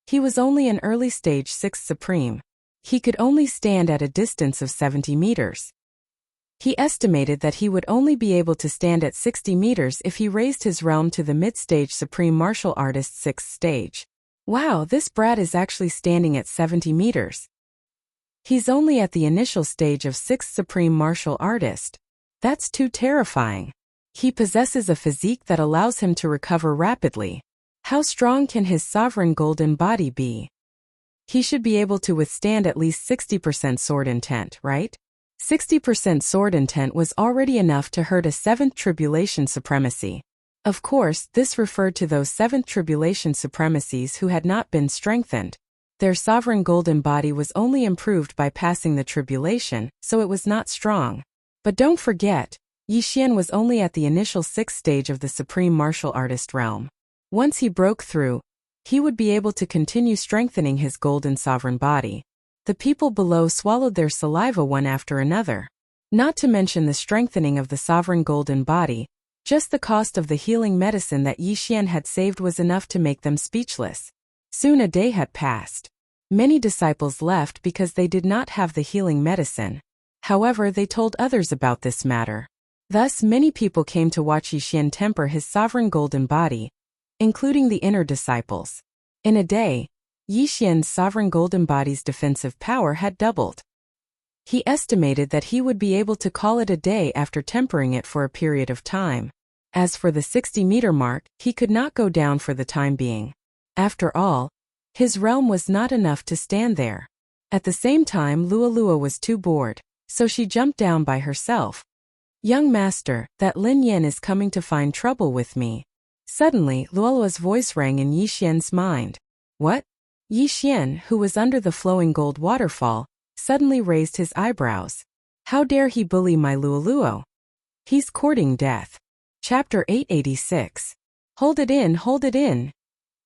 he was only an early stage 6th supreme. He could only stand at a distance of 70 meters. He estimated that he would only be able to stand at 60 meters if he raised his realm to the mid-stage supreme martial artist 6th stage. Wow, this brat is actually standing at 70 meters. He's only at the initial stage of 6th supreme martial artist. That's too terrifying. He possesses a physique that allows him to recover rapidly. How strong can his sovereign golden body be? He should be able to withstand at least 60% sword intent, right? 60% sword intent was already enough to hurt a 7th tribulation supremacy. Of course, this referred to those 7th tribulation supremacies who had not been strengthened. Their sovereign golden body was only improved by passing the tribulation, so it was not strong. But don't forget, Yi Xian was only at the initial 6th stage of the supreme martial artist realm. Once he broke through, he would be able to continue strengthening his golden sovereign body. The people below swallowed their saliva one after another. Not to mention the strengthening of the sovereign golden body, just the cost of the healing medicine that Yi Xian had saved was enough to make them speechless. Soon a day had passed. Many disciples left because they did not have the healing medicine. However, they told others about this matter. Thus, many people came to watch Yi Xian temper his sovereign golden body, including the inner disciples. In a day, Yi Xian's sovereign golden body's defensive power had doubled. He estimated that he would be able to call it a day after tempering it for a period of time. As for the 60-meter mark, he could not go down for the time being. After all, his realm was not enough to stand there. At the same time, Luolua was too bored, so she jumped down by herself. "Young master, that Lin Yan is coming to find trouble with me." Suddenly, Luolua's voice rang in Yi Xian's mind. What? Yi Xian, who was under the flowing gold waterfall, suddenly raised his eyebrows. How dare he bully my Luoluo? He's courting death. Chapter 886. Hold it in, hold it in.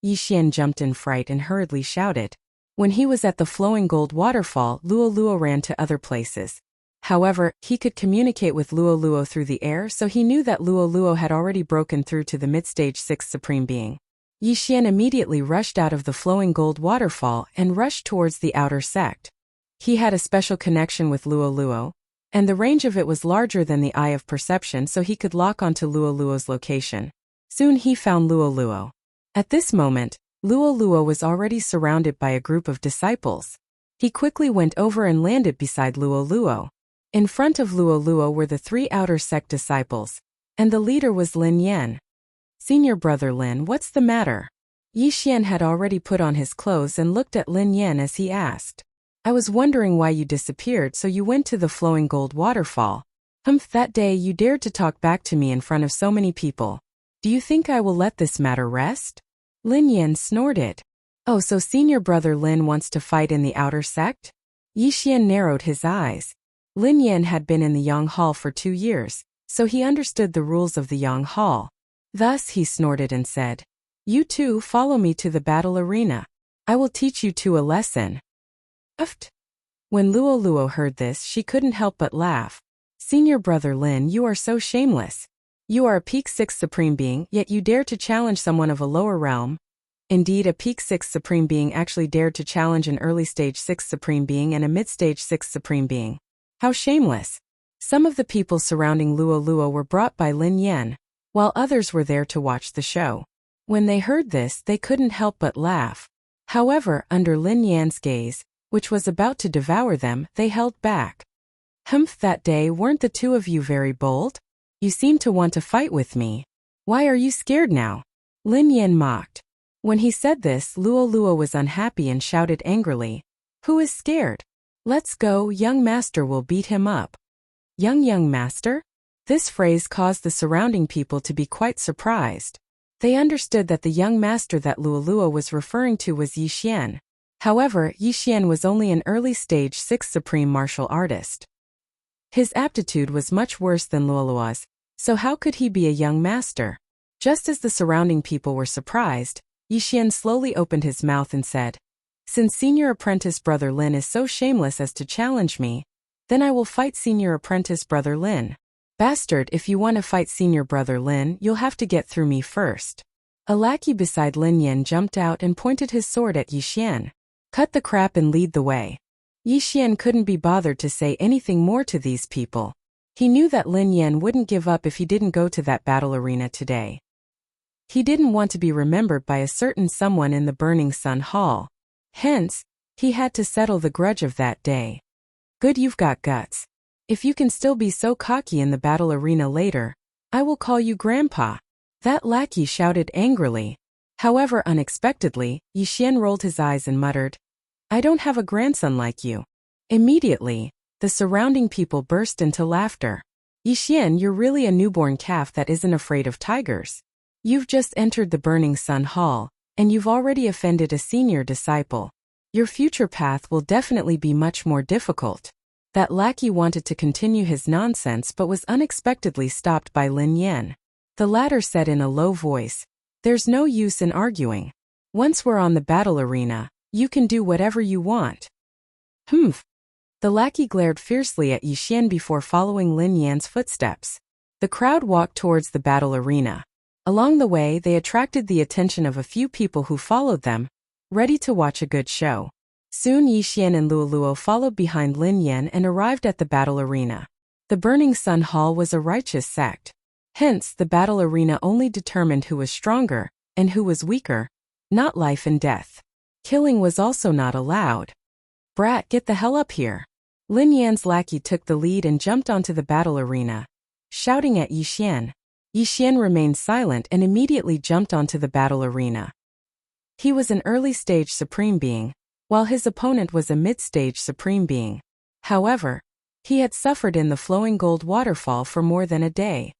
Yi Xian jumped in fright and hurriedly shouted. When he was at the flowing gold waterfall, Luoluo ran to other places. However, he could communicate with Luoluo through the air, so he knew that Luoluo had already broken through to the mid-stage 6th supreme being. Yi Xian immediately rushed out of the flowing gold waterfall and rushed towards the outer sect. He had a special connection with Luoluo, and the range of it was larger than the eye of perception, so he could lock onto Luoluo's location. Soon he found Luoluo. At this moment, Luoluo was already surrounded by a group of disciples. He quickly went over and landed beside Luoluo. In front of Luoluo were the 3 outer sect disciples, and the leader was Lin Yan. "Senior brother Lin, what's the matter?" Yi Xian had already put on his clothes and looked at Lin Yan as he asked. "I was wondering why you disappeared, so you went to the flowing gold waterfall. That day you dared to talk back to me in front of so many people. Do you think I will let this matter rest?" Lin Yan snorted. "Oh, so senior brother Lin wants to fight in the outer sect?" Yi Xian narrowed his eyes. Lin Yan had been in the Yang Hall for 2 years, so he understood the rules of the Yang Hall. Thus he snorted and said, "You two follow me to the battle arena. I will teach you two a lesson." Uft. When Luoluo heard this, she couldn't help but laugh. "Senior brother Lin, you are so shameless. You are a peak 6th supreme being, yet you dare to challenge someone of a lower realm." Indeed, a peak 6th supreme being actually dared to challenge an early stage 6th supreme being and a mid-stage 6th supreme being. How shameless. Some of the people surrounding Luoluo were brought by Lin Yan, while others were there to watch the show. When they heard this, they couldn't help but laugh. However, under Lin Yan's gaze, which was about to devour them, they held back. That day weren't the two of you very bold? You seem to want to fight with me. Why are you scared now?" Lin Yan mocked. When he said this, Luoluo was unhappy and shouted angrily, "Who is scared? Let's go, young master will beat him up." Young master? This phrase caused the surrounding people to be quite surprised. They understood that the young master that Luoluo was referring to was Yi Xian. However, Yi Xian was only an early stage 6th supreme martial artist. His aptitude was much worse than Luoluo's, so how could he be a young master? Just as the surrounding people were surprised, Yixian slowly opened his mouth and said, "Since Senior Apprentice Brother Lin is so shameless as to challenge me, then I will fight Senior Apprentice Brother Lin. Bastard, if you want to fight Senior Brother Lin, you'll have to get through me first." A lackey beside Lin Yan jumped out and pointed his sword at Yixian. "Cut the crap and lead the way." Yixian couldn't be bothered to say anything more to these people. He knew that Lin Yan wouldn't give up if he didn't go to that battle arena today. He didn't want to be remembered by a certain someone in the Burning Sun Hall. Hence, he had to settle the grudge of that day. "Good, you've got guts. If you can still be so cocky in the battle arena later, I will call you Grandpa," that lackey shouted angrily. However, unexpectedly, Yixian rolled his eyes and muttered, "I don't have a grandson like you." Immediately, the surrounding people burst into laughter. "Yixian, you're really a newborn calf that isn't afraid of tigers. You've just entered the Burning Sun Hall, and you've already offended a senior disciple. Your future path will definitely be much more difficult." That lackey wanted to continue his nonsense but was unexpectedly stopped by Lin Yan. The latter said in a low voice, "There's no use in arguing. Once we're on the battle arena, you can do whatever you want." "Humph." The lackey glared fiercely at Yixian before following Lin Yan's footsteps. The crowd walked towards the battle arena. Along the way, they attracted the attention of a few people who followed them, ready to watch a good show. Soon Yixian and Luoluo followed behind Lin Yan and arrived at the battle arena. The Burning Sun Hall was a righteous sect. Hence, the battle arena only determined who was stronger and who was weaker, not life and death. Killing was also not allowed. "Brat, get the hell up here." Lin Yan's lackey took the lead and jumped onto the battle arena, shouting at Yixian. Yixian remained silent and immediately jumped onto the battle arena. He was an early-stage Supreme Being, while his opponent was a mid-stage Supreme Being. However, he had suffered in the flowing gold waterfall for more than a day.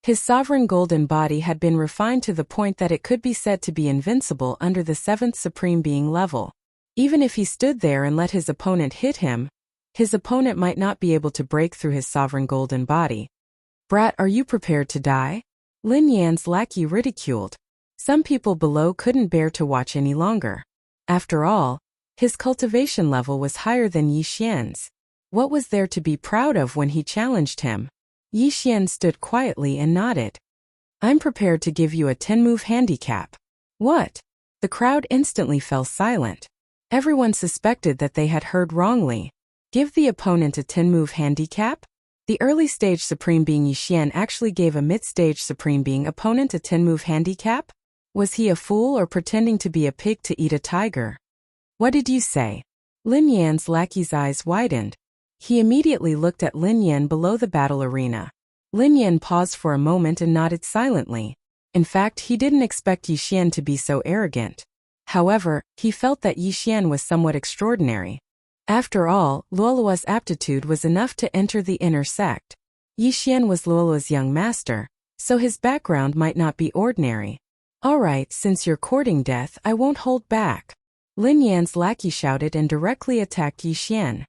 His sovereign golden body had been refined to the point that it could be said to be invincible under the 7th Supreme Being level. Even if he stood there and let his opponent hit him, his opponent might not be able to break through his sovereign golden body. "Brat, are you prepared to die?" Lin Yan's lackey ridiculed. Some people below couldn't bear to watch any longer. After all, his cultivation level was higher than Yixian's. What was there to be proud of when he challenged him? Yixian stood quietly and nodded. "I'm prepared to give you a 10-move handicap." "What?" The crowd instantly fell silent. Everyone suspected that they had heard wrongly. Give the opponent a 10-move handicap? The early-stage Supreme Being Yixian actually gave a mid-stage Supreme Being opponent a 10-move handicap? Was he a fool or pretending to be a pig to eat a tiger? "What did you say?" Lin Yan's lackey's eyes widened. He immediately looked at Lin Yan below the battle arena. Lin Yan paused for a moment and nodded silently. In fact, he didn't expect Yixian to be so arrogant. However, he felt that Yixian was somewhat extraordinary. After all, Luoluo's aptitude was enough to enter the inner sect. Yixian was Luoluo's young master, so his background might not be ordinary. "Alright, since you're courting death, I won't hold back." Lin Yan's lackey shouted and directly attacked Yixian.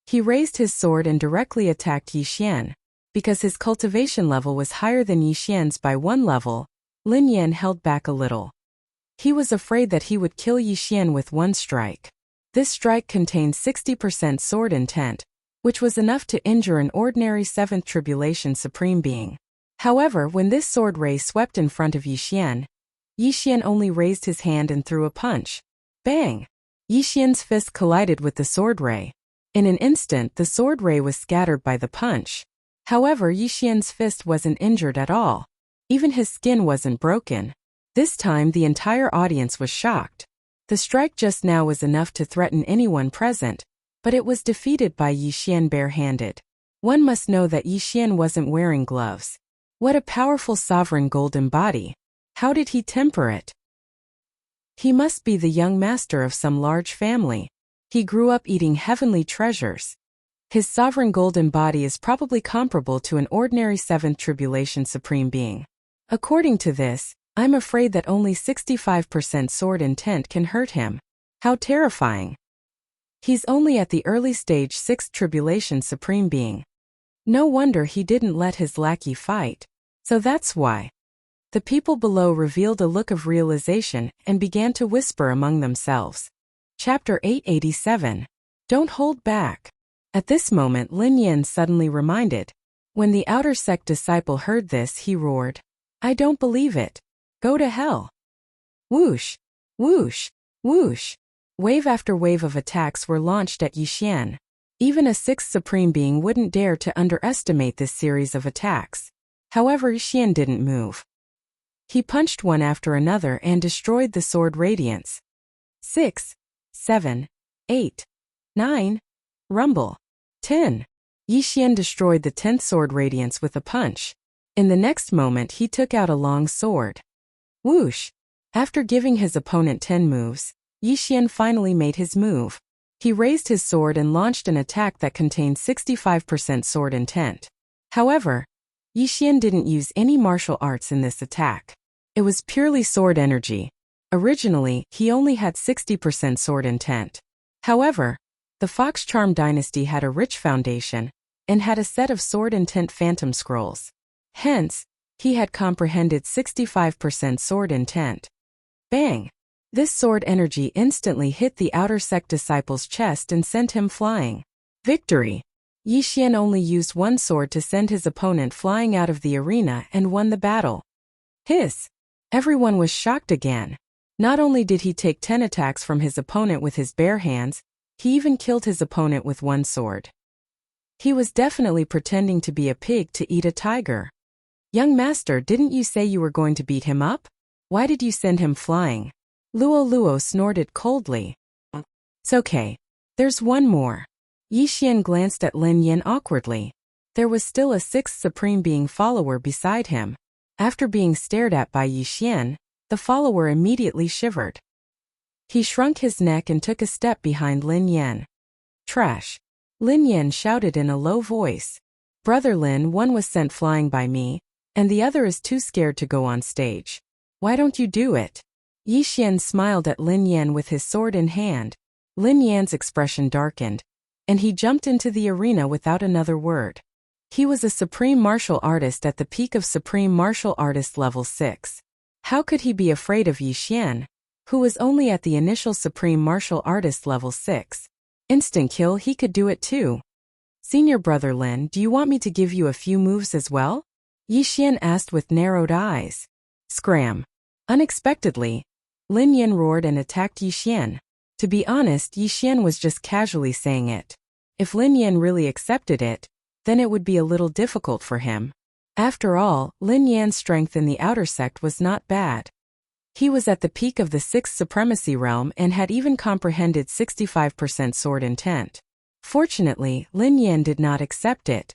He raised his sword and directly attacked Yixian. Because his cultivation level was higher than Yixian's by 1 level, Lin Yan held back a little. He was afraid that he would kill Yixian with 1 strike. This strike contained 60% sword intent, which was enough to injure an ordinary 7th Tribulation Supreme Being. However, when this sword ray swept in front of Yixian, Yixian only raised his hand and threw a punch. Bang! Yixian's fist collided with the sword ray. In an instant, the sword ray was scattered by the punch. However, Yixian's fist wasn't injured at all. Even his skin wasn't broken. This time, the entire audience was shocked. The strike just now was enough to threaten anyone present, but it was defeated by Yixian barehanded. One must know that Yixian wasn't wearing gloves. What a powerful sovereign golden body. How did he temper it? He must be the young master of some large family. He grew up eating heavenly treasures. His sovereign golden body is probably comparable to an ordinary 7th Tribulation Supreme Being. According to this, I'm afraid that only 65% sword intent can hurt him. How terrifying. He's only at the early stage 6th Tribulation Supreme Being. No wonder he didn't let his lackey fight. So that's why. The people below revealed a look of realization and began to whisper among themselves. Chapter 887. Don't hold back. At this moment Lin Yan suddenly reminded. When the outer sect disciple heard this, he roared, I don't believe it. Go to hell. Whoosh, whoosh, whoosh. Wave after wave of attacks were launched at Yixian. Even a sixth supreme being wouldn't dare to underestimate this series of attacks. However, Yixian didn't move. He punched one after another and destroyed the sword radiance. 6, 7, 8, 9. Rumble. 10. Yixian destroyed the 10th sword radiance with a punch. In the next moment he took out a long sword. Whoosh. After giving his opponent 10 moves, Yixian finally made his move. He raised his sword and launched an attack that contained 65% sword intent. However, Yixian didn't use any martial arts in this attack. It was purely sword energy. Originally, he only had 60% sword intent. However, the Fox Charm dynasty had a rich foundation and had a set of sword intent phantom scrolls. Hence, he had comprehended 65% sword intent. Bang! This sword energy instantly hit the outer sect disciple's chest and sent him flying. Victory! Yixian only used one sword to send his opponent flying out of the arena and won the battle. Hiss! Everyone was shocked again. Not only did he take 10 attacks from his opponent with his bare hands, he even killed his opponent with one sword. He was definitely pretending to be a pig to eat a tiger. Young master, didn't you say you were going to beat him up? Why did you send him flying? Luo snorted coldly. It's okay. There's one more. Yixian glanced at Lin Yan awkwardly. There was still a sixth supreme being follower beside him. After being stared at by Yixian, the follower immediately shivered. He shrunk his neck and took a step behind Lin Yan. Trash. Lin Yan shouted in a low voice. Brother Lin, one was sent flying by me, and the other is too scared to go on stage. Why don't you do it? Yixian smiled at Lin Yan with his sword in hand. Lin Yan's expression darkened, and he jumped into the arena without another word. He was a supreme martial artist at the peak of supreme martial artist level 6. How could he be afraid of Yixian, who was only at the initial supreme martial artist level 6? Instant kill, he could do it too. Senior brother Lin, do you want me to give you a few moves as well? Yixian asked with narrowed eyes. Scram. Unexpectedly, Lin Yan roared and attacked Yixian. To be honest, Yixian was just casually saying it. If Lin Yan really accepted it, then it would be a little difficult for him. After all, Lin Yan's strength in the outer sect was not bad. He was at the peak of the 6th supremacy realm and had even comprehended 65% sword intent. Fortunately, Lin Yan did not accept it.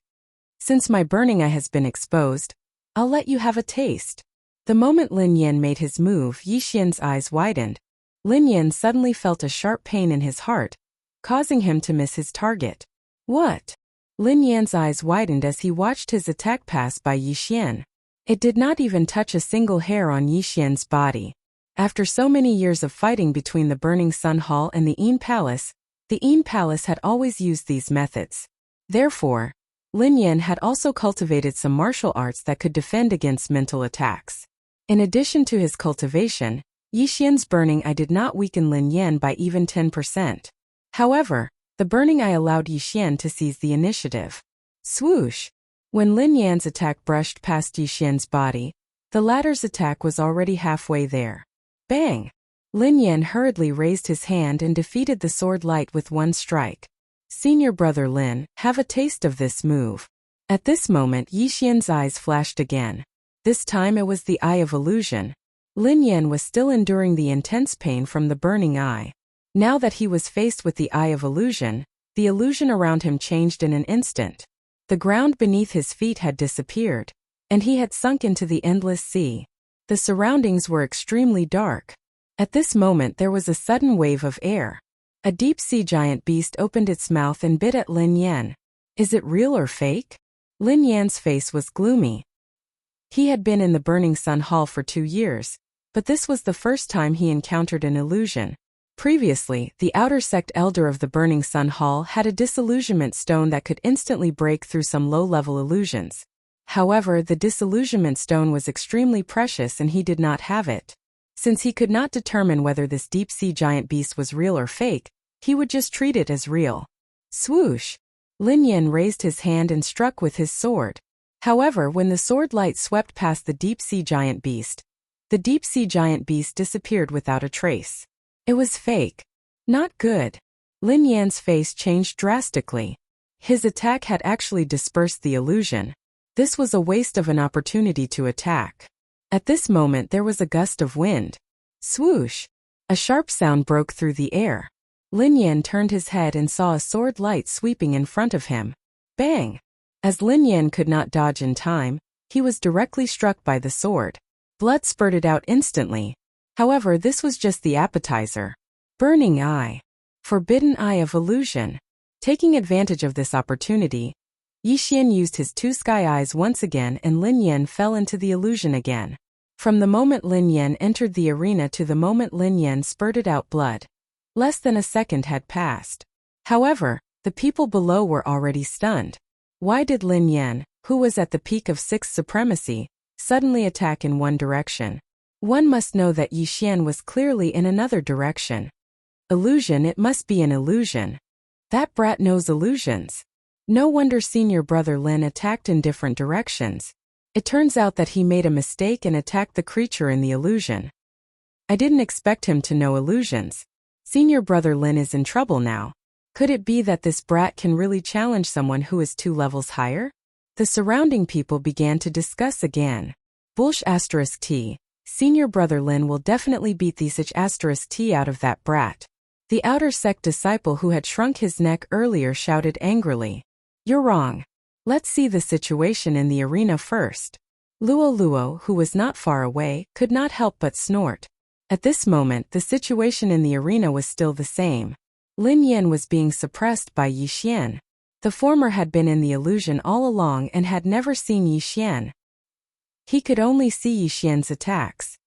Since my burning eye has been exposed, I'll let you have a taste. The moment Lin Yan made his move, Yixian's eyes widened. Lin Yan suddenly felt a sharp pain in his heart, causing him to miss his target. What? Lin Yan's eyes widened as he watched his attack pass by Yixian. It did not even touch a single hair on Yixian's body. After so many years of fighting between the Burning Sun Hall and the Yin Palace had always used these methods. Therefore, Lin Yan had also cultivated some martial arts that could defend against mental attacks. In addition to his cultivation, Yixian's burning eye did not weaken Lin Yan by even 10%. However, the burning eye allowed Yixian to seize the initiative. Swoosh! When Lin Yan's attack brushed past Yixian's body, the latter's attack was already halfway there. Bang! Lin Yan hurriedly raised his hand and defeated the sword light with one strike. Senior brother Lin, have a taste of this move. At this moment Yixian's eyes flashed again. This time it was the Eye of Illusion. Lin Yan was still enduring the intense pain from the burning eye. Now that he was faced with the Eye of Illusion, the illusion around him changed in an instant. The ground beneath his feet had disappeared, and he had sunk into the endless sea. The surroundings were extremely dark. At this moment there was a sudden wave of air. A deep-sea giant beast opened its mouth and bit at Lin Yan. Is it real or fake? Lin Yan's face was gloomy. He had been in the Burning Sun Hall for 2 years, but this was the first time he encountered an illusion. Previously, the outer sect elder of the Burning Sun Hall had a disillusionment stone that could instantly break through some low-level illusions. However, the disillusionment stone was extremely precious and he did not have it. Since he could not determine whether this deep-sea giant beast was real or fake, he would just treat it as real. Swoosh! Lin Yan raised his hand and struck with his sword. However, when the sword light swept past the deep-sea giant beast, the deep-sea giant beast disappeared without a trace. It was fake. Not good. Lin Yan's face changed drastically. His attack had actually dispersed the illusion. This was a waste of an opportunity to attack. At this moment there was a gust of wind. Swoosh! A sharp sound broke through the air. Lin Yan turned his head and saw a sword light sweeping in front of him. Bang! As Lin Yan could not dodge in time, he was directly struck by the sword. Blood spurted out instantly. However, this was just the appetizer. Burning Eye. Forbidden Eye of Illusion. Taking advantage of this opportunity, Yixian used his two sky eyes once again and Lin Yan fell into the illusion again. From the moment Lin Yan entered the arena to the moment Lin Yan spurted out blood, less than a second had passed. However, the people below were already stunned. Why did Lin Yan, who was at the peak of sixth supremacy, suddenly attack in one direction? One must know that Yixian was clearly in another direction. Illusion, it must be an illusion. That brat knows illusions. No wonder senior brother Lin attacked in different directions. It turns out that he made a mistake and attacked the creature in the illusion. I didn't expect him to know illusions. Senior brother Lin is in trouble now. Could it be that this brat can really challenge someone who is 2 levels higher? The surrounding people began to discuss again. Bullsh *T. Senior brother Lin will definitely beat the ** T out of that brat. The outer sect disciple who had shrunk his neck earlier shouted angrily. You're wrong. Let's see the situation in the arena first. Luo, who was not far away, could not help but snort. At this moment, the situation in the arena was still the same. Lin Yan was being suppressed by Yixian. The former had been in the illusion all along and had never seen Yixian. He could only see Yixian's attacks.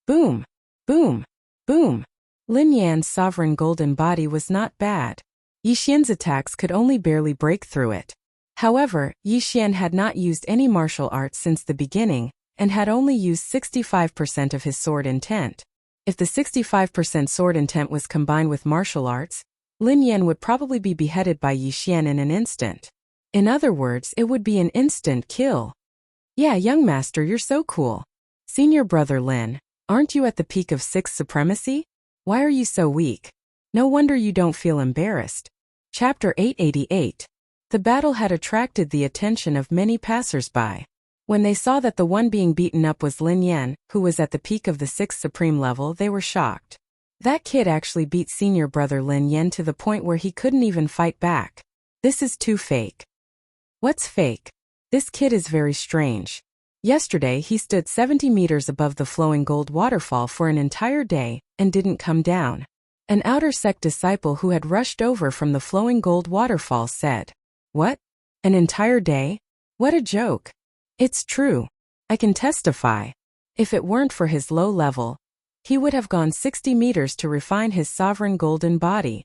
Boom! Boom! Boom! Lin Yan's sovereign golden body was not bad. Yixian's attacks could only barely break through it. However, Yixian had not used any martial arts since the beginning, and had only used 65% of his sword intent. If the 65% sword intent was combined with martial arts, Lin Yan would probably be beheaded by Yixian in an instant. In other words, it would be an instant kill. Yeah, young master, you're so cool. Senior brother Lin, aren't you at the peak of sixth supremacy? Why are you so weak? No wonder you don't feel embarrassed. Chapter 888. The battle had attracted the attention of many passers-by. When they saw that the one being beaten up was Lin Yan, who was at the peak of the 6th supreme level, they were shocked. That kid actually beat senior brother Lin Yan to the point where he couldn't even fight back. This is too fake. What's fake? This kid is very strange. Yesterday he stood 70 meters above the flowing gold waterfall for an entire day, and didn't come down. An outer sect disciple who had rushed over from the flowing gold waterfall said, "What? An entire day? What a joke." It's true. I can testify. If it weren't for his low level, he would have gone 60 meters to refine his sovereign golden body.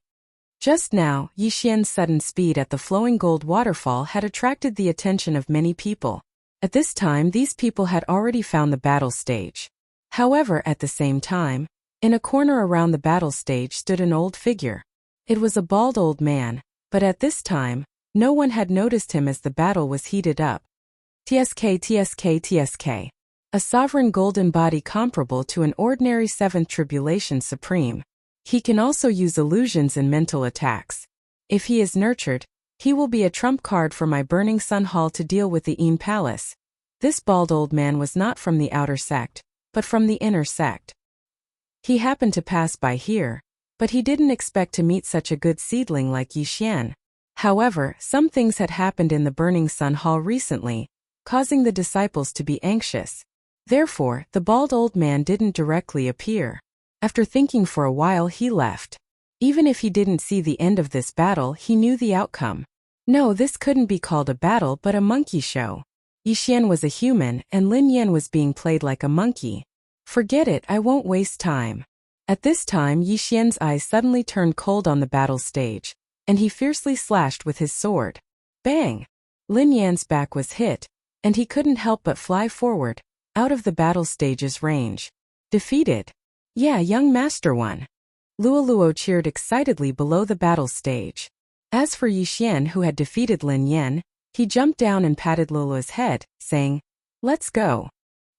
Just now, Yixian's sudden speed at the flowing gold waterfall had attracted the attention of many people. At this time, these people had already found the battle stage. However, at the same time, in a corner around the battle stage stood an old figure. It was a bald old man, but at this time, no one had noticed him as the battle was heated up. TSK. A sovereign golden body comparable to an ordinary 7th tribulation supreme. He can also use illusions and mental attacks. If he is nurtured, he will be a trump card for my Burning Sun Hall to deal with the Eam Palace. This bald old man was not from the outer sect, but from the inner sect. He happened to pass by here, but he didn't expect to meet such a good seedling like Yixian. However, some things had happened in the Burning Sun Hall recently, causing the disciples to be anxious. Therefore, the bald old man didn't directly appear. After thinking for a while, he left. Even if he didn't see the end of this battle, he knew the outcome. No, this couldn't be called a battle but a monkey show. Yixian was a human, and Lin Yan was being played like a monkey. Forget it, I won't waste time. At this time, Yixian's eyes suddenly turned cold on the battle stage, and he fiercely slashed with his sword. Bang! Lin Yan's back was hit, and he couldn't help but fly forward, out of the battle stage's range. Defeated. Yeah, young master won. Luoluo cheered excitedly below the battle stage. As for Yixian, who had defeated Lin Yan, he jumped down and patted Luoluo's head, saying, "Let's go."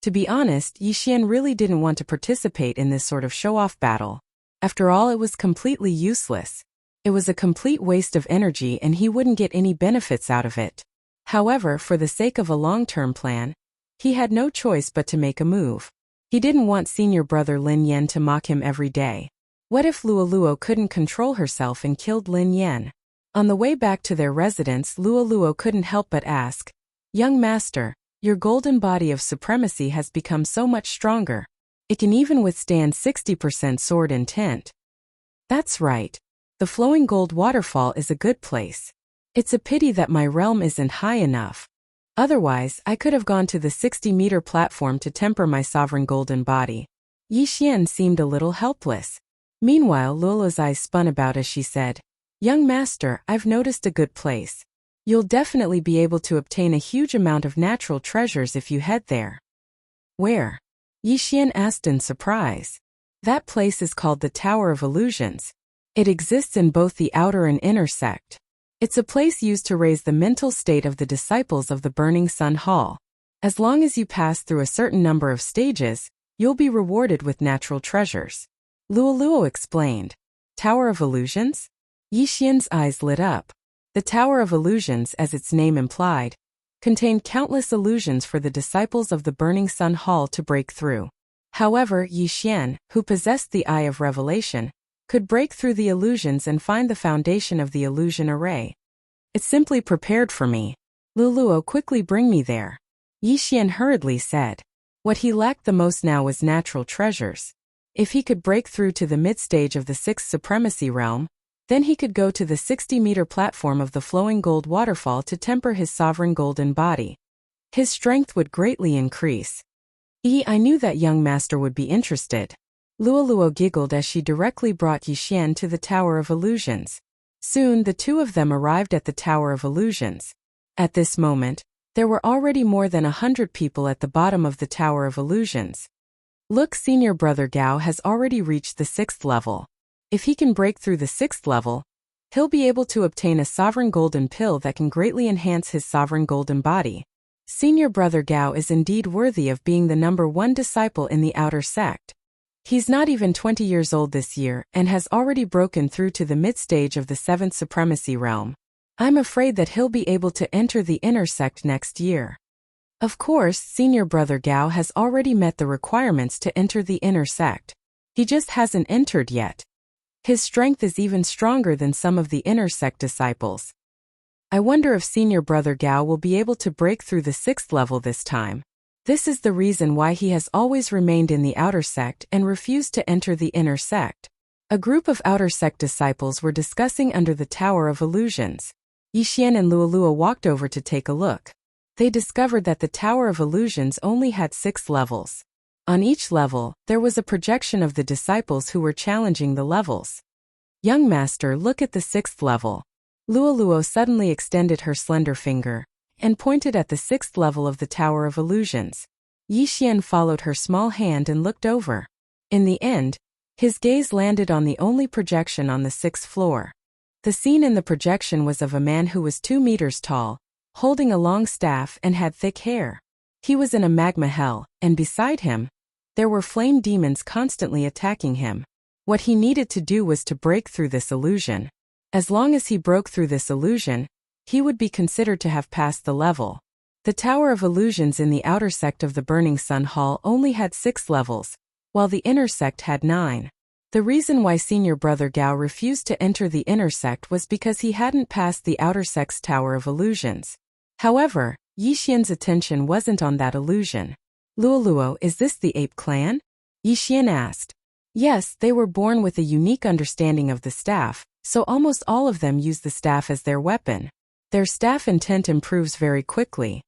To be honest, Yixian really didn't want to participate in this sort of show-off battle. After all, it was completely useless. It was a complete waste of energy and he wouldn't get any benefits out of it. However, for the sake of a long-term plan, he had no choice but to make a move. He didn't want senior brother Lin Yan to mock him every day. What if Luoluo couldn't control herself and killed Lin Yan? On the way back to their residence, Luoluo couldn't help but ask, "Young master, your golden body of supremacy has become so much stronger. It can even withstand 60% sword intent." That's right. The flowing gold waterfall is a good place. It's a pity that my realm isn't high enough. Otherwise, I could have gone to the 60-meter platform to temper my sovereign golden body. Yixian seemed a little helpless. Meanwhile, Luoluo's eyes spun about as she said, "Young master, I've noticed a good place. You'll definitely be able to obtain a huge amount of natural treasures if you head there." "Where?" Yixian asked in surprise. "That place is called the Tower of Illusions. It exists in both the outer and inner sect. It's a place used to raise the mental state of the disciples of the Burning Sun Hall. As long as you pass through a certain number of stages, you'll be rewarded with natural treasures." Luoluo explained. "Tower of Illusions?" Yixian's eyes lit up. The Tower of Illusions, as its name implied, contained countless illusions for the disciples of the Burning Sun Hall to break through. However, Yixian, who possessed the Eye of Revelation, could break through the illusions and find the foundation of the illusion array. "It's simply prepared for me. Luoluo, quickly bring me there," Yixian hurriedly said. What he lacked the most now was natural treasures. If he could break through to the mid-stage of the 6th Supremacy Realm, then he could go to the 60-meter platform of the flowing gold waterfall to temper his sovereign golden body. His strength would greatly increase. I knew that young master would be interested. Luoluo giggled as she directly brought Yixian to the Tower of Illusions. Soon the two of them arrived at the Tower of Illusions. At this moment, there were already more than 100 people at the bottom of the Tower of Illusions. "Look, senior brother Gao has already reached the 6th level. If he can break through the 6th level, he'll be able to obtain a sovereign golden pill that can greatly enhance his sovereign golden body. Senior brother Gao is indeed worthy of being the #1 disciple in the outer sect. He's not even 20 years old this year and has already broken through to the mid-stage of the 7th Supremacy Realm. I'm afraid that he'll be able to enter the inner sect next year." Of course, senior brother Gao has already met the requirements to enter the inner sect. He just hasn't entered yet. His strength is even stronger than some of the inner sect disciples. I wonder if senior brother Gao will be able to break through the 6th level this time. This is the reason why he has always remained in the outer sect and refused to enter the inner sect. A group of outer sect disciples were discussing under the Tower of Illusions. Yixian and Luoluo walked over to take a look. They discovered that the Tower of Illusions only had 6 levels. On each level, there was a projection of the disciples who were challenging the levels. "Young master, look at the 6th level." Luoluo suddenly extended her slender finger and pointed at the 6th level of the Tower of Illusions. Yixian followed her small hand and looked over. In the end, his gaze landed on the only projection on the 6th floor. The scene in the projection was of a man who was 2 meters tall, holding a long staff and had thick hair. He was in a magma hell, and beside him, there were flame demons constantly attacking him. What he needed to do was to break through this illusion. As long as he broke through this illusion, he would be considered to have passed the level. The Tower of Illusions in the outer sect of the Burning Sun Hall only had 6 levels, while the inner sect had 9. The reason why senior brother Gao refused to enter the inner sect was because he hadn't passed the outer sect's Tower of Illusions. However, Yixian's attention wasn't on that illusion. "Luoluo, is this the ape clan?" Yixian asked. Yes, they were born with a unique understanding of the staff, so almost all of them use the staff as their weapon. Their staff intent improves very quickly.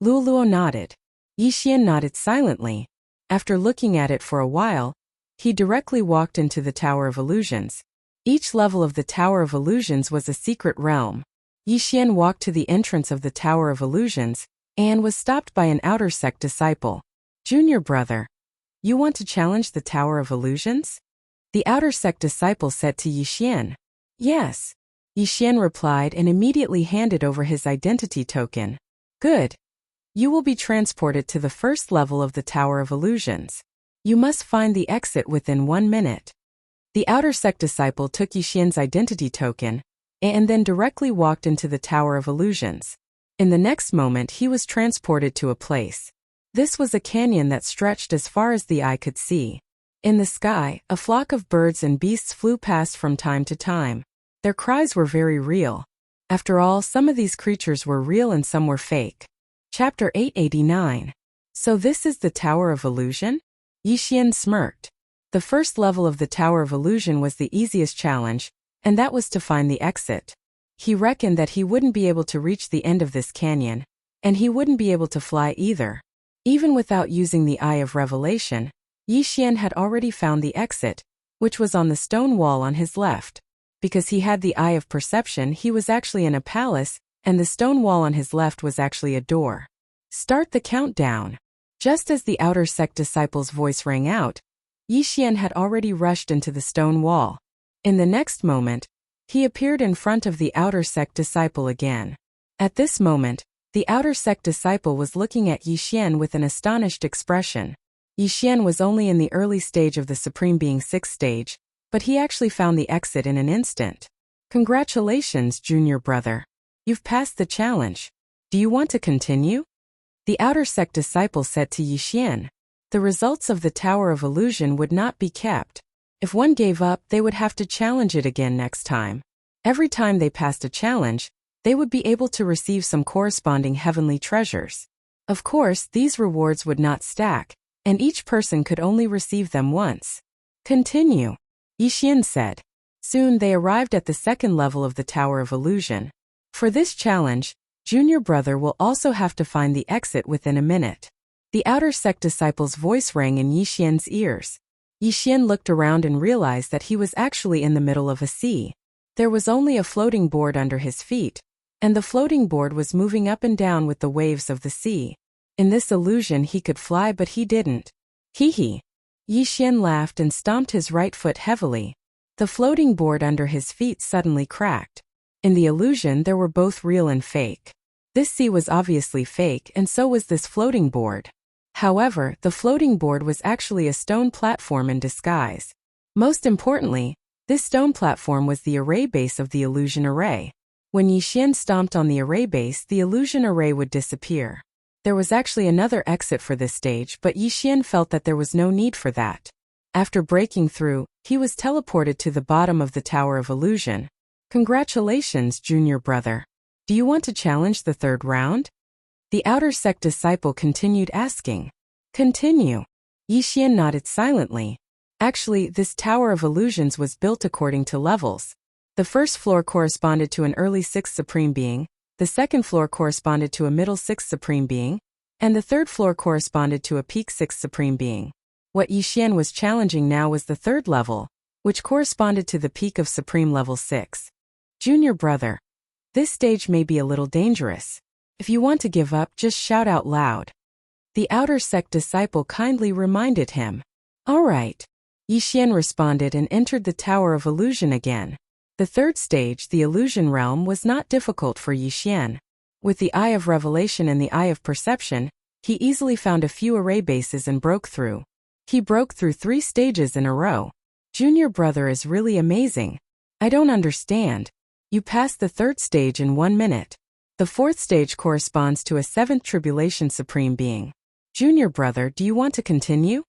Luoluo nodded. Yixian nodded silently. After looking at it for a while, he directly walked into the Tower of Illusions. Each level of the Tower of Illusions was a secret realm. Yixian walked to the entrance of the Tower of Illusions, and was stopped by an outer sect disciple. Junior brother, you want to challenge the Tower of Illusions? The outer sect disciple said to Yixian. Yes. Yixian replied and immediately handed over his identity token. Good. You will be transported to the first level of the Tower of Illusions. You must find the exit within 1 minute. The outer sect disciple took Yixian's identity token and then directly walked into the Tower of Illusions. In the next moment he was transported to a place. This was a canyon that stretched as far as the eye could see. In the sky, a flock of birds and beasts flew past from time to time. Their cries were very real. After all, some of these creatures were real and some were fake. Chapter 889. So this is the Tower of Illusion? Yixian smirked. The first level of the Tower of Illusion was the easiest challenge, and that was to find the exit. He reckoned that he wouldn't be able to reach the end of this canyon, and he wouldn't be able to fly either. Even without using the Eye of Revelation, Yixian had already found the exit, which was on the stone wall on his left. Because he had the Eye of Perception, he was actually in a palace, and the stone wall on his left was actually a door. Start the countdown. Just as the outer sect disciple's voice rang out, Yixian had already rushed into the stone wall. In the next moment, he appeared in front of the outer sect disciple again. At this moment, the outer sect disciple was looking at Yixian with an astonished expression. Yixian was only in the early stage of the Supreme Being 6th stage, but he actually found the exit in an instant. Congratulations, junior brother. You've passed the challenge. Do you want to continue? The outer sect disciple said to Yixian. The results of the Tower of Illusion would not be kept. If one gave up, they would have to challenge it again next time. Every time they passed a challenge, they would be able to receive some corresponding heavenly treasures. Of course, these rewards would not stack, and each person could only receive them once. Continue, Yixian said. Soon they arrived at the second level of the Tower of Illusion. For this challenge, junior brother will also have to find the exit within a minute. The outer sect disciple's voice rang in Yixian's ears. Yixian looked around and realized that he was actually in the middle of a sea. There was only a floating board under his feet, and the floating board was moving up and down with the waves of the sea. In this illusion he could fly, but he didn't. Hee. Yixian laughed and stomped his right foot heavily. The floating board under his feet suddenly cracked. In the illusion there were both real and fake. This sea was obviously fake, and so was this floating board. However, the floating board was actually a stone platform in disguise. Most importantly, this stone platform was the array base of the illusion array. When Yixian stomped on the array base, the illusion array would disappear. There was actually another exit for this stage, but Yixian felt that there was no need for that. After breaking through, he was teleported to the bottom of the Tower of Illusion. Congratulations, junior brother. Do you want to challenge the third round? The outer sect disciple continued asking. Continue. Yixian nodded silently. Actually, this Tower of Illusions was built according to levels. The first floor corresponded to an early 6th Supreme Being, the second floor corresponded to a middle 6th Supreme Being, and the third floor corresponded to a peak 6th Supreme Being. What Yixian was challenging now was the third level, which corresponded to the peak of Supreme Level 6. Junior brother. This stage may be a little dangerous. If you want to give up, just shout out loud. The outer sect disciple kindly reminded him. All right. Yixian responded and entered the Tower of Illusion again. The third stage, the Illusion Realm, was not difficult for Yixian. With the Eye of Revelation and the Eye of Perception, he easily found a few array bases and broke through. He broke through 3 stages in a row. Junior brother is really amazing. I don't understand. You passed the third stage in 1 minute. The fourth stage corresponds to a 7th Tribulation Supreme Being. Junior brother, do you want to continue?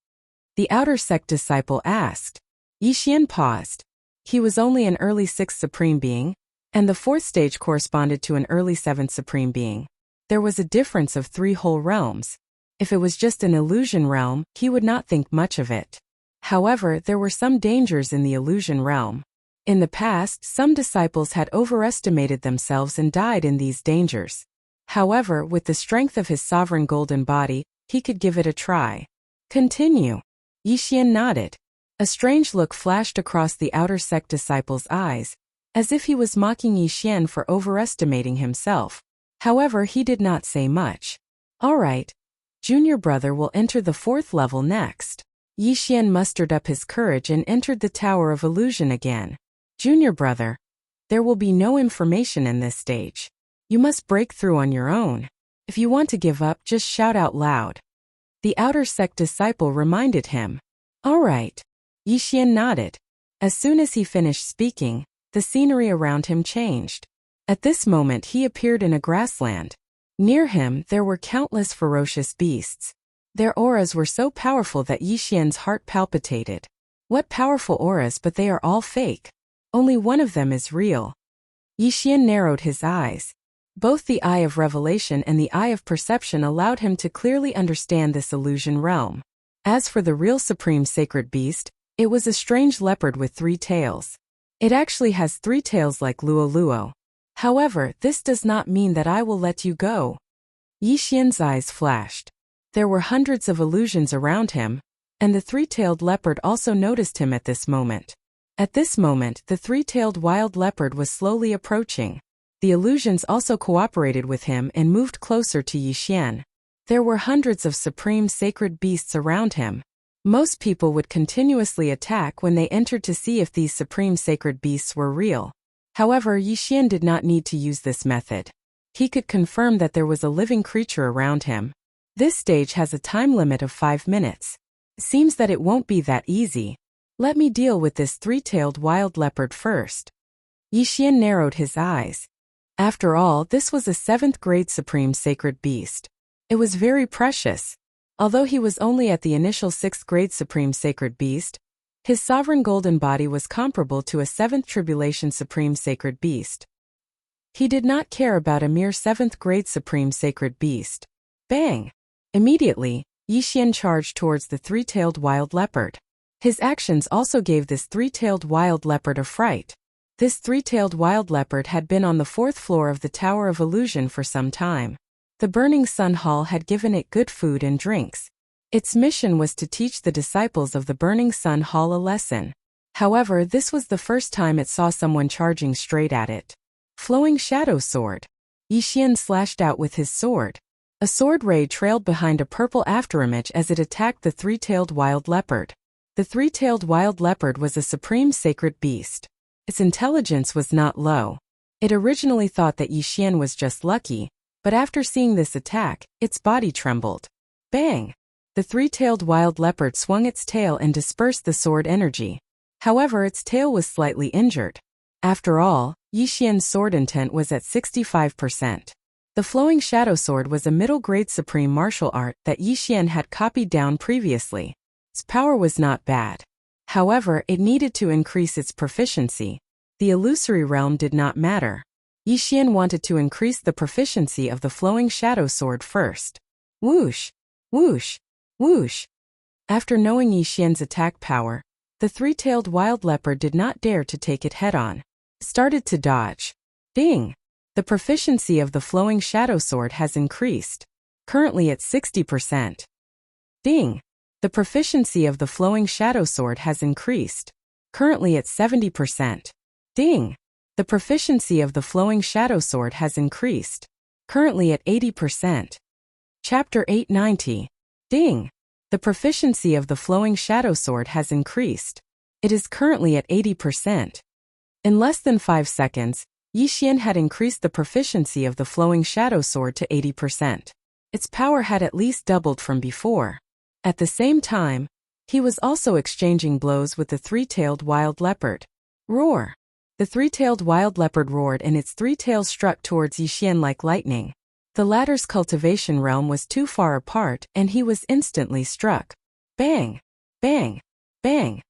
The outer sect disciple asked. Yixian paused. He was only an early 6th Supreme Being, and the fourth stage corresponded to an early 7th Supreme Being. There was a difference of 3 whole realms. If it was just an illusion realm, he would not think much of it. However, there were some dangers in the illusion realm. In the past, some disciples had overestimated themselves and died in these dangers. However, with the strength of his sovereign golden body, he could give it a try. Continue. Yixian nodded. A strange look flashed across the outer sect disciple's eyes, as if he was mocking Yixian for overestimating himself. However, he did not say much. All right. Junior brother will enter the 4th level next. Yixian mustered up his courage and entered the Tower of Illusion again. Junior brother, there will be no information in this stage. You must break through on your own. If you want to give up, just shout out loud. The outer sect disciple reminded him. All right. Yixian nodded. As soon as he finished speaking, the scenery around him changed. At this moment he appeared in a grassland. Near him there were countless ferocious beasts. Their auras were so powerful that Yixian's heart palpitated. What powerful auras, but they are all fake. Only one of them is real. Yixian narrowed his eyes. Both the eye of revelation and the eye of perception allowed him to clearly understand this illusion realm. As for the real supreme sacred beast, it was a strange leopard with 3 tails. It actually has 3 tails like Luo Luo. However, this does not mean that I will let you go. Yixian's eyes flashed. There were hundreds of illusions around him, and the 3-tailed leopard also noticed him at this moment. At this moment, the 3-tailed wild leopard was slowly approaching. The illusions also cooperated with him and moved closer to Yixian. There were hundreds of supreme sacred beasts around him. Most people would continuously attack when they entered to see if these supreme sacred beasts were real. However, Yixian did not need to use this method. He could confirm that there was a living creature around him. This stage has a time limit of 5 minutes. Seems that it won't be that easy. Let me deal with this 3-tailed wild leopard first. Yixian narrowed his eyes. After all, this was a 7th grade supreme sacred beast. It was very precious. Although he was only at the initial 6th grade supreme sacred beast, his sovereign golden body was comparable to a 7th tribulation supreme sacred beast. He did not care about a mere 7th grade supreme sacred beast. Bang! Immediately, Yixian charged towards the 3-tailed wild leopard. His actions also gave this 3-tailed wild leopard a fright. This 3-tailed wild leopard had been on the 4th floor of the Tower of Illusion for some time. The Burning Sun Hall had given it good food and drinks. Its mission was to teach the disciples of the Burning Sun Hall a lesson. However, this was the first time it saw someone charging straight at it. Flowing Shadow Sword. Yixian slashed out with his sword. A sword ray trailed behind a purple afterimage as it attacked the 3-tailed wild leopard. The 3-tailed wild leopard was a supreme sacred beast. Its intelligence was not low. It originally thought that Yixian was just lucky, but after seeing this attack, its body trembled. Bang! The 3-tailed wild leopard swung its tail and dispersed the sword energy. However, its tail was slightly injured. After all, Yixian's sword intent was at 65%. The Flowing Shadow Sword was a middle-grade supreme martial art that Yixian had copied down previously. Its power was not bad. However, it needed to increase its proficiency. The illusory realm did not matter. Yixian wanted to increase the proficiency of the Flowing Shadow Sword first. Whoosh! Whoosh! Whoosh! After knowing Yixian's attack power, the 3-tailed wild leopard did not dare to take it head-on. Started to dodge. Ding! The proficiency of the Flowing Shadow Sword has increased. Currently at 60%. Ding! The proficiency of the Flowing Shadow Sword has increased. Currently at 70%. Ding! The proficiency of the Flowing Shadow Sword has increased. Currently at 80%. Chapter 890. Ding! The proficiency of the Flowing Shadow Sword has increased. It is currently at 80%. In less than 5 seconds, Yixian had increased the proficiency of the Flowing Shadow Sword to 80%. Its power had at least doubled from before. At the same time, he was also exchanging blows with the 3-tailed wild leopard. Roar! The 3-tailed wild leopard roared and its 3 tails struck towards Yixian like lightning. The latter's cultivation realm was too far apart and he was instantly struck. Bang! Bang! Bang!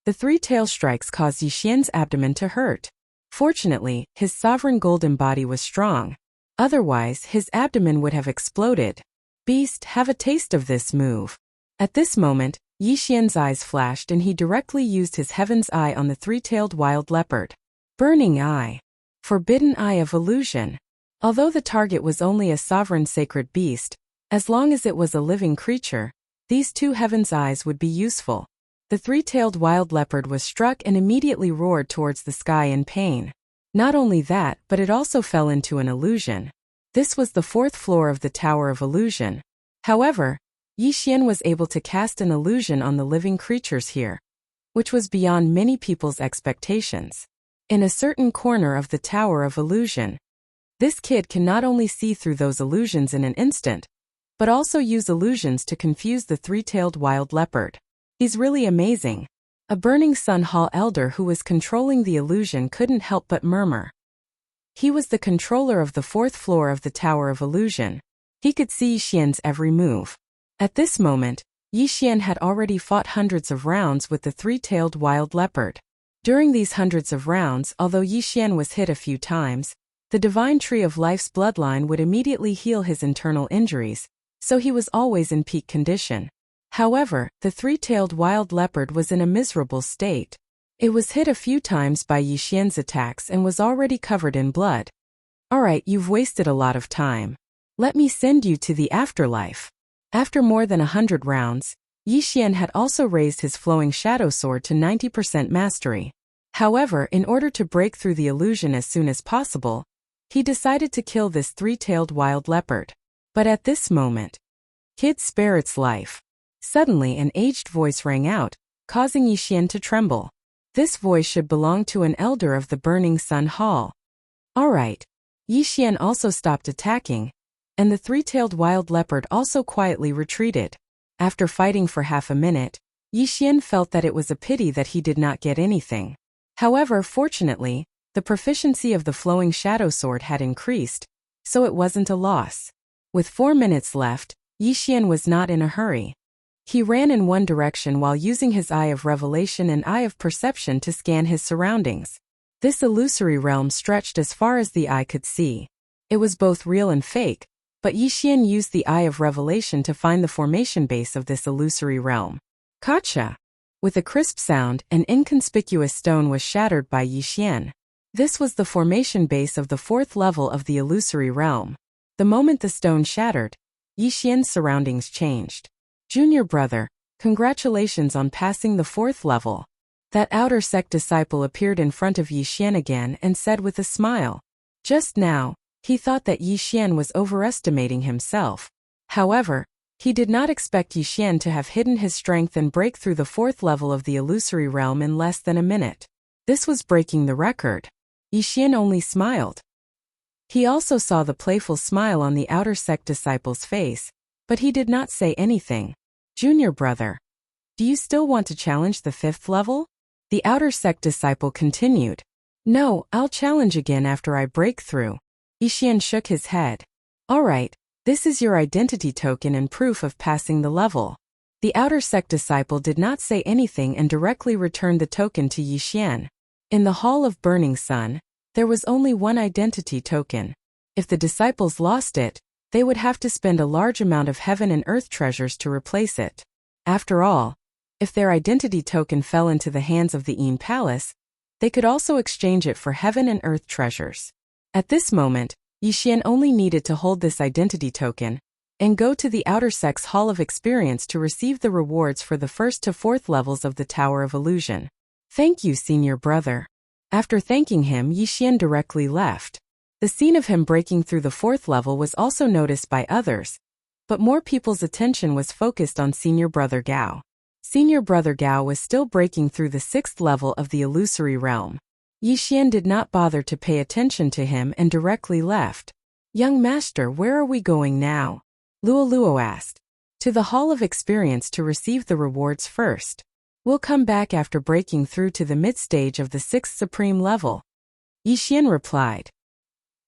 The 3 tail strikes caused Yixian's abdomen to hurt. Fortunately, his sovereign golden body was strong. Otherwise, his abdomen would have exploded. Beast, have a taste of this move. At this moment, Yixian's eyes flashed and he directly used his Heaven's Eye on the 3-tailed wild leopard. Burning Eye. Forbidden Eye of Illusion. Although the target was only a sovereign sacred beast, as long as it was a living creature, these 2 Heaven's Eyes would be useful. The 3-tailed wild leopard was struck and immediately roared towards the sky in pain. Not only that, but it also fell into an illusion. This was the fourth floor of the Tower of Illusion. However, Yixian was able to cast an illusion on the living creatures here, which was beyond many people's expectations. In a certain corner of the Tower of Illusion, this kid can not only see through those illusions in an instant, but also use illusions to confuse the three-tailed wild leopard. He's really amazing. A Burning Sun Hall elder who was controlling the illusion couldn't help but murmur. He was the controller of the fourth floor of the Tower of Illusion. He could see Yixian's every move. At this moment, Yixian had already fought hundreds of rounds with the three-tailed wild leopard. During these hundreds of rounds, although Yixian was hit a few times, the divine tree of life's bloodline would immediately heal his internal injuries, so he was always in peak condition. However, the three-tailed wild leopard was in a miserable state. It was hit a few times by Yixian's attacks and was already covered in blood. Alright, you've wasted a lot of time. Let me send you to the afterlife. After more than 100 rounds, Yixian had also raised his flowing shadow sword to 90% mastery. However, in order to break through the illusion as soon as possible, he decided to kill this three-tailed wild leopard. But at this moment, kid, spare its life. Suddenly an aged voice rang out, causing Yixian to tremble. This voice should belong to an elder of the Burning Sun Hall. Alright. Yixian also stopped attacking, and the three-tailed wild leopard also quietly retreated. After fighting for half a minute, Yixian felt that it was a pity that he did not get anything. However, fortunately, the proficiency of the flowing shadow sword had increased, so it wasn't a loss. With 4 minutes left, Yixian was not in a hurry. He ran in one direction while using his Eye of Revelation and Eye of Perception to scan his surroundings. This illusory realm stretched as far as the eye could see. It was both real and fake, but Yixian used the Eye of Revelation to find the formation base of this illusory realm. Gotcha! With a crisp sound, an inconspicuous stone was shattered by Yixian. This was the formation base of the fourth level of the illusory realm. The moment the stone shattered, Yixian's surroundings changed. Junior brother, congratulations on passing the fourth level. That outer sect disciple appeared in front of Yixian again and said with a smile. Just now, he thought that Yixian was overestimating himself. However, he did not expect Yixian to have hidden his strength and break through the fourth level of the illusory realm in less than a minute. This was breaking the record. Yixian only smiled. He also saw the playful smile on the outer sect disciple's face, but he did not say anything. Junior brother, do you still want to challenge the fifth level? The outer sect disciple continued. No, I'll challenge again after I break through. Yixian shook his head. Alright, this is your identity token and proof of passing the level. The outer sect disciple did not say anything and directly returned the token to Yixian. In the Hall of Burning Sun, there was only one identity token. If the disciples lost it, they would have to spend a large amount of heaven and earth treasures to replace it. After all, if their identity token fell into the hands of the Eam Palace, they could also exchange it for heaven and earth treasures. At this moment, Yixian only needed to hold this identity token and go to the Outer Sect's Hall of Experience to receive the rewards for the first to fourth levels of the Tower of Illusion. Thank you, senior brother. After thanking him, Yixian directly left. The scene of him breaking through the fourth level was also noticed by others, but more people's attention was focused on senior brother Gao. Senior brother Gao was still breaking through the sixth level of the illusory realm. Yixian did not bother to pay attention to him and directly left. Young master, where are we going now? Luo asked. To the Hall of Experience to receive the rewards first. We'll come back after breaking through to the mid-stage of the sixth supreme level. Yixian replied.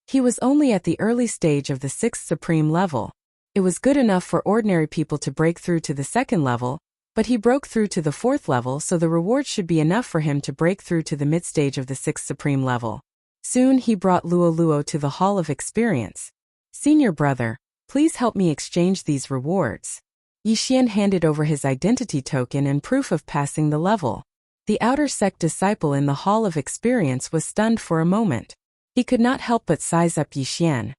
He was only at the early stage of the sixth supreme level. It was good enough for ordinary people to break through to the second level, but he broke through to the fourth level, so the reward should be enough for him to break through to the mid-stage of the sixth supreme level. Soon he brought Luo to the Hall of Experience. Senior brother, please help me exchange these rewards. Yixian handed over his identity token and proof of passing the level. The outer sect disciple in the Hall of Experience was stunned for a moment. He could not help but size up Yixian.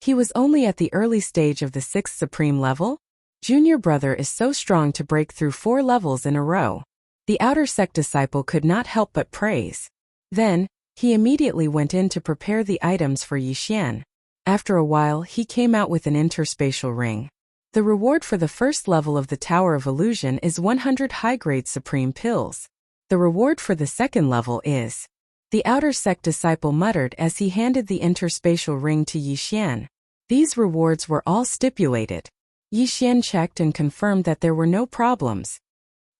He was only at the early stage of the sixth supreme level? Junior brother is so strong to break through 4 levels in a row. The outer sect disciple could not help but praise. Then, he immediately went in to prepare the items for Yixian. After a while, he came out with an interspatial ring. The reward for the first level of the Tower of Illusion is 100 high-grade supreme pills. The reward for the second level is... The outer sect disciple muttered as he handed the interspatial ring to Yi Xian. These rewards were all stipulated. Yi Xian checked and confirmed that there were no problems.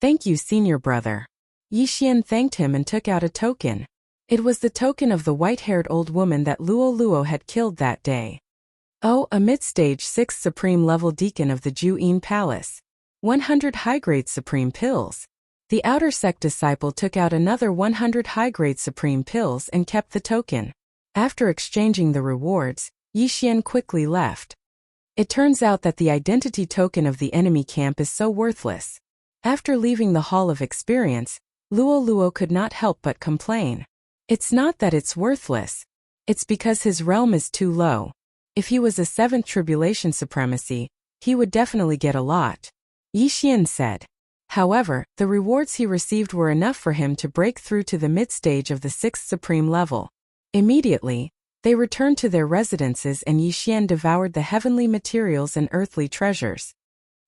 Thank you, senior brother. Yi Xian thanked him and took out a token. It was the token of the white-haired old woman that Luo Luo had killed that day. Oh, a mid-stage 6th supreme level deacon of the Juyin Palace. 100 high-grade supreme pills. The outer sect disciple took out another 100 high-grade supreme pills and kept the token. After exchanging the rewards, Yi Xian quickly left. It turns out that the identity token of the enemy camp is so worthless. After leaving the Hall of Experience, Luo Luo could not help but complain. It's not that it's worthless. It's because his realm is too low. If he was a 7th tribulation supremacy, he would definitely get a lot. Yi Xian said. However, the rewards he received were enough for him to break through to the mid-stage of the 6th supreme level. Immediately, they returned to their residences and Yi Xian devoured the heavenly materials and earthly treasures.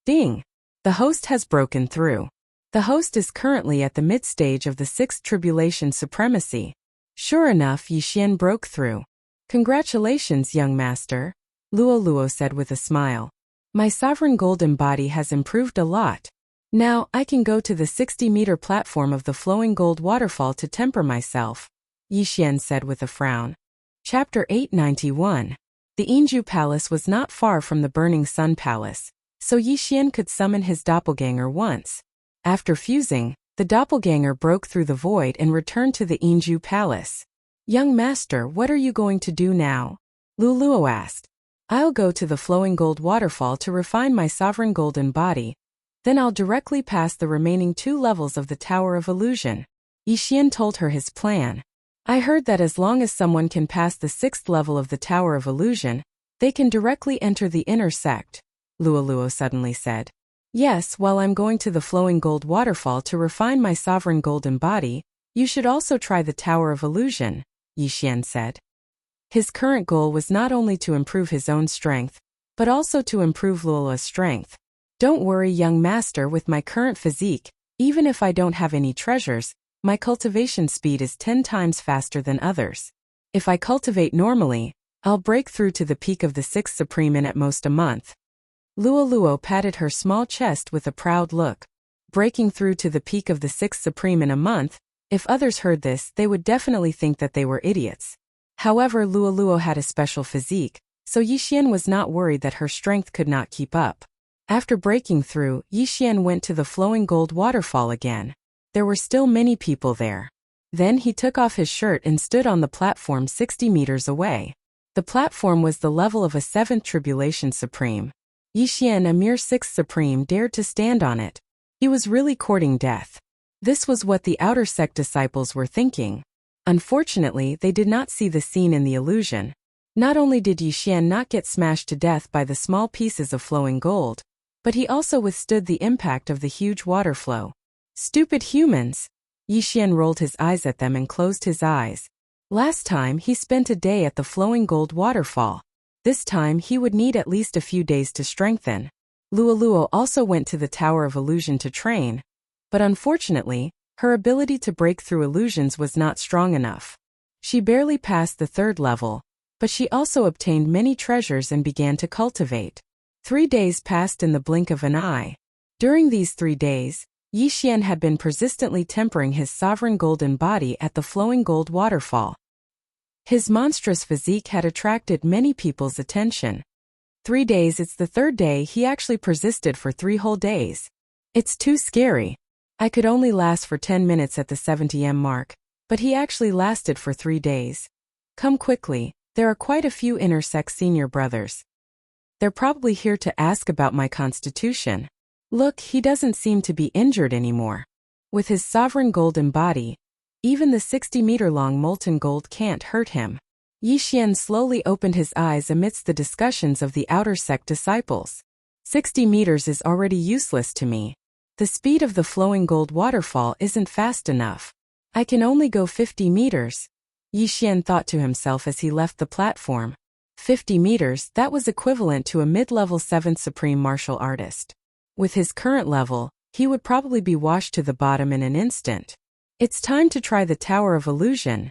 Ding! The host has broken through. The host is currently at the mid-stage of the 6th tribulation supremacy. Sure enough, Yi Xian broke through. Congratulations, young master, Luo Luo said with a smile. My sovereign golden body has improved a lot. Now, I can go to the 60-meter platform of the flowing gold waterfall to temper myself, Yi Xian said with a frown. Chapter 891. The Yinju Palace was not far from the Burning Sun Palace, so Yi Xian could summon his doppelganger once. After fusing, the doppelganger broke through the void and returned to the Yinju Palace. Young master, what are you going to do now? Lu Luo asked. I'll go to the flowing gold waterfall to refine my sovereign golden body. Then I'll directly pass the remaining 2 levels of the Tower of Illusion. Yi Xian told her his plan. I heard that as long as someone can pass the 6th level of the Tower of Illusion, they can directly enter the inner sect, Luo Luo suddenly said. Yes, while I'm going to the flowing gold waterfall to refine my sovereign golden body, you should also try the Tower of Illusion, Yi Xian said. His current goal was not only to improve his own strength, but also to improve Luo's strength. Don't worry, young master, with my current physique, even if I don't have any treasures, my cultivation speed is 10 times faster than others. If I cultivate normally, I'll break through to the peak of the 6th supreme in at most a month. Luo Luo patted her small chest with a proud look. Breaking through to the peak of the 6th supreme in a month, if others heard this, they would definitely think that they were idiots. However, Luo Luo had a special physique, so Yi Xian was not worried that her strength could not keep up. After breaking through, Yi Xian went to the flowing gold waterfall again. There were still many people there. Then he took off his shirt and stood on the platform 60 meters away. The platform was the level of a 7th tribulation supreme. Yi Xian, a mere 6th supreme, dared to stand on it. He was really courting death. This was what the outer sect disciples were thinking. Unfortunately, they did not see the scene in the illusion. Not only did Yi Xian not get smashed to death by the small pieces of flowing gold, but he also withstood the impact of the huge water flow. Stupid humans! Yi Xian rolled his eyes at them and closed his eyes. Last time he spent a day at the flowing gold waterfall. This time he would need at least a few days to strengthen. Luo Luo also went to the Tower of Illusion to train, but unfortunately, her ability to break through illusions was not strong enough. She barely passed the 3rd level, but she also obtained many treasures and began to cultivate. 3 days passed in the blink of an eye. During these 3 days, Yi Xian had been persistently tempering his sovereign golden body at the flowing gold waterfall. His monstrous physique had attracted many people's attention. 3 days, it's the 3rd day he actually persisted for 3 whole days. It's too scary. I could only last for 10 minutes at the 70m mark, but he actually lasted for 3 days. Come quickly, there are quite a few inner sect senior brothers. They're probably here to ask about my constitution. Look, he doesn't seem to be injured anymore. With his sovereign golden body, even the 60-meter-long molten gold can't hurt him. Yi Xian slowly opened his eyes amidst the discussions of the outer sect disciples. 60 meters is already useless to me. The speed of the flowing gold waterfall isn't fast enough. I can only go 50 meters. Yi Xian thought to himself as he left the platform. 50 meters, that was equivalent to a mid-level 7th Supreme Martial Artist. With his current level, he would probably be washed to the bottom in an instant. It's time to try the Tower of Illusion.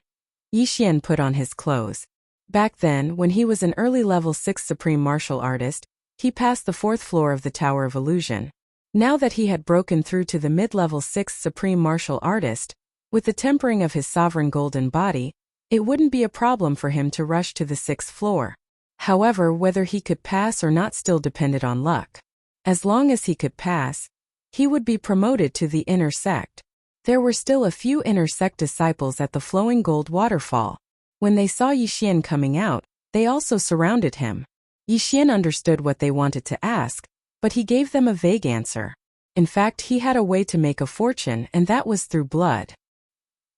Yi Xian put on his clothes. Back then, when he was an early level 6th Supreme Martial Artist, he passed the 4th floor of the Tower of Illusion. Now that he had broken through to the mid-level 6th Supreme Martial Artist, with the tempering of his sovereign golden body, it wouldn't be a problem for him to rush to the 6th floor. However, whether he could pass or not still depended on luck. As long as he could pass, he would be promoted to the inner sect. There were still a few inner sect disciples at the flowing gold waterfall. When they saw Yi Xian coming out, they also surrounded him. Yi Xian understood what they wanted to ask, but he gave them a vague answer. In fact, he had a way to make a fortune, and that was through blood.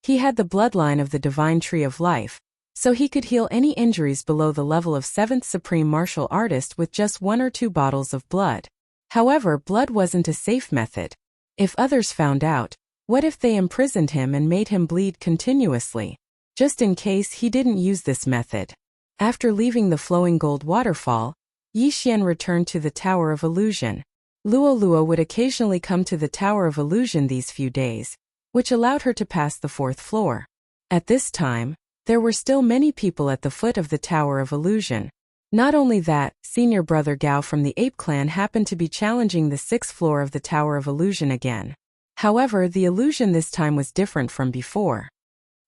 He had the bloodline of the divine tree of life, so he could heal any injuries below the level of 7th Supreme Martial Artist with just 1 or 2 bottles of blood. However, blood wasn't a safe method. If others found out, what if they imprisoned him and made him bleed continuously? Just in case he didn't use this method. After leaving the flowing gold waterfall, Yi Xian returned to the Tower of Illusion. Luo Luo would occasionally come to the Tower of Illusion these few days, which allowed her to pass the 4th floor. At this time, there were still many people at the foot of the Tower of Illusion. Not only that, senior brother Gao from the Ape Clan happened to be challenging the 6th floor of the Tower of Illusion again. However, the illusion this time was different from before.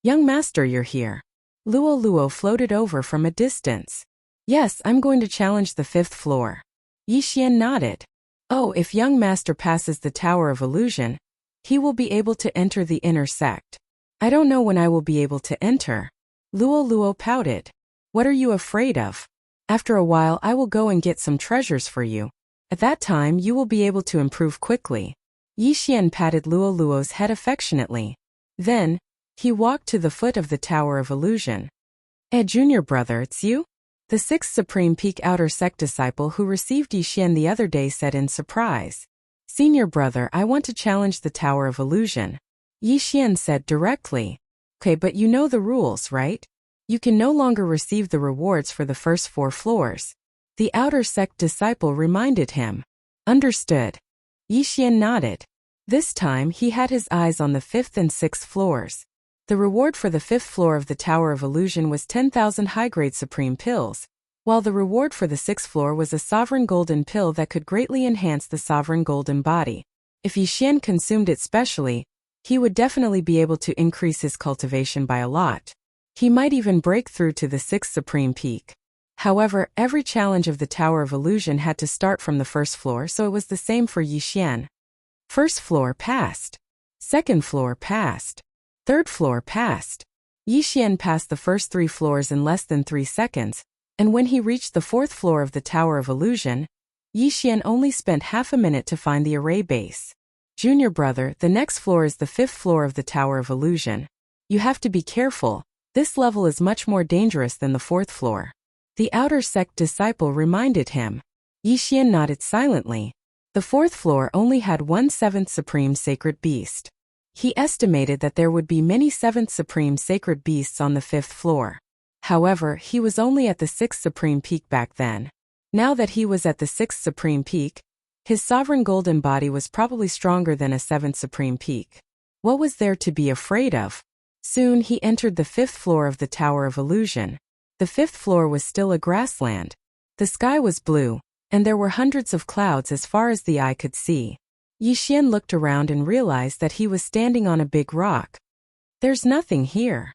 Young master, you're here. Luo Luo floated over from a distance. Yes, I'm going to challenge the 5th floor. Yi Xian nodded. Oh, if young master passes the Tower of Illusion, he will be able to enter the inner sect. I don't know when I will be able to enter. Luo Luo pouted. What are you afraid of? After a while I will go and get some treasures for you. At that time you will be able to improve quickly. Yi Xian patted Luo Luo's head affectionately. Then, he walked to the foot of the Tower of Illusion. Junior brother, it's you? The 6th Supreme Peak Outer Sect disciple who received Yi Xian the other day said in surprise. Senior brother, I want to challenge the Tower of Illusion. Yi Xian said directly. Okay, but you know the rules, right? You can no longer receive the rewards for the first 4 floors. The Outer Sect disciple reminded him. Understood. Yi Xian nodded. This time he had his eyes on the 5th and 6th floors. The reward for the 5th floor of the Tower of Illusion was 10,000 high-grade supreme pills, while the reward for the 6th floor was a sovereign golden pill that could greatly enhance the sovereign golden body. If Yi Xian consumed it specially, he would definitely be able to increase his cultivation by a lot. He might even break through to the 6th Supreme Peak. However, every challenge of the Tower of Illusion had to start from the 1st floor, so it was the same for Yi Xian. 1st floor passed. 2nd floor passed. 3rd floor passed. Yi Xian passed the first 3 floors in less than 3 seconds, and when he reached the 4th floor of the Tower of Illusion, Yi Xian only spent half a minute to find the array base. Junior brother, the next floor is the 5th floor of the Tower of Illusion. You have to be careful. This level is much more dangerous than the 4th floor. The Outer Sect disciple reminded him. Yi Xian nodded silently. The 4th floor only had 1 7th Supreme Sacred Beast. He estimated that there would be many 7th Supreme Sacred Beasts on the 5th floor. However, he was only at the 6th Supreme Peak back then. Now that he was at the 6th Supreme Peak, his sovereign golden body was probably stronger than a 7th Supreme Peak. What was there to be afraid of? Soon he entered the 5th floor of the Tower of Illusion. The 5th floor was still a grassland. The sky was blue, and there were hundreds of clouds as far as the eye could see. Yi Xian looked around and realized that he was standing on a big rock. There's nothing here.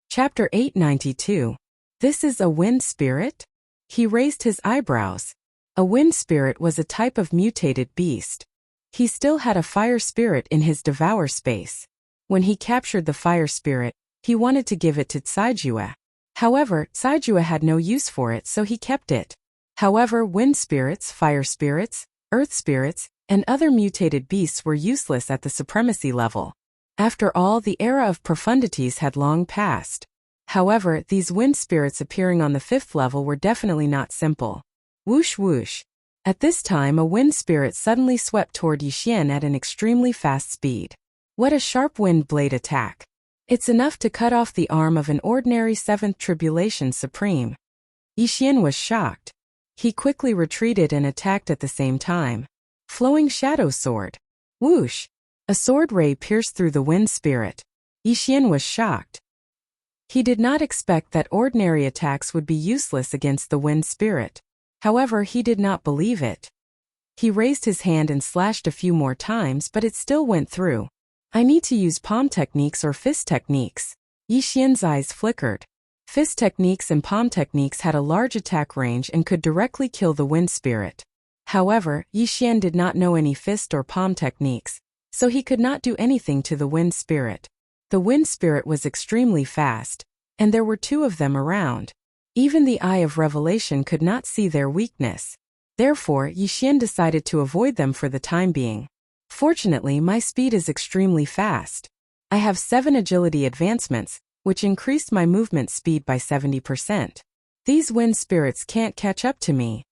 Chapter 892. This is a wind spirit? He raised his eyebrows. A wind spirit was a type of mutated beast. He still had a fire spirit in his devour space. When he captured the fire spirit, he wanted to give it to Caijue. However, Caijue had no use for it, so he kept it. However, wind spirits, fire spirits, earth spirits, and other mutated beasts were useless at the supremacy level. After all, the era of profundities had long passed. However, these wind spirits appearing on the 5th level were definitely not simple. Whoosh whoosh. At this time a wind spirit suddenly swept toward Yi Xian at an extremely fast speed. What a sharp wind blade attack. It's enough to cut off the arm of an ordinary 7th Tribulation Supreme. Yixian was shocked. He quickly retreated and attacked at the same time. Flowing Shadow Sword. Whoosh! A sword ray pierced through the wind spirit. Yixian was shocked. He did not expect that ordinary attacks would be useless against the wind spirit. However, he did not believe it. He raised his hand and slashed a few more times, but it still went through. I need to use palm techniques or fist techniques. Yixian's eyes flickered. Fist techniques and palm techniques had a large attack range and could directly kill the wind spirit. However, Yixian did not know any fist or palm techniques, so he could not do anything to the wind spirit. The wind spirit was extremely fast, and there were two of them around. Even the Eye of Revelation could not see their weakness. Therefore, Yixian decided to avoid them for the time being. Fortunately, my speed is extremely fast. I have 7 agility advancements, which increased my movement speed by 70%. These wind spirits can't catch up to me.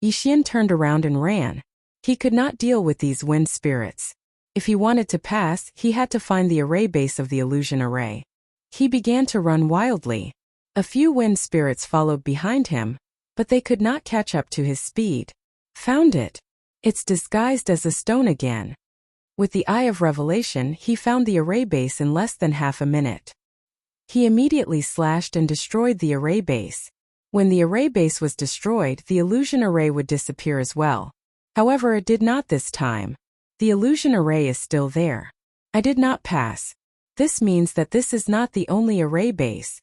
Yixian turned around and ran. He could not deal with these wind spirits. If he wanted to pass, he had to find the array base of the illusion array. He began to run wildly. A few wind spirits followed behind him, but they could not catch up to his speed. Found it. It's disguised as a stone again. With the Eye of Revelation, he found the array base in less than half a minute. He immediately slashed and destroyed the array base. When the array base was destroyed, the illusion array would disappear as well. However, it did not this time. The illusion array is still there. I did not pass. This means that this is not the only array base.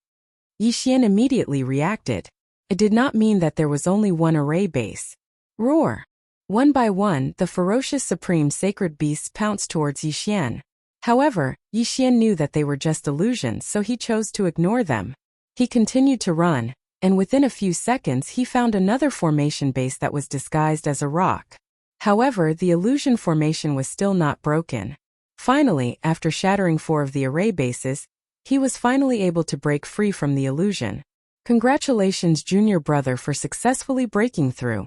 Yixian immediately reacted. It did not mean that there was only one array base. Roar! One by one, the ferocious supreme sacred beasts pounced towards Yixian. However, Yixian knew that they were just illusions, so he chose to ignore them. He continued to run, and within a few seconds he found another formation base that was disguised as a rock. However, the illusion formation was still not broken. Finally, after shattering 4 of the array bases, he was finally able to break free from the illusion. Congratulations, junior brother, for successfully breaking through.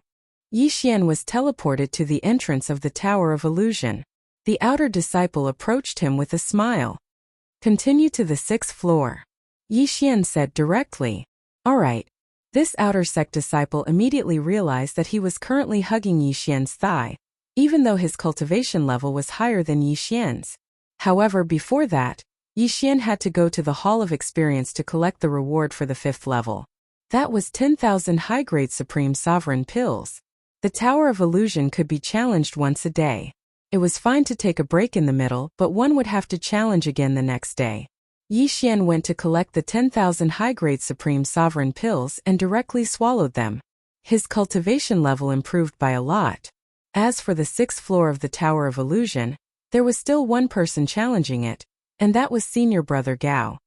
Yixian was teleported to the entrance of the Tower of Illusion. The outer disciple approached him with a smile. Continue to the 6th floor. Yixian said directly. Alright. This outer sect disciple immediately realized that he was currently hugging Yixian's thigh, even though his cultivation level was higher than Yixian's. However, before that, Yixian had to go to the Hall of Experience to collect the reward for the 5th level. That was 10,000 high-grade Supreme Sovereign Pills. The Tower of Illusion could be challenged once a day. It was fine to take a break in the middle, but one would have to challenge again the next day. Yixian went to collect the 10,000 high-grade Supreme Sovereign Pills and directly swallowed them. His cultivation level improved by a lot. As for the 6th floor of the Tower of Illusion, there was still one person challenging it, and that was senior brother Gao.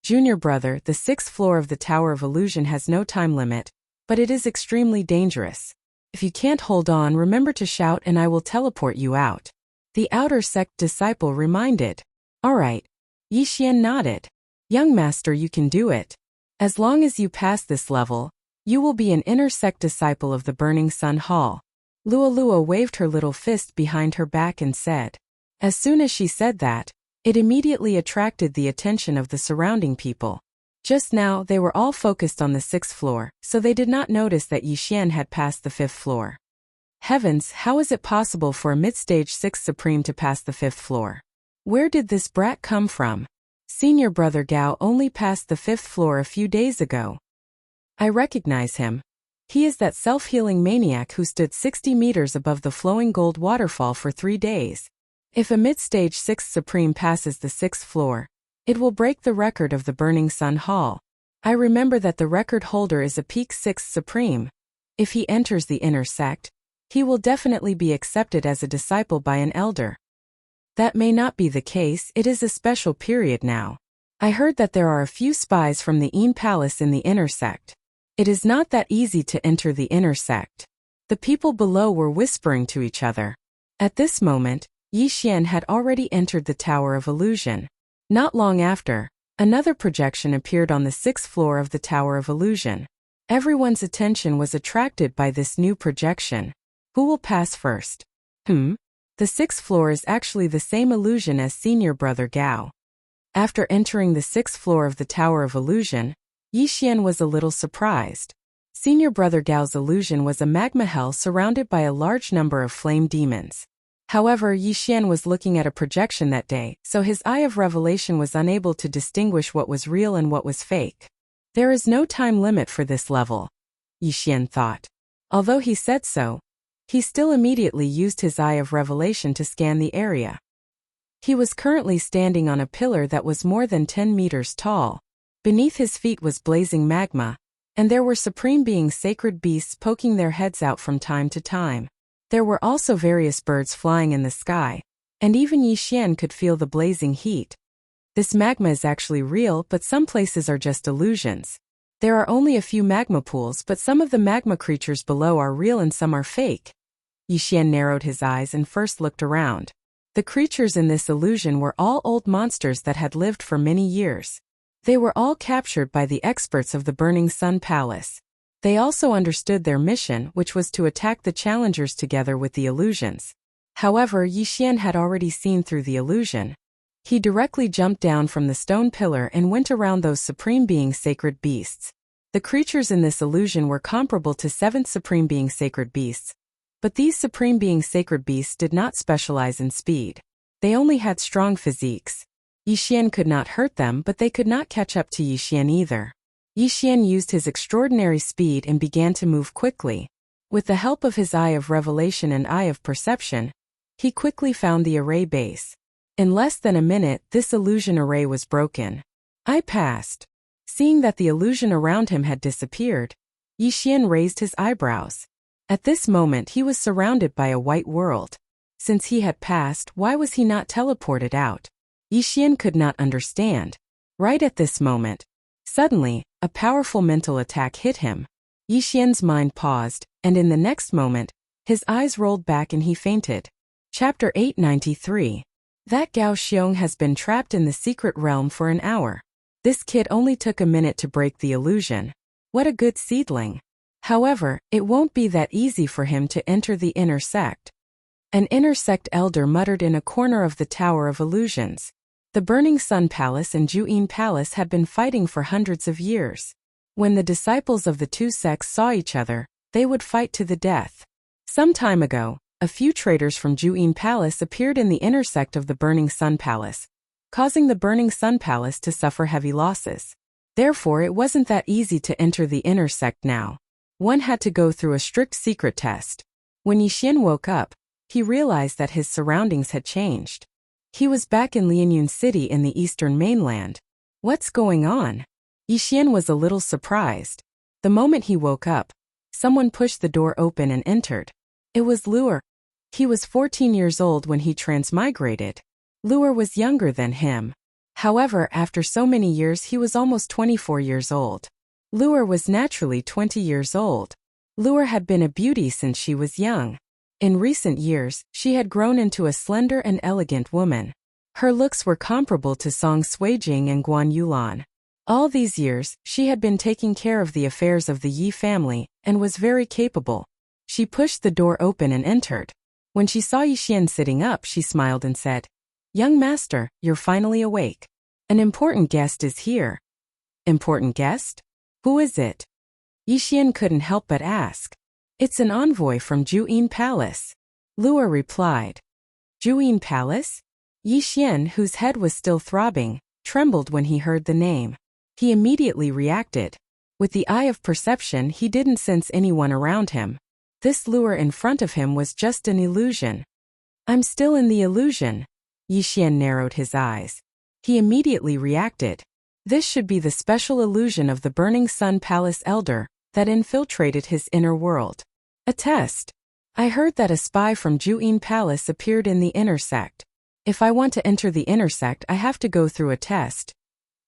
Junior brother, the 6th floor of the Tower of Illusion has no time limit, but it is extremely dangerous. If you can't hold on, remember to shout and I will teleport you out. The outer sect disciple reminded. Alright. Yixian nodded. Young master, you can do it. As long as you pass this level, you will be an inner sect disciple of the Burning Sun Hall. Lua waved her little fist behind her back and said. As soon as she said that, it immediately attracted the attention of the surrounding people. Just now, they were all focused on the 6th floor, so they did not notice that Yixian had passed the 5th floor. Heavens, how is it possible for a mid-stage 6th Supreme to pass the 5th floor? Where did this brat come from? Senior brother Gao only passed the 5th floor a few days ago. I recognize him. He is that self-healing maniac who stood 60 meters above the flowing gold waterfall for 3 days. If a mid-stage 6th Supreme passes the 6th floor, it will break the record of the Burning Sun Hall. I remember that the record holder is a peak 6th Supreme. If he enters the inner sect, he will definitely be accepted as a disciple by an elder. That may not be the case, it is a special period now. I heard that there are a few spies from the Een Palace in the inner sect. It is not that easy to enter the inner sect. The people below were whispering to each other. At this moment, Yixian had already entered the Tower of Illusion. Not long after, another projection appeared on the 6th floor of the Tower of Illusion. Everyone's attention was attracted by this new projection. Who will pass first? The 6th floor is actually the same illusion as senior brother Gao. After entering the 6th floor of the Tower of Illusion, Yixian was a little surprised. Senior Brother Gao's illusion was a magma hell surrounded by a large number of flame demons. However, Yi Xian was looking at a projection that day, so his eye of revelation was unable to distinguish what was real and what was fake. There is no time limit for this level, Yi Xian thought. Although he said so, he still immediately used his eye of revelation to scan the area. He was currently standing on a pillar that was more than 10 meters tall. Beneath his feet was blazing magma, and there were supreme beings, sacred beasts poking their heads out from time to time. There were also various birds flying in the sky, and even Yi Xian could feel the blazing heat. This magma is actually real, but some places are just illusions. There are only a few magma pools, but some of the magma creatures below are real and some are fake. Yi Xian narrowed his eyes and first looked around. The creatures in this illusion were all old monsters that had lived for many years. They were all captured by the experts of the Burning Sun Palace. They also understood their mission, which was to attack the challengers together with the illusions. However, Yi Xian had already seen through the illusion. He directly jumped down from the stone pillar and went around those supreme being sacred beasts. The creatures in this illusion were comparable to 7th supreme being sacred beasts. But these supreme being sacred beasts did not specialize in speed. They only had strong physiques. Yi Xian could not hurt them, but they could not catch up to Yi Xian either. Yi Xian used his extraordinary speed and began to move quickly. With the help of his eye of revelation and eye of perception, he quickly found the array base. In less than a minute, this illusion array was broken. I passed. Seeing that the illusion around him had disappeared, Yi Xian raised his eyebrows. At this moment he was surrounded by a white world. Since he had passed, why was he not teleported out? Yi Xian could not understand. Right at this moment, suddenly, a powerful mental attack hit him. Yi Xian's mind paused, and in the next moment, his eyes rolled back and he fainted. Chapter 893. That Gao Xiong has been trapped in the secret realm for an hour. This kid only took a minute to break the illusion. What a good seedling. However, it won't be that easy for him to enter the inner sect. An inner sect elder muttered in a corner of the Tower of Illusions. The Burning Sun Palace and Juyin Palace had been fighting for hundreds of years. When the disciples of the two sects saw each other, they would fight to the death. Some time ago, a few traitors from Juyin Palace appeared in the inner sect of the Burning Sun Palace, causing the Burning Sun Palace to suffer heavy losses. Therefore, it wasn't that easy to enter the inner sect now. One had to go through a strict secret test. When Yi Xian woke up, he realized that his surroundings had changed. He was back in Lianyun City in the eastern mainland. What's going on? Yi Xian was a little surprised. The moment he woke up, someone pushed the door open and entered. It was Luer. He was 14 years old when he transmigrated. Luer was younger than him. However, after so many years he was almost 24 years old. Luer was naturally 20 years old. Luer had been a beauty since she was young. In recent years, she had grown into a slender and elegant woman. Her looks were comparable to Song Suijing and Guan Yulan. All these years, she had been taking care of the affairs of the Yi family, and was very capable. She pushed the door open and entered. When she saw Yi Xian sitting up, she smiled and said, "Young master, you're finally awake. An important guest is here." Important guest? Who is it? Yi Xian couldn't help but ask. It's an envoy from Juyin Palace. Luer replied. Juyin Palace? Yi Xian, whose head was still throbbing, trembled when he heard the name. He immediately reacted. With the eye of perception, he didn't sense anyone around him. This Luer in front of him was just an illusion. I'm still in the illusion. Yi Xian narrowed his eyes. He immediately reacted. This should be the special illusion of the Burning Sun Palace Elder that infiltrated his inner world. A test. I heard that a spy from Juyin Palace appeared in the inner sect. If I want to enter the inner sect, I have to go through a test.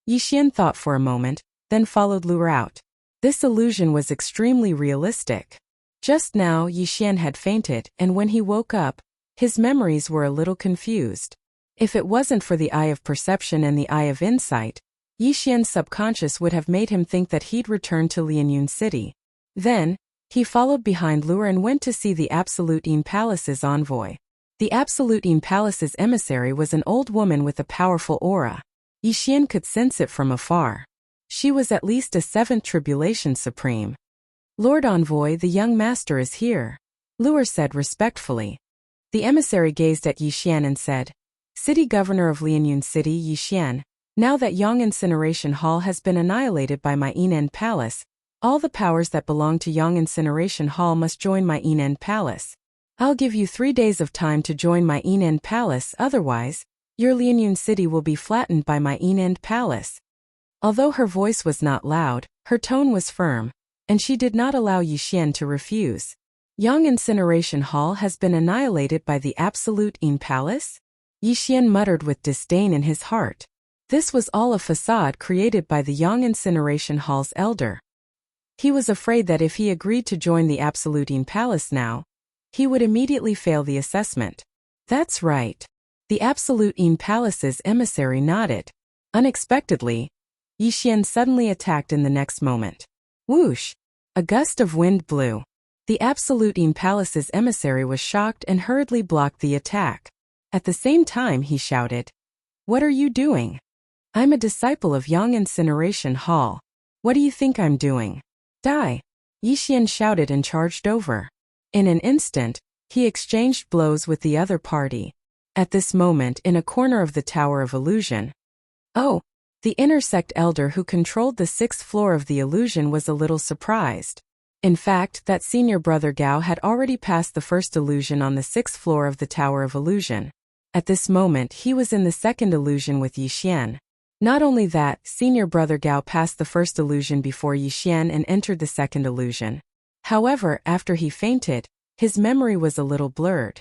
Yi Xian thought for a moment, then followed Luer out. This illusion was extremely realistic. Just now, Yi Xian had fainted, and when he woke up, his memories were a little confused. If it wasn't for the eye of perception and the eye of insight, Yi Xian's subconscious would have made him think that he'd returned to Lianyun City. Then, he followed behind Luer and went to see the Absolute Yin Palace's envoy. The Absolute Yin Palace's emissary was an old woman with a powerful aura. Yi Xian could sense it from afar. She was at least a 7th Tribulation Supreme. Lord Envoy, the young master is here, Luer said respectfully. The emissary gazed at Yi Xian and said, City Governor of Lianyun City Yi Xian, now that Yang Incineration Hall has been annihilated by my Enend Palace, all the powers that belong to Yang Incineration Hall must join my Enend Palace. I'll give you 3 days of time to join my Enend Palace, otherwise, your Lianyun City will be flattened by my Enend Palace. Although her voice was not loud, her tone was firm, and she did not allow Yi Xian to refuse. Yang Incineration Hall has been annihilated by the Absolute En Palace? Yi Xian muttered with disdain in his heart. This was all a facade created by the Yang Incineration Hall's elder. He was afraid that if he agreed to join the Absolute En Palace now, he would immediately fail the assessment. That's right. The Absolute En Palace's emissary nodded. Unexpectedly, Yi Xian suddenly attacked in the next moment. Whoosh! A gust of wind blew. The Absolute En Palace's emissary was shocked and hurriedly blocked the attack. At the same time he shouted, What are you doing? I'm a disciple of Yang Incineration Hall. What do you think I'm doing? Die! Yi Xian shouted and charged over. In an instant, he exchanged blows with the other party. At this moment, in a corner of the Tower of Illusion. Oh! The inner sect elder who controlled the 6th floor of the illusion was a little surprised. In fact, that senior brother Gao had already passed the first illusion on the 6th floor of the Tower of Illusion. At this moment, he was in the second illusion with Yi Xian. Not only that, senior brother Gao passed the first illusion before Yi Xian and entered the second illusion. However, after he fainted, his memory was a little blurred.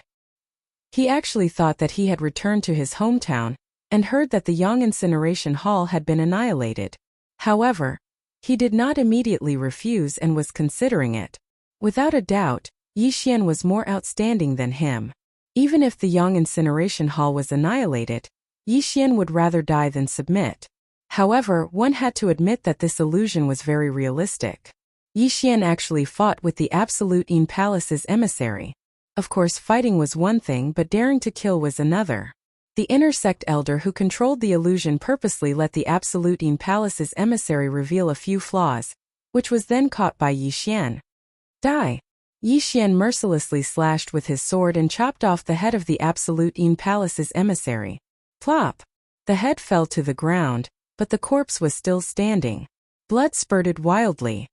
He actually thought that he had returned to his hometown and heard that the Yang Incineration Hall had been annihilated. However, he did not immediately refuse and was considering it. Without a doubt, Yi Xian was more outstanding than him. Even if the Yang Incineration Hall was annihilated, Yi Xian would rather die than submit. However, one had to admit that this illusion was very realistic. Yi Xian actually fought with the Absolute En Palace's emissary. Of course, fighting was one thing, but daring to kill was another. The inner sect elder who controlled the illusion purposely let the Absolute En Palace's emissary reveal a few flaws, which was then caught by Yi Xian. Die! Yi Xian mercilessly slashed with his sword and chopped off the head of the Absolute En Palace's emissary. Plop! The head fell to the ground, but the corpse was still standing. Blood spurted wildly.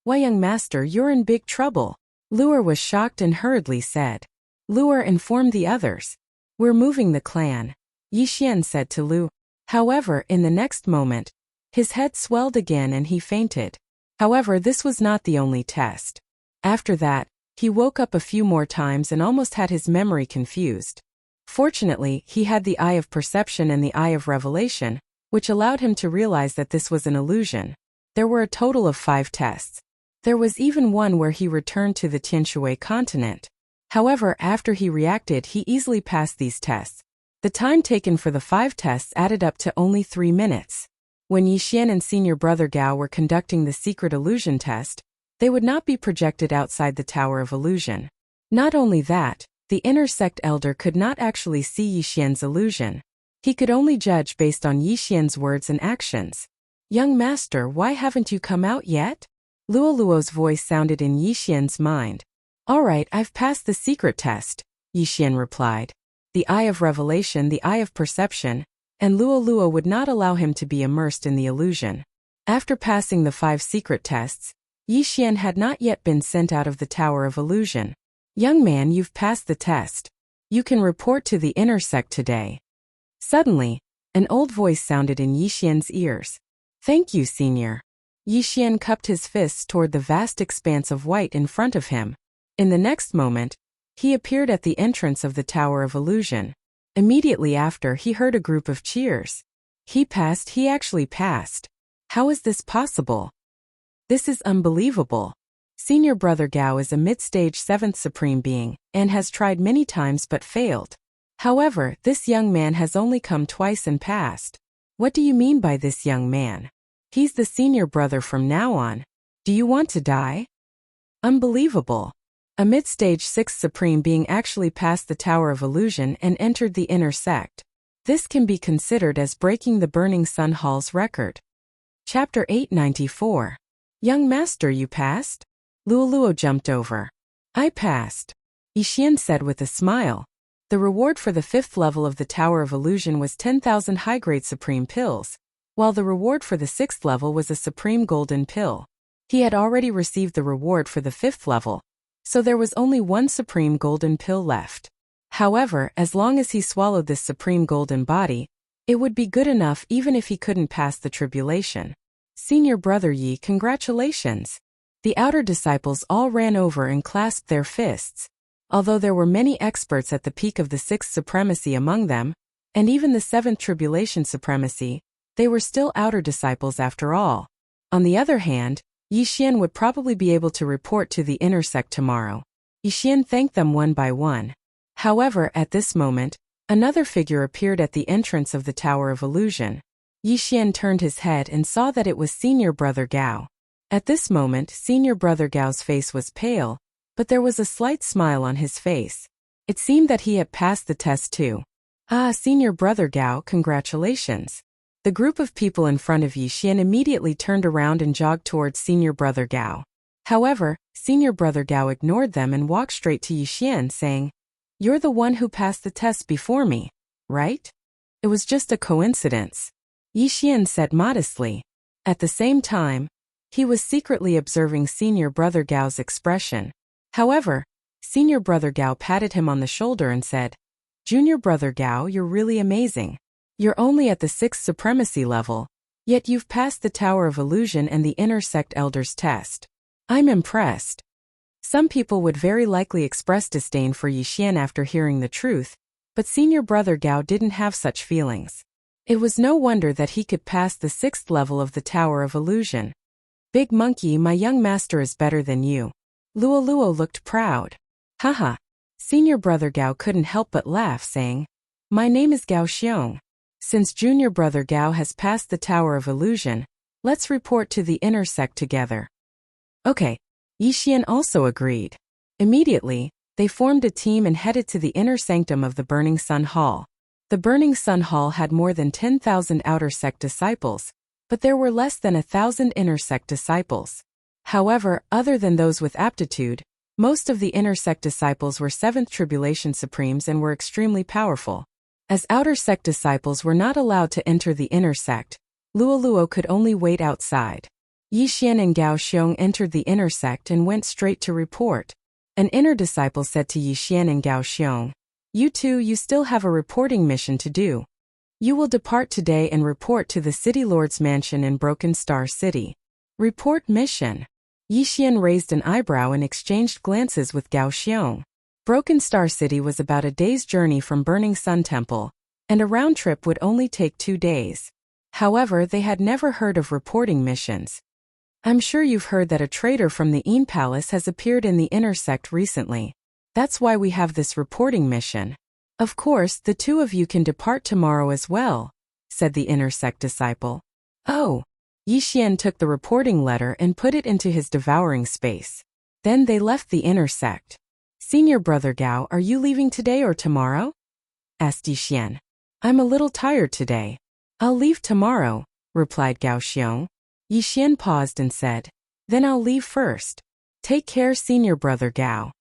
Why, young master, you're in big trouble. Luer was shocked and hurriedly said. Luer informed the others. We're moving the clan, Yi Xian said to Lu. However, in the next moment, his head swelled again and he fainted. However, this was not the only test. After that, he woke up a few more times and almost had his memory confused. Fortunately, he had the Eye of Perception and the Eye of Revelation, which allowed him to realize that this was an illusion. There were a total of 5 tests. There was even one where he returned to the Tianshui continent. However, after he reacted, he easily passed these tests. The time taken for the 5 tests added up to only 3 minutes. When Yi Xian and senior brother Gao were conducting the secret illusion test, they would not be projected outside the Tower of Illusion. Not only that, the inner sect elder could not actually see Yi Xian's illusion. He could only judge based on Yi Xian's words and actions. Young master, why haven't you come out yet? Luoluo's voice sounded in Yi Xian's mind. Alright, I've passed the secret test, Yi Xian replied. The Eye of Revelation, the Eye of Perception, and Luoluo would not allow him to be immersed in the illusion. After passing the 5 secret tests, Yi Xian had not yet been sent out of the Tower of Illusion. Young man, you've passed the test. You can report to the inner sect today. Suddenly, an old voice sounded in Yi Xian's ears. Thank you, senior. Yi Xian cupped his fists toward the vast expanse of white in front of him. In the next moment, he appeared at the entrance of the Tower of Illusion. Immediately after, he heard a group of cheers. He passed, he actually passed. How is this possible? This is unbelievable. Senior brother Gao is a mid-stage 7th supreme being, and has tried many times but failed. However, this young man has only come twice and passed. What do you mean by this young man? He's the senior brother from now on. Do you want to die? Unbelievable. A mid-stage 6th supreme being actually passed the Tower of Illusion and entered the inner sect. This can be considered as breaking the Burning Sun Hall's record. Chapter 894. Young master, you passed? Luoluo jumped over. I passed. Yixian said with a smile. The reward for the 5th level of the Tower of Illusion was 10,000 high-grade supreme pills, while the reward for the 6th level was a supreme golden pill. He had already received the reward for the 5th level, so there was only one supreme golden pill left. However, as long as he swallowed this supreme golden body, it would be good enough even if he couldn't pass the tribulation. Senior Brother Yi, congratulations! The outer disciples all ran over and clasped their fists. Although there were many experts at the peak of the 6th supremacy among them, and even the 7th tribulation supremacy, they were still outer disciples after all. On the other hand, Yixian would probably be able to report to the inner sect tomorrow. Yixian thanked them one by one. However, at this moment, another figure appeared at the entrance of the Tower of Illusion. Yixian turned his head and saw that it was Senior Brother Gao. At this moment, Senior Brother Gao's face was pale, but there was a slight smile on his face. It seemed that he had passed the test too. Ah, Senior Brother Gao, congratulations. The group of people in front of Yixian immediately turned around and jogged towards Senior Brother Gao. However, Senior Brother Gao ignored them and walked straight to Yixian, saying, "You're the one who passed the test before me, right? It was just a coincidence," Yixian said modestly. At the same time, he was secretly observing Senior Brother Gao's expression. However, Senior Brother Gao patted him on the shoulder and said, "Junior Brother Gao, you're really amazing. You're only at the 6th supremacy level, yet you've passed the Tower of Illusion and the Inner Sect Elders test. I'm impressed." Some people would very likely express disdain for Yixian after hearing the truth, but Senior Brother Gao didn't have such feelings. It was no wonder that he could pass the 6th level of the Tower of Illusion. "Big Monkey, my young master is better than you." Luoluo looked proud. Haha. Senior Brother Gao couldn't help but laugh, saying, "My name is Gao Xiong. Since Junior Brother Gao has passed the Tower of Illusion, let's report to the inner sect together." Okay. Yixian also agreed. Immediately, they formed a team and headed to the inner sanctum of the Burning Sun Hall. The Burning Sun Hall had more than 10,000 outer sect disciples, but there were less than 1,000 inner sect disciples. However, other than those with aptitude, most of the inner sect disciples were 7th Tribulation Supremes and were extremely powerful. As outer sect disciples were not allowed to enter the inner sect, Luoluo could only wait outside. Yixian and Gao Xiong entered the inner sect and went straight to report. An inner disciple said to Yixian and Gao Xiong, "You two, you still have a reporting mission to do. You will depart today and report to the City Lord's mansion in Broken Star City." Report mission. Yixian raised an eyebrow and exchanged glances with Gao Xiong. Broken Star City was about a day's journey from Burning Sun Temple, and a round trip would only take 2 days. However, they had never heard of reporting missions. "I'm sure you've heard that a traitor from the Een Palace has appeared in the inner sect recently. That's why we have this reporting mission. Of course, the two of you can depart tomorrow as well," said the inner sect disciple. Oh. Yixian took the reporting letter and put it into his devouring space. Then they left the inner sect. "Senior Brother Gao, are you leaving today or tomorrow?" asked Yixian. "I'm a little tired today. I'll leave tomorrow," replied Gao Xiong. Yixian paused and said, "Then I'll leave first. Take care, Senior Brother Gao."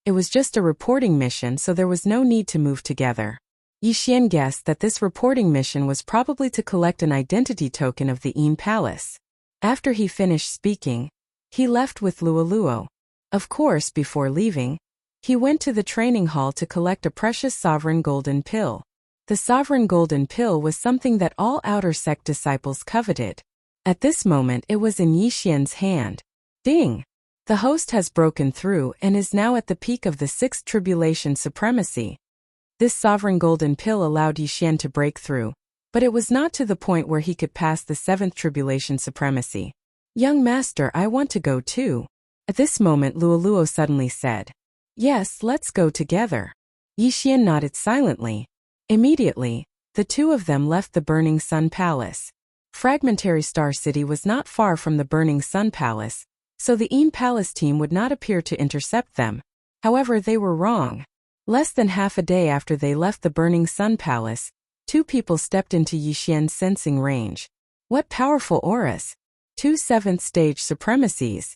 It was just a reporting mission, so there was no need to move together. Yixian guessed that this reporting mission was probably to collect an identity token of the Een Palace. After he finished speaking, he left with Luoluo. Of course, before leaving, he went to the training hall to collect a precious sovereign golden pill. The sovereign golden pill was something that all outer sect disciples coveted. At this moment it was in Yixian's hand. Ding! The host has broken through and is now at the peak of the 6th Tribulation Supremacy. This sovereign golden pill allowed Yixian to break through, but it was not to the point where he could pass the 7th Tribulation Supremacy. "Young master, I want to go too." At this moment Luoluo suddenly said, "Yes, let's go together." Yixian nodded silently. Immediately, the two of them left the Burning Sun Palace. Fragmentary Star City was not far from the Burning Sun Palace, so the Een Palace team would not appear to intercept them. However, they were wrong. Less than half a day after they left the Burning Sun Palace, 2 people stepped into Yixian's sensing range. What powerful auras! 2 7th stage supremacies.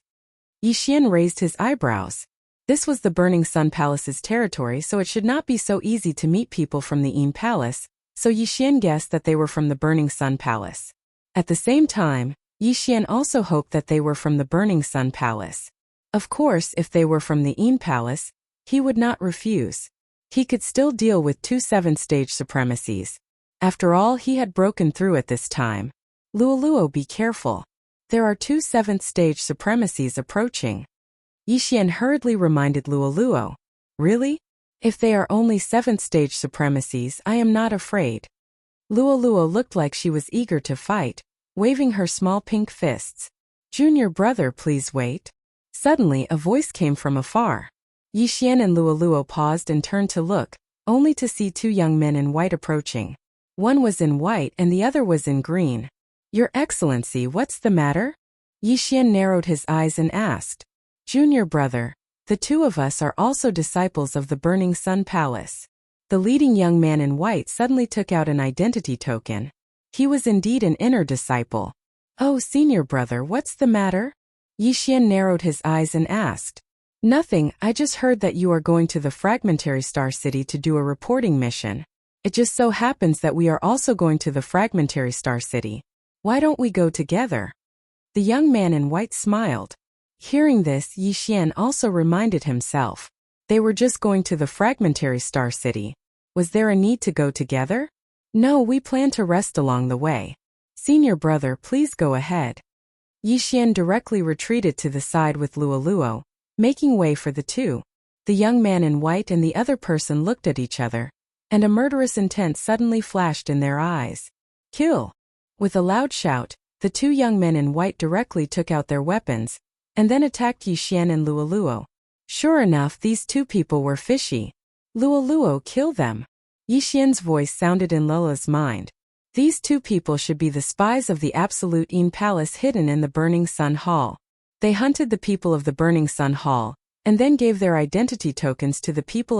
Yixian raised his eyebrows. This was the Burning Sun Palace's territory, so it should not be so easy to meet people from the Yin Palace, so Yixian guessed that they were from the Burning Sun Palace. At the same time, Yixian also hoped that they were from the Burning Sun Palace. Of course, if they were from the Yin Palace, he would not refuse. He could still deal with 2 7th-stage supremacies. After all, he had broken through at this time. Luoluo, be careful. There are 2 7th-stage supremacies approaching. Yixian hurriedly reminded Luoluo. Really? If they are only 7th-stage supremacies, I am not afraid. Luoluo looked like she was eager to fight, waving her small pink fists. Junior brother, please wait. Suddenly, a voice came from afar. Yixian and Luoluo paused and turned to look, only to see 2 young men in white approaching. One was in white and the other was in green. Your Excellency, what's the matter? Yixian narrowed his eyes and asked. Junior brother, the 2 of us are also disciples of the Burning Sun Palace. The leading young man in white suddenly took out an identity token. He was indeed an inner disciple. Oh, senior brother, what's the matter? Yixian narrowed his eyes and asked. Nothing, I just heard that you are going to the Fragmentary Star City to do a reporting mission. It just so happens that we are also going to the Fragmentary Star City. Why don't we go together? The young man in white smiled. Hearing this, Yixian also reminded himself. They were just going to the Fragmentary Star City. Was there a need to go together? No, we plan to rest along the way. Senior brother, please go ahead. Yixian directly retreated to the side with Luoluo, making way for the 2. The young man in white and the other person looked at each other, and a murderous intent suddenly flashed in their eyes. Kill! With a loud shout, the 2 young men in white directly took out their weapons, and then attacked Yixian and Luoluo. Sure enough, these 2 people were fishy. Luoluo, kill them. Yixian's voice sounded in Lola's mind. These 2 people should be the spies of the Absolute Yin Palace hidden in the Burning Sun Hall. They hunted the people of the Burning Sun Hall, and then gave their identity tokens to the people of